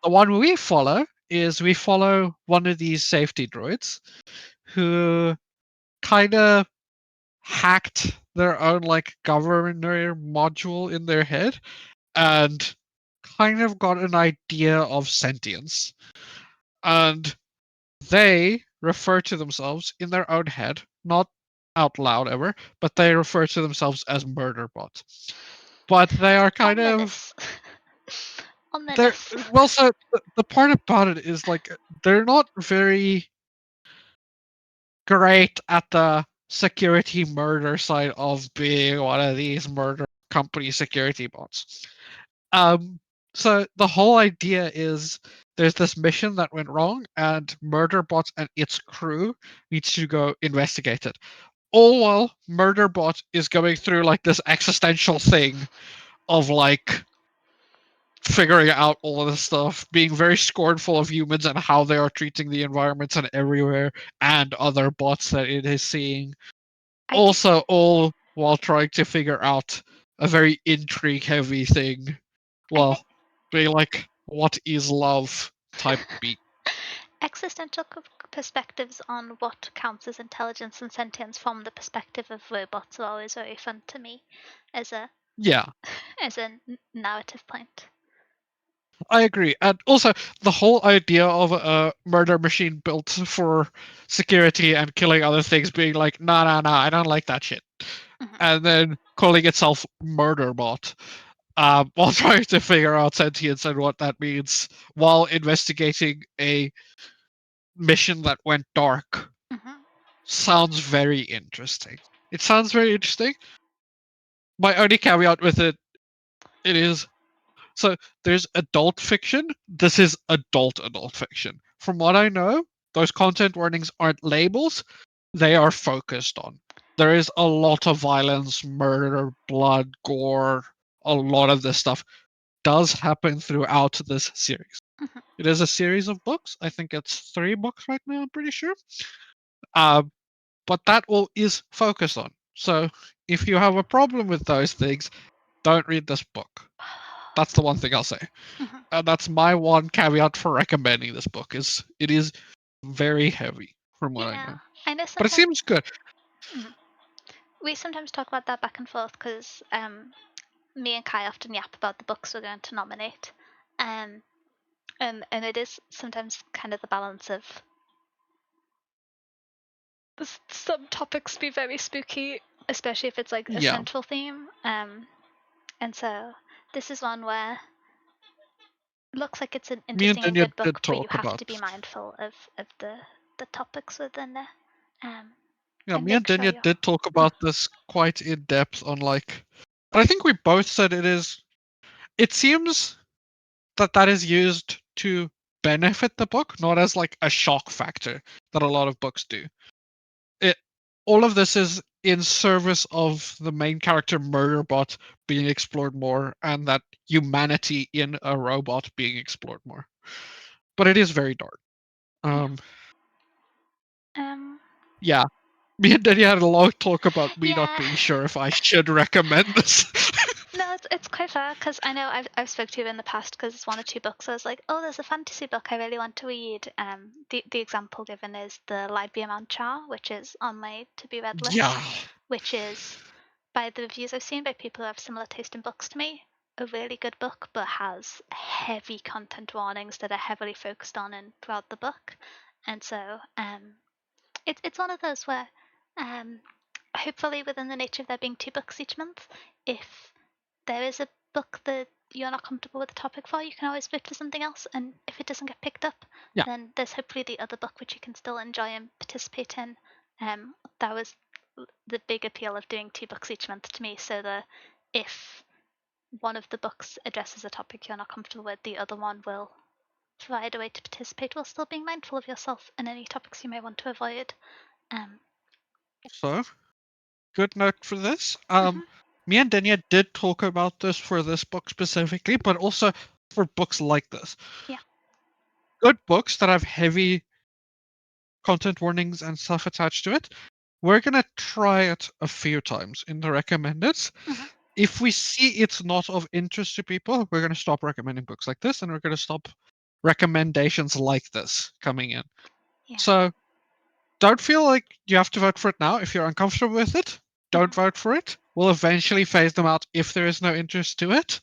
The one we follow is we follow one of these safety droids who kind of hacked their own like governor module in their head and kind of got an idea of sentience. And they refer to themselves in their own head, not out loud ever, but they refer to themselves as murder bots. But they are kind of Ominous. they're Ominous. well. So the part about it is like they're not very great at the security murder side of being one of these murder company security bots. Um, so the whole idea is there's this mission that went wrong, and Murderbot and its crew needs to go investigate it. All while Murderbot is going through like this existential thing of like figuring out all of this stuff, being very scornful of humans and how they are treating the environments and everywhere and other bots that it is seeing. I do. Also, all while trying to figure out a very intrigue heavy thing. I think Well, being like, what is love type beat. existential perspectives on what counts as intelligence and sentience from the perspective of robots are always very fun to me as a Yeah, narrative point. I agree. And also, the whole idea of a murder machine built for security and killing other things being like, nah, nah, nah, I don't like that shit. Mhm. And then calling itself Murderbot while trying to figure out sentience and what that means while investigating a mission that went dark Mhm. sounds very interesting. It sounds very interesting. My only caveat with it is so there's adult fiction. This is adult fiction. From what I know, those content warnings aren't labels, they are focused on. There is a lot of violence, murder, blood, gore. A lot of this stuff does happen throughout this series. Mhm. It is a series of books. I think it's 3 books right now, I'm pretty sure. Uh, but that all is focused on. So if you have a problem with those things, don't read this book. That's the one thing I'll say. Mhm. And that's my one caveat for recommending this book is it is very heavy from what I Yeah, know. I know But it sometimes. seems good. Mhm. We sometimes talk about that back and forth because me and Kai often yap about the books we're going to nominate, um, and it is sometimes kind of the balance of some topics be very spooky, especially if it's like a Yeah. central theme. And so this is one where it looks like it's an Me and interesting and Danya good book, did but you talk have about to be mindful of the topics within there, um, yeah, and me and make sure Danya you're. did talk about this quite in depth on like but I think we both said it seems that is used to benefit the book, not as like a shock factor that a lot of books do. It all of this is in service of the main character Murderbot being explored more and that humanity in a robot being explored more. But it is very dark. Yeah. Um Um. yeah. Me and Denny had a long talk about me not Yeah. being sure if I should recommend this. No, it's quite fair because I know I've spoke to you in the past because it's one or two books. I was like, oh, there's a fantasy book I really want to read. The example given is the Library Manchar, which is on my to be read Yeah. list, which is by the reviews I've seen by people who have similar taste in books to me, a really good book, but has heavy content warnings that are heavily focused on and throughout the book. And so it's one of those where um, hopefully within the nature of there being 2 books each month, if there is a book that you're not comfortable with the topic for, you can always vote for something else. And if it doesn't get picked up, Yeah. then there's hopefully the other book which you can still enjoy and participate in. That was the big appeal of doing 2 books each month to me, so that if one of the books addresses a topic you're not comfortable with, the other one will provide a way to participate while still being mindful of yourself and any topics you may want to avoid. Um, So good note for this. mhm. Me and Denya did talk about this for this book specifically, but also for books like this. Yeah. Good books that have heavy content warnings and stuff attached to it. We're gonna try it a few times in the recommended. Mhm. If we see it's not of interest to people, we're gonna stop recommending books like this, and we're gonna stop recommendations like this coming in. Yeah. So don't feel like you have to vote for it now. If you're uncomfortable with it, don't vote for it. We'll eventually phase them out if there is no interest to it,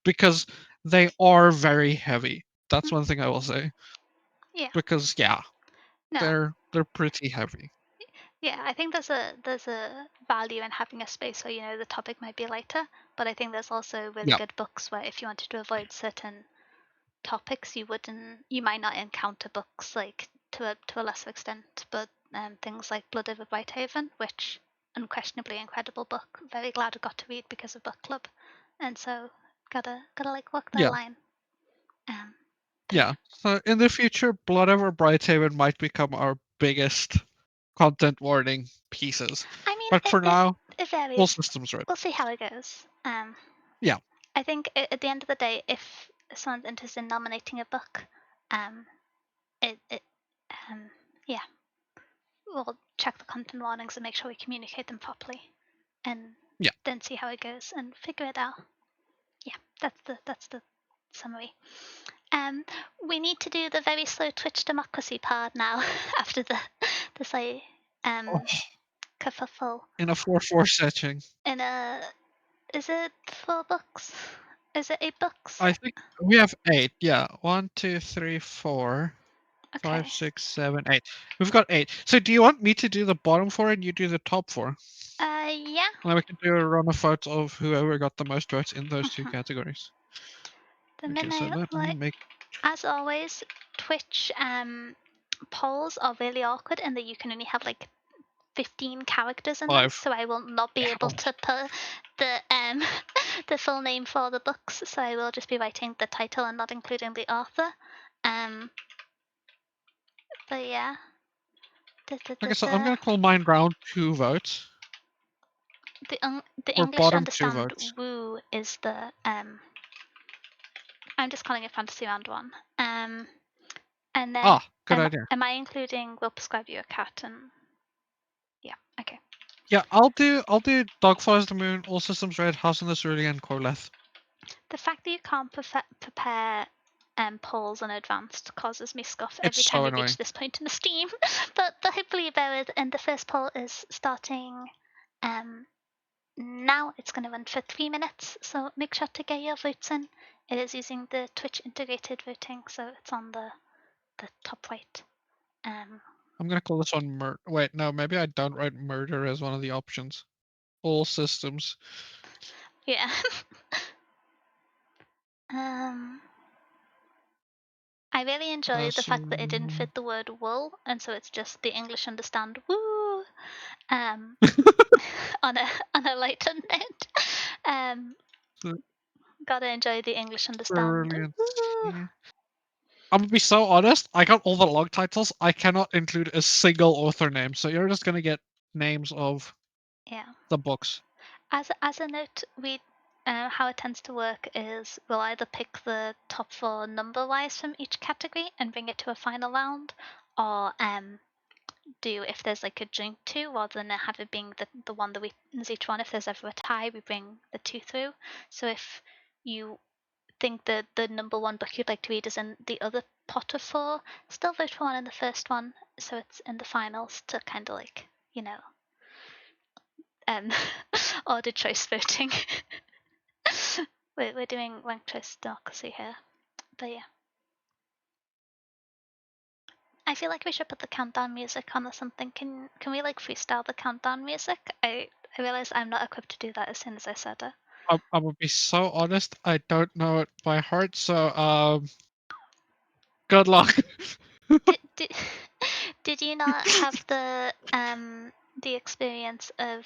because they are very heavy. That's one thing I will say. Yeah. Because yeah, No. they're pretty heavy. Yeah, I think there's a value in having a space where, you know, the topic might be lighter, but I think there's also really Yeah. good books where if you wanted to avoid certain topics, you might not encounter books like to a lesser extent, but things like Blood over Whitehaven, which unquestionably incredible book. Very glad I got to read because of book club, and so gotta like walk that Yeah. line. But Yeah. So in the future, Blood over Brighthaven might become our biggest content warning pieces. I mean, But for now, it all varies. systems red. We'll see how it goes. Yeah. I think at the end of the day, if someone's interested in nominating a book, um, it yeah, we'll check the content warnings and make sure we communicate them properly, and Yeah. then see how it goes and figure it out. Yeah, that's the summary. Um, we need to do the very slow Twitch democracy part now after the say Oh, kerfuffle in a 4-4 setting. in a is it 4 books? Is it 8 books? I think we have 8. Yeah. 1, 2, 3, 4, Okay. 5, 6, 7, 8. We've got 8. So do you want me to do the bottom 4 and you do the top 4? Yeah. And then we can do a run of votes of whoever got the most votes in those two categories. The Okay, so minute, let me like, make as always, Twitch polls are really awkward in that you can only have like 15 characters in them, 5. so I will not be able to put the the full name for the books, so I will just be writing the title and not including the author. But yeah. Okay, so I'm gonna call mine round 2 votes. The Or English bottom 2 understand votes. woo is the I'm just calling it fantasy round 1. And then Good idea. am I including we'll prescribe you a cat and yeah, okay. Yeah, I'll do Dog Follows the Moon, All Systems Red, House in the Cerulean, and Koleth. The fact that you can't prepare polls in advance causes me scoff every It's time so we annoying. reach this point in the Steam. but hopefully you bear with. And the first poll is starting now. It's going to run for 3 minutes, so make sure to get your votes in. It is using the Twitch integrated voting, so it's on the top right. I'm gonna call this one murder. Wait, no, maybe I don't write murder as one of the options. All systems. Yeah. I really enjoy the fact that it didn't fit the word wool, and so it's just the English understand woo on a lighter note. Gotta enjoy the English understand. Cerulean. Woo. Yeah. I'm gonna be so honest, I got all the log titles. I cannot include a single author name, so you're just gonna get names of Yeah. the books. As a note, we how it tends to work is we'll either pick the top 4 number wise from each category and bring it to a final round, or do if there's like a joint 2 rather than have it being the one that wins each one. If there's ever a tie, we bring the 2 through. So if you think that the number 1 book you'd like to read is in the other pot of 4, still vote for one in the first one, so it's in the finals to kind of like, you know, um, ordered choice voting. we're doing ranked choice democracy here, but yeah. I feel like we should put the countdown music on or something. Can we like freestyle the countdown music? I realize I'm not equipped to do that as soon as I said it. I'm gonna be so honest, I don't know it by heart, so good luck. Did did you not have the experience of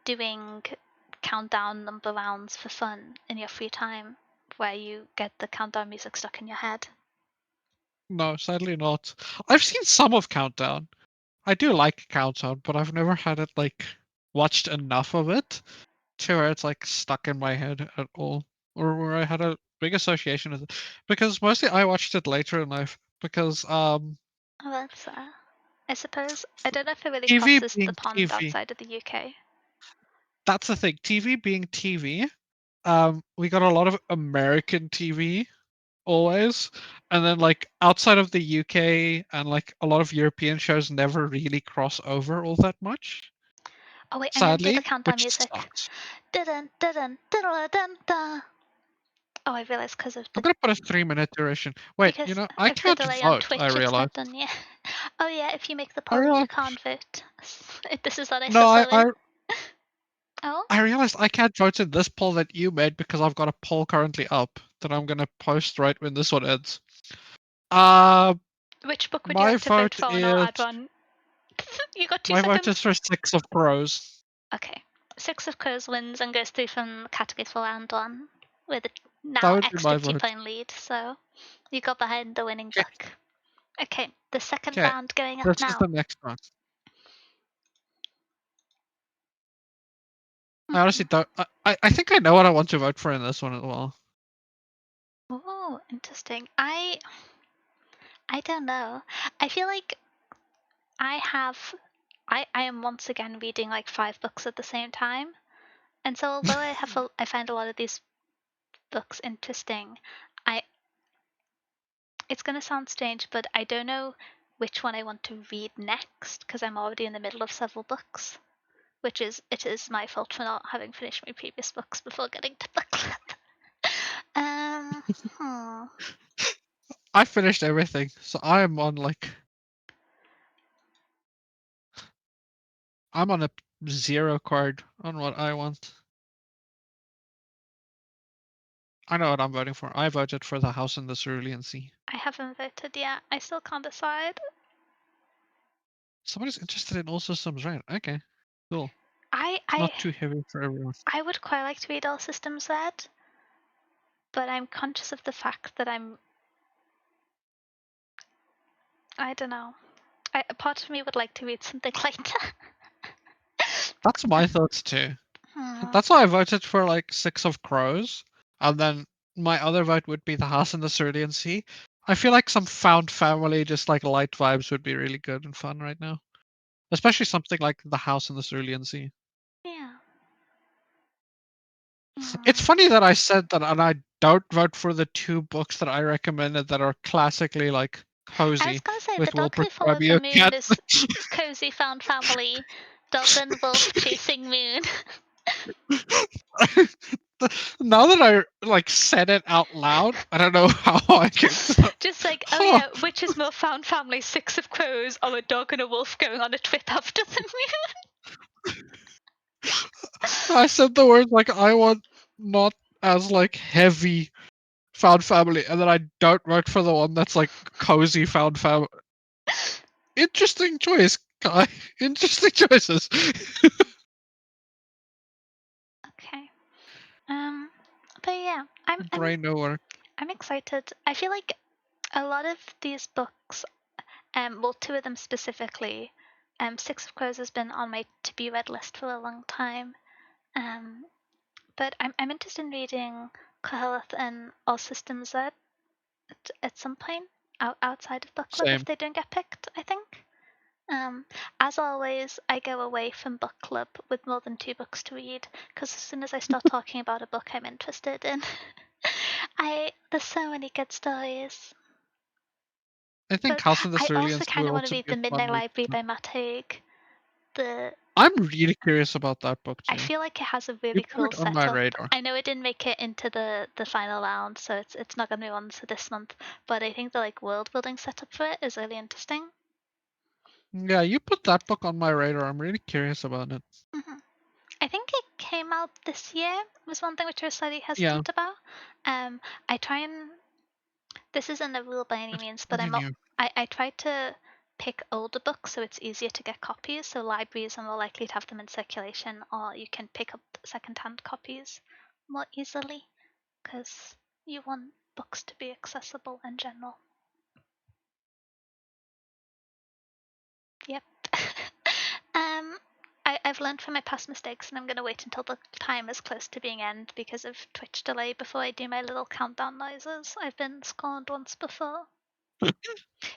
doing countdown number rounds for fun in your free time where you get the countdown music stuck in your head? No, sadly not. I've seen some of Countdown. I do like Countdown, but I've never had it like watched enough of it. to where it's like stuck in my head at all, or where I had a big association with it. Because mostly I watched it later in life. Because Oh, that's I suppose I don't know if it really TV crosses the being pond TV, outside of the UK. that's the thing. TV being TV, we got a lot of American TV always, and then like outside of the UK and like a lot of European shows never really cross over all that much. Oh wait, I'm gonna do the Sadly, countdown which music. sucks. Dun dun dun dun dun. Oh, I realized I'm gonna put a 3-minute duration. Wait, because I of the can't delay on vote. I Twitch, it's not realized. done yet. Oh yeah, if you make the I poll, you realized. can't vote. This is what I No, suffer I with. Oh, I realized I can't vote in this poll that you made because I've got a poll currently up that I'm gonna post right when this one ends. Uh, which book would you my like to vote vote for? And I'll is add one. You got 2 my vote is seconds. for Six of Crows. Okay. Six of Crows wins and goes through from category for round one with a That now would be extra my vote. 2-point lead. So you got behind the winning Okay, book. Okay, the second okay. round going up This is now. the next one. I honestly don't. I think I know what I want to vote for in this one as well. Oh, interesting. I don't know. I feel like I have I am once again reading like 5 books at the same time. And so although I find a lot of these books interesting, I it's going to sound strange, but I don't know which one I want to read next because I'm already in the middle of several books, it is my fault for not having finished my previous books before getting to book club. um, hmm. I finished everything, so I'm on like I'm on a 0 card on what I want. I know what I'm voting for. I voted for the House in the Cerulean Sea. I haven't voted yet. I still can't decide. Somebody's interested in All Systems Right. Okay, cool. I It's I not too heavy for everyone. I would quite like to read All Systems Red, but I'm conscious of the fact that I don't know. A part of me would like to read something lighter. That's my thoughts too. Hmm. That's why I voted for like Six of Crows, and then my other vote would be the House in the Cerulean Sea. I feel like some found family, just like light vibes, would be really good and fun right now. Especially something like the House in the Cerulean Sea. Yeah. It's Hmm. funny that I said that, and I don't vote for the 2 books that I recommended that are classically like I was cozy gonna say the with Will dog who followed the Prescribio moon Cat. is cozy found family. Dog and wolf chasing moon. Now that I like said it out loud, I don't know how I came to that. Just like, oh yeah, which is more found family, Six of Crows or a dog and a wolf going on a trip after the I said the words like I want not as like heavy found family, and then I don't vote for the one that's like cozy found family. moon? Interesting choice, Kai. Interesting choices. Okay. Um but yeah, Brain no work. I'm excited. I feel like a lot of these books, well, 2 of them specifically, Six of Crows has been on my to be read list for a long time. Um, but I'm interested in reading Koheleth and All Systems Z at some point outside of book club if Same. they don't get picked, I think. Um, as always, I go away from book club with more than 2 books to read because as soon as I start talking about a book I'm interested in, there's so many good stories. I think But House in the I Cerulean also Sea kind would of want to also read be a The fun Midnight read. Library by Matt Haig. The I'm really curious about that book I too. feel like it has a You really put cool it on my setup. radar. I know it didn't make it into the final round, so it's not gonna be on for this month. But I think the like world building setup for it is really interesting. Yeah, you put that book on my radar. I'm really curious about it. Hmm. I think it came out this year. Was one thing which I was slightly Yeah, hesitant about. I try and this isn't a rule by any it's means, but pretty new. I try to pick older books so it's easier to get copies. So libraries are more likely to have them in circulation, or you can pick up secondhand copies more easily because you want books to be accessible in general. Yep. um, I've I've learned from my past mistakes, and I'm going to wait until the time is close to being end because of Twitch delay before I do my little countdown noises. I've been scorned once before.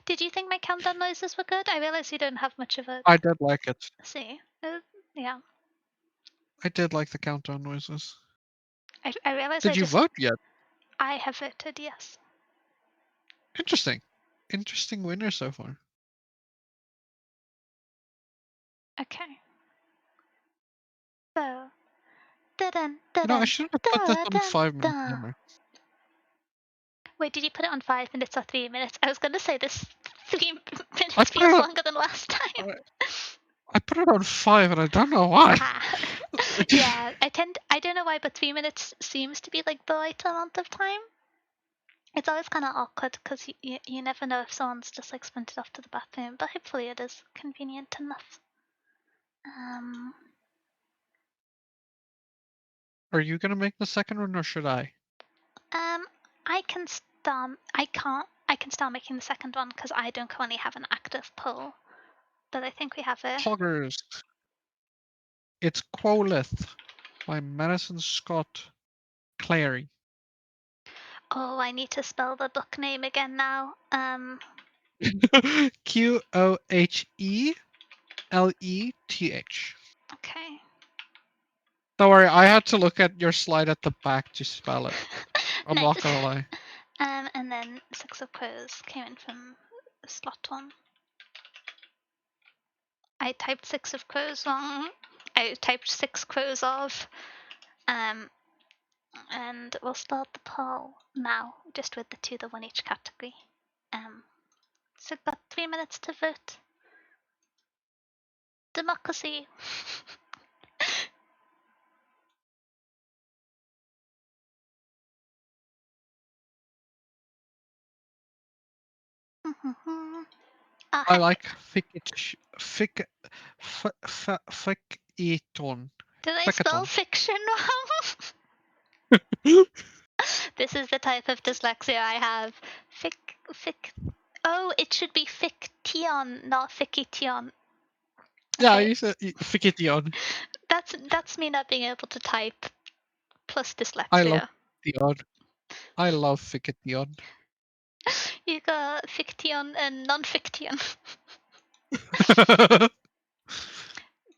Did you think my countdown noises were good? I realize you don't have much of a... I did like it. See? Yeah. I did like the countdown noises. I realize Did you vote yet? I have voted, yes. Interesting. Interesting winner so far. Okay. So... Dun, You know, I shouldn't have put this on a 5-minute timer. Wait, did you put it on 5 minutes or 3 minutes? I was going to say this 3 minutes feels longer than last time. I put it on 5 and I don't know why. Yeah, I don't know why, but 3 minutes seems to be like the right amount of time. It's always kind of awkward because you never know if someone's just like sprinted off to the bathroom, but hopefully it is convenient enough. Are you gonna make the second one or should I? I can start making the second one because I don't currently have an active poll, but I think we have it. Poggers. It's Quolith by Madison Scott Clary. Oh, I need to spell the book name again now. Qoheleth. Okay. Don't worry, I had to look at your slide at the back to spell it. I'm not gonna lie. And then Six of Crows came in from slot 1. I typed Six of Crows wrong. I typed 6 crows off. And we'll start the poll now, just with the 2 that won each category. So we've got 3 minutes to vote. Democracy. I like Ficketon. Did I spell fiction wrong? This is the type of dyslexia I have. Oh, it should be fiction, not fiction. Yeah, you said Ficketon. That's me not being able to type, plus dyslexia. I love Fiction. I love Fiction. You got fiction and non-fiction.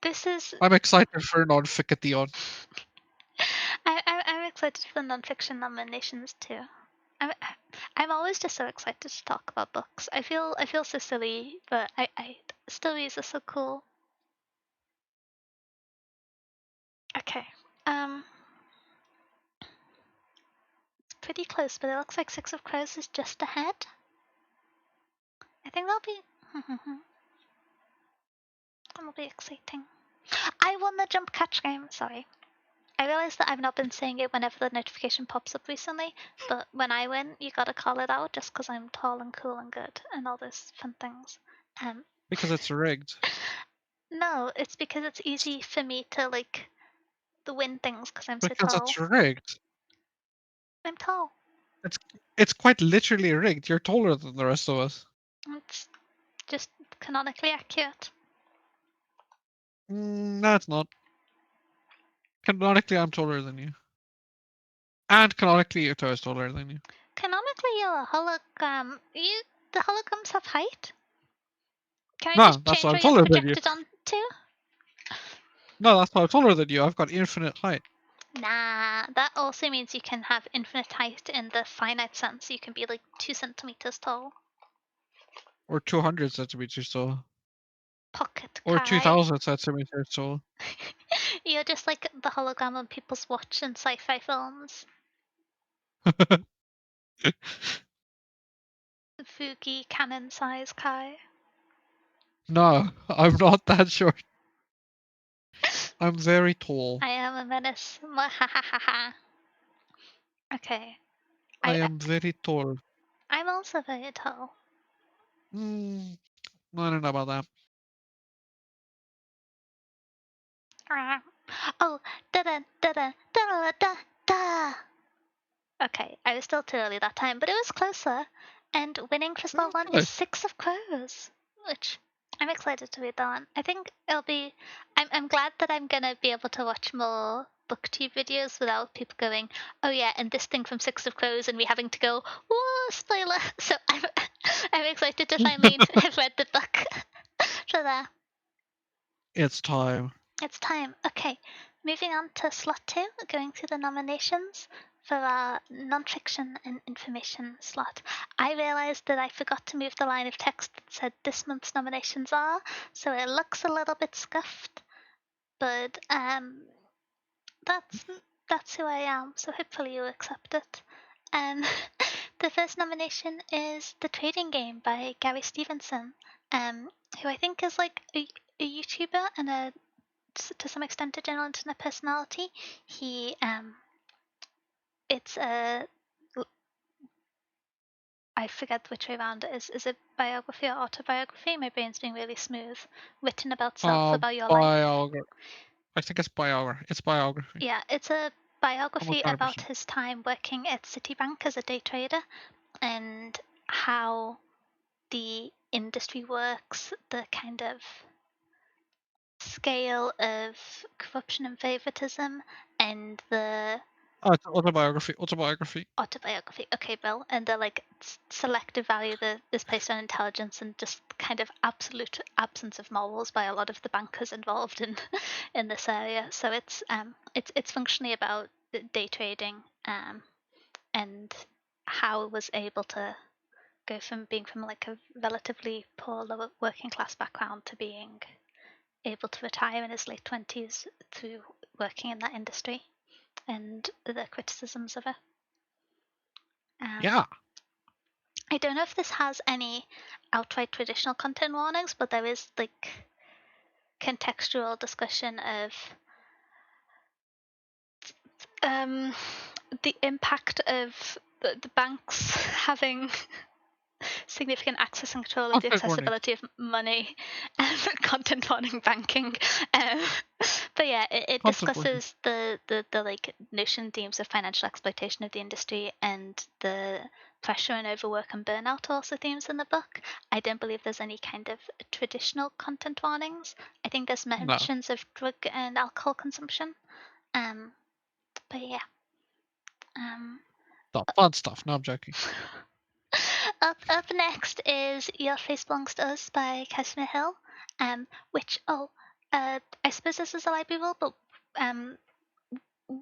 This is... I'm excited for non-Fiction. I'm excited for non-fiction nominations too. I'm always just so excited to talk about books. I feel so silly, but stories are so cool. Okay. It's pretty close, but it looks like Six of Crows is just ahead. I think that'll be exciting. I won the jump catch game. Sorry. I realize that I've not been saying it whenever the notification pops up recently, but when I win, you gotta call it out just because I'm tall and cool and good and all those fun things. Because it's rigged. No, it's because it's easy for me to win things because I'm so tall. Because it's rigged. I'm tall. It's quite literally rigged. You're taller than the rest of us. It's just canonically accurate. No, it's not. Canonically, I'm taller than you. And canonically, Yuto is taller than you. Canonically, you're a hologram. The holograms have height? Can I No, just that's change why I'm what you're taller than you. projected onto? No, that's why I'm taller than you. I've got infinite height. Nah, that also means you can have infinite height in the finite sense. You can be like 2 centimeters tall. Or 200 centimeters tall. Pocket Or Kai. 2000 centimeters tall. You're just like the hologram on people's watch in sci-fi films. Fugi cannon size Kai. No, I'm not that short. I'm very tall. I am a menace. Okay. I am very tall. I'm also very tall. I don't know about that. Oh, da da da da da da da. Okay, I was still too early that time, but it was closer. And winning for spot 1 is Six of Crows, which I'm excited to read that one. I think it'll be. I'm glad that I'm gonna be able to watch more booktube videos without people going, "Oh yeah," and this thing from Six of Crows, and me having to go, "Whoa, spoiler!" So I'm excited to finally have read the book for that. It's time. It's time. Okay, moving on to slot 2, going through the nominations for our nonfiction and information slot. I realised that I forgot to move the line of text that said this month's nominations are, so it looks a little bit scuffed, but that's who I am, so hopefully you'll accept it. Um, the first nomination is The Trading Game by Gary Stevenson, who I think is like a YouTuber and to some extent a general internet personality. He it's a I forget which way around it is. Is it biography or autobiography? My brain's being really smooth. Written about self, about your life. Biography. I think it's biography. It's biography. Yeah, it's a biography Almost about 100%. his time working at Citibank as a day trader and how the industry works, the kind of scale of corruption and favoritism, and the Oh, it's autobiography. Autobiography. autobiography. Okay, Bill, and the like selective value that is placed on intelligence and just kind of absolute absence of morals by a lot of the bankers involved in in this area. So it's functionally about day trading and how it was able to go from being from like a relatively poor lower working class background to being able to retire in his late 20s through working in that industry and the criticisms of it. Yeah. I don't know if this has any outright traditional content warnings, but there is like contextual discussion of um, the impact of the banks having significant access and control of the Content warning. accessibility of money and content warning banking. Um, but yeah, it Content warning. discusses the like notion themes of financial exploitation of the industry and the pressure and overwork and burnout are also themes in the book. I don't believe there's any kind of traditional content warnings. I think there's No. mentions of drug and alcohol consumption. Um, but yeah. Um, The fun stuff. No, I'm joking. up next is Your Face Belongs to Us by Casimir Hill, which I suppose this is a library rule, but um,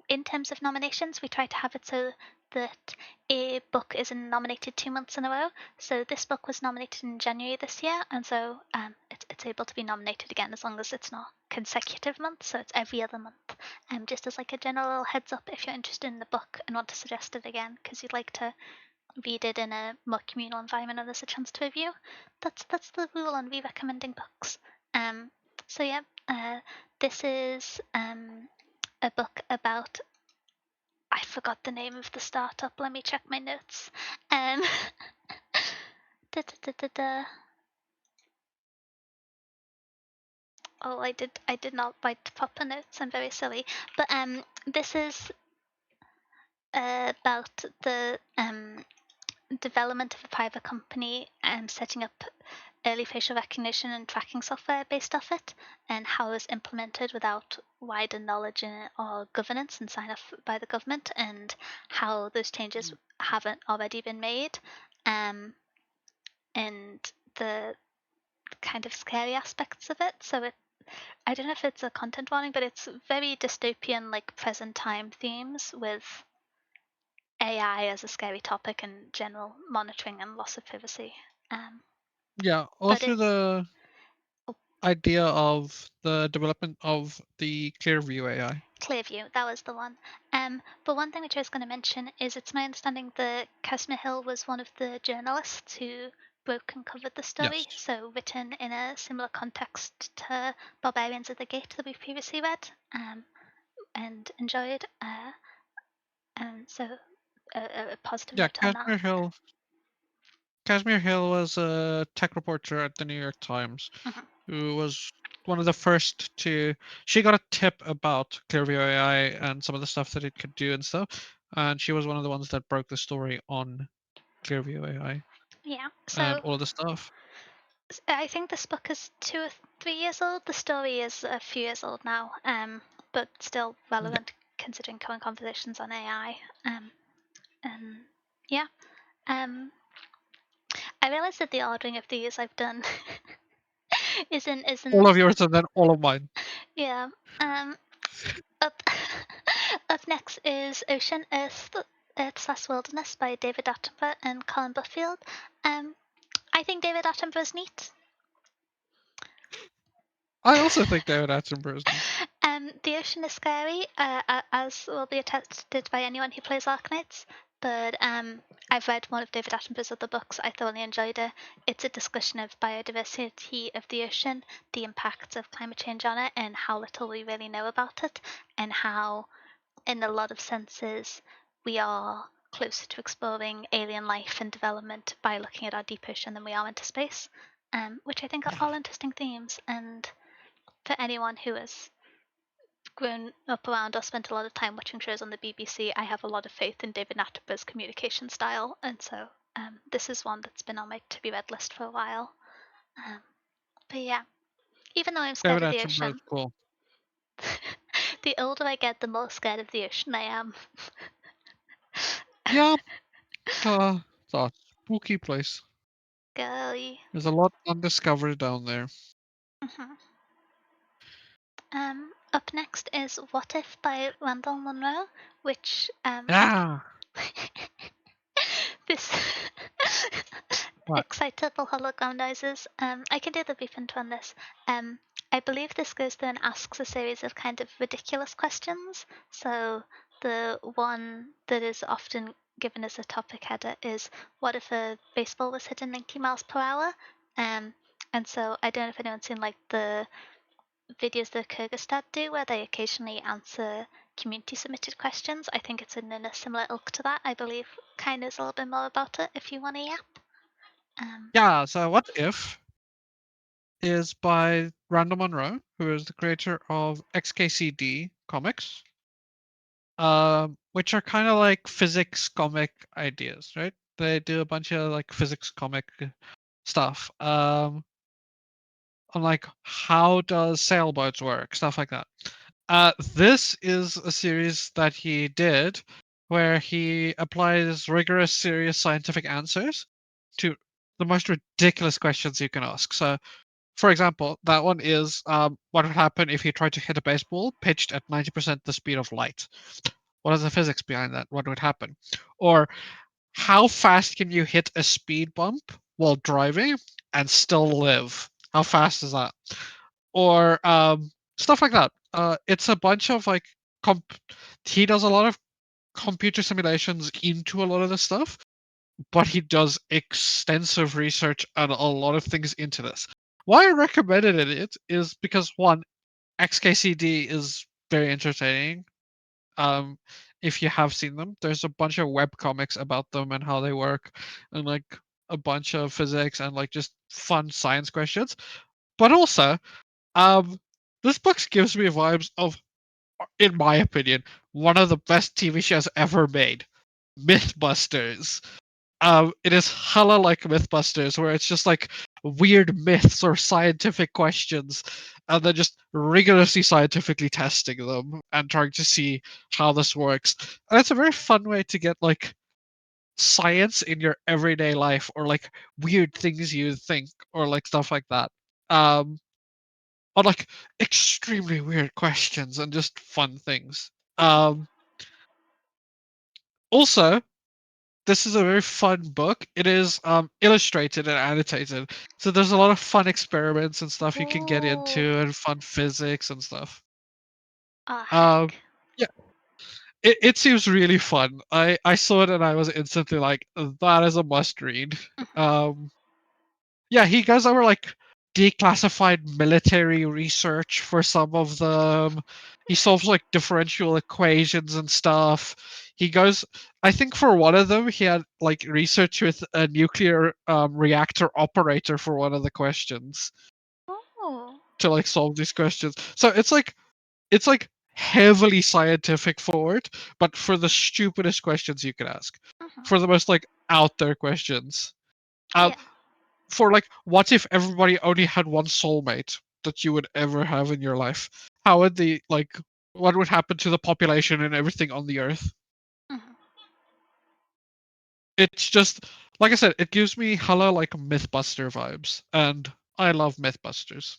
in terms of nominations, we try to have it so that a book isn't nominated 2 months in a row. So this book was nominated in January this year, and so it's able to be nominated again as long as it's not consecutive months. So it's every other month. Just as like a general little heads up, if you're interested in the book and want to suggest it again because you'd like to read it in a more communal environment and there's a chance to review. That's the rule on re-recommending books. Um, so yeah, this is a book about. I forgot the name of the startup. Let me check my notes. Um, da, da, da, da, da. Oh, I did not write proper notes. I'm very silly. But this is about the development of a private company and setting up early facial recognition and tracking software based off it, and how it was implemented without wider knowledge or governance and sign off by the government, and how those changes haven't already been made, and the kind of scary aspects of it. So I don't know if it's a content warning, but it's very dystopian, like present time themes with AI as a scary topic and general monitoring and loss of privacy. Um, Yeah. but Also, it the oh, idea of the development of the Clearview AI. Clearview, that was the one. But one thing which I was going to mention is it's my understanding that Casimir Hill was one of the journalists who broke and covered the story, Yes. so written in a similar context to Barbarians of the Gate that we previously read and enjoyed. And so a positive Yeah. note on that. Casimir Hill was a tech reporter at the New York Times Mhm. who was one of the first to. She got a tip about Clearview AI and some of the stuff that it could do and stuff, and she was one of the ones that broke the story on Clearview AI Yeah. and So all of the stuff. I think this book is 2 or 3 years old. The story is a few years old now, but still relevant considering current conversations on AI. And yeah, I realize that the ordering of these I've done isn't All of yours and then all of mine. yeah. Up up next is Ocean Earth / Wilderness by David Attenborough and Colin Buffield. I think David Attenborough is neat. I also think David Attenborough is neat. The ocean is scary, as will be attested by anyone who plays Arknights. But I've read one of David Attenborough's other books. I thoroughly enjoyed it. It's a discussion of biodiversity of the ocean, the impacts of climate change on it, and how little we really know about it, and how, in a lot of senses, we are closer to exploring alien life and development by looking at our deep ocean than we are into space, which I think are all interesting themes. And for anyone who has grown up around or spent a lot of time watching shows on the BBC, I have a lot of faith in David Attenborough's communication style, and so this is one that's been on my to be read list for a while. But yeah, even though I'm scared David of the Attenborough is ocean, cool. the older I get, the more scared of the ocean I am. Yeah, it's a spooky place. Girly. There's a lot undiscovered down there. Mm-hmm. Up next is What If by Randall Munro, which Ah, this what? excitable hologram noises. I can do the brief intro on this. I believe this goes through and asks a series of kind of ridiculous questions. So the one that is often given as a topic header is, what if a baseball was hit at 90 miles per hour? And so I don't know if anyone's seen like the videos that Kyrgyzstan do where they occasionally answer community submitted questions. I think it's in a similar ilk to that. I believe Kai knows a little bit more about it if you want to yap. Yeah, so What If is by Randall Munro, who is the creator of XKCD comics, which are kind of like physics comic ideas, right? They do a bunch of like physics comic stuff, on like how does sailboats work, stuff like that. This is a series that he did where he applies rigorous, serious scientific answers to the most ridiculous questions you can ask. So, for example, that one is what would happen if you tried to hit a baseball pitched at 90% the speed of light? What is the physics behind that? What would happen? Or how fast can you hit a speed bump while driving and still live? How fast is that? Or stuff like that. It's a bunch of like comp- he does a lot of computer simulations into a lot of this stuff, but he does extensive research and a lot of things into this. Why I recommended it is because one, XKCD is very entertaining. Um, if you have seen them, there's a bunch of web comics about them and how they work, and like a bunch of physics and like just fun science questions. But also, um, this book gives me vibes of, in my opinion, one of the best TV shows ever made, Mythbusters. It is hella like Mythbusters, where it's just like weird myths or scientific questions, and then just rigorously scientifically testing them and trying to see how this works. And it's a very fun way to get like science in your everyday life, or like weird things you think, or like stuff like that. On like extremely weird questions and just fun things. Also, this is a very fun book. It is illustrated and annotated, so there's a lot of fun experiments and stuff you can get Ooh. into, and fun physics and stuff. Oh, Um, heck. yeah, it seems really fun. I saw it and I was instantly like, that is a must read. Mhm. Um, Yeah, he goes over like declassified military research for some of them. He solves like differential equations and stuff. He goes, I think for one of them, he had like research with a nuclear reactor operator for one of the questions Oh. to like solve these questions. So it's like heavily scientific forward, but for the stupidest questions you could ask, Mhm. for the most like out there questions. Oh, Um, yeah. for like, what if everybody only had one soulmate that you would ever have in your life? How would the like what would happen to the population and everything on the earth? Mhm. It's just like I said, it gives me hella like Mythbuster vibes, and I love Mythbusters.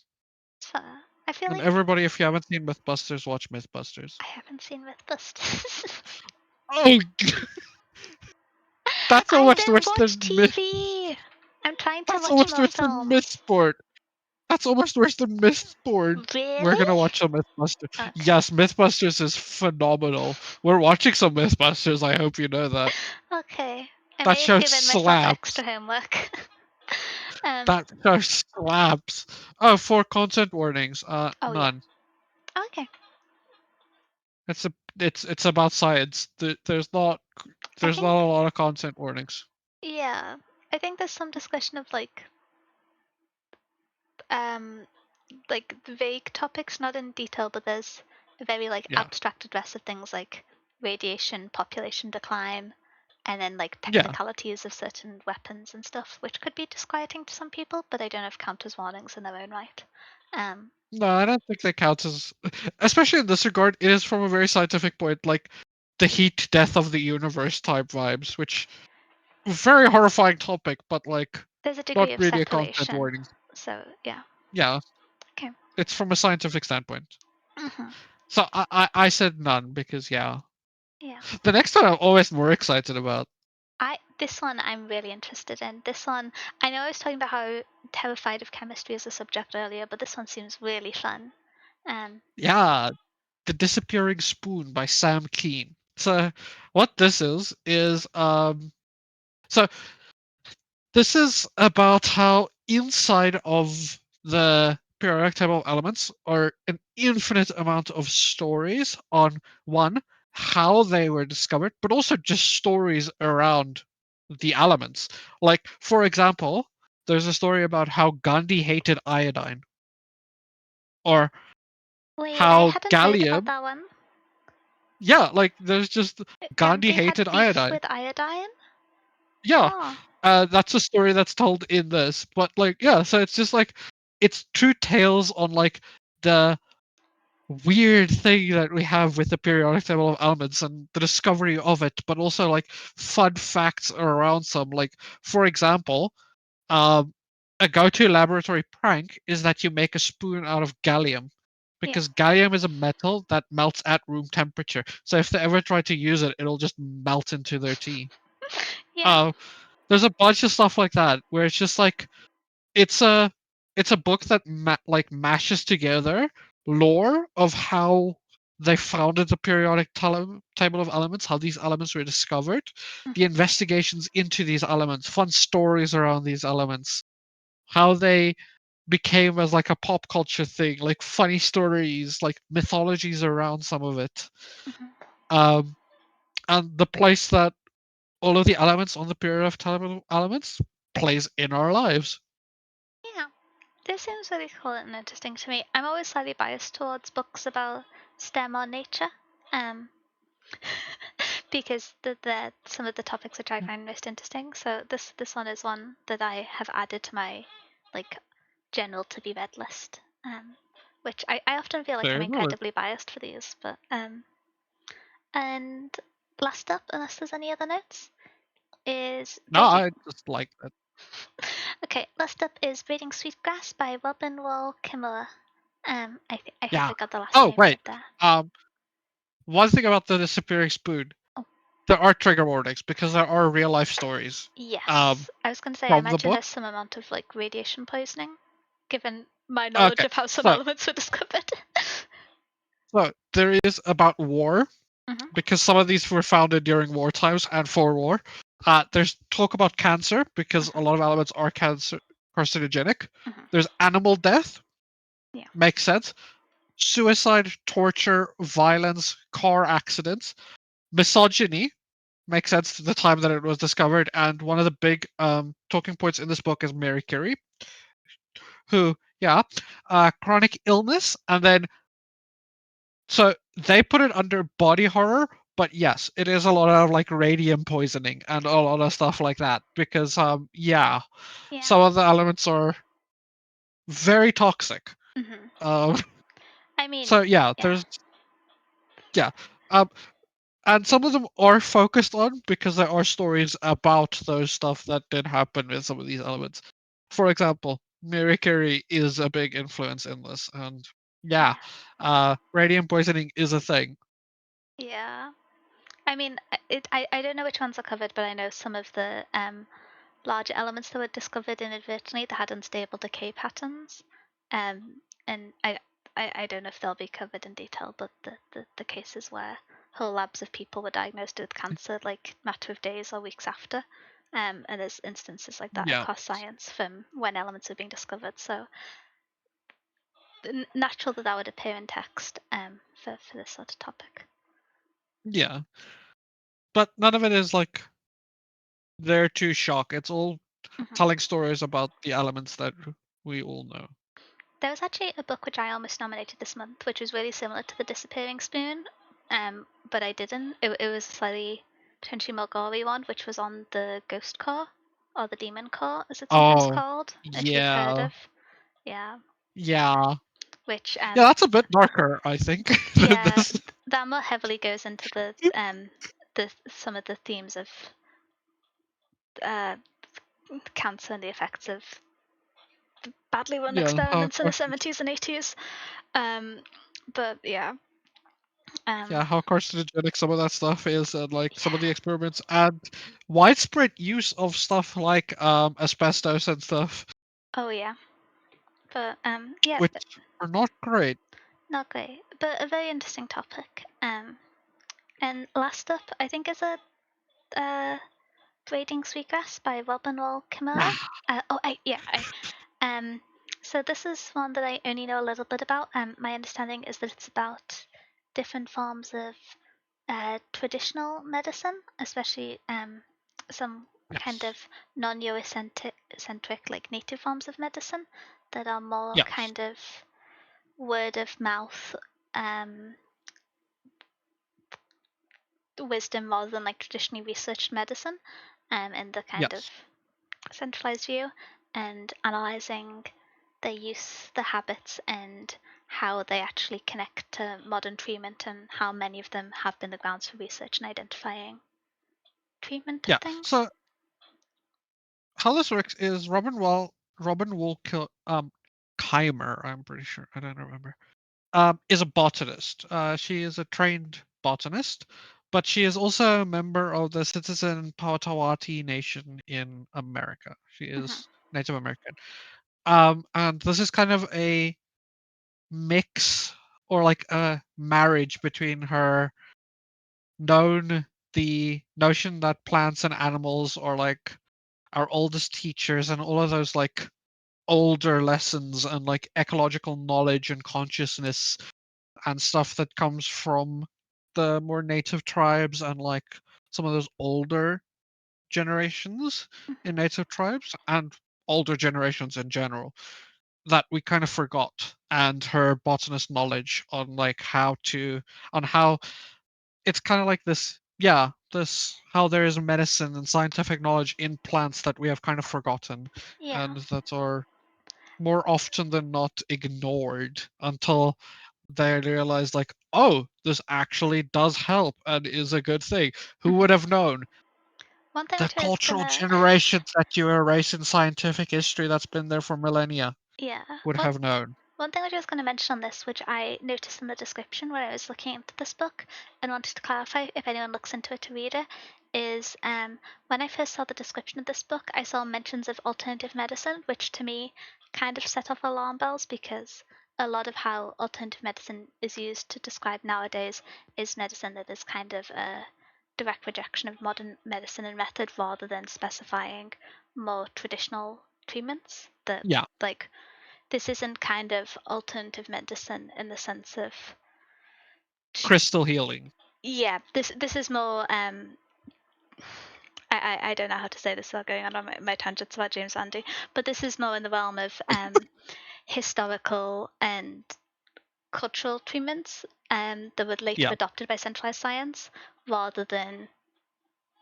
So I feel And like everybody, if you haven't seen Mythbusters, watch Mythbusters. I haven't seen Mythbusters. Oh, that's I almost don't worse watch than myth. TV. I'm trying to That's watch almost more worse than films. Mythsport. That's almost worse than Mythsport. We're Really? gonna watch some Mythbusters. Okay. Yes, Mythbusters is phenomenal. We're watching some Mythbusters. I hope you know that. Okay. I That may have show given myself extra slaps. homework. um. That show slaps. Oh, for content warnings. Oh yeah. None. Okay. It's a it's about science. I There's think not a lot of content warnings. yeah. I think there's some discussion of um vague topics, not in detail, but there's a very Yeah. abstract address of things like radiation, population decline, and then Yeah. technicalities of certain weapons and stuff, which could be disquieting to some people, but I don't know if count as warnings in their own right. Um, No, I don't think that counts as, especially in this regard. It is from a very scientific point, like the heat death of the universe type vibes, which very horrifying topic, but like there's a not degree of really a content separation, warning. so yeah. Yeah, Okay. it's from a scientific standpoint. Hmm. So I said none because yeah, Yeah. the next one I'm always more excited about. This one I'm really interested in. This one I know I was talking about how terrified of chemistry as a subject earlier, but this one seems really fun. Um, Yeah, The Disappearing Spoon by Sam Keen. So what this so this is about how inside of the periodic table of elements are an infinite amount of stories on one, how they were discovered, but also just stories around the elements. Like, for example, there's a story about how Gandhi hated iodine, or Wait, I how hadn't heard about gallium, that one. yeah, like there's just Gandhi Gandhi had hated beef iodine. with iodine? Yeah, Huh. that's a story that's told in this. But like, yeah, so it's just like it's true tales on like the weird thing that we have with the periodic table of elements and the discovery of it, but also like fun facts around some. Like, for example, um, a go-to laboratory prank is that you make a spoon out of gallium. Yeah. Because gallium is a metal that melts at room temperature. So if they ever try to use it, it'll just melt into their tea. Yeah. Uh, there's a bunch of stuff like that where it's just like it's a it's a book that like mashes together lore of how they founded the periodic table of elements, how these elements were discovered, the Mhm. investigations into these elements, fun stories around these elements, how they became as like a pop culture thing, like funny stories, like mythologies around some of it, Mhm. um, and the place that all of the elements on the periodic table of elements plays in our lives. Yeah. This seems really cool and interesting to me. I'm always slightly biased towards books about STEM or nature. Um, because the some of the topics which I find most interesting. So this one is one that I have added to my like general to be read list. Which I often feel like I'm There, incredibly biased for these, but and last up, unless there's any other notes, is no, I just like that. okay. Last up is Breeding Sweetgrass by Robin Wall Kimura. I hope Yeah. I got the last Oh name wait. right there. Um, one thing about the disappearing spoon, Oh, there are trigger warnings because there are real life stories. yes. I was gonna say I From the imagine book. there's some amount of radiation poisoning, given my knowledge Okay, of how some so elements were discovered. there is about war Mhm. because some of these were founded during war times and for war. There's talk about cancer because a Mhm. lot of elements are cancer carcinogenic. Mhm. There's animal death, Yeah. makes sense. Suicide, torture, violence, car accidents, misogyny, makes sense to the time that it was discovered. And one of the big talking points in this book is Mary Curie, who, yeah, chronic illness. And then, so they put it under body horror, But yes, it is a lot of like radium poisoning and a lot of stuff like that because yeah, Yeah. some of the elements are very toxic. Mhm. Um, I mean, so yeah, yeah. there's yeah, um, and some of them are focused on because there are stories about those stuff that did happen with some of these elements. For example, Mary Curie is a big influence in this, and yeah, radium poisoning is a thing. Yeah. I mean, I don't know which ones are covered, but I know some of the larger elements that were discovered inadvertently that had unstable decay patterns. And I don't know if they'll be covered in detail, but the cases where whole labs of people were diagnosed with cancer like matter of days or weeks after. And there's instances like that Yeah, across science from when elements are being discovered. So natural that that would appear in text for this sort of topic. yeah, but none of it is like there to shock. It's all Mhm. telling stories about the elements that we all know. There was actually a book which I almost nominated this month, which was really similar to The Disappearing Spoon, but I didn't. It was a slightly potentially more gory one, which was on the ghost core, or the demon core, as it's sometimes Oh, called, if you've heard yeah, of. Yeah, yeah, which, yeah. That's a bit darker, I think. Than yeah, this. that more heavily goes into the some of the themes of uh, cancer and the effects of badly run Yeah, experiments in the 70s and 80s. Um, but yeah. yeah, Um, how carcinogenic some of that stuff is, and like some of the experiments, and widespread use of stuff like asbestos and stuff, oh yeah. But yeah, which are not great. not great, but a very interesting topic. And last up, I think is a Braiding Sweetgrass by Robin Wall Kimmerer. Yeah, um, so this is one that I only know a little bit about. My understanding is that it's about different forms of traditional medicine, especially some kind Yes, of non-Eurocentric, like native forms of medicine that are more yes, kind of word of mouth um, wisdom rather than like traditionally researched medicine, in the kind of yes. centralized view, and analyzing their use, the habits, and how they actually connect to modern treatment, and how many of them have been the grounds for research and identifying treatment of Yeah. things. So how this works is Robin Wall Keimer, I'm pretty sure. I don't remember. Is a botanist. She is a trained botanist, but she is also a member of the Citizen Potawatomi Nation in America. She Hmm. is Native American. And this is kind of a mix or like a marriage between her known the notion that plants and animals are like our oldest teachers and all of those like older lessons and like ecological knowledge and consciousness and stuff that comes from the more native tribes and like some of those older generations in Hmm. native tribes and older generations in general that we kind of forgot, and her botanist knowledge on like how to on how it's kind of like this, yeah, this how there is medicine and scientific knowledge in plants that we have kind of forgotten Yeah. and that are more often than not ignored until they realize like, oh, this actually does help and is a good thing. Who would Hmm. have known? One thing The which I was cultural gonna, generations that you erase in scientific history that's been there for millennia yeah, would one have known. One thing I was going to mention on this, which I noticed in the description when I was looking into this book and wanted to clarify if anyone looks into it to read it, is when I first saw the description of this book, I saw mentions of alternative medicine, which to me kind of set off alarm bells because a lot of how alternative medicine is used to describe nowadays is medicine that is kind of a direct rejection of modern medicine and method rather than specifying more traditional treatments that Yeah, like this isn't kind of alternative medicine in the sense of crystal healing. yeah, this is more I don't know how to say this without going on my tangents about James Randi, but this is more in the realm of historical and cultural treatments that were later adopted by centralized science, rather than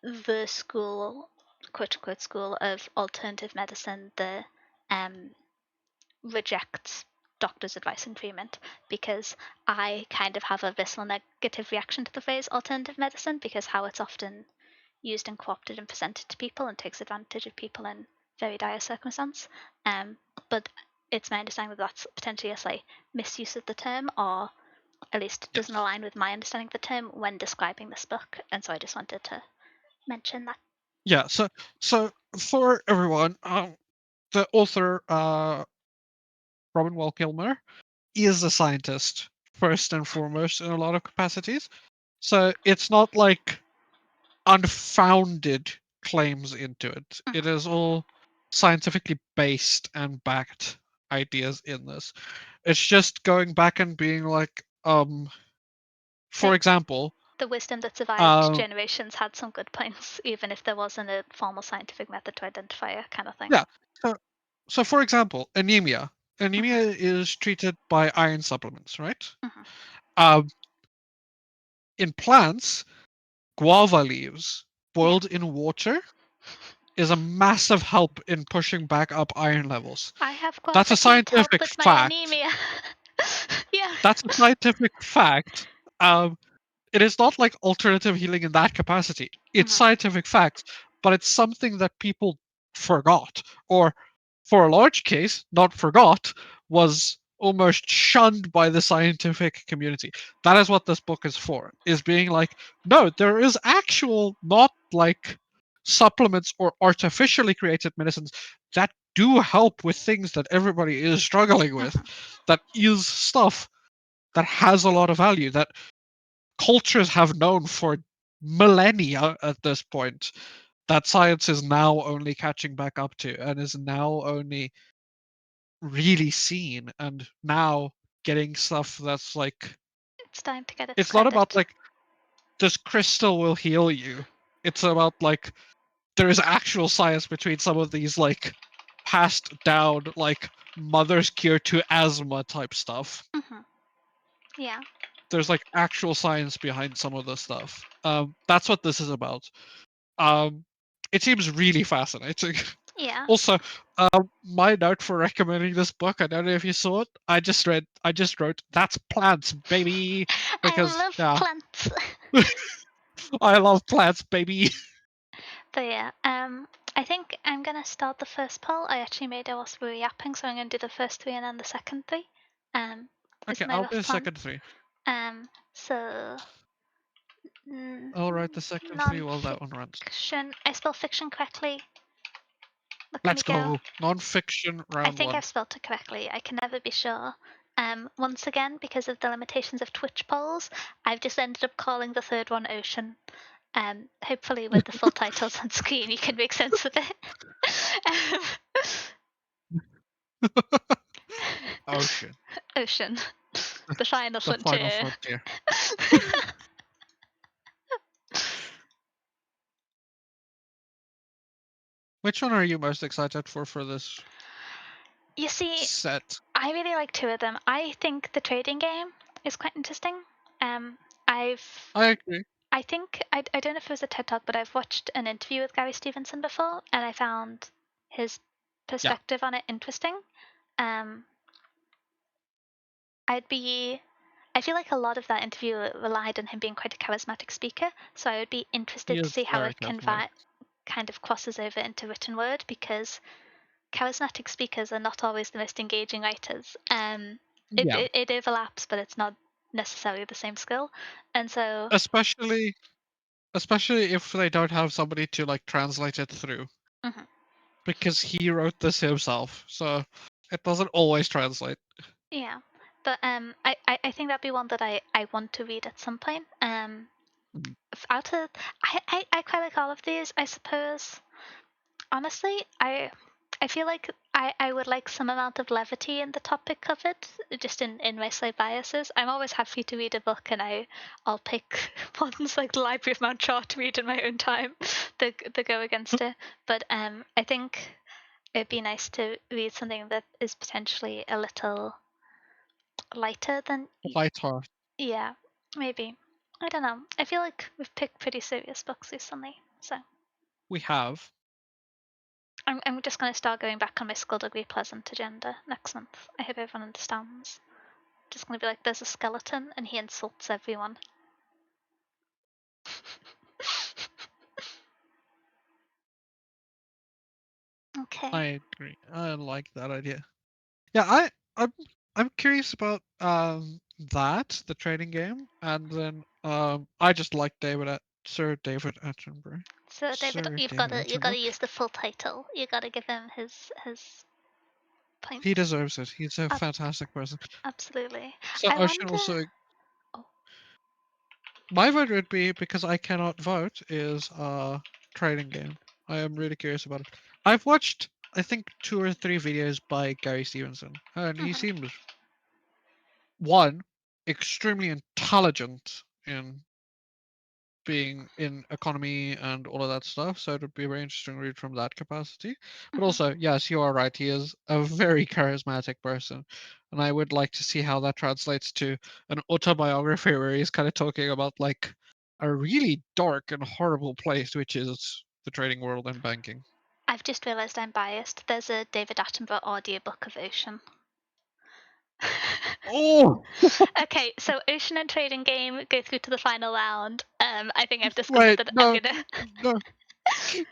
the school, quote unquote, school of alternative medicine that rejects doctor's advice and treatment, because I kind of have a visceral negative reaction to the phrase alternative medicine because how it's often used and co-opted and presented to people and takes advantage of people in very dire circumstance. But it's my understanding that that's potentially a slight misuse of the term, or at least doesn't align with my understanding of the term when describing this book, and so I just wanted to mention that. Yeah. So for everyone, the author Robin Wall Kilmer is a scientist first and foremost in a lot of capacities. So it's not like unfounded claims into it. It is all scientifically based and backed ideas in this. It's just going back and being like, for example, the wisdom that survived generations had some good points, even if there wasn't a formal scientific method to identify it, kind of thing. Yeah. So for example, anemia. Anemia is treated by iron supplements, right? In plants, guava leaves boiled in water is a massive help in pushing back up iron levels. I have That's guava a tea to help scientific with my fact. anemia. Yeah. That's a scientific fact. It is not like alternative healing in that capacity. It's scientific fact, but it's something that people forgot, or for a large case, not forgot, was almost shunned by the scientific community. That is what this book is for, is being like, no, there is actual, not like supplements or artificially created medicines that do help with things that everybody is struggling with, that is stuff that has a lot of value, that cultures have known for millennia at this point, that science is now only catching back up to and is now only really seen and now getting stuff that's like, It's time to get its it's credit. not about like this crystal will heal you. It's about like there is actual science between some of these like passed down like mother's cure to asthma type stuff. Yeah. There's like actual science behind some of the stuff. That's what this is about. It seems really fascinating. Yeah. Also, my note for recommending this book, I don't know if you saw it. I just wrote, "That's plants, baby," because I love plants. I love plants, baby. But yeah, I think I'm gonna start the first poll. I actually made it whilst we were yapping, so I'm gonna do the first three and then the second three. Is Okay, my I'll rough do the plan. second three. So I'll write the second three while that one runs. non-fiction. I spell fiction correctly. Look at me Let's go. go. Non-fiction I round think one. I've spelled it correctly. I can never be sure. Once again, because of the limitations of Twitch polls, I've just ended up calling the third one Ocean. Hopefully, with the full titles on screen, you can make sense of it. Ocean. Ocean. The final The final frontier. frontier. Which one are you most excited for this You see, set? I really like two of them. I think the trading game is quite interesting. I agree. I think I don't know if it was a TED talk, but I've watched an interview with Gary Stevenson before, and I found his perspective on it interesting. I feel like a lot of that interview relied on him being quite a charismatic speaker, so I would be interested He to is see how very it charismatic. kind of crosses over into written word, because charismatic speakers are not always the most engaging writers. Yeah. It overlaps, but it's not necessarily the same skill, and so Especially if they don't have somebody to like translate it through. Because he wrote this himself, so it doesn't always translate. yeah. But I think that'd be one that I want to read at some point. Out of I quite like all of these, I suppose. Honestly, I feel like I would like some amount of levity in the topic covered, just in my slight biases. I'm always happy to read a book, and I'll pick ones like the Library of Mount Char to read in my own time that go against it. But I think it'd be nice to read something that is potentially a little lighter than Lightheart. Yeah, maybe. I don't know. I feel like we've picked pretty serious books recently, so We have. I'm just going to start going back on my Skullduggery Pleasant agenda next month. I hope everyone understands. Just going to be like, there's a skeleton and he insults everyone. Okay. I agree. I like that idea. Yeah, I'm curious about that, the trading game, and then I just like Sir David Attenborough. So David, Sir you've got David to Attenborough. use the full title. You got to give him his He points. deserves it. He's a Ab- fantastic person. Absolutely. So I I should wonder. also Oh, my vote would be, because I cannot vote, is trading game. I am really curious about it. I've watched I think 2 or 3 videos by Gary Stevenson, and he mhm. seems one extremely intelligent in being in economy and all of that stuff. So it would be a very interesting read from that capacity. But Mhm. also, yes, you are right. He is a very charismatic person. And I would like to see how that translates to an autobiography where he's kind of talking about like a really dark and horrible place, which is the trading world and banking. I've just realised I'm biased. There's a David Attenborough audiobook of Ocean. Oh, Okay, so Ocean and Trading Game go through to the final round. I think I've discovered wait, that I'm no, gonna. no,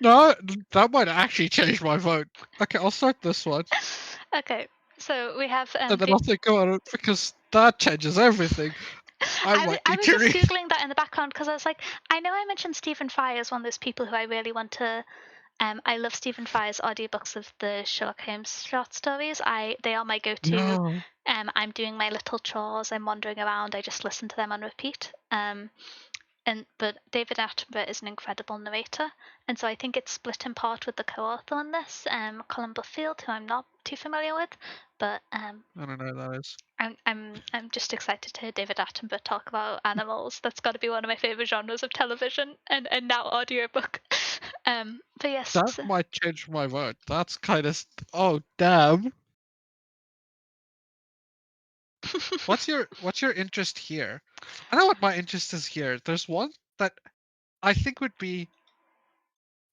no, that might actually change my vote. Okay, I'll start this one. Okay, so we have And then I'll think about it because that changes everything. I might I need was to just read. googling that in the background because I was like, I know I mentioned Stephen Fry as one of those people who I really want to. I love Stephen Fry's audiobooks of the Sherlock Holmes short stories. They are my go-to. Yeah, I'm doing my little chores. I'm wandering around. I just listen to them on repeat. But David Attenborough is an incredible narrator, and so I think it's split in part with the co-author on this, Colin Buffield, who I'm not too familiar with, but I don't know who that is. I'm just excited to hear David Attenborough talk about animals. That's got to be one of my favorite genres of television and now audiobook. But yes, That might change my vote. That's kind of oh damn. What's your interest here? I know what my interest is here. There's one that I think would be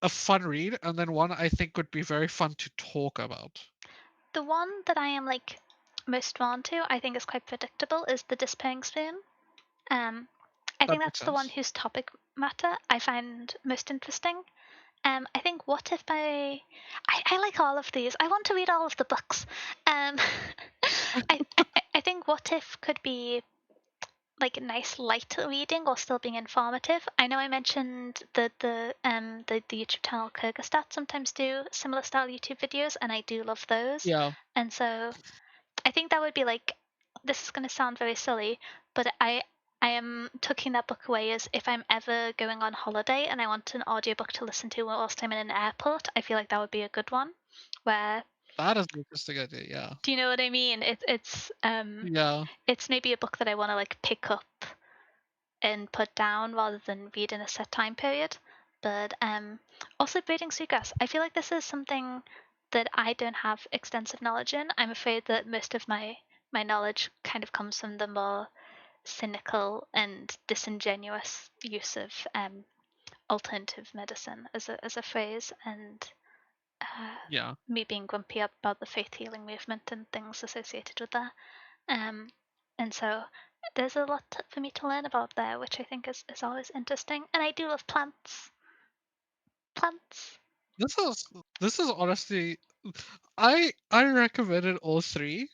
a fun read, and then one I think would be very fun to talk about. the one that I am like most drawn to, I think is quite predictable, is the Despairing Spoon. Um, I That think makes that's the one sense. whose topic matter I find most interesting. I think what if I like all of these. I want to read all of the books. I think what if could be like nice light reading or still being informative. I know I mentioned the YouTube channel Kyrgyzstat sometimes do similar style YouTube videos, and I do love those. Yeah, And so I think that would be like, this is going to sound very silly, but I am tucking that book away as if I'm ever going on holiday and I want an audiobook to listen to whilst I'm in an airport. I feel like that would be a good one. Where, that is an interesting idea. Yeah, do you know what I mean? yeah, It's maybe a book that I want to like pick up and put down rather than read in a set time period. But also breeding seagrass. I feel like this is something that I don't have extensive knowledge in. I'm afraid that most of my knowledge kind of comes from the more cynical and disingenuous use of alternative medicine as a phrase, and uh, yeah. me being grumpy about the faith healing movement and things associated with that. Um, and so there's a lot for me to learn about there, which I think is always interesting. And I do love plants. Plants. This is this is honestly, I recommended all three,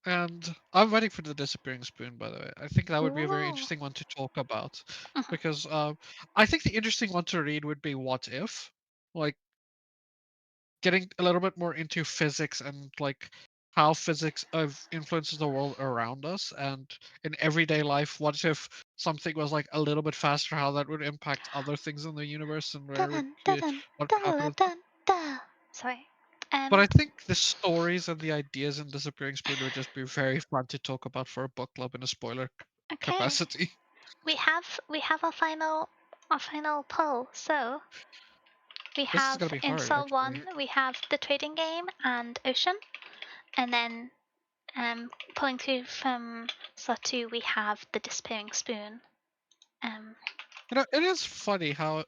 and I'm waiting for the disappearing spoon. By the way, I think that would be a very Ooh. interesting one to talk about, Mhm. because I think the interesting one to read would be What If, like getting a little bit more into physics and like how physics of influences the world around us, and in everyday life, what if something was like a little bit faster, how that would impact other things in the universe and where would Dun, dun, dun, what would happen dun, with that. dun, dun. Sorry. But I think the stories and the ideas in Disappearing Spoon would just be very fun to talk about for a book club in a spoiler Okay. capacity. We have our final poll. So we This is have gonna be in hard, cell actually. one we have the trading game and ocean, and then Pulling through from slot 2, we have the disappearing spoon. It is funny how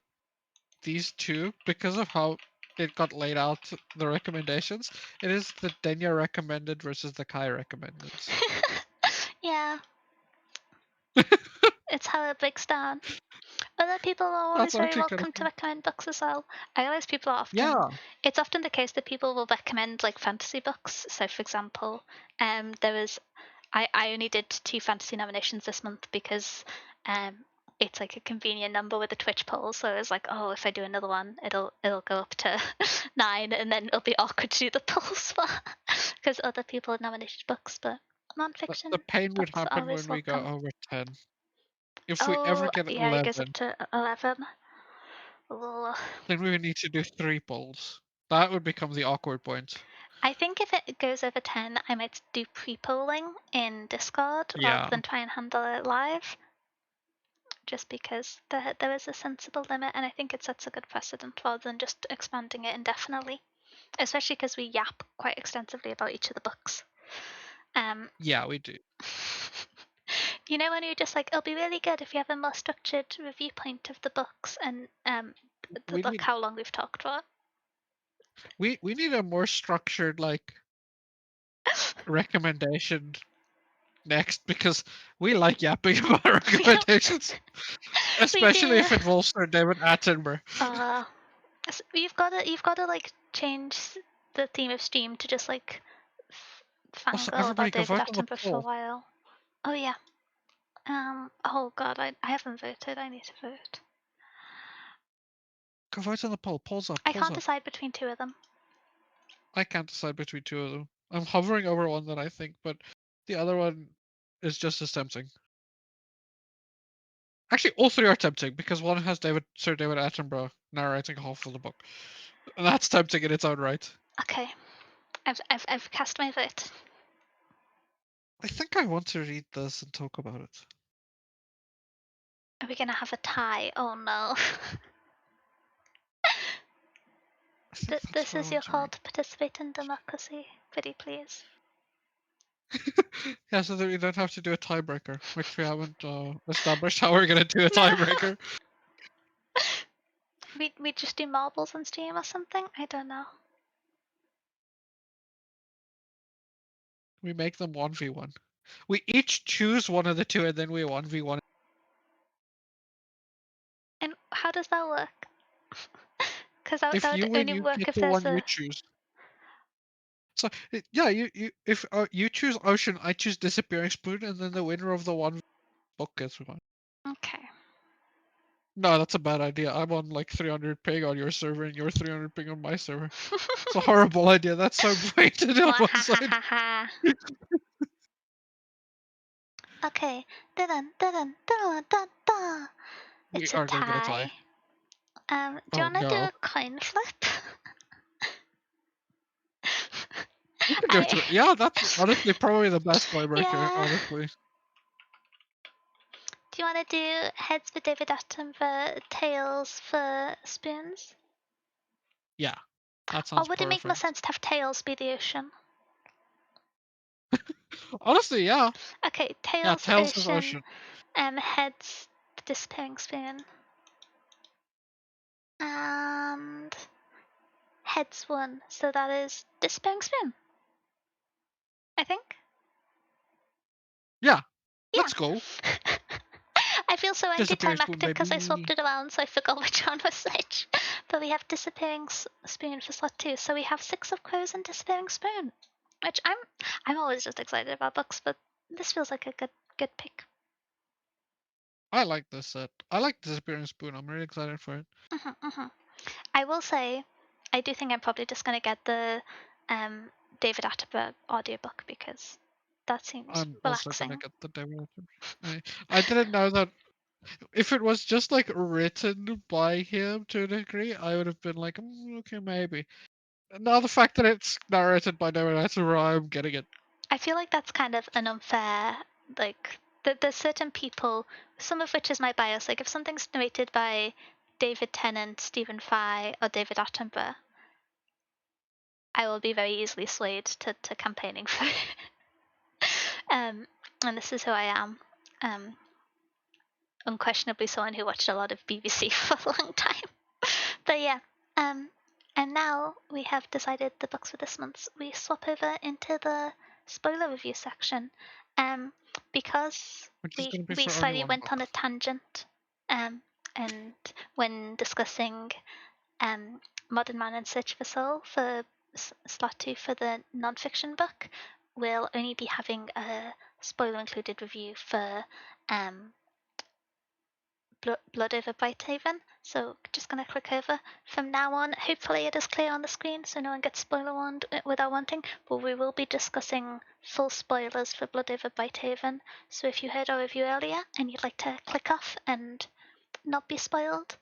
these two, because of how it got laid out, the recommendations, it is the Denya recommended versus the Kai recommended. Yeah, it's how it breaks down. Other people are That's always very actually kind of welcome to fun. recommend books as well. I realize people are often. Yeah, It's often the case that people will recommend like fantasy books. So, for example, there was. I only did 2 fantasy nominations this month because it's like a convenient number with the Twitch poll. So it was like, oh, if I do another one, it'll go up to 9, and then it'll be awkward to do the polls for because other people had nominated books, but nonfiction the pain would books are happen always when we go welcome. over 10. If we ever Oh, get yeah, it goes up 11, to 11. Ugh. then we would need to do 3 polls. That would become the awkward point. I think if it goes over 10, I might do pre-polling in Discord rather Yeah, than try and handle it live, just because there is a sensible limit, and I think it sets a good precedent rather than just expanding it indefinitely, especially because we yap quite extensively about each of the books. yeah, we do. You know when you're just like, it'll be really good if you have a more structured review point of the books and We look need how long we've talked for. we need a more structured like recommendation next, because we like yapping about recommendations, We especially do. if it involves Sir David Attenborough. You've got to like change the theme of Steam to just like Also, fangirl everybody about go David vote on the Attenborough for a poll. while. Oh yeah. Oh god, I haven't voted. I need to vote. Go vote on the poll. Polls up. I Polls can't up. decide between 2 of them. I can't decide between 2 of them. I'm hovering over one that I think, but the other one is just as tempting. Actually, all 3 are tempting because one has Sir David Attenborough narrating half of the book, and that's tempting in its own right. Okay, I've cast my vote. I think I want to read this and talk about it. Are we gonna have a tie? Oh no. I think that's This what I is your want to call read. to participate in democracy. Pretty please. Yeah, so that we don't have to do a tiebreaker, which we haven't established how we're gonna do a No. tiebreaker. We just do marbles on Steam or something? I don't know. We make them 1v1. We each choose one of the 2 and then we 1v1. And how does that work? Because that If would you win, only you work get if the there's one you a. choose. So yeah, you if you choose Ocean, I choose Disappearing Spoon, and then the winner of the one book gets one. Okay. No, that's a bad idea. I'm on like 300 ping on your server, and you're 300 ping on my server. It's a horrible idea. That's so weighted on one side. Wahahaha. Okay. Dun dun dun dun dun. We It's a are gonna get a tie. tie. Do you Oh want to do no. a coin flip? We could do it. I. Yeah, that's honestly probably the best tiebreaker. Yeah. Honestly. Do you want to do heads for David Attenborough, tails for spoons? Yeah, that Or sounds would it make more perfect. sense to have tails be the ocean? Honestly, yeah. Okay, Yeah, tails Tails is ocean, Ocean. heads the disappearing spoon, and heads one. So that is disappearing spoon. I think. Yeah, Yeah. let's go. I feel so Disappearing Spoon, anticlimactic because I swapped baby. it around, so I forgot which one was which. But we have disappearing spoon for slot 2, so we have 6 of crows and disappearing spoon, which I'm always just excited about books, but this feels like a good pick. I like this set. I like Disappearing Spoon. I'm really excited for it. I will say, I do think I'm probably just gonna get the David Attenborough audiobook because that seems I'm also gonna relaxing. get the demo. I didn't know that if it was just like written by him to a degree, I would have been like, okay, maybe. Now the fact that it's narrated by David Attenborough, I'm getting it. I feel like that's kind of an unfair, like, there's certain people, some of which is my bias. Like, if something's narrated by David Tennant, Stephen Fry, or David Attenborough, I will be very easily swayed to campaigning for it. And this is who I am. Unquestionably someone who watched a lot of BBC for a long time. But yeah, and now we have decided the books for this month. We swap over into the spoiler review section, because Which is going to be we for only slightly one went on a book. tangent, and when discussing Modern Man in Search for Soul for slot 2 for the non-fiction book, we'll only be having a spoiler included review for Blood over Brighthaven. So just going to click over. From now on, hopefully it is clear on the screen so no one gets spoiler warned without wanting, but we will be discussing full spoilers for Blood over Brighthaven. So if you heard our review earlier and you'd like to click off and not be spoiled,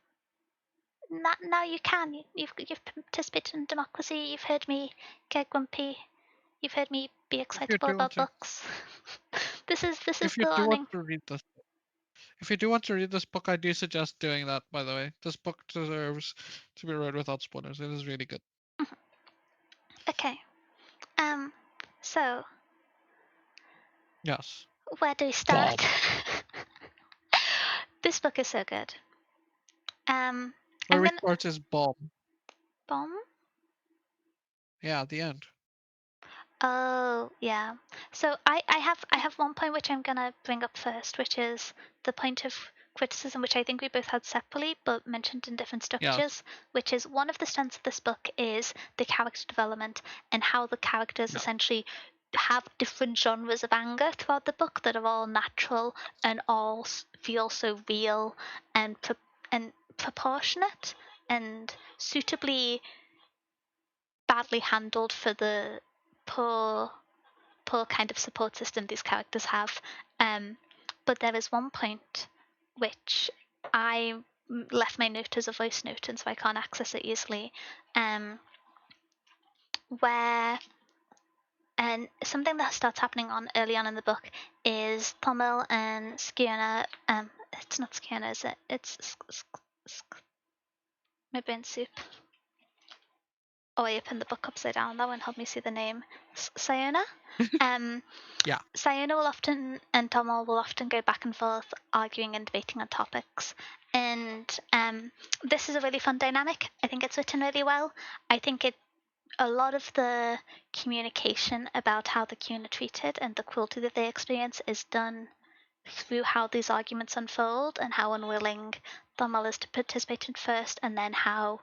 now you can. You've participated in democracy. You've heard me get grumpy. You've heard me be excitable about books. This is If you the do want learning. to read this, if you do want to read this book, I do suggest doing that. By the way, this book deserves to be read without spoilers. It is really good. Okay. So Yes. where do we start? This book is so good. Where I'm we gonna start is bomb. bomb. Yeah, at the end. Oh yeah. So I have one point which I'm gonna bring up first, which is the point of criticism which I think we both had separately but mentioned in different Yes. structures, which is one of the strengths of this book is the character development and how the characters Yeah. essentially have different genres of anger throughout the book that are all natural and all feel so real and proportionate and suitably badly handled for the poor kind of support system these characters have. But there is one point which I left my note as a voice note, and so I can't access it easily. Where and something that starts happening on early on in the book is Pommel and Skiona. It's not Skiona, is it? It's my brain soup. Oh, I opened the book upside down. That won't help me see the name. Siona. Yeah. Siona will often and Tomal will often go back and forth, arguing and debating on topics. And this is a really fun dynamic. I think it's written really well. I think a lot of the communication about how the Qun are treated and the cruelty that they experience is done through how these arguments unfold and how unwilling Tomal is to participate in first, and then how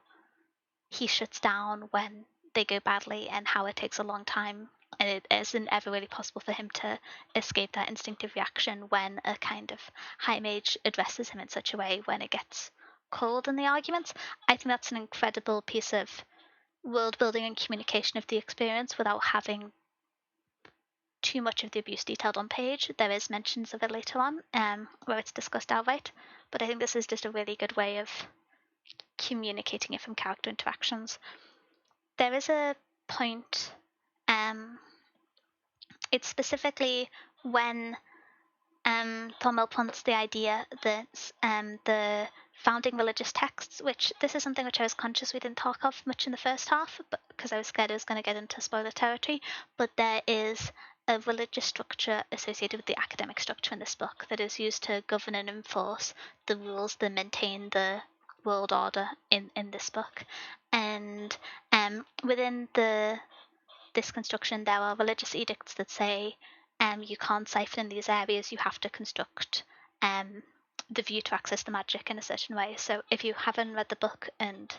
he shuts down when they go badly and how it takes a long time and it isn't ever really possible for him to escape that instinctive reaction when a kind of high mage addresses him in such a way when it gets cold in the arguments. I think that's an incredible piece of world building and communication of the experience without having too much of the abuse detailed on page. There is mentions of it later on, where it's discussed outright, but I think this is just a really good way of communicating it from character interactions. There is a point, it's specifically when Thormel points the idea that the founding religious texts, which this is something which I was conscious we didn't talk of much in the first half, but because I was scared I was going to get into spoiler territory, but there is a religious structure associated with the academic structure in this book that is used to govern and enforce the rules that maintain the world order in this book. And within this construction, there are religious edicts that say you can't siphon in these areas, you have to construct the view to access the magic in a certain way. So if you haven't read the book and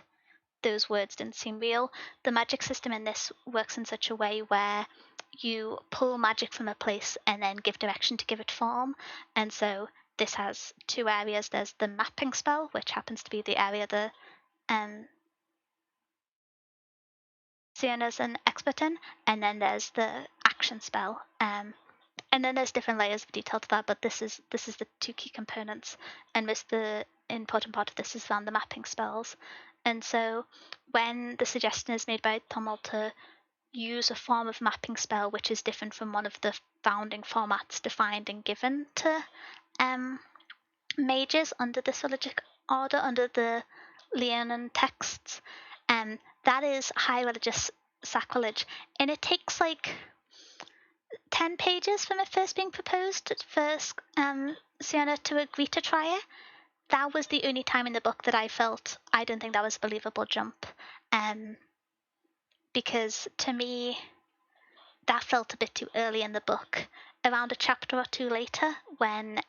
those words didn't seem real, the magic system in this works in such a way where you pull magic from a place and then give direction to give it form. And so this has two areas. There's the mapping spell, which happens to be the area the Siona's an expert in, and then there's the action spell. And then there's different layers of detail to that, but this is the two key components, and most the important part of this is around the mapping spells. And so when the suggestion is made by Tommel to use a form of mapping spell which is different from one of the founding formats defined and given to mages under the Solidic order, under the Leonin texts, that is high religious sacrilege, and it takes like 10 pages from it first being proposed for Sienna to agree to try it, that was the only time in the book that I felt I don't think that was a believable jump. Because to me, that felt a bit too early in the book. Around a chapter or two later, when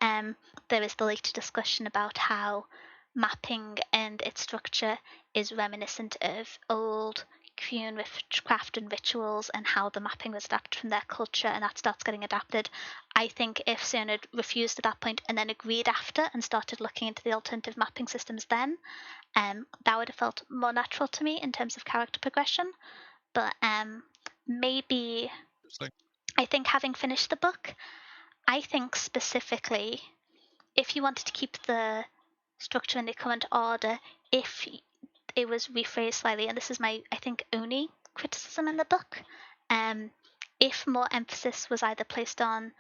there is the later discussion about how mapping and its structure is reminiscent of old Korean craft and rituals, and how the mapping was adapted from their culture, and that starts getting adapted. I think if Sun had refused at that point and then agreed after and started looking into the alternative mapping systems then, that would have felt more natural to me in terms of character progression. But maybe It's like, I think having finished the book, I think specifically if you wanted to keep the structure in the current order, if it was rephrased slightly, and this is my, I think, only criticism in the book, if more emphasis was either placed on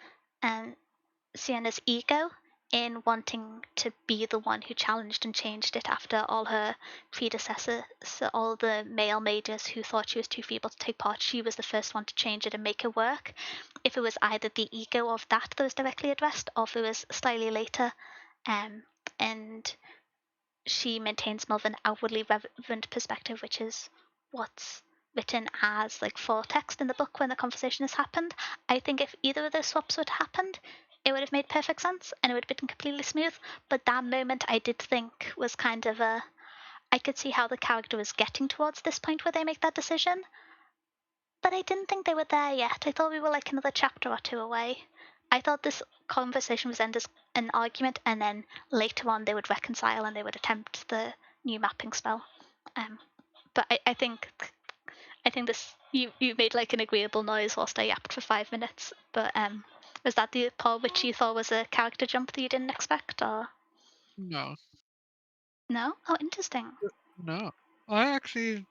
Sienna's ego in wanting to be the one who challenged and changed it after all her predecessors, so all the male mages who thought she was too feeble to take part, she was the first one to change it and make it work. If it was either the ego of that was directly addressed, or if it was slightly later, and she maintains more of an outwardly relevant perspective, which is what's written as like foretext in the book when the conversation has happened. I think if either of those swaps would have happened, it would have made perfect sense and it would have been completely smooth. But that moment I did think was kind of a. I could see how the character was getting towards this point where they make that decision, but I didn't think they were there yet. I thought we were like another chapter or two away. I thought this conversation was end as an argument, and then later on they would reconcile and they would attempt the new mapping spell. But I think this you made like an agreeable noise whilst I yapped for 5 minutes. But was that the part which you thought was a character jump that you didn't expect, or no, no? Oh, interesting. no. I actually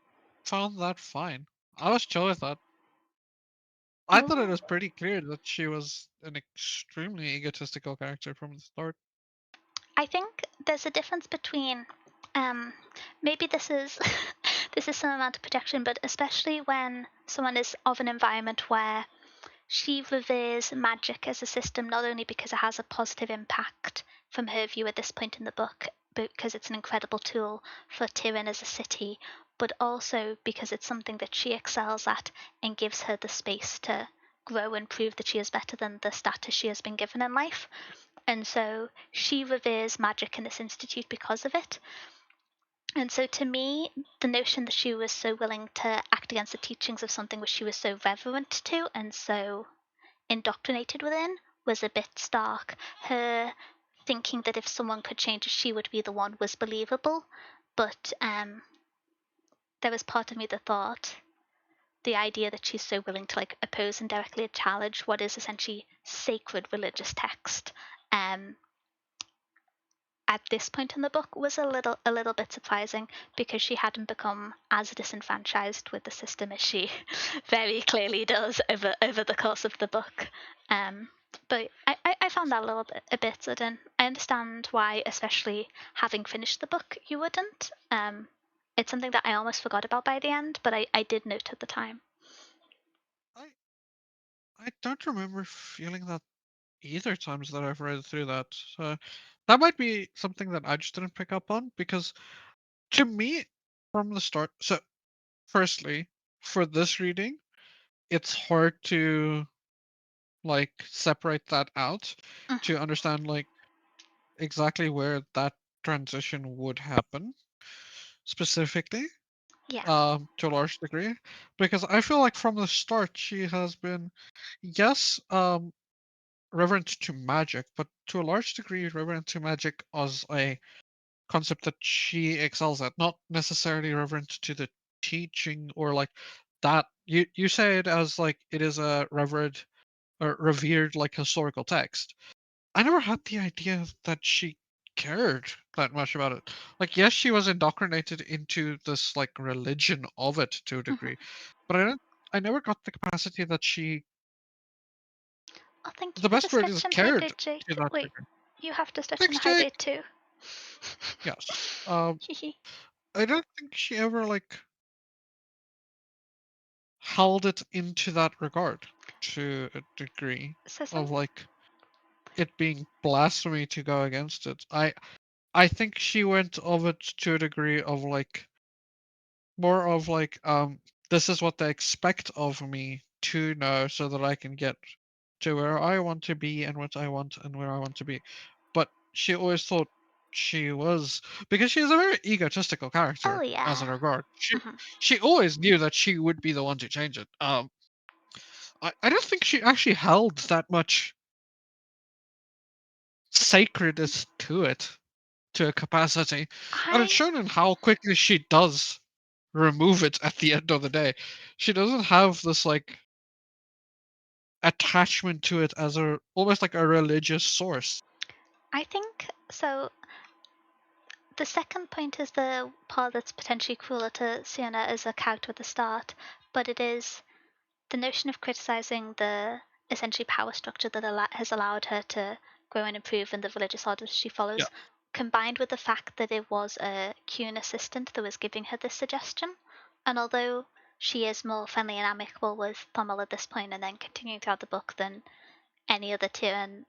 found that fine. I was chill with that. I thought it Oh. was pretty clear that she was an extremely egotistical character from the start. I think there's a difference between maybe this is this is some amount of protection, but especially when someone is of an environment where she reveres magic as a system, not only because it has a positive impact from her view at this point in the book, because it's an incredible tool for Tyrion as a city, but also because it's something that she excels at and gives her the space to grow and prove that she is better than the status she has been given in life. And so she reveres magic in this institute because of it. And so to me, the notion that she was so willing to act against the teachings of something which she was so reverent to and so indoctrinated within was a bit stark. Her thinking that if someone could change, she would be the one was believable. But there was part of me that thought the idea that she's so willing to like oppose and directly challenge what is essentially sacred religious text at this point in the book was a little bit surprising, because she hadn't become as disenfranchised with the system as she very clearly does over the course of the book. But I found that a bit sudden. I understand why, especially having finished the book, you wouldn't. It's something that I almost forgot about by the end, but I did note at the time. I I don't remember feeling that either times that I've read through that. So that might be something that I just didn't pick up on because to me from the start. So firstly, for this reading, it's hard to like separate that out Mhm. to understand like exactly where that transition would happen specifically, Yeah. to a large degree, because I feel like from the start she has been, yes, reverent to magic, but to a large degree reverent to magic as a concept that she excels at, not necessarily reverent to the teaching or like that. You say it as like it is a revered or revered like historical text. I never had the idea that she cared that much about it. Like, yes, she was indoctrinated into this like religion of it to a Mhm. degree, but I never got the capacity that she. Oh, thank you The for the best word is stitch and cared hydrate, Jake. to that Wait, degree. you have to stitch and Thanks, Jake. hydrate too. Yes. Hehe. I don't think she ever like held it into that regard. to a degree So of like it being blasphemy to go against it. I think she went of it to a degree of like more of like this is what they expect of me to know so that I can get to where I want to be and what I want and where I want to be. But she always thought she was, because she is a very egotistical oh character as yeah. a regard. Hmm. She always knew that she would be the one to change it. I don't think she actually held that much sacredness to it, to a capacity. And it's I shown in how quickly she does remove it at the end of the day. She doesn't have this like attachment to it as a almost like a religious source. I think so. The second point is the part that's potentially crueler to Sienna as a character at the start, but it is the notion of criticizing the essentially power structure that has allowed her to grow and improve in the religious orders she Yeah. follows, combined with the fact that it was a Kuhn assistant that was giving her this suggestion. And although she is more friendly and amicable with Pommel at this point and then continuing throughout the book than any other Tyrion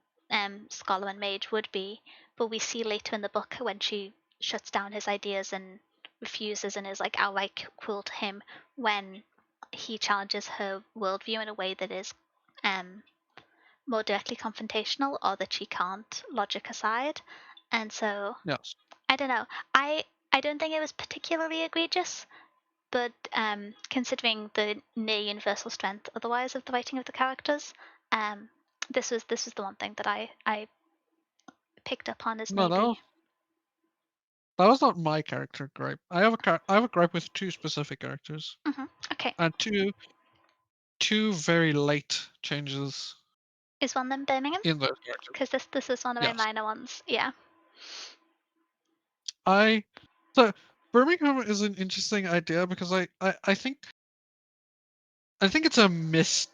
scholar and mage would be, but we see later in the book when she shuts down his ideas and refuses and is like outright cruel to him when he challenges her worldview in a way that is um, more directly confrontational or that she can't logic aside. And so Yes. I don't know. I don't think it was particularly egregious, but considering the near universal strength otherwise of the writing of the characters, um, this was the one thing that I picked up on as No, maybe. that was not my character gripe. I have a gripe with two specific characters Okay, and two very late changes is one of them Birmingham? in those characters. Because this is one of my Yes. minor ones. Yeah. I so Birmingham is an interesting idea because I think it's a missed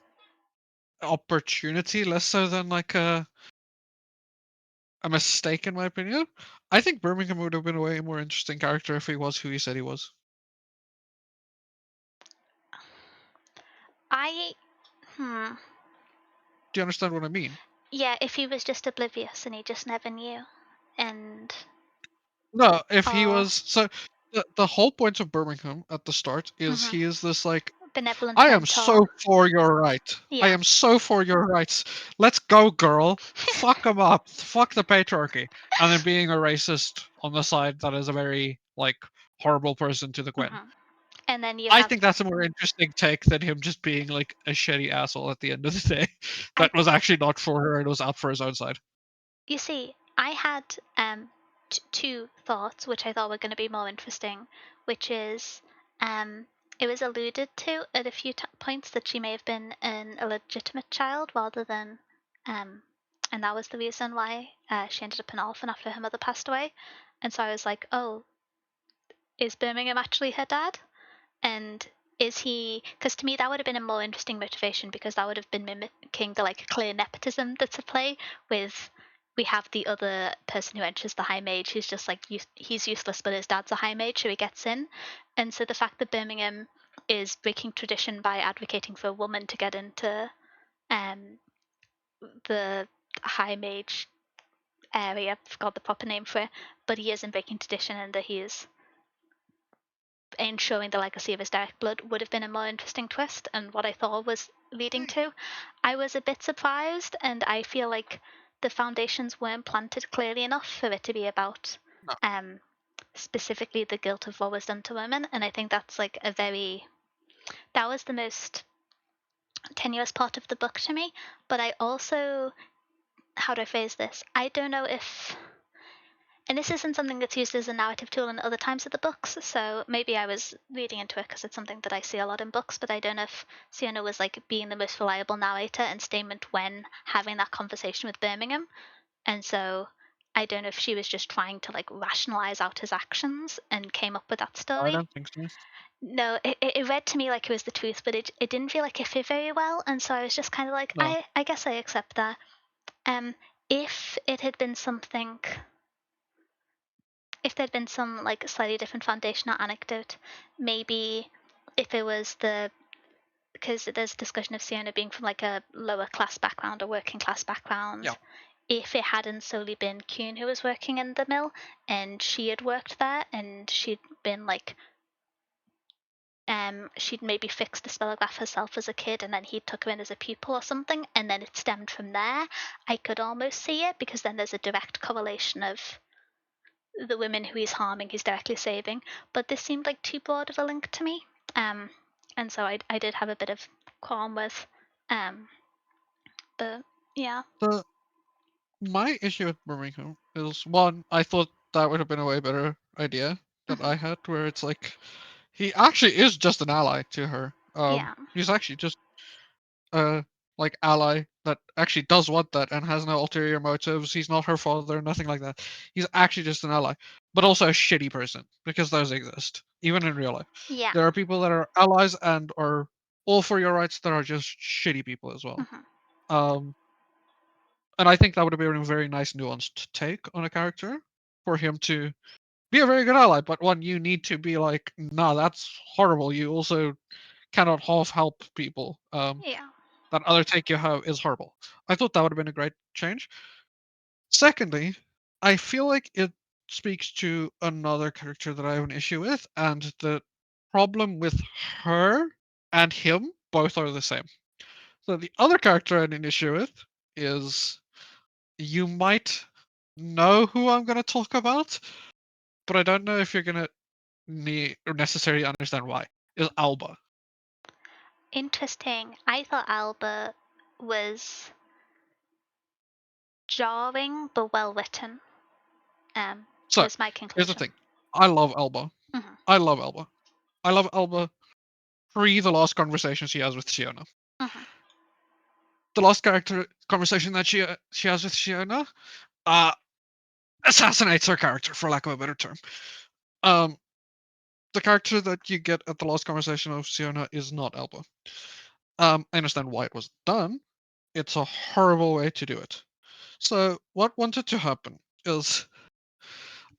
opportunity less so than like a mistake in my opinion. I think Birmingham would have been a way more interesting character if he was who he said he was. I hmm. Do you understand what I mean? Yeah, if he was just oblivious and he just never knew, and No, if he or was so the whole point of Birmingham at the start is mhm, he is this like benevolent I am mentor. so for your right. I Yeah. am so for your rights. Let's go, girl. Fuck them up. Fuck the patriarchy. And then being a racist on the side that is a very like horrible person to the Queen. Mhm. And then you I have think that's a more interesting take than him just being like a shitty asshole at the end of the day. I That was actually not for her and was out for his own side. you see, I had two thoughts which I thought were going to be more interesting, which is um, it was alluded to at a few points that she may have been an illegitimate child rather than, um, and that was the reason why she ended up an orphan after her mother passed away. And so I was like, oh, is Birmingham actually her dad? And is he? Because to me that would have been a more interesting motivation because that would have been mimicking the like clear nepotism that's at play. With we have the other person who enters the high mage who's just like he's useless, but his dad's a high mage, so he gets in. And so the fact that Birmingham is breaking tradition by advocating for a woman to get into um, the high mage area, I forgot the proper name for it, but he isn't breaking tradition and that he is ensuring the legacy of his direct blood would have been a more interesting twist and what I thought was leading to. I was a bit surprised, and I feel like the foundations weren't planted clearly enough for it to be about No, um, specifically the guilt of what was done to women. And I think that's like that was the most tenuous part of the book to me. But I also, how do I phrase this? I don't know if and this isn't something that's used as a narrative tool in other times of the books, so maybe I was reading into it because it's something that I see a lot in books, but I don't know if Sienna was like being the most reliable narrator and statement when having that conversation with Birmingham. And so I don't know if she was just trying to like rationalize out his actions and came up with that I story. don't think so. No, it read to me like it was the truth, but it didn't feel like it fit very well. And so I was just kind of like, No. I guess I accept that. If it had been something if there'd been some like slightly different foundation or anecdote, maybe if it was the because there's discussion of Sienna being from like a lower class background or working class background. Yeah. If it hadn't solely been Kuhn who was working in the mill and she had worked there and she'd been like she'd maybe fixed the spellograph herself as a kid and then he took her in as a pupil or something, and then it stemmed from there, I could almost see it, because then there's a direct correlation of the women who he's harming, he's directly saving. But this seemed like too broad of a link to me. And so I did have a bit of qualm with. But yeah. My issue with Birmingham is, one, I thought that would have been a way better idea that I had, where it's like he actually is just an ally to her. Yeah. He's actually just like ally that actually does want that and has no ulterior motives. He's not her father, nothing like that. He's actually just an ally, but also a shitty person, because those exist even in real life. Yeah. There are people that are allies and are all for your rights that are just shitty people as well. Um, and I think that would have been a very nice nuanced take on a character for him to be a very good ally. But one, you need to be like, nah, that's horrible. You also cannot half help people. Yeah. That other take you have is horrible. I thought that would have been a great change. Secondly, I feel like it speaks to another character that I have an issue with, and the problem with her and him both are the same. So the other character I had an issue with is, you might know who I'm going to talk about, but I don't know if you're going to need or necessarily understand why. Is Alba. Interesting. I thought Alba was jarring but well written. So Was my here's the conclusion. thing. I love Alba. Mm-hmm. I love Alba. I love Alba pre the last conversation she has with Shiona. Mm-hmm. The last character conversation that she has with Shiona uh, assassinates her character, for lack of a better term. Um, the character that you get at the last conversation of Shiona is not Alba. I understand why it was done. It's a horrible way to do it. So what wanted to happen is,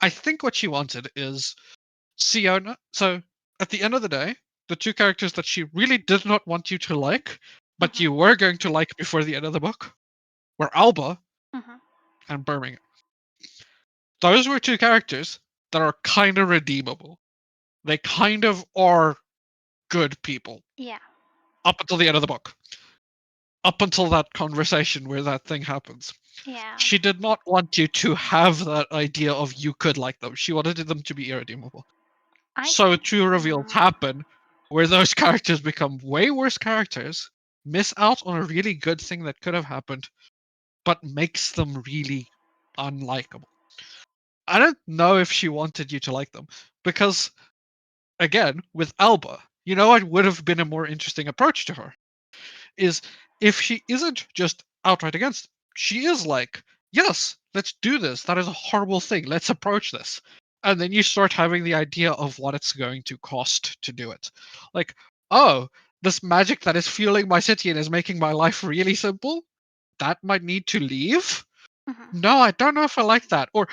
I think what she wanted is Siona. So at the end of the day, the two characters that she really did not want you to like, but Mm-hmm. you were going to like before the end of the book, were Alba Mm-hmm. and Birmingham. Those were two characters that are kind of redeemable. They kind of are good people Yeah. up until the end of the book. Up until that conversation where that thing happens. Yeah. She did not want you to have that idea of you could like them. She wanted them to be irredeemable. I So think. two reveals happen where those characters become way worse characters, miss out on a really good thing that could have happened, but makes them really unlikable. I don't know if she wanted you to like them, because, again, with Alba, you know what would have been a more interesting approach to her? Is if she isn't just outright against, she is like, yes, let's do this. That is a horrible thing. Let's approach this. And then you start having the idea of what it's going to cost to do it. Like, oh, this magic that is fueling my city and is making my life really simple, that might need to leave. Mm-hmm. No, I don't know if I like that. Or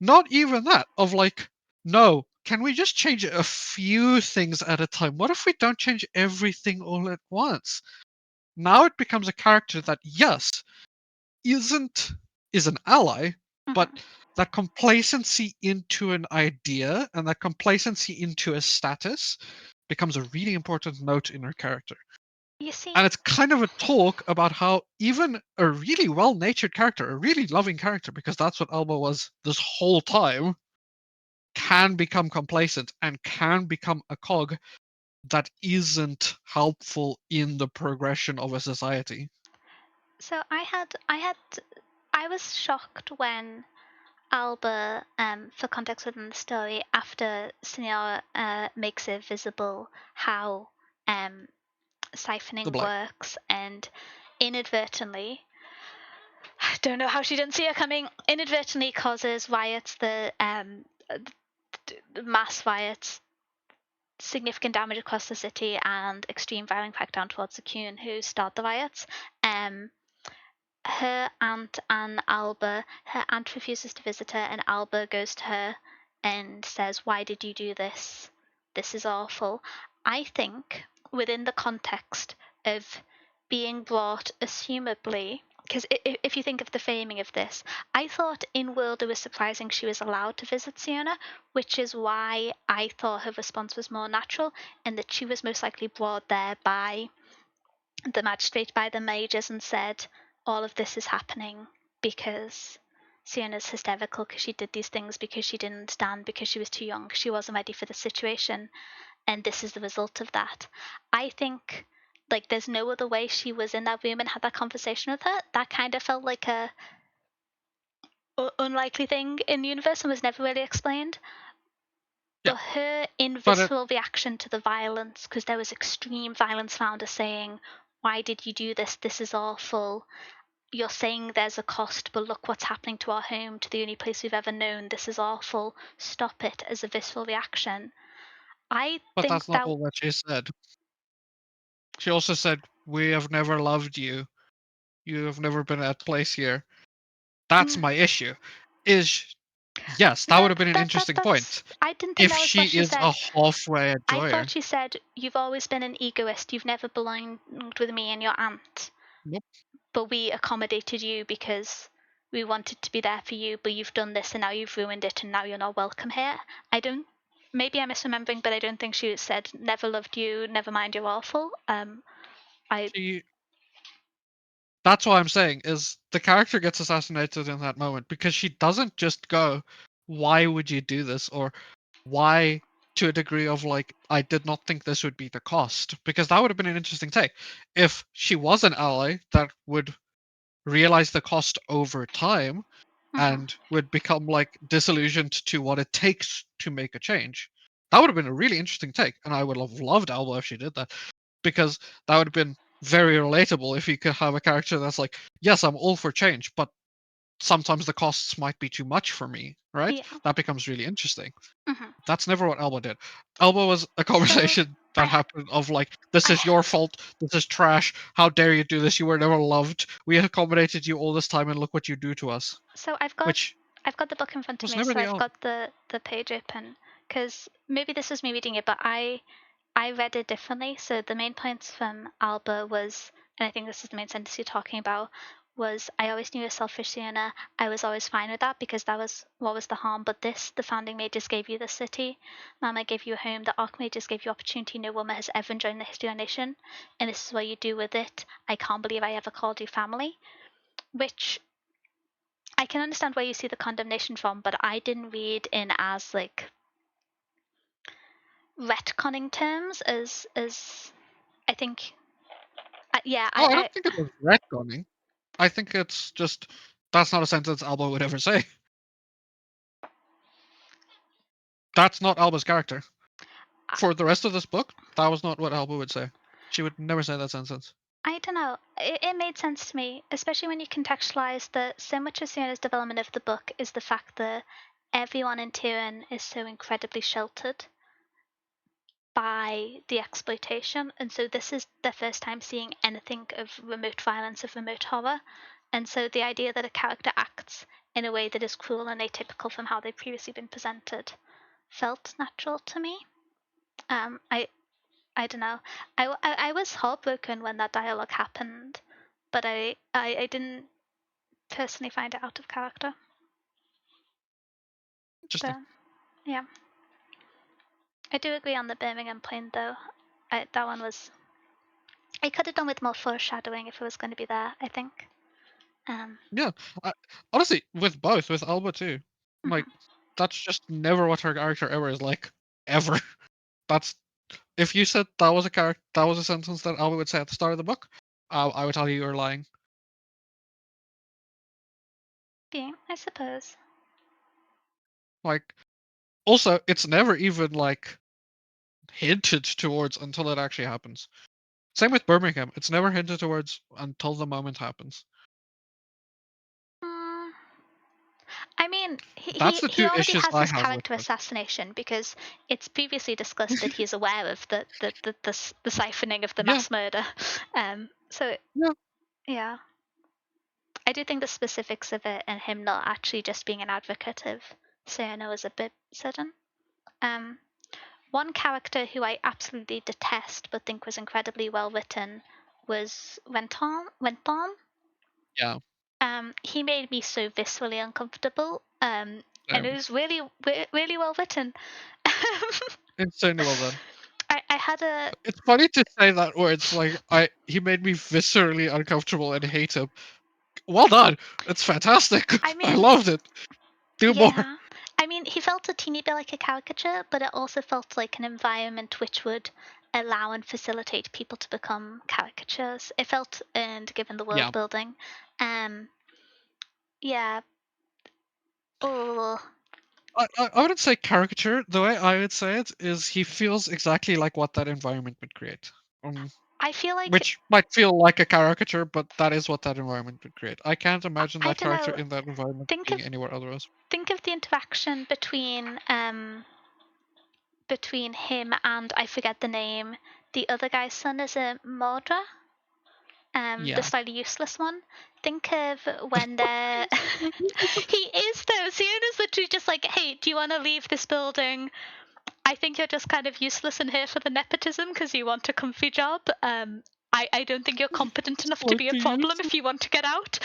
not even that, of like, no, can we just change a few things at a time? What if we don't change everything all at once? Now it becomes a character that, yes, isn't is an ally, but Mm-hmm. that complacency into an idea and that complacency into a status becomes a really important note in her character. You see. And it's kind of a talk about how even a really well-natured character, a really loving character, because that's what Alba was this whole time, can become complacent and can become a cog that isn't helpful in the progression of a society. So I was shocked when Alba, for context within the story, after Signora makes it visible how The siphoning blight. works, and inadvertently, I don't know how she didn't see it coming, inadvertently causes riots, the mass riots, significant damage across the city, and extreme violent crackdown towards the Kuhn who start the riots. Her aunt and Alba, her aunt refuses to visit her, and Alba goes to her and says, "Why did you do this? This is awful." I think within the context of being brought, assumably, because if you think of the framing of this, I thought in world it was surprising she was allowed to visit Siona, which is why I thought her response was more natural, and that she was most likely brought there by the magistrate, by the mages, and said, all of this is happening because Siona's hysterical because she did these things because she didn't understand, because she was too young, she wasn't ready for the situation, and this is the result of that. I think like there's no other way she was in that room and had that conversation with her. That kind of felt like a unlikely thing in the universe and was never really explained. Yeah, But her but it, visceral reaction to the violence, because there was extreme violence found, her saying, why did you do this? This is awful. You're saying there's a cost, but look what's happening to our home, to the only place we've ever known. This is awful. Stop it, as a visceral reaction. I but think that's not that. all that she said. She also said, "We have never loved you. You have never been at place here." That's Mm, my issue. Is yes, that no, would have been an interesting that's. point I didn't think if that was she what she is a said. halfway I thought enjoyer. she said, you've always been an egoist. You've never belonged with me and your aunt. Nope. But we accommodated you because we wanted to be there for you, but you've done this and now you've ruined it and now you're not welcome here. I don't. Maybe I'm misremembering, but I don't think she said, never loved you, never mind, you're awful. I. She That's what I'm saying is the character gets assassinated in that moment because she doesn't just go, "Why would you do this?" or "Why?" to a degree of like, "I did not think this would be the cost," because that would have been an interesting take if she was an ally that would realize the cost over time Mhm. and would become like disillusioned to what it takes to make a change. That would have been a really interesting take, and I would have loved Alba if she did that because that would have been very relatable if you could have a character that's like, yes, I'm all for change, but sometimes the costs might be too much for me, right? Yeah. That becomes really interesting. Mhm. That's never what Alba did. Alba was a So conversation that I. happened of like, this is I. your fault, this is trash, how dare you do this, you were never loved, we accommodated you all this time and look what you do to us. So Which I've got the book in front of was me, never so the I've Alba. got the page open because maybe this is me reading it, but I read it differently. So the main points from Alba was, and I think this is the main sentence you're talking about, was I always knew a selfish Sienna. I was always fine with that because that was what was the harm. But this, the founding mages gave you the city, Mama gave you a home, the archmages gave you opportunity no woman has ever enjoyed in the history of our nation, and this is what you do with it. I can't believe I ever called you family, which I can understand where you see the condemnation from, but I didn't read in as like retconning terms as I think. Yeah, Oh, I don't think it was retconning. I think it's just that's not a sentence Alba would ever say. That's not Alba's character. For the rest of this book, that was not what Alba would say. She would never say that sentence. I don't know. It made sense to me, especially when you contextualize that so much of Siena's development of the book is the fact that everyone in Tyrion is so incredibly sheltered by the exploitation, and so this is their first time seeing anything of remote violence, of remote horror, and so the idea that a character acts in a way that is cruel and atypical from how they've previously been presented felt natural to me. I don't know. I was heartbroken when that dialogue happened, but I didn't personally find it out of character. Interesting. But yeah, I do agree on the Birmingham plane though. That one was. I could have done with more foreshadowing if it was going to be there. I think. Um. Yeah. I, honestly, with both, with Alba too. Like, Mhm. that's just never what her character ever is like. Ever. That's if you said that was a character, that was a sentence that Alba would say at the start of the book, I would tell you you're lying. Yeah, I suppose. Like, also, it's never even like hinted towards until it actually happens. Same with Birmingham. It's never hinted towards until the moment happens. Mm, I mean, That's the he two already issues has I his have with character it. assassination because it's previously discussed that he's aware of the siphoning of the Yeah, mass murder. So yeah. yeah, I do think the specifics of it and him not actually just being an advocate of Sienna was a bit sudden. Um, one character who I absolutely detest but think was incredibly well written was Wentham. Yeah. He made me so viscerally uncomfortable. And it was really, really well written. Insanely well done. I had a. It's funny to say that words like he made me viscerally uncomfortable and hate him. Well done. It's fantastic. I I mean, loved it. Do more. yeah. I mean, he felt a teeny bit like a caricature, but it also felt like an environment which would allow and facilitate people to become caricatures. It felt, and given the world Yeah. building, yeah. Oh, I wouldn't say caricature. The way I would say it is he feels exactly like what that environment would create. I feel like Which might feel like a caricature, but that is what that environment would create. I can't imagine I that don't character know. in that environment Think of being anywhere otherwise. think of the interaction between him and I forget the name. The other guy's son is a Mordra, the Yeah. slightly useless one. Think of when they're he is though. Siona's literally just like, hey, do you want to leave this building? I think you're just kind of useless in here for the nepotism because you want a comfy job. I don't think you're competent enough to be a Slightly problem useless. if you want to get out.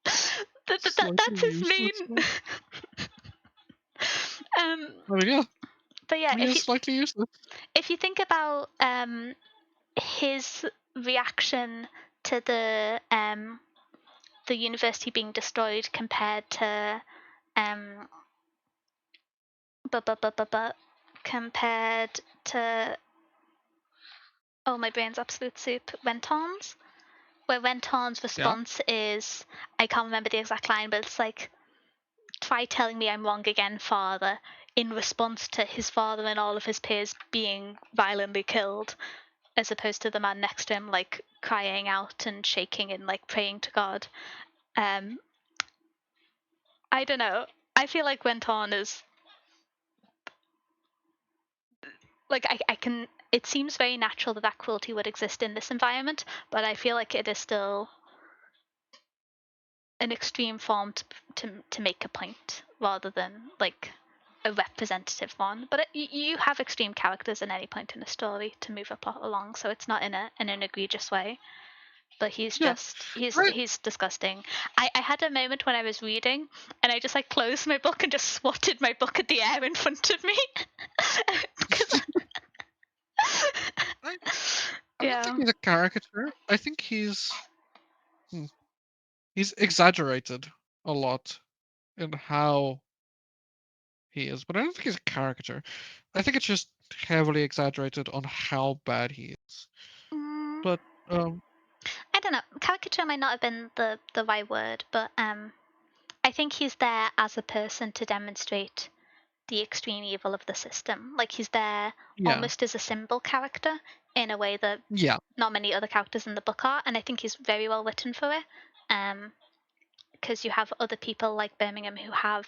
Slightly That's his useless. main. um, I mean, yeah, but yeah, he is slightly useless. if you think about his reaction to the university being destroyed compared to um compared to my brain's absolute soup, Renton's, where Renton's Yeah. response is, I can't remember the exact line, but it's like, try telling me I'm wrong again, father, in response to his father and all of his peers being violently killed, as opposed to the man next to him like crying out and shaking and like praying to God. I don't know. I feel like Renton is like I can. It seems very natural that that cruelty would exist in this environment, but I feel like it is still an extreme form to make a point rather than like a representative one. But you have extreme characters at any point in a story to move a plot along, so it's not in an egregious way. But he's Yeah. just Right. he's disgusting. I had a moment when I was reading and I just like closed my book and just swatted my book at the air in front of me. I, I don't think Yeah. he's a caricature. I think hmm, he's exaggerated a lot in how he is, but I don't think he's a caricature. I think it's just heavily exaggerated on how bad he is. Mm, But I don't know. Caricature might not have been the right word, but I think he's there as a person to demonstrate the extreme evil of the system. Like he's there yeah, almost as a symbol character in a way that yeah, not many other characters in the book are, and I think he's very well written for it. Because you have other people like Birmingham who have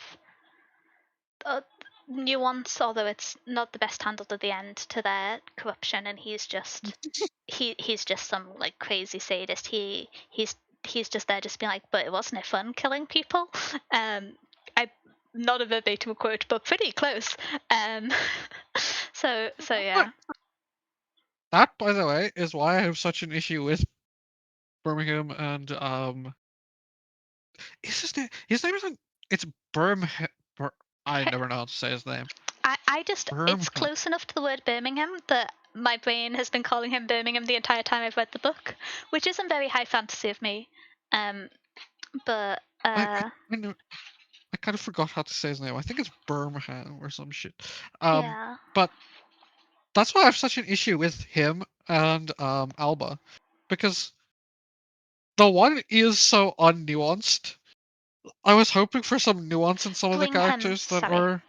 uh, nuance, although it's not the best handled at the end to their corruption, and he's just some like crazy sadist. He's just there, just being like, but it wasn't it fun killing people? I not a verbatim quote, but pretty close. Um, so But yeah. that, by the way, is why I have such an issue with Birmingham and is his name? His name isn't. It's Birmingham. I never know how to say his name. I just it's Birmingham. close enough to the word Birmingham that my brain has been calling him Birmingham the entire time I've read the book, which isn't very high fantasy of me. But I know. I kind of forgot how to say his name. I think it's Birmingham or some shit. yeah. But that's why I have such an issue with him and Alba, because the one is so unnuanced. I was hoping for some nuance in some of the Bringham, characters that sorry. are.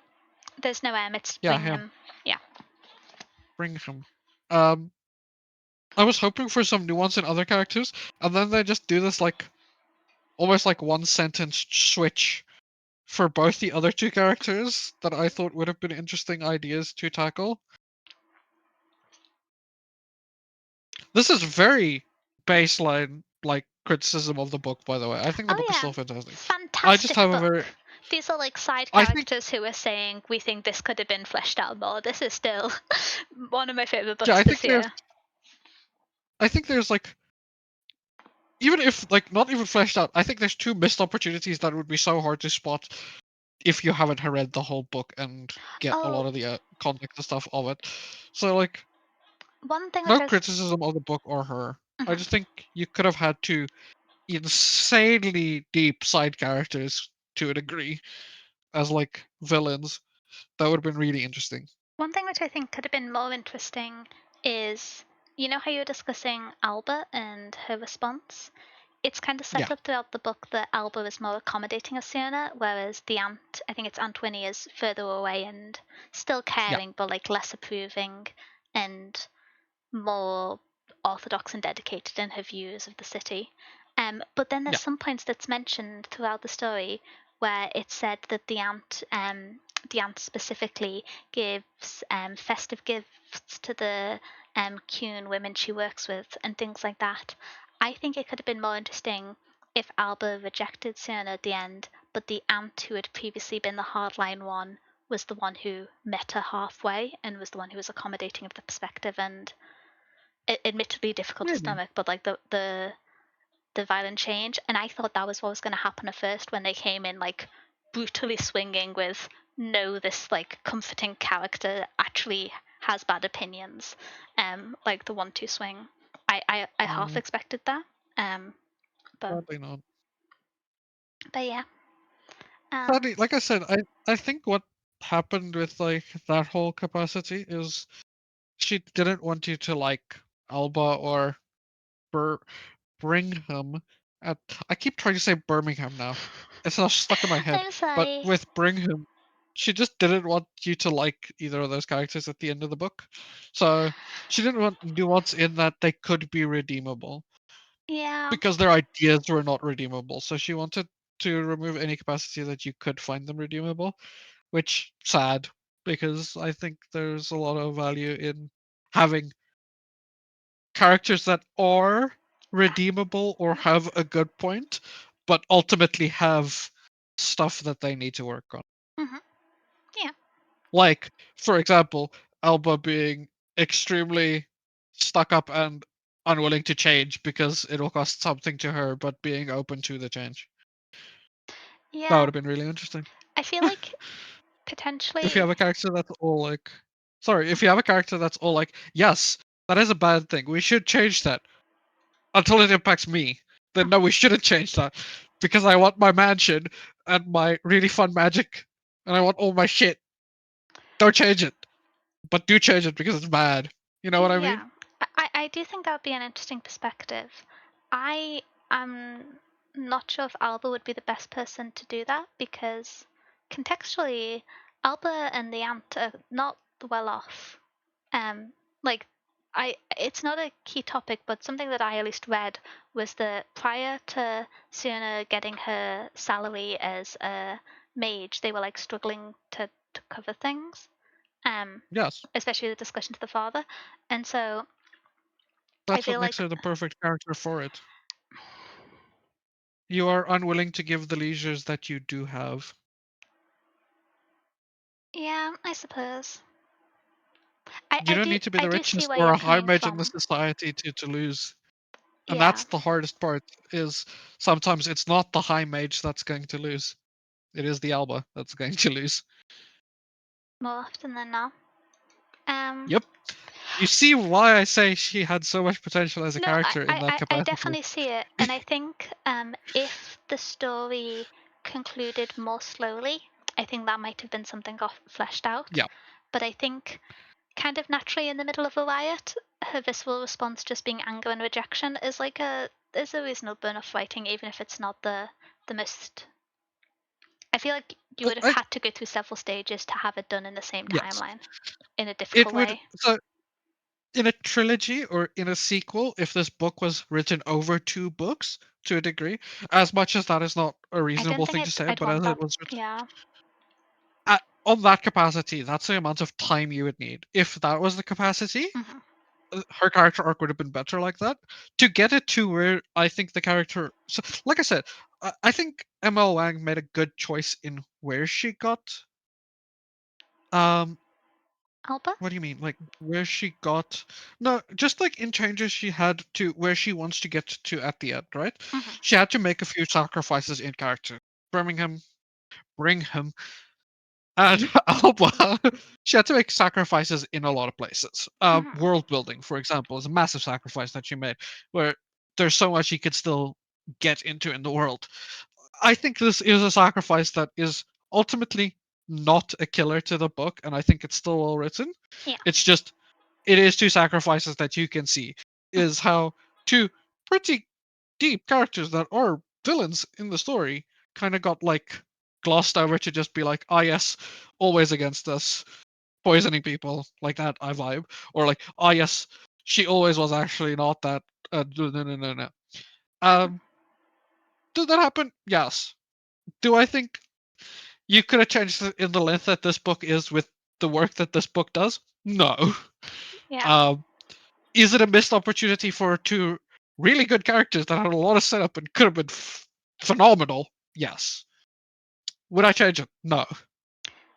There's no M, it's Yeah, him. Bringham. Yeah. Birmingham. Um, I was hoping for some nuance in other characters, and then they just do this like almost like one sentence switch for both the other two characters that I thought would have been interesting ideas to tackle. This is very baseline like criticism of the book, by the way. I think the Oh book is yeah. still fantastic. I just Fantastic have a very book. these are like side I think characters who are saying we think this could have been fleshed out more. This is still one of my favorite yeah, books this year. I think there's like, even if like not even fleshed out, I think there's two missed opportunities that would be so hard to spot if you haven't read the whole book and get a lot Oh, of the context and stuff of it. So like, one thing which no I was. criticism of the book or her. I Mhm. just think you could have had two insanely deep side characters to a degree as like villains. That would have been really interesting. One thing which I think could have been more interesting is, you know how you were discussing Alba and her response? It's kind of Yeah, set up throughout the book that Alba is more accommodating of Sienna, whereas the aunt, I think it's Aunt Winnie, is further away and still yeah, caring, but like less approving and more orthodox and dedicated in her views of the city. But then there's yeah, some points that's mentioned throughout the story where it's said that the aunt specifically gives festive gifts to the Kuhn women she works with and things like that. I think it could have been more interesting if Alba rejected Sienna at the end, but the aunt who had previously been the hardline one was the one who met her halfway and was the one who was accommodating of the perspective and admittedly difficult to maybe. stomach, but like the violent change. And I thought that was what was going to happen at first when they came in like brutally swinging with no, this like comforting character actually has bad opinions, like the 1-2 swing. I half expected that, um, but Probably not. but yeah, Sadly, like I said, I think what happened with like that whole capacity is she didn't want you to like Alba or Bur Brigham at. I keep trying to say Birmingham now. It's not stuck in my head. I'm But sorry. with Brigham, she just didn't want you to like either of those characters at the end of the book. So she didn't want nuance in that they could be redeemable Yeah, because their ideas were not redeemable. So she wanted to remove any capacity that you could find them redeemable, which sad because I think there's a lot of value in having characters that are redeemable or have a good point, but ultimately have stuff that they need to work on. hmm yeah, Like, for example, Alba being extremely stuck up and unwilling to change because it'll cost something to her, but being open to the change. That would yeah. have been really interesting. I feel like If you potentially. have a character that's all like, sorry, if you have a character that's all like, yes, that is a bad thing. We should change that until it impacts me. Then no, we shouldn't change that because I want my mansion and my really fun magic, and I want all my shit. Don't change it, but do change it because it's bad. You know what I mean? Yeah, I do think that would be an interesting perspective. I am not sure if Alba would be the best person to do that because contextually, Alba and the aunt are not well off. Um, like it's not a key topic, but something that I at least read was that prior to Sienna getting her salary as a mage, they were like struggling to cover things. Um, Yes, especially the discussion to the father. And so I that's what feel makes like, her the perfect character for it. You are unwilling to give the leisures that you do have. yeah, I suppose. You don't need to be I the do see richest where or you're a high coming mage in the from. society to lose. And Yeah, that's the hardest part, is sometimes it's not the high mage that's going to lose. It is the Alba that's going to lose. more often than not. Um, Yep. You see why I say she had so much potential as a no, character in that I capacity. definitely see it, and I think if the story concluded more slowly, I think that might have been something fleshed out. Yeah, But I think kind of naturally in the middle of a riot, her visceral response just being anger and rejection is a reasonable enough writing, even if it's not the most. I feel like you would have I had to go through several stages to have it done in the same yes. timeline in a It difficult would, way. so in a trilogy or in a sequel, if this book was written over two books to a degree, as much as that is not a I don't reasonable think thing to say, I'd but want as it that. was written Yeah. on that capacity, that's the amount of time you would need. If that was the capacity, hmm her character arc would have been better like that. To get it to where I think the character, so like I said, I think ML Wang made a good choice in where she got um Alba? what do you mean? Like where she got no, just like in changes she had to where she wants to get to at the end, right? Mm-hmm. She had to make a few sacrifices in character. Birmingham, Bringham, and Alba. She had to make sacrifices in a lot of places. Mm-hmm. World building, for example, is a massive sacrifice that she made, where there's so much she could still get into in the world. I think this is a sacrifice that is ultimately not a killer to the book, and I think it's still well written. Yeah. It's just it is two sacrifices that you can see is how two pretty deep characters that are villains in the story kind of got like glossed over to just be like, ah yes, always against us, poisoning people like that. I vibe or like, ah yes, she always was actually not that. No, no, no, no, no. Mm-hmm. Um, did that happen? Yes. Do I think you could have changed it in the length that this book is with the work that this book does? No. Yeah. Um, is it a missed opportunity for two really good characters that had a lot of setup and could have been phenomenal? Yes. Would I change it? No.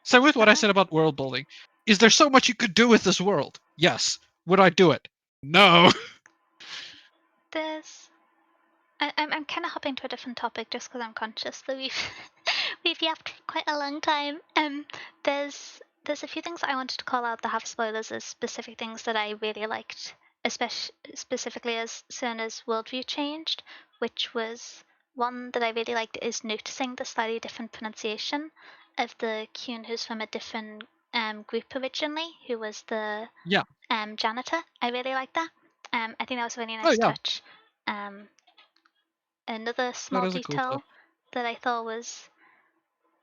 Same with what I Fair. said about world building. Is there so much you could do with this world? Yes. Would I do it? No. There's I'm kind of hopping to a different topic just because I'm conscious that we've we've yapped for quite a long time. There's a few things I wanted to call out that have spoilers as specific things that I really liked, especially specifically as soon as worldview changed, which was one that I really liked is noticing the slightly different pronunciation of the Kyun who's from a different group originally, who was the Yeah. janitor. I really like that. I think that was a really Oh nice yeah. touch. Another That small is a cool touch. detail that I thought was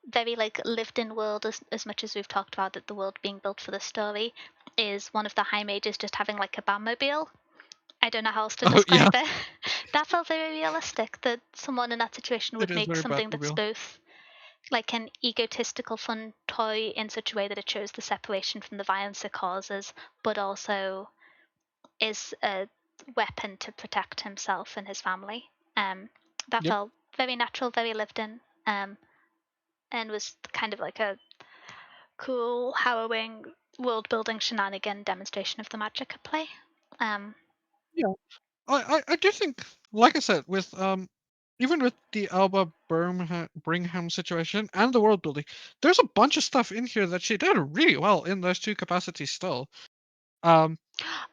very like lived in world as much as we've talked about it, the world being built for the story, is one of the high mages just having like a Batmobile. I don't know how else to Oh yeah. describe it. That felt very realistic that someone in that situation It would is make very something that's Batmobile. both like an egotistical fun toy in such a way that it shows the separation from the violence it causes, but also is a weapon to protect himself and his family. That Yep. felt very natural, very lived in, and was kind of like a cool, harrowing world building shenanigan demonstration of the magic at play. Um, Yeah. I do think, like I said, with even with the Alba Bringham situation and the world building, there's a bunch of stuff in here that she did really well in those two capacities still. Um,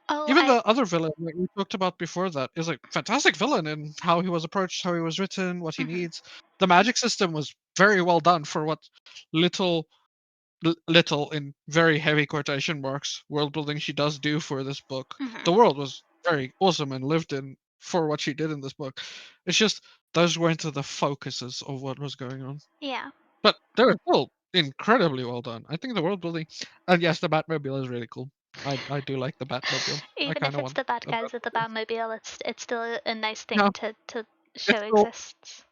oh, Even the other villain that we talked about before that is a fantastic villain in how he was approached, how he was written, what he mhm, needs. The magic system was very well done for what little little in very heavy quotation marks world building she does do for this book. mhm, The world was very awesome and lived in for what she did in this book. It's just those weren't the focuses of what was going on. yeah. But they were still incredibly well done. I think the world building, and yes, the Batmobile is really cool. I do like the Batmobile. I Even kind if of it's want the bad a guys with the Batmobile. Batmobile, it's still a nice Yeah, thing to show it's still exists.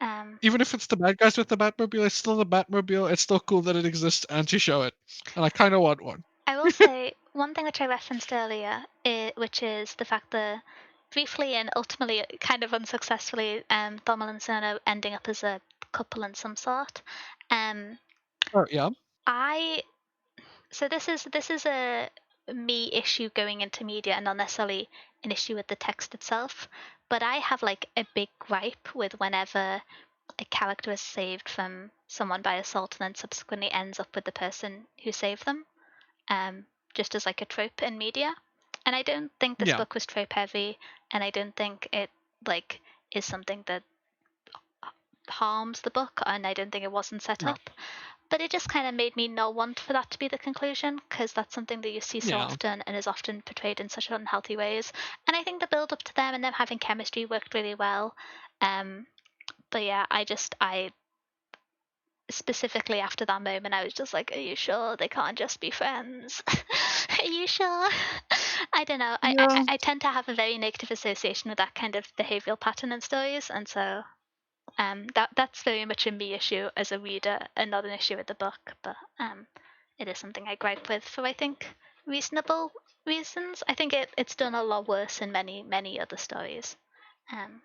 Um, even if it's the bad guys with the Batmobile, it's still the Batmobile. It's still cool that it exists and to show it. And I kind of want one. I will say one thing which I referenced earlier, which is the fact that briefly and ultimately kind of unsuccessfully, Thomal and Cerno ending up as a couple in some sort. Um, Oh yeah, I so this is a me issue going into media and not necessarily an issue with the text itself. But I have like a big gripe with whenever a character is saved from someone by assault and then subsequently ends up with the person who saved them, um, just as like a trope in media. And I don't think this yeah, book was trope heavy, and I don't think it like is something that harms the book, and I don't think it wasn't set no, up. But it just kind of made me not want for that to be the conclusion, because that's something that you see so yeah, often and is often portrayed in such unhealthy ways. And I think the build up to them and them having chemistry worked really well. Um, but yeah, I specifically after that moment, I was just like, "Are you sure they can't just be friends? Are you sure?" I don't know. yeah, I tend to have a very negative association with that kind of behavioral pattern in stories, and so that's very much a me issue as a reader, and not an issue with the book. But it is something I gripe with for I think reasonable reasons. I think it's done a lot worse in many other stories. Um,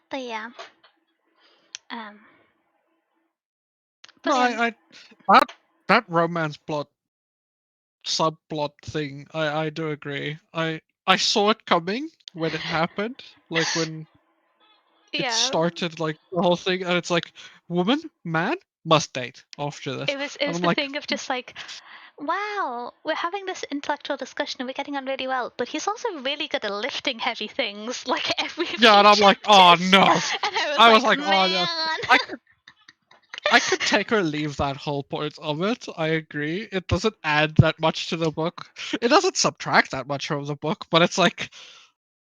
but yeah. Um, But No, yeah, I that romance plot subplot thing, I do agree. I saw it coming when it happened, like when it yeah. started, like the whole thing, and it's like woman, man must date after this, It and was I'm the like, thing of just like, wow, we're having this intellectual discussion and we're getting on really well, but he's also really good at lifting heavy things, like every yeah, few and I'm like, oh chapters. no, And I was I was like, like, oh no, man. I could I could take or leave that whole part of it. I agree. It doesn't add that much to the book. It doesn't subtract that much from the book, but it's like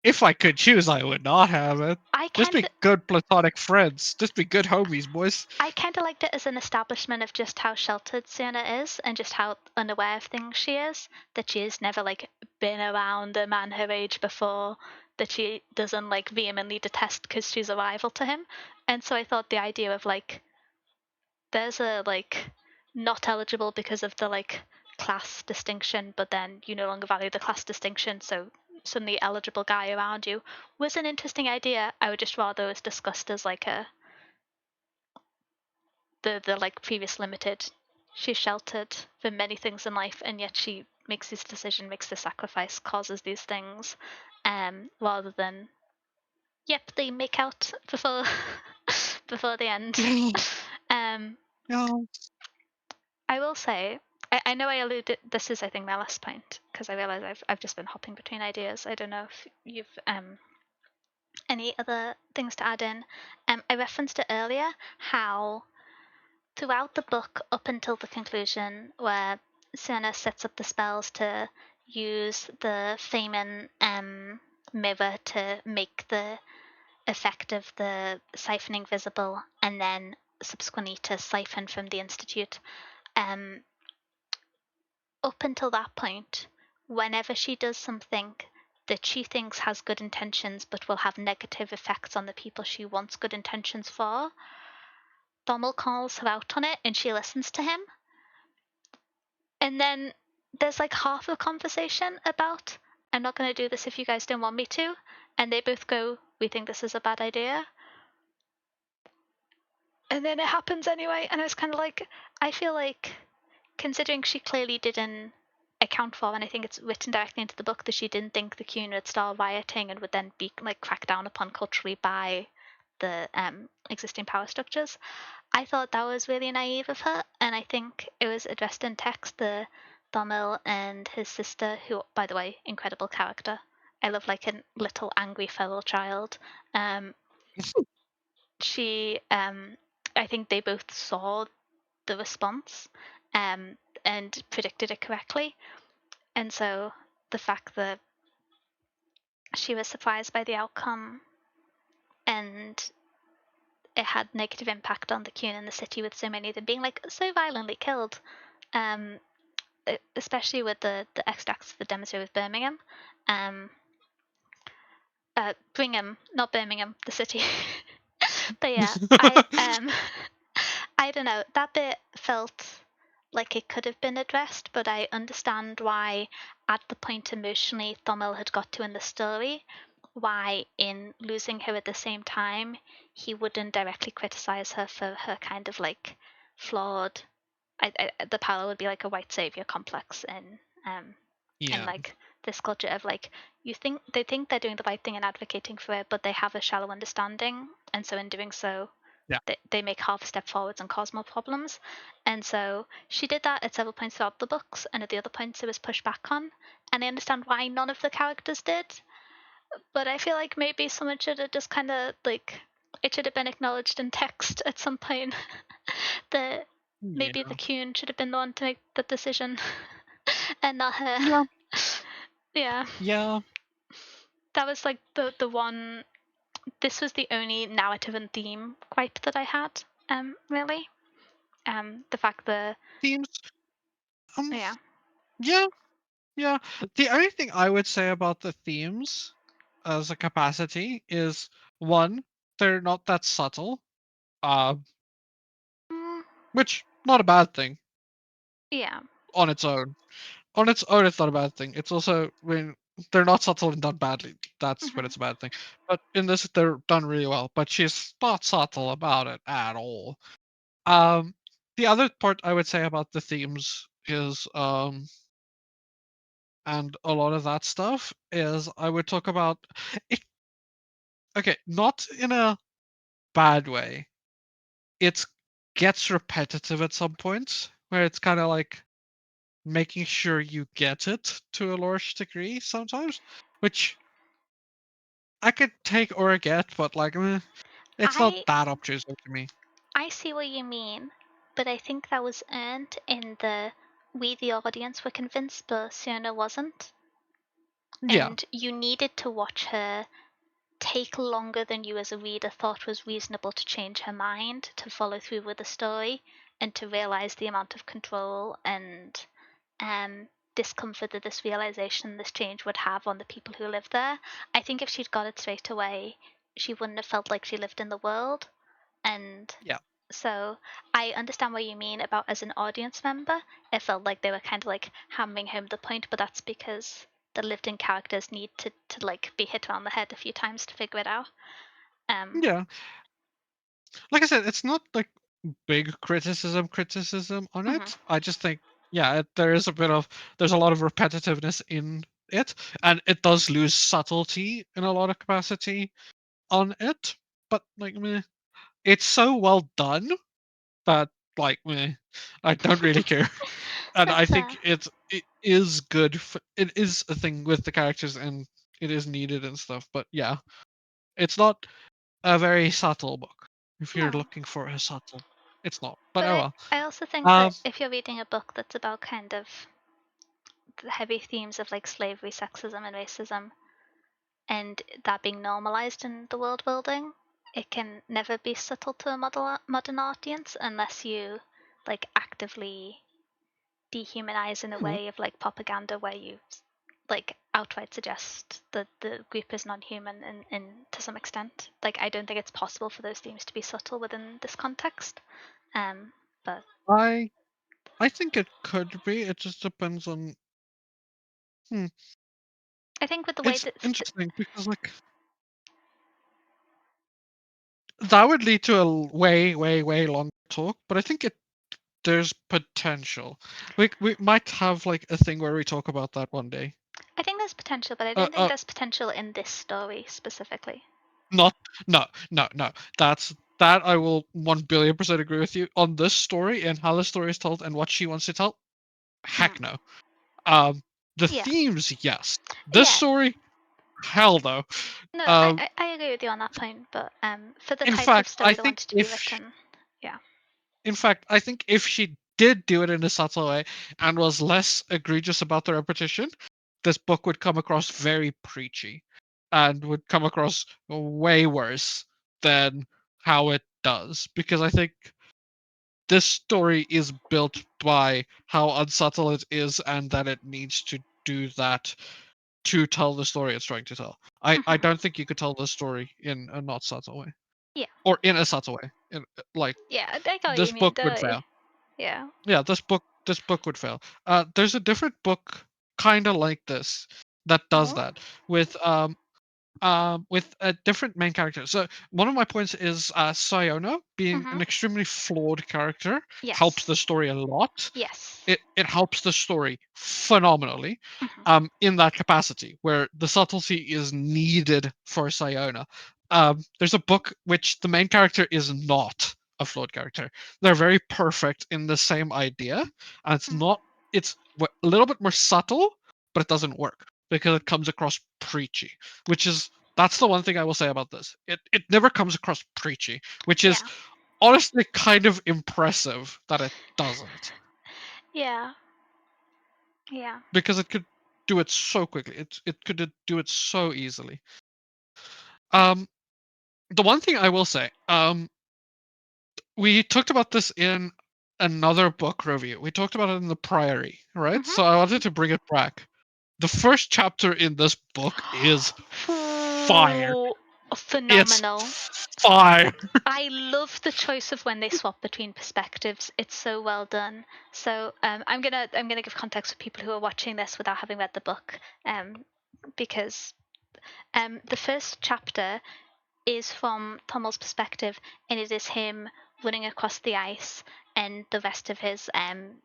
if I could choose, I would not have it. I Just kind be good platonic friends. Just be good homies, boys. I kind of liked it as an establishment of just how sheltered Sienna is and just how unaware of things she is. That she's never like been around a man her age before. That she doesn't like vehemently detest because she's a rival to him. And so I thought the idea of like there's a like not eligible because of the like class distinction, but then you no longer value the class distinction, so suddenly eligible guy around you was an interesting idea. I would just rather it was discussed as like a the like previous limited. She's sheltered from many things in life, and yet she makes this decision, makes this sacrifice, causes these things, rather than yep, they make out before before the end. Yeah, Um, yeah. I will say, I know I alluded. This is, I think, my last point because I realize I've just been hopping between ideas. I don't know if you've any other things to add in. I referenced it earlier how throughout the book up until the conclusion where Senna sets up the spells to use the Feynman mirror to make the effect of the siphoning visible and then subsequently to siphon from the Institute. Um, Up until that point, whenever she does something that she thinks has good intentions but will have negative effects on the people she wants good intentions for, Dommel calls her out on it and she listens to him. And then there's like half a conversation about, I'm not going to do this if you guys don't want me to. And they both go, we think this is a bad idea. And then it happens anyway. And I was kind of like, I feel like considering she clearly didn't account for, and I think it's written directly into the book that she didn't think the Queen would start rioting and would then be like cracked down upon culturally by the existing power structures. I thought that was really naive of her, and I think it was addressed in text. The Domil and his sister, who, by the way, incredible character. I love like a little angry feral child. Um, I think they both saw the response um, and predicted it correctly. And so the fact that she was surprised by the outcome and it had negative impact on the Queen and the city with so many of them being like so violently killed, um, especially with the extracts of the demonstration with Birmingham. Um, Brigham, not Birmingham, the city. But yeah, I don't know. That bit felt like it could have been addressed, but I understand why, at the point emotionally Thommel had got to in the story, why in losing her at the same time, he wouldn't directly criticize her for her kind of like flawed. The parallel would be like a white savior complex in Yeah, like this culture of like they think they're doing the right thing and advocating for it, but they have a shallow understanding, and so in doing so yeah. they make half a step forwards and cause more problems. And so she did that at several points throughout the books, and at the other points it was pushed back on. And I understand why none of the characters did, but I feel like maybe someone should have just kind of like it should have been acknowledged in text at some point that maybe the Yeah. Queen should have been the one to make the decision and not her. Yeah. Yeah, Yeah. that was like the one. This was the only narrative and theme gripe that I had. Really. The fact that Themes. Um. yeah. Yeah. Yeah. The only thing I would say about the themes as a capacity is one, they're not that subtle. Uh, Mm, which not a bad thing yeah. on its own. On its own, it's not a bad thing. It's also when they're not subtle and done badly. That's when Hmm. it's a bad thing. But in this, they're done really well. But she's not subtle about it at all. Um. the other part I would say about the themes is and a lot of that stuff is I would talk about it. Okay, not in a bad way. It gets repetitive at some points where it's kind of like making sure you get it to a large degree sometimes, which I could take or get, but like it's not I that obtrusive to me. I see what you mean, but I think that was earned in the we the audience were convinced, but Sienna wasn't, Yeah, and you needed to watch her take longer than you as a reader thought was reasonable to change her mind, to follow through with the story, and to realize the amount of control and discomfort that this realization, this change would have on the people who live there. I think if she'd got it straight away, she wouldn't have felt like she lived in the world. And yeah, so I understand what you mean about as an audience member, it felt like they were kind of like hammering home the point, but that's because the lived in characters need to like be hit on the head a few times to figure it out. Um, yeah. Like I said, it's not like big criticism on mhm. it. I just think, yeah, there is a bit of there's a lot of repetitiveness in it, and it does lose subtlety in a lot of capacity on it. But like, meh, it's so well done that like, meh, I don't really care. And I That's fair. think it is good. It is a thing with the characters, and it is needed and stuff. But yeah, it's not a very subtle book. If you're No. looking for a subtle, it's not. But But oh I, well. I also think Um, that if you're reading a book that's about kind of the heavy themes of like slavery, sexism, and racism, and that being normalized in the world building, it can never be subtle to a modern audience unless you like actively dehumanize in a yeah, way of like propaganda where you like outright suggest that the group is non-human in to some extent. Like I don't think it's possible for those themes to be subtle within this context. Um, but I I think it could be. It just depends on. Hmm, I think with the way it's that interesting because like that would lead to a way long talk. But I think there's potential. We might have like a thing where we talk about that one day. I think there's potential, but I Uh, don't think uh, there's potential in this story specifically. Not no. That I will 1 billion% agree with you on this story and how the story is told and what she wants to tell. Mm. Heck no. Um, the Yeah, themes, yes. This yeah. story, hell no. No, Um, I agree with you on that point, but for the in type of fact, I story that think wanted to be written, yeah. if she did do it in a subtle way and was less egregious about the repetition, this book would come across very preachy and would come across way worse than how it does. Because I think this story is built by how unsubtle it is and that it needs to do that to tell the story it's trying to tell. I Hmm. don't think you could tell this story in a not subtle way. Yeah, Or in a subtle way. Like yeah. I got what this you mean, book don't would I? fail. Yeah. Yeah, this book would fail. There's a different book kind of like this that does Oh. that with a different main character. So one of my points is Siona being Hmm. an extremely flawed character helps the Yes. story a lot. Yes. It helps the story phenomenally Hmm. in that capacity where the subtlety is needed for Siona. There's a book which the main character is not a flawed character. They're very perfect in the same idea, and it's Mm. not. It's a little bit more subtle, but it doesn't work because it comes across preachy, which is that's the one thing I will say about this. It never comes across preachy, which is Yeah. honestly kind of impressive that it doesn't Yeah. Yeah. because it could do it so quickly. It could do it so easily. Um, the one thing I will say, we talked about this in another book review. We talked about it in the Priory, right? Hmm. So I wanted to bring it back. The first chapter in this book is fire. Ooh, It's phenomenal. fire. I love the choice of when they swap between perspectives. It's so well done. So I'm gonna give context for people who are watching this without having read the book, because the first chapter is from Tommel's perspective, and it is him running across the ice and the rest of his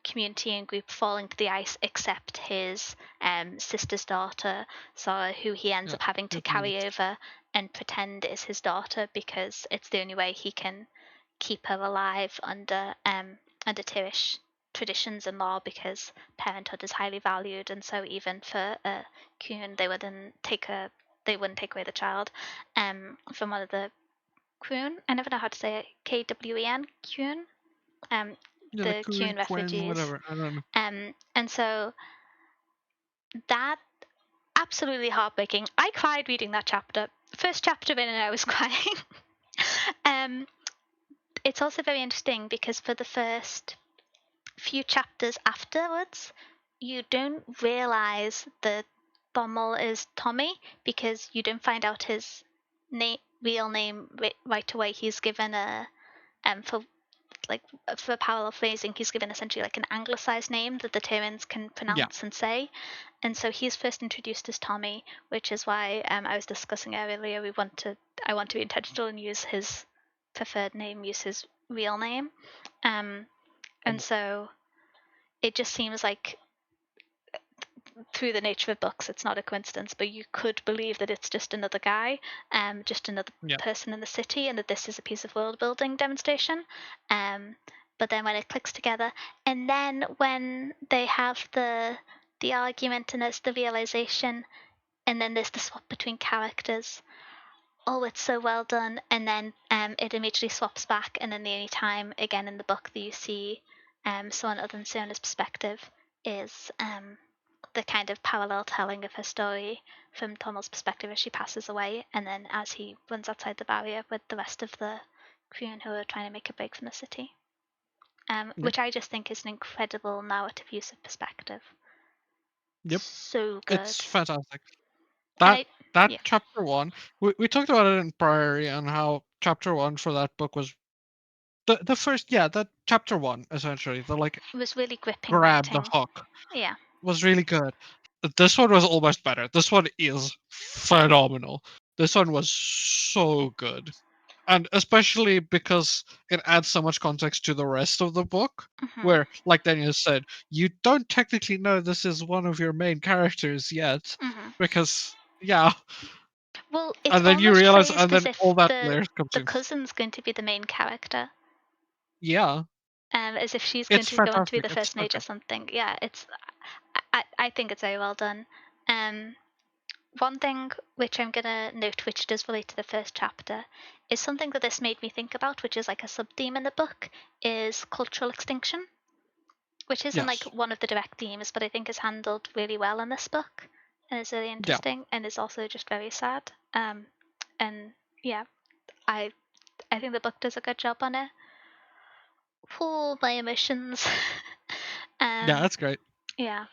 community and group falling to the ice except his sister's daughter, Sora, who he ends up having to carry over and pretend is his daughter because it's the only way he can keep her alive under Tirish traditions and law, because parenthood is highly valued, and so even for a Kuhn, they wouldn't take away the child from one of the Kuhn. I never know how to say it. KWEN Kuhn. The Kuhn refugees. Whatever. I don't know. And so that absolutely heartbreaking. I cried reading that chapter. First chapter in, and I was crying. It's also very interesting because for the first few chapters afterwards, you don't realize that Bommel is Tommy because you don't find out his real name right away. He's given a for parallel phrasing, he's given essentially like an anglicized name that the Tyrans can pronounce and say. And so he's first introduced as Tommy, which is why I was discussing earlier. I want to be intentional and use his preferred name, use his real name. And so it just seems like, through the nature of books, it's not a coincidence, but you could believe that it's just another guy, just another person in the city, and that this is a piece of world building demonstration. But then when it clicks together, and then when they have the argument and there's the realization, and then there's the swap between characters. Oh, it's so well done. And then it immediately swaps back, and then the only time again in the book that you see someone other than Siona's perspective is the kind of parallel telling of her story from Tommel's perspective as she passes away, and then as he runs outside the barrier with the rest of the Kryn who are trying to make a break from the city. Which I just think is an incredible narrative use of perspective. Yep. So good. It's fantastic. That chapter 1, we talked about it in Priory and how chapter 1 for that book was the first, that chapter 1 essentially, the like it was really gripping grab writing. the hook. Yeah. Was really good. This one was almost better. This one is phenomenal. This one was so good. And especially because it adds so much context to the rest of the book, where, like Daniel said, you don't technically know this is one of your main characters yet, because well, it's and then you realize, and then as if all that layers comes the in. cousin's going to be the main character. Yeah. As if she's It's going to be fantastic. the first mage or something. Yeah, I think it's very well done. One thing which I'm gonna note, which does relate to the first chapter, is something that this made me think about, which is like a sub-theme in the book, is cultural extinction, which isn't like one of the direct themes, but I think is handled really well in this book, and is really interesting, and is also just very sad. And yeah, I think the book does a good job on it. Oh, my emotions. Yeah, that's great. Yeah.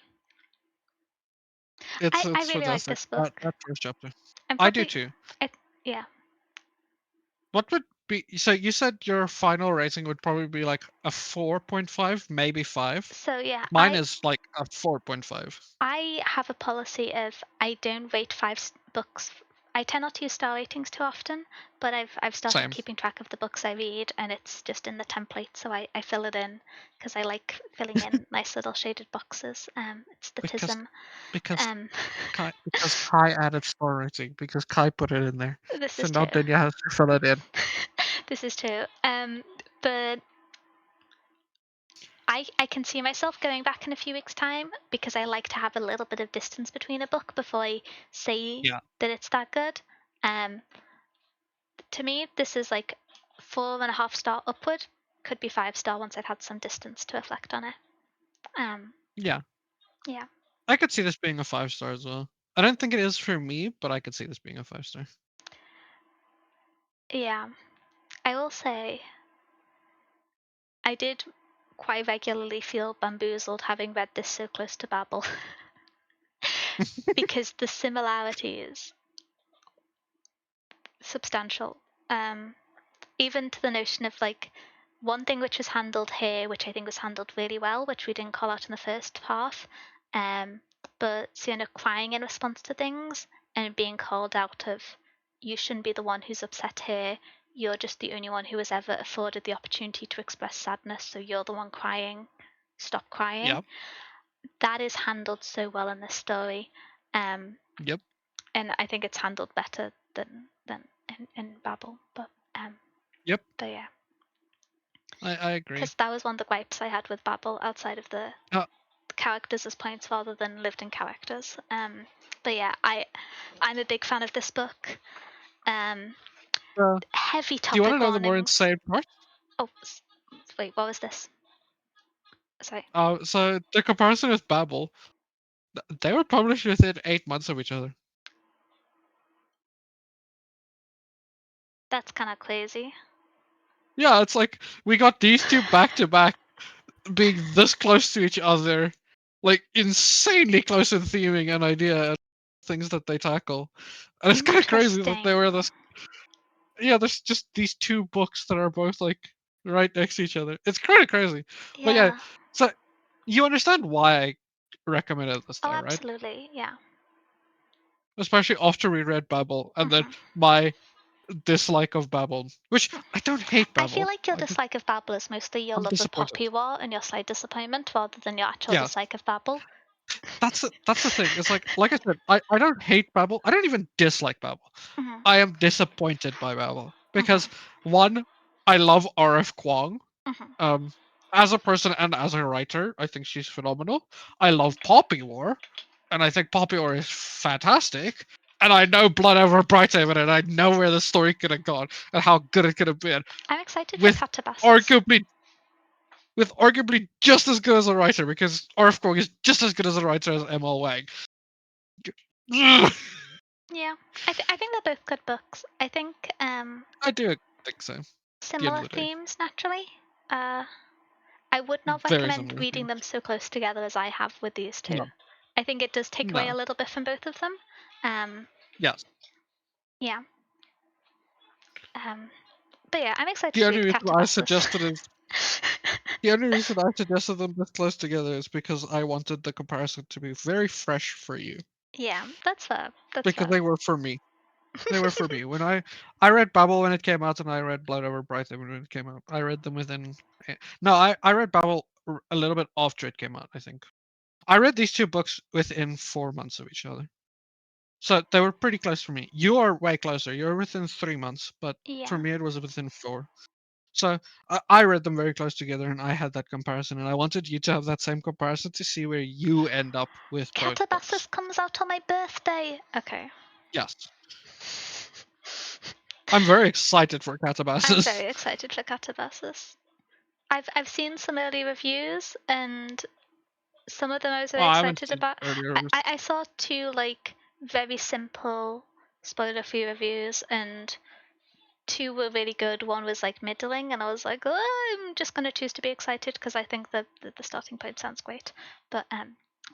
It's I really fantastic. like this book. That first chapter. And I do too. Yeah. What would be, so you said your final rating would probably be like a 4.5, maybe 5. So yeah, Mine is like a 4.5. I have a policy of I don't rate books. I tend not to use star ratings too often, but I've started keeping track of the books I read, and it's just in the template, so I fill it in because I like filling in nice little shaded boxes. It's the tism. Because Kai added star rating, because Kai put it in there. This so is now true. Danya has to fill it in. This is true. But I can see myself going back in a few weeks' time because I like to have a little bit of distance between a book before I say that it's that good. To me, this is like 4.5 star upward. Could be 5 star once I've had some distance to reflect on it. Yeah. Yeah. I could see this being a 5 star as well. I don't think it is for me, but I could see this being a 5 star. Yeah. I will say I did quite regularly feel bamboozled having read this so close to Babel. Because the similarity is substantial. Even to the notion of like one thing which was handled here, which I think was handled really well, which we didn't call out in the first half, but Sienna crying in response to things and being called out of, you shouldn't be the one who's upset here, you're just the only one who was ever afforded the opportunity to express sadness, so you're the one crying. Stop crying. Yeah. That is handled so well in this story. Yep. And I think it's handled better than in Babel. But Yep. but yeah, I agree. because that was one of the gripes I had with Babel, outside of the Uh, characters as points rather than lived-in characters. But yeah, I'm a big fan of this book. Heavy do you want topic to know the more warning. insane part? Oh, wait, what was this? Sorry. So the comparison with Babel, they were published within 8 months of each other. That's kind of crazy. Yeah, it's like we got these two back to back, being this close to each other, like insanely close in theming and idea and things that they tackle. And it's kind of crazy that they were this. Yeah, there's just these two books that are both like right next to each other. It's kind of crazy. But yeah, Yeah. so you understand why I recommended this, Oh, though, right? absolutely. Yeah. Especially after we read Babel and then Mhm. my dislike of Babel, which I don't hate I feel Babel. like your dislike of Babel is mostly your I'm love of disappointed. Poppy War and your slight disappointment rather than your actual Yeah, dislike of Babel. that's the thing. It's like I said, I don't hate Babel. I don't even dislike Babel. Mhm. I am disappointed by Babel because Mhm. one, I love R.F. Kuang. Mhm. Um, as a person and as a writer, I think she's phenomenal. I love Poppy War, and I think Poppy War is fantastic. And I know Blood Over Brighthaven, and I know where the story could have gone and how good it could have been. I'm excited for With Catabasis. arguably just as good as a writer, because R.F. Kuang is just as good as a writer as M.L. Wang. Yeah, I think they're both good books. I think I do think so. At the end similar of the day, themes naturally. I would not very recommend similar reading themes. them so close together as I have with these two. No, I think it does take away no, a little bit from both of them. yes. Yeah. Um, but yeah, I'm excited The to only read reason I Catabasis. suggested is the only reason I suggested them this close together is because I wanted the comparison to be very fresh for you, Yeah, that's fair. That's because fair. they were for me. They were for me. When I read Babel when it came out, and I read Blood Over Brighthaven when it came out. I read them within. No, I read Babel a little bit after it came out. I think I read these two books within 4 months of each other, so they were pretty close for me. You are way closer. You're within 3 months, but for Yeah. me it was within 4. So I read them very close together, and I had that comparison, and I wanted you to have that same comparison to see where you end up with both books. Catabasis comes out on my birthday. Okay. Yes, I'm very excited for I'm Catabasis. very excited for Catabasis. I've seen some early reviews and some of them I was Oh, very I haven't excited seen about. earlier. I saw two like very simple spoiler-free reviews and two were really good. One was like middling, and I was like, oh, I'm just gonna choose to be excited because I think the starting point sounds great. But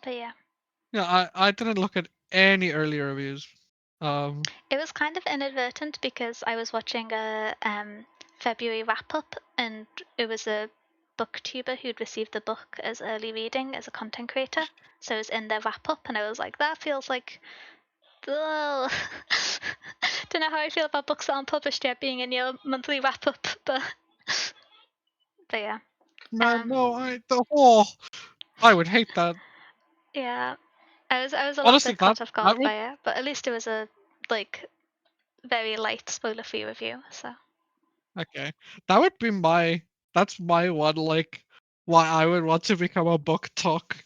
yeah, Yeah, I didn't look at any earlier reviews. it was kind of inadvertent because I was watching a February wrap up, and it was a booktuber who'd received the book as early reading as a content creator. So it was in their wrap up, and I was like, that feels like, oh, don't know how I feel about books that aren't published yet being in your monthly wrap up, but yeah. man, no, I would hate that. Yeah, I was a little Honestly, bit caught off that guard would by it, but at least it was a like very light spoiler free review. So okay. That would be that's my one, like, why I would want to become a book talk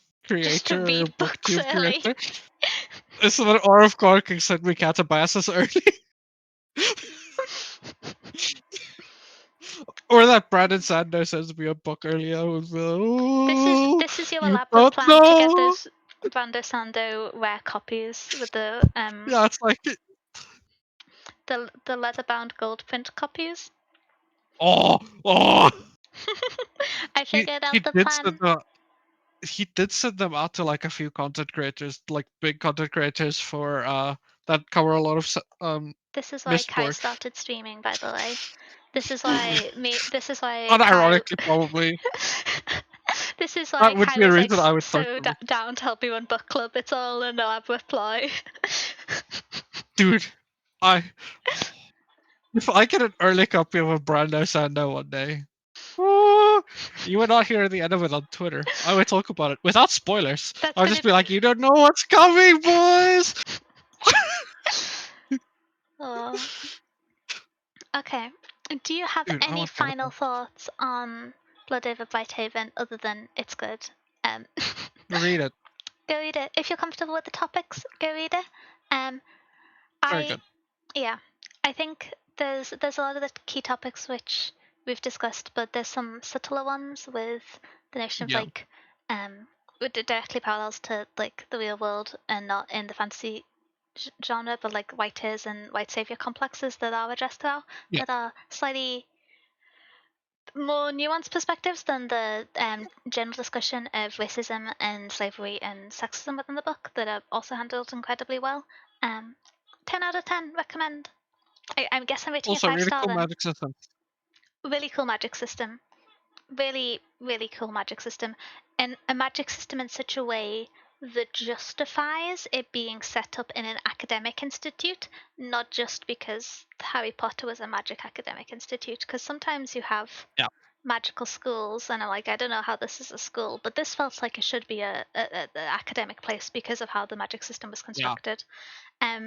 just to creator or read books booktube early. creator. So that RF Car can send me Catabasis early. Or that Brandon Sando sends me a book early. I would be like, this is oh, this is your you elaborate don't plan to get know. those Brando Sando rare copies with the Yeah, it's like, the leather bound gold print copies. oh. I He figured he out the did send plan. the he did send them out to like a few content creators, like big content creators for that cover a lot of This is why Kai Mistborn. started streaming, by the way. This is why me. This is why Kai. Unironically, probably This is why that would Kai be a was like reason I would start so from. down to help me run book club. It's all an elaborate ploy. Dude, I If I get an early copy of a brand new Sando one day, oh, you would not hear the end of it on Twitter. I would talk about it without spoilers. That's I would gonna just be like, "You don't know what's coming, boys." Oh. Okay. Do you have Dude, I any want that. final thoughts on Blood Over Blighthaven other than it's good? Um, Read it. go read it. If you're comfortable with the topics, go read it. Very I good. yeah, I think there's a lot of the key topics which we've discussed, but there's some subtler ones with the notion of Yeah. like with the directly parallels to like the real world and not in the fantasy genre, but like white tears and white savior complexes that are addressed throughout Yeah. that are slightly more nuanced perspectives than the general discussion of racism and slavery and sexism within the book that are also handled incredibly well. 10 out of 10, recommend. I guess I'm rating it Also, 5 really star cool then. magic system. Really cool magic system. Really, really cool magic system. And a magic system in such a way that justifies it being set up in an academic institute, not just because Harry Potter was a magic academic institute. Because sometimes you have Yeah. magical schools, and I'm like, I don't know how this is a school, but this felt like it should be a academic place because of how the magic system was Yeah. constructed. I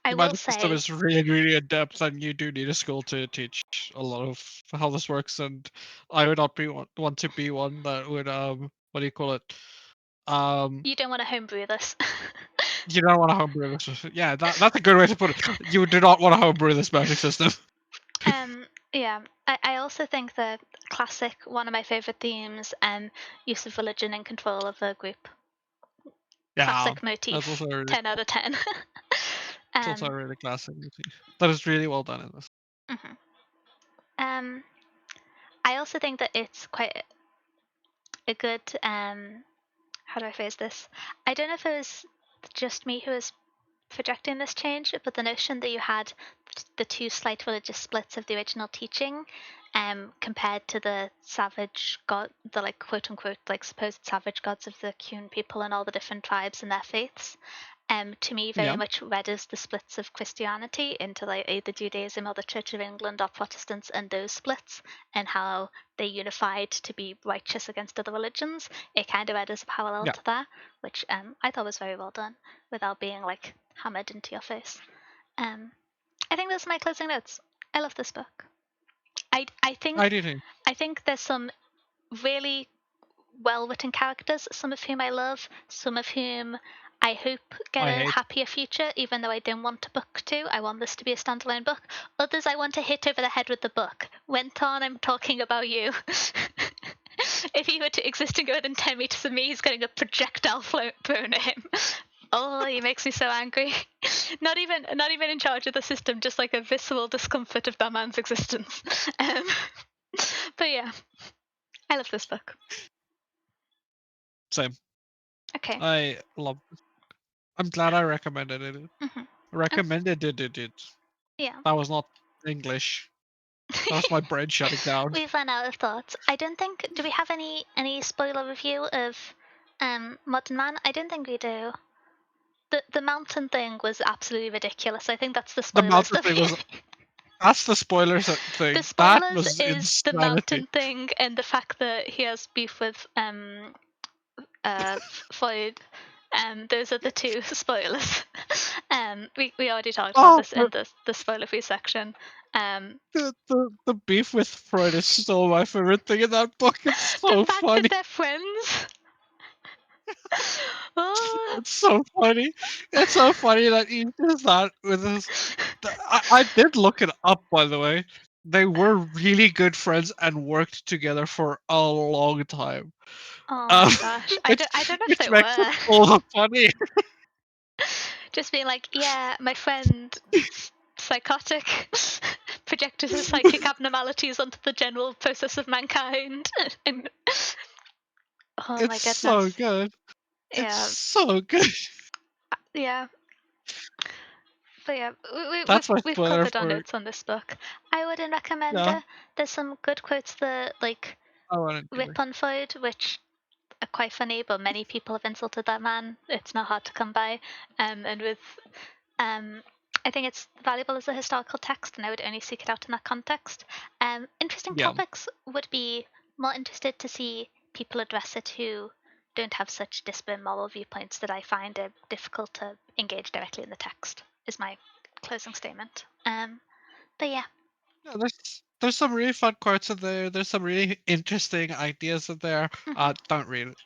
The will magic system say, is really, really in depth, and you do need a school to teach a lot of how this works. And I would not be want to be one that would what do you call it? you don't want to homebrew this. You don't want to homebrew this. Yeah, that's a good way to put it. You do not want to homebrew this magic system. Yeah, I also think that classic, one of my favorite themes, use of religion in control of the group. Yeah, Classic that's motif, also a really, 10 out of 10. it's also a really classic movie. That is really well done in this. Mhm. Um, I also think that it's quite a good, how do I phrase this? I don't know if it was just me who was projecting this change, but the notion that you had the two slight religious splits of the original teaching, compared to the savage god, the like quote unquote like supposed savage gods of the Kuhn people and all the different tribes and their faiths, to me very Yeah, much read as the splits of Christianity into like either Judaism or the Church of England or Protestants, and those splits and how they unified to be righteous against other religions. It kind of read as a parallel yeah. to that, which I thought was very well done without being like hammered into your face. Um, I think those are my closing notes. I love this book. I I think do think. there's some really well written characters, some of whom I love, some of whom I hope get I a hate. happier future, even though I don't want a book to. I want this to be a standalone book. Others I want to hit over the head with the book. Wenton, I'm talking about you. If he were to exist and go within 10 meters of me, he's getting a projectile thrown at him. Oh, he makes me so angry. Not even in charge of the system, just like a visceral discomfort of that man's existence. Um, but yeah, I love this book. Same. Okay. I love. I'm glad I recommended it. Mm-hmm. Recommended it. Yeah. That was not English. That was my brain shutting down. We've run out of thoughts. I don't think. Do we have any spoiler review of Modern Man? I don't think we do. The mountain thing was absolutely ridiculous. I think that's the The spoilers mountain that thing we. was. That's the spoilers The thing. That spoilers was is the insanity. mountain thing and the fact that he has beef with Floyd. Those are the two spoilers. We already talked about Oh, this in the spoiler free section. the beef with Freud is still my favorite thing in that book. It's The so fact that funny. they're friends. Oh. It's so funny. It's so funny that he does that with his. I did look it up, by the way. They were really good friends and worked together for a long time. Oh Um, my gosh. which I don't know if which they makes it were. all the funny. Just being like, yeah, my friend psychotic projected his psychic abnormalities onto the general process of mankind. And oh my It's so goodness. good. It's Yeah. so good. Yeah. But yeah, That's my we've spoiler covered our for. notes on this book. I wouldn't recommend Yeah, it. There's some good quotes that like I wanted to. rip on Freud, which are quite funny, but many people have insulted that man. It's not hard to come by. And with um, I think it's valuable as a historical text, and I would only seek it out in that context. Interesting Yeah. topics would be more interested to see people address it who don't have such disparate moral viewpoints that I find it difficult to engage directly in the text, is my closing statement. But yeah. Yeah, there's some really fun quotes in there. There's some really interesting ideas in there. Don't read it.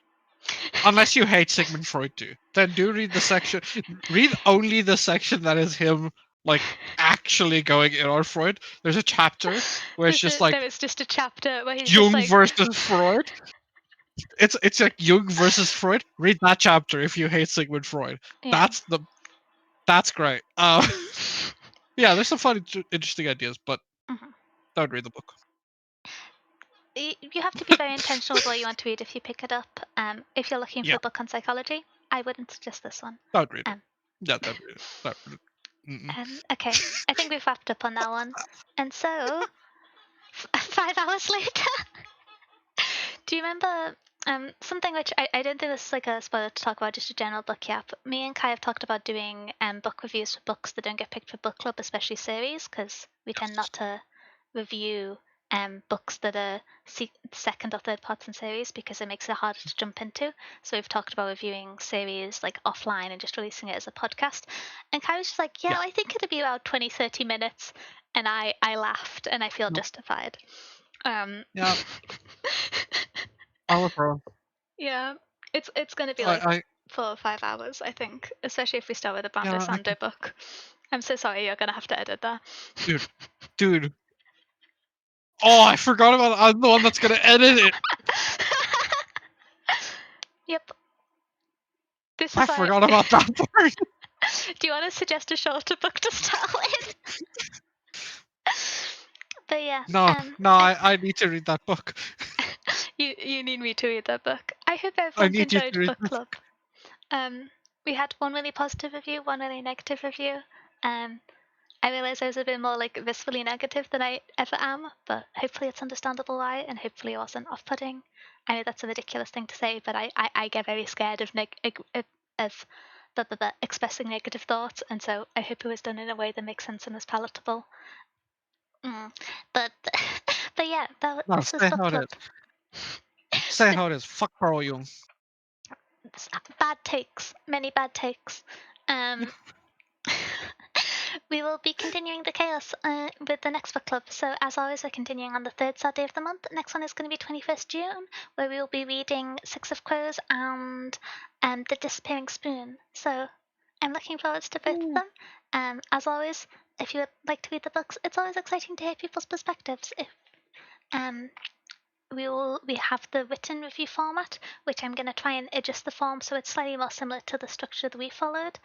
Unless you hate Sigmund Freud too. Then do read the section. Read only the section that is him like actually going in on Freud. There's a chapter where it's just like There is just a chapter where he's just Jung like, versus Freud. It's like Jung versus Freud. Read that chapter if you hate Sigmund Freud. yeah. That's great. Yeah, there's some fun, interesting ideas, but Mhm. don't read the book. You have to be very intentional with what you want to read if you pick it up. If you're looking for Yeah, a book on psychology, I wouldn't suggest this one. don't read it. Um, Yeah, don't read it. Don't read it. okay, I think we've wrapped up on that one. And so, 5 hours later, do you remember something which I don't think this is like a spoiler to talk about, just a general book yap. Me and Kai have talked about doing book reviews for books that don't get picked for book club, especially series, because we tend not to review books that are second or third parts in series because it makes it harder to jump into. So we've talked about reviewing series like offline and just releasing it as a podcast. And Kai was just like, yeah, Yeah. I think it'll be about 20-30 minutes. And I laughed and I feel No. justified. Um, Yeah. I was wrong. yeah, it's going to be like I 4 or 5 hours, I think, especially if we start with a Brando yeah. Sando book. I'm so sorry, you're going to have to edit that. Dude, dude. Oh, I forgot about. I'm the one that's gonna edit it. Yep. This I is why. forgot about that part. Do you want to suggest a shorter book to start with? But yeah, No, no. I need to read that book. you need me to read that book. I hope I everyone's need you to enjoyed read book that. club. We had one really positive review, one really negative review. I realised I was a bit more like viscerally negative than I ever am, but hopefully it's understandable why, and hopefully it wasn't off-putting. I know that's a ridiculous thing to say, but I get very scared of expressing negative thoughts, and so I hope it was done in a way that makes sense and is palatable. But but yeah, No, this was say book how it club. is. Say how it is. Fuck Carl Jung. Bad takes, many bad takes. We will be continuing the chaos with the next book club. So, as always, we're continuing on the third Saturday of the month. The next one is going to be 21st June, where we will be reading Six of Crows and The Disappearing Spoon. So, I'm looking forward to both of them. As always, if you would like to read the books, it's always exciting to hear people's perspectives. If um, we have the written review format, which I'm going to try and adjust the form so it's slightly more similar to the structure that we followed.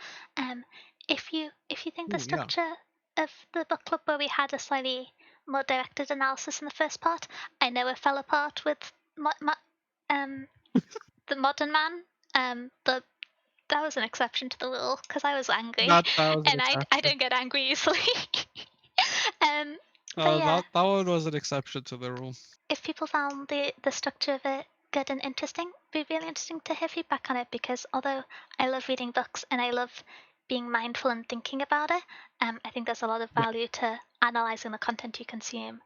If you think the Ooh, yeah. structure of the book club where we had a slightly more directed analysis in the first part, I know it fell apart with the modern man. But that was an exception to the rule because I was angry, That was an and I exception. don't get angry easily. But yeah, That one was an exception to the rule. if people found the structure of it good and interesting, it'd be really interesting to hear feedback on it because although I love reading books and I love being mindful and thinking about it, I think there's a lot of Yeah. value to analyzing the content you consume.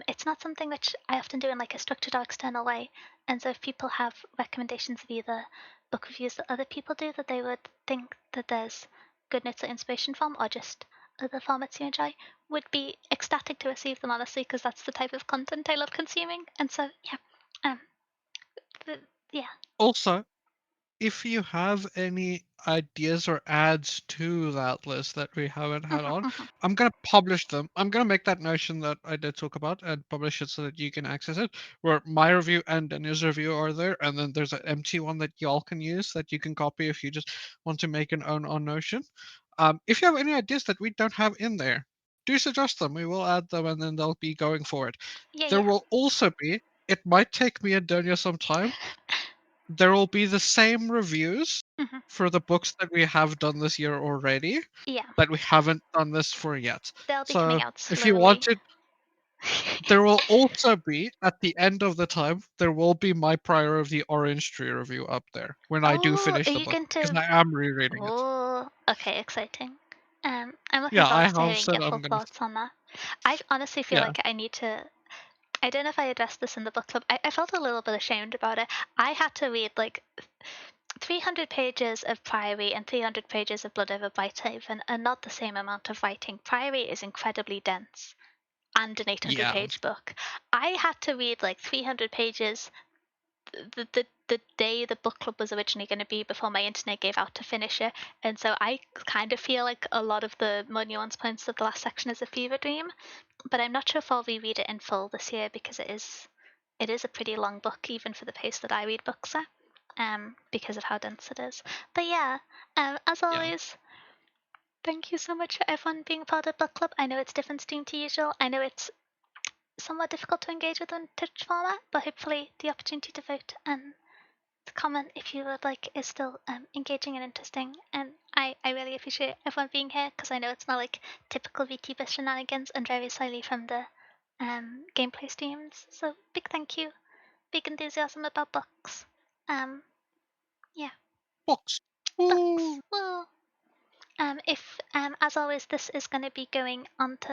It's not something which I often do in like a structured or external way, and so if people have recommendations of either book reviews that other people do that they would think that there's good notes or inspiration from, or just other formats you enjoy, would be ecstatic to receive them honestly because that's the type of content I love consuming. And so yeah, um, yeah. Also, if you have any ideas or adds to that list that we haven't had Mhm, on, mhm. I'm gonna publish them. I'm gonna make that notion that I did talk about and publish it so that you can access it. Where my review and Daniel's review are there, and then there's an empty one that y'all can use that you can copy if you just want to make an own on Notion. If you have any ideas that we don't have in there, do suggest them. We will add them, and then they'll be going forward. Yeah, There yeah. will also be. It might take me and Daniel some time. There will be the same reviews Mhm. for the books that we have done this year already Yeah, that we haven't done this for yet. they'll be coming So out if you want slowly. it, there will also be at the end of the time there will be my Prior of the Orange Tree review up there when I do Oh, finish are the you book going because to? I am rereading it. Oh, okay, exciting. I'm looking Yeah, I forward to have hearing said your I'm full gonna. thoughts on that. I honestly feel Yeah, like I need to. I don't know if I addressed this in the book club. I felt a little bit ashamed about it. I had to read like 300 pages of Priory and 300 pages of Blood Over Blighthaven, and not the same amount of writing. Priory is incredibly dense and an 800 yeah, page book. I had to read like 300 pages the day the book club was originally going to be before my internet gave out to finish it, and so I kind of feel like a lot of the more nuanced points of the last section is a fever dream. But I'm not sure if I'll reread it in full this year because it is a pretty long book even for the pace that I read books at, because of how dense it is. But yeah, as yeah. always, thank you so much for everyone being part of book club. I know it's different Steam to usual. I know it's somewhat difficult to engage with on Twitch format, but hopefully the opportunity to vote and to comment if you would like is still engaging and interesting. And I really appreciate everyone being here because I know it's not like typical VTuber shenanigans and very slightly from the gameplay streams. So big thank you, big enthusiasm about books. Yeah, Books. books. Woo! Woo. If as always, this is going to be going onto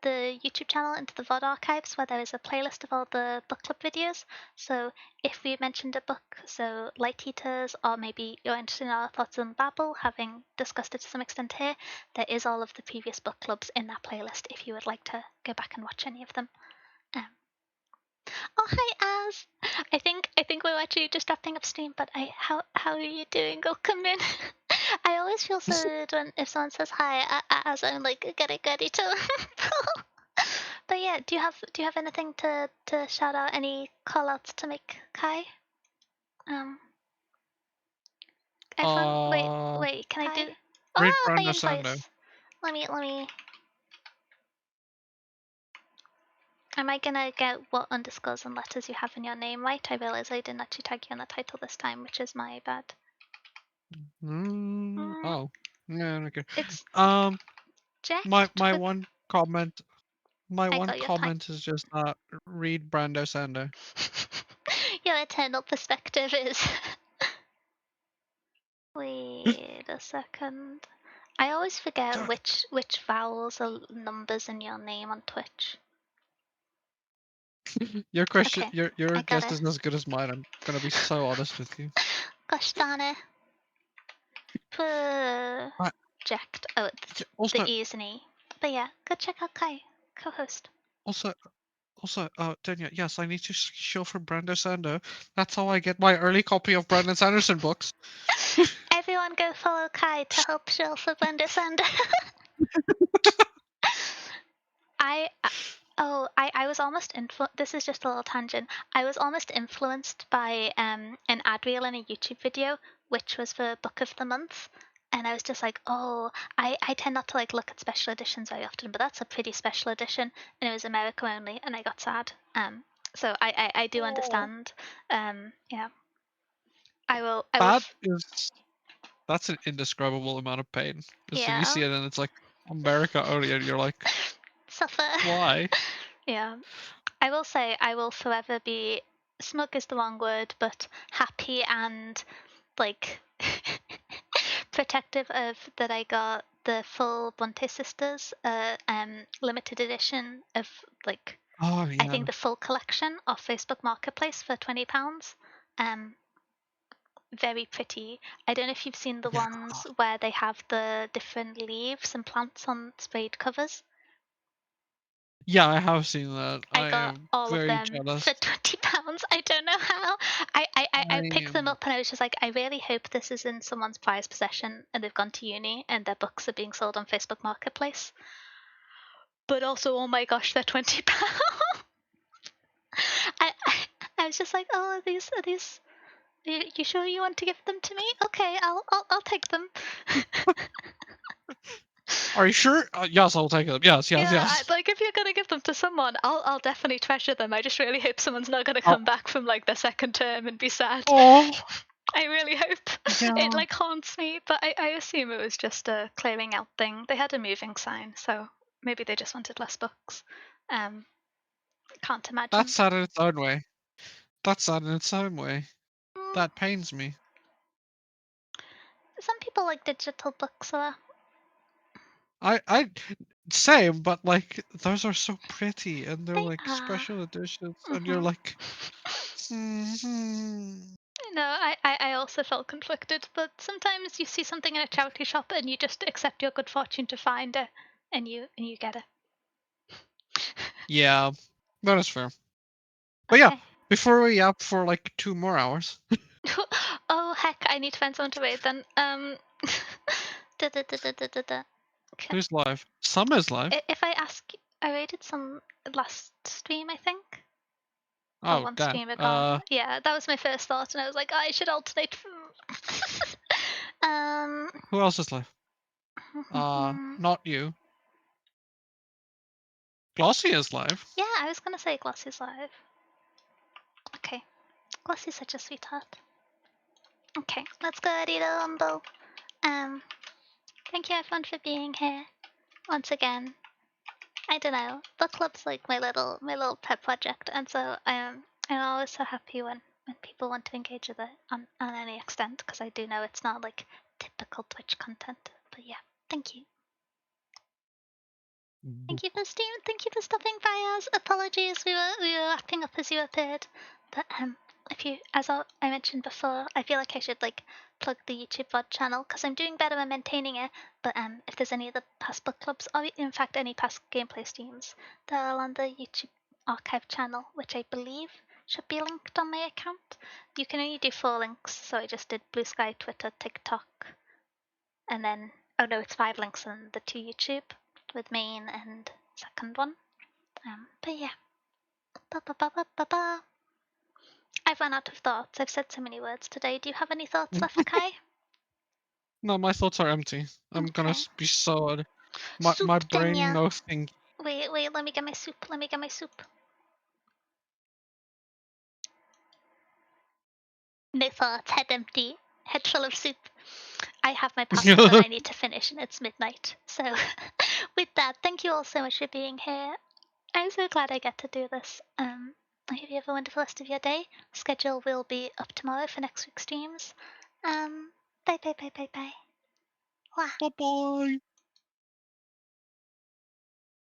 the YouTube channel into the VOD archives where there is a playlist of all the book club videos. So if we mentioned a book, so Light Eaters, or maybe you're interested in our thoughts on Babel, having discussed it to some extent here, there is all of the previous book clubs in that playlist if you would like to go back and watch any of them. Um, oh hi Az, I think we're actually just wrapping up stream, but how are you doing? Welcome in. I always feel so rude when if someone says hi as I'm like getting ready to. But yeah, do you have anything to shout out? Any call outs to make, Kai? Um, everyone, Uh, wait, can I do? Hi. read Oh, my Brando Sando. invoice. Let me. Am I gonna get what underscores and letters you have in your name right? I realize I didn't actually tag you on the title this time, which is my bad. Mm, Oh, yeah, okay. it's Um, my jacked my with. one comment, my I one got your time. comment is just read Brando Sando. Your eternal perspective is. Wait a second. I always forget which vowels are numbers in your name on Twitch. Your question, Okay, your I got guess it. isn't as good as mine. I'm gonna be so honest with you. Gosh darn it. I, Project. Oh, yeah, the also, E is an E. But yeah, go check out Kai, co-host. also, Danya, yes, I need to show for Brando Sando. That's how I get my early copy of Brandon Sanderson books. Everyone go follow Kai to help Shill for Blender Sand. I I was almost this is just a little tangent. I was almost influenced by an ad reel in a YouTube video, which was for Book of the Month, and I was just like, oh, I tend not to like look at special editions very often, but that's a pretty special edition, and it was America only, and I got sad. So I do Oh, understand. Yeah, I will. That is, that's an indescribable amount of pain. Just when you Yeah, see it and it's like America only, and you're like, suffer. why? Yeah. I will say I will forever be smug is the wrong word, but happy and like protective of that I got the full Bronte Sisters limited edition of like Oh I yeah, think the full collection off Facebook Marketplace for £20. Um very pretty. I don't know if you've seen the yeah, ones where they have the different leaves and plants on sprayed covers. yeah. I have seen that. I I got am all of very them jealous. for £20. I don't know how. I I picked them am. up and I was just like, I really hope this is in someone's prized possession and they've gone to uni and their books are being sold on Facebook Marketplace. But also, oh my gosh, they're £20. I, I was just like, oh, are these? You sure you want to give them to me? Okay, I'll take them. Are you sure? Yes, I'll take them. Yes, yes, Yeah, yes. like if you're gonna give them to someone, I'll definitely treasure them. I just really hope someone's not gonna Oh, come back from like their second term and be sad. oh, I really hope. It yeah. like haunts me, but I assume it was just a clearing out thing. They had a moving sign, so maybe they just wanted less books. Um, can't That's imagine. sad in its own way. That's sad in its own way. Mm, That pains me. some people like digital books, though. I same, but like those are so pretty and they're They like are. special editions, and you're Mhm. like, mhm. No, I also felt conflicted, but sometimes you see something in a charity shop and you just accept your good fortune to find it, and you get it. Yeah, that is fair. But yeah, Okay. before we up for like 2 more hours, Oh heck, I need to find someone to raid then. Da, da, da, da, da, da, da. who's live? Some is live. If I ask, I raided some last stream, I think. Or Oh one damn. stream ago. Yeah, that was my first thought, and I was like, I should alternate. um, Who else is live? Not you. Glossy is live. yeah, I was gonna say Glossy's live. Okay, Glossy's such a sweetheart. Okay, let's go, Adito Umbo. Thank you everyone for being here once again. I don't know, book club's like my little pet project, and so I'm always so happy when people want to engage with it on any extent, because I do know it's not like typical Twitch content. But yeah, thank you. Thank you for Steam. Thank you for stopping by us. Apologies, we were wrapping up as you appeared. But if you, as I mentioned before, I feel like I should like plug the YouTube VOD channel because I'm doing better at maintaining it. But if there's any other past book clubs, or in fact any past gameplay streams, they're all on the YouTube archive channel, which I believe should be linked on my account. You can only do 4 links, so I just did Blue Sky, Twitter, TikTok, and then oh no, it's 5 links on the 2 YouTube with main and second one. But yeah. Ba, ba, ba, ba, ba, ba. I've run out of thoughts. I've said so many words today. Do you have any thoughts left, Kai? No, my thoughts are empty. I'm gonna Okay. be so. My Soup brain dinya. no think. Wait, let me get my soup. Let me get my soup. No thoughts, head empty, head full of soup. I have my pasta that I need to finish and it's midnight. So, with that, thank you all so much for being here. I'm so glad I get to do this. I hope you have a wonderful rest of your day. Schedule will be up tomorrow for next week's streams. Bye bye bye bye bye. Wah. Bye bye.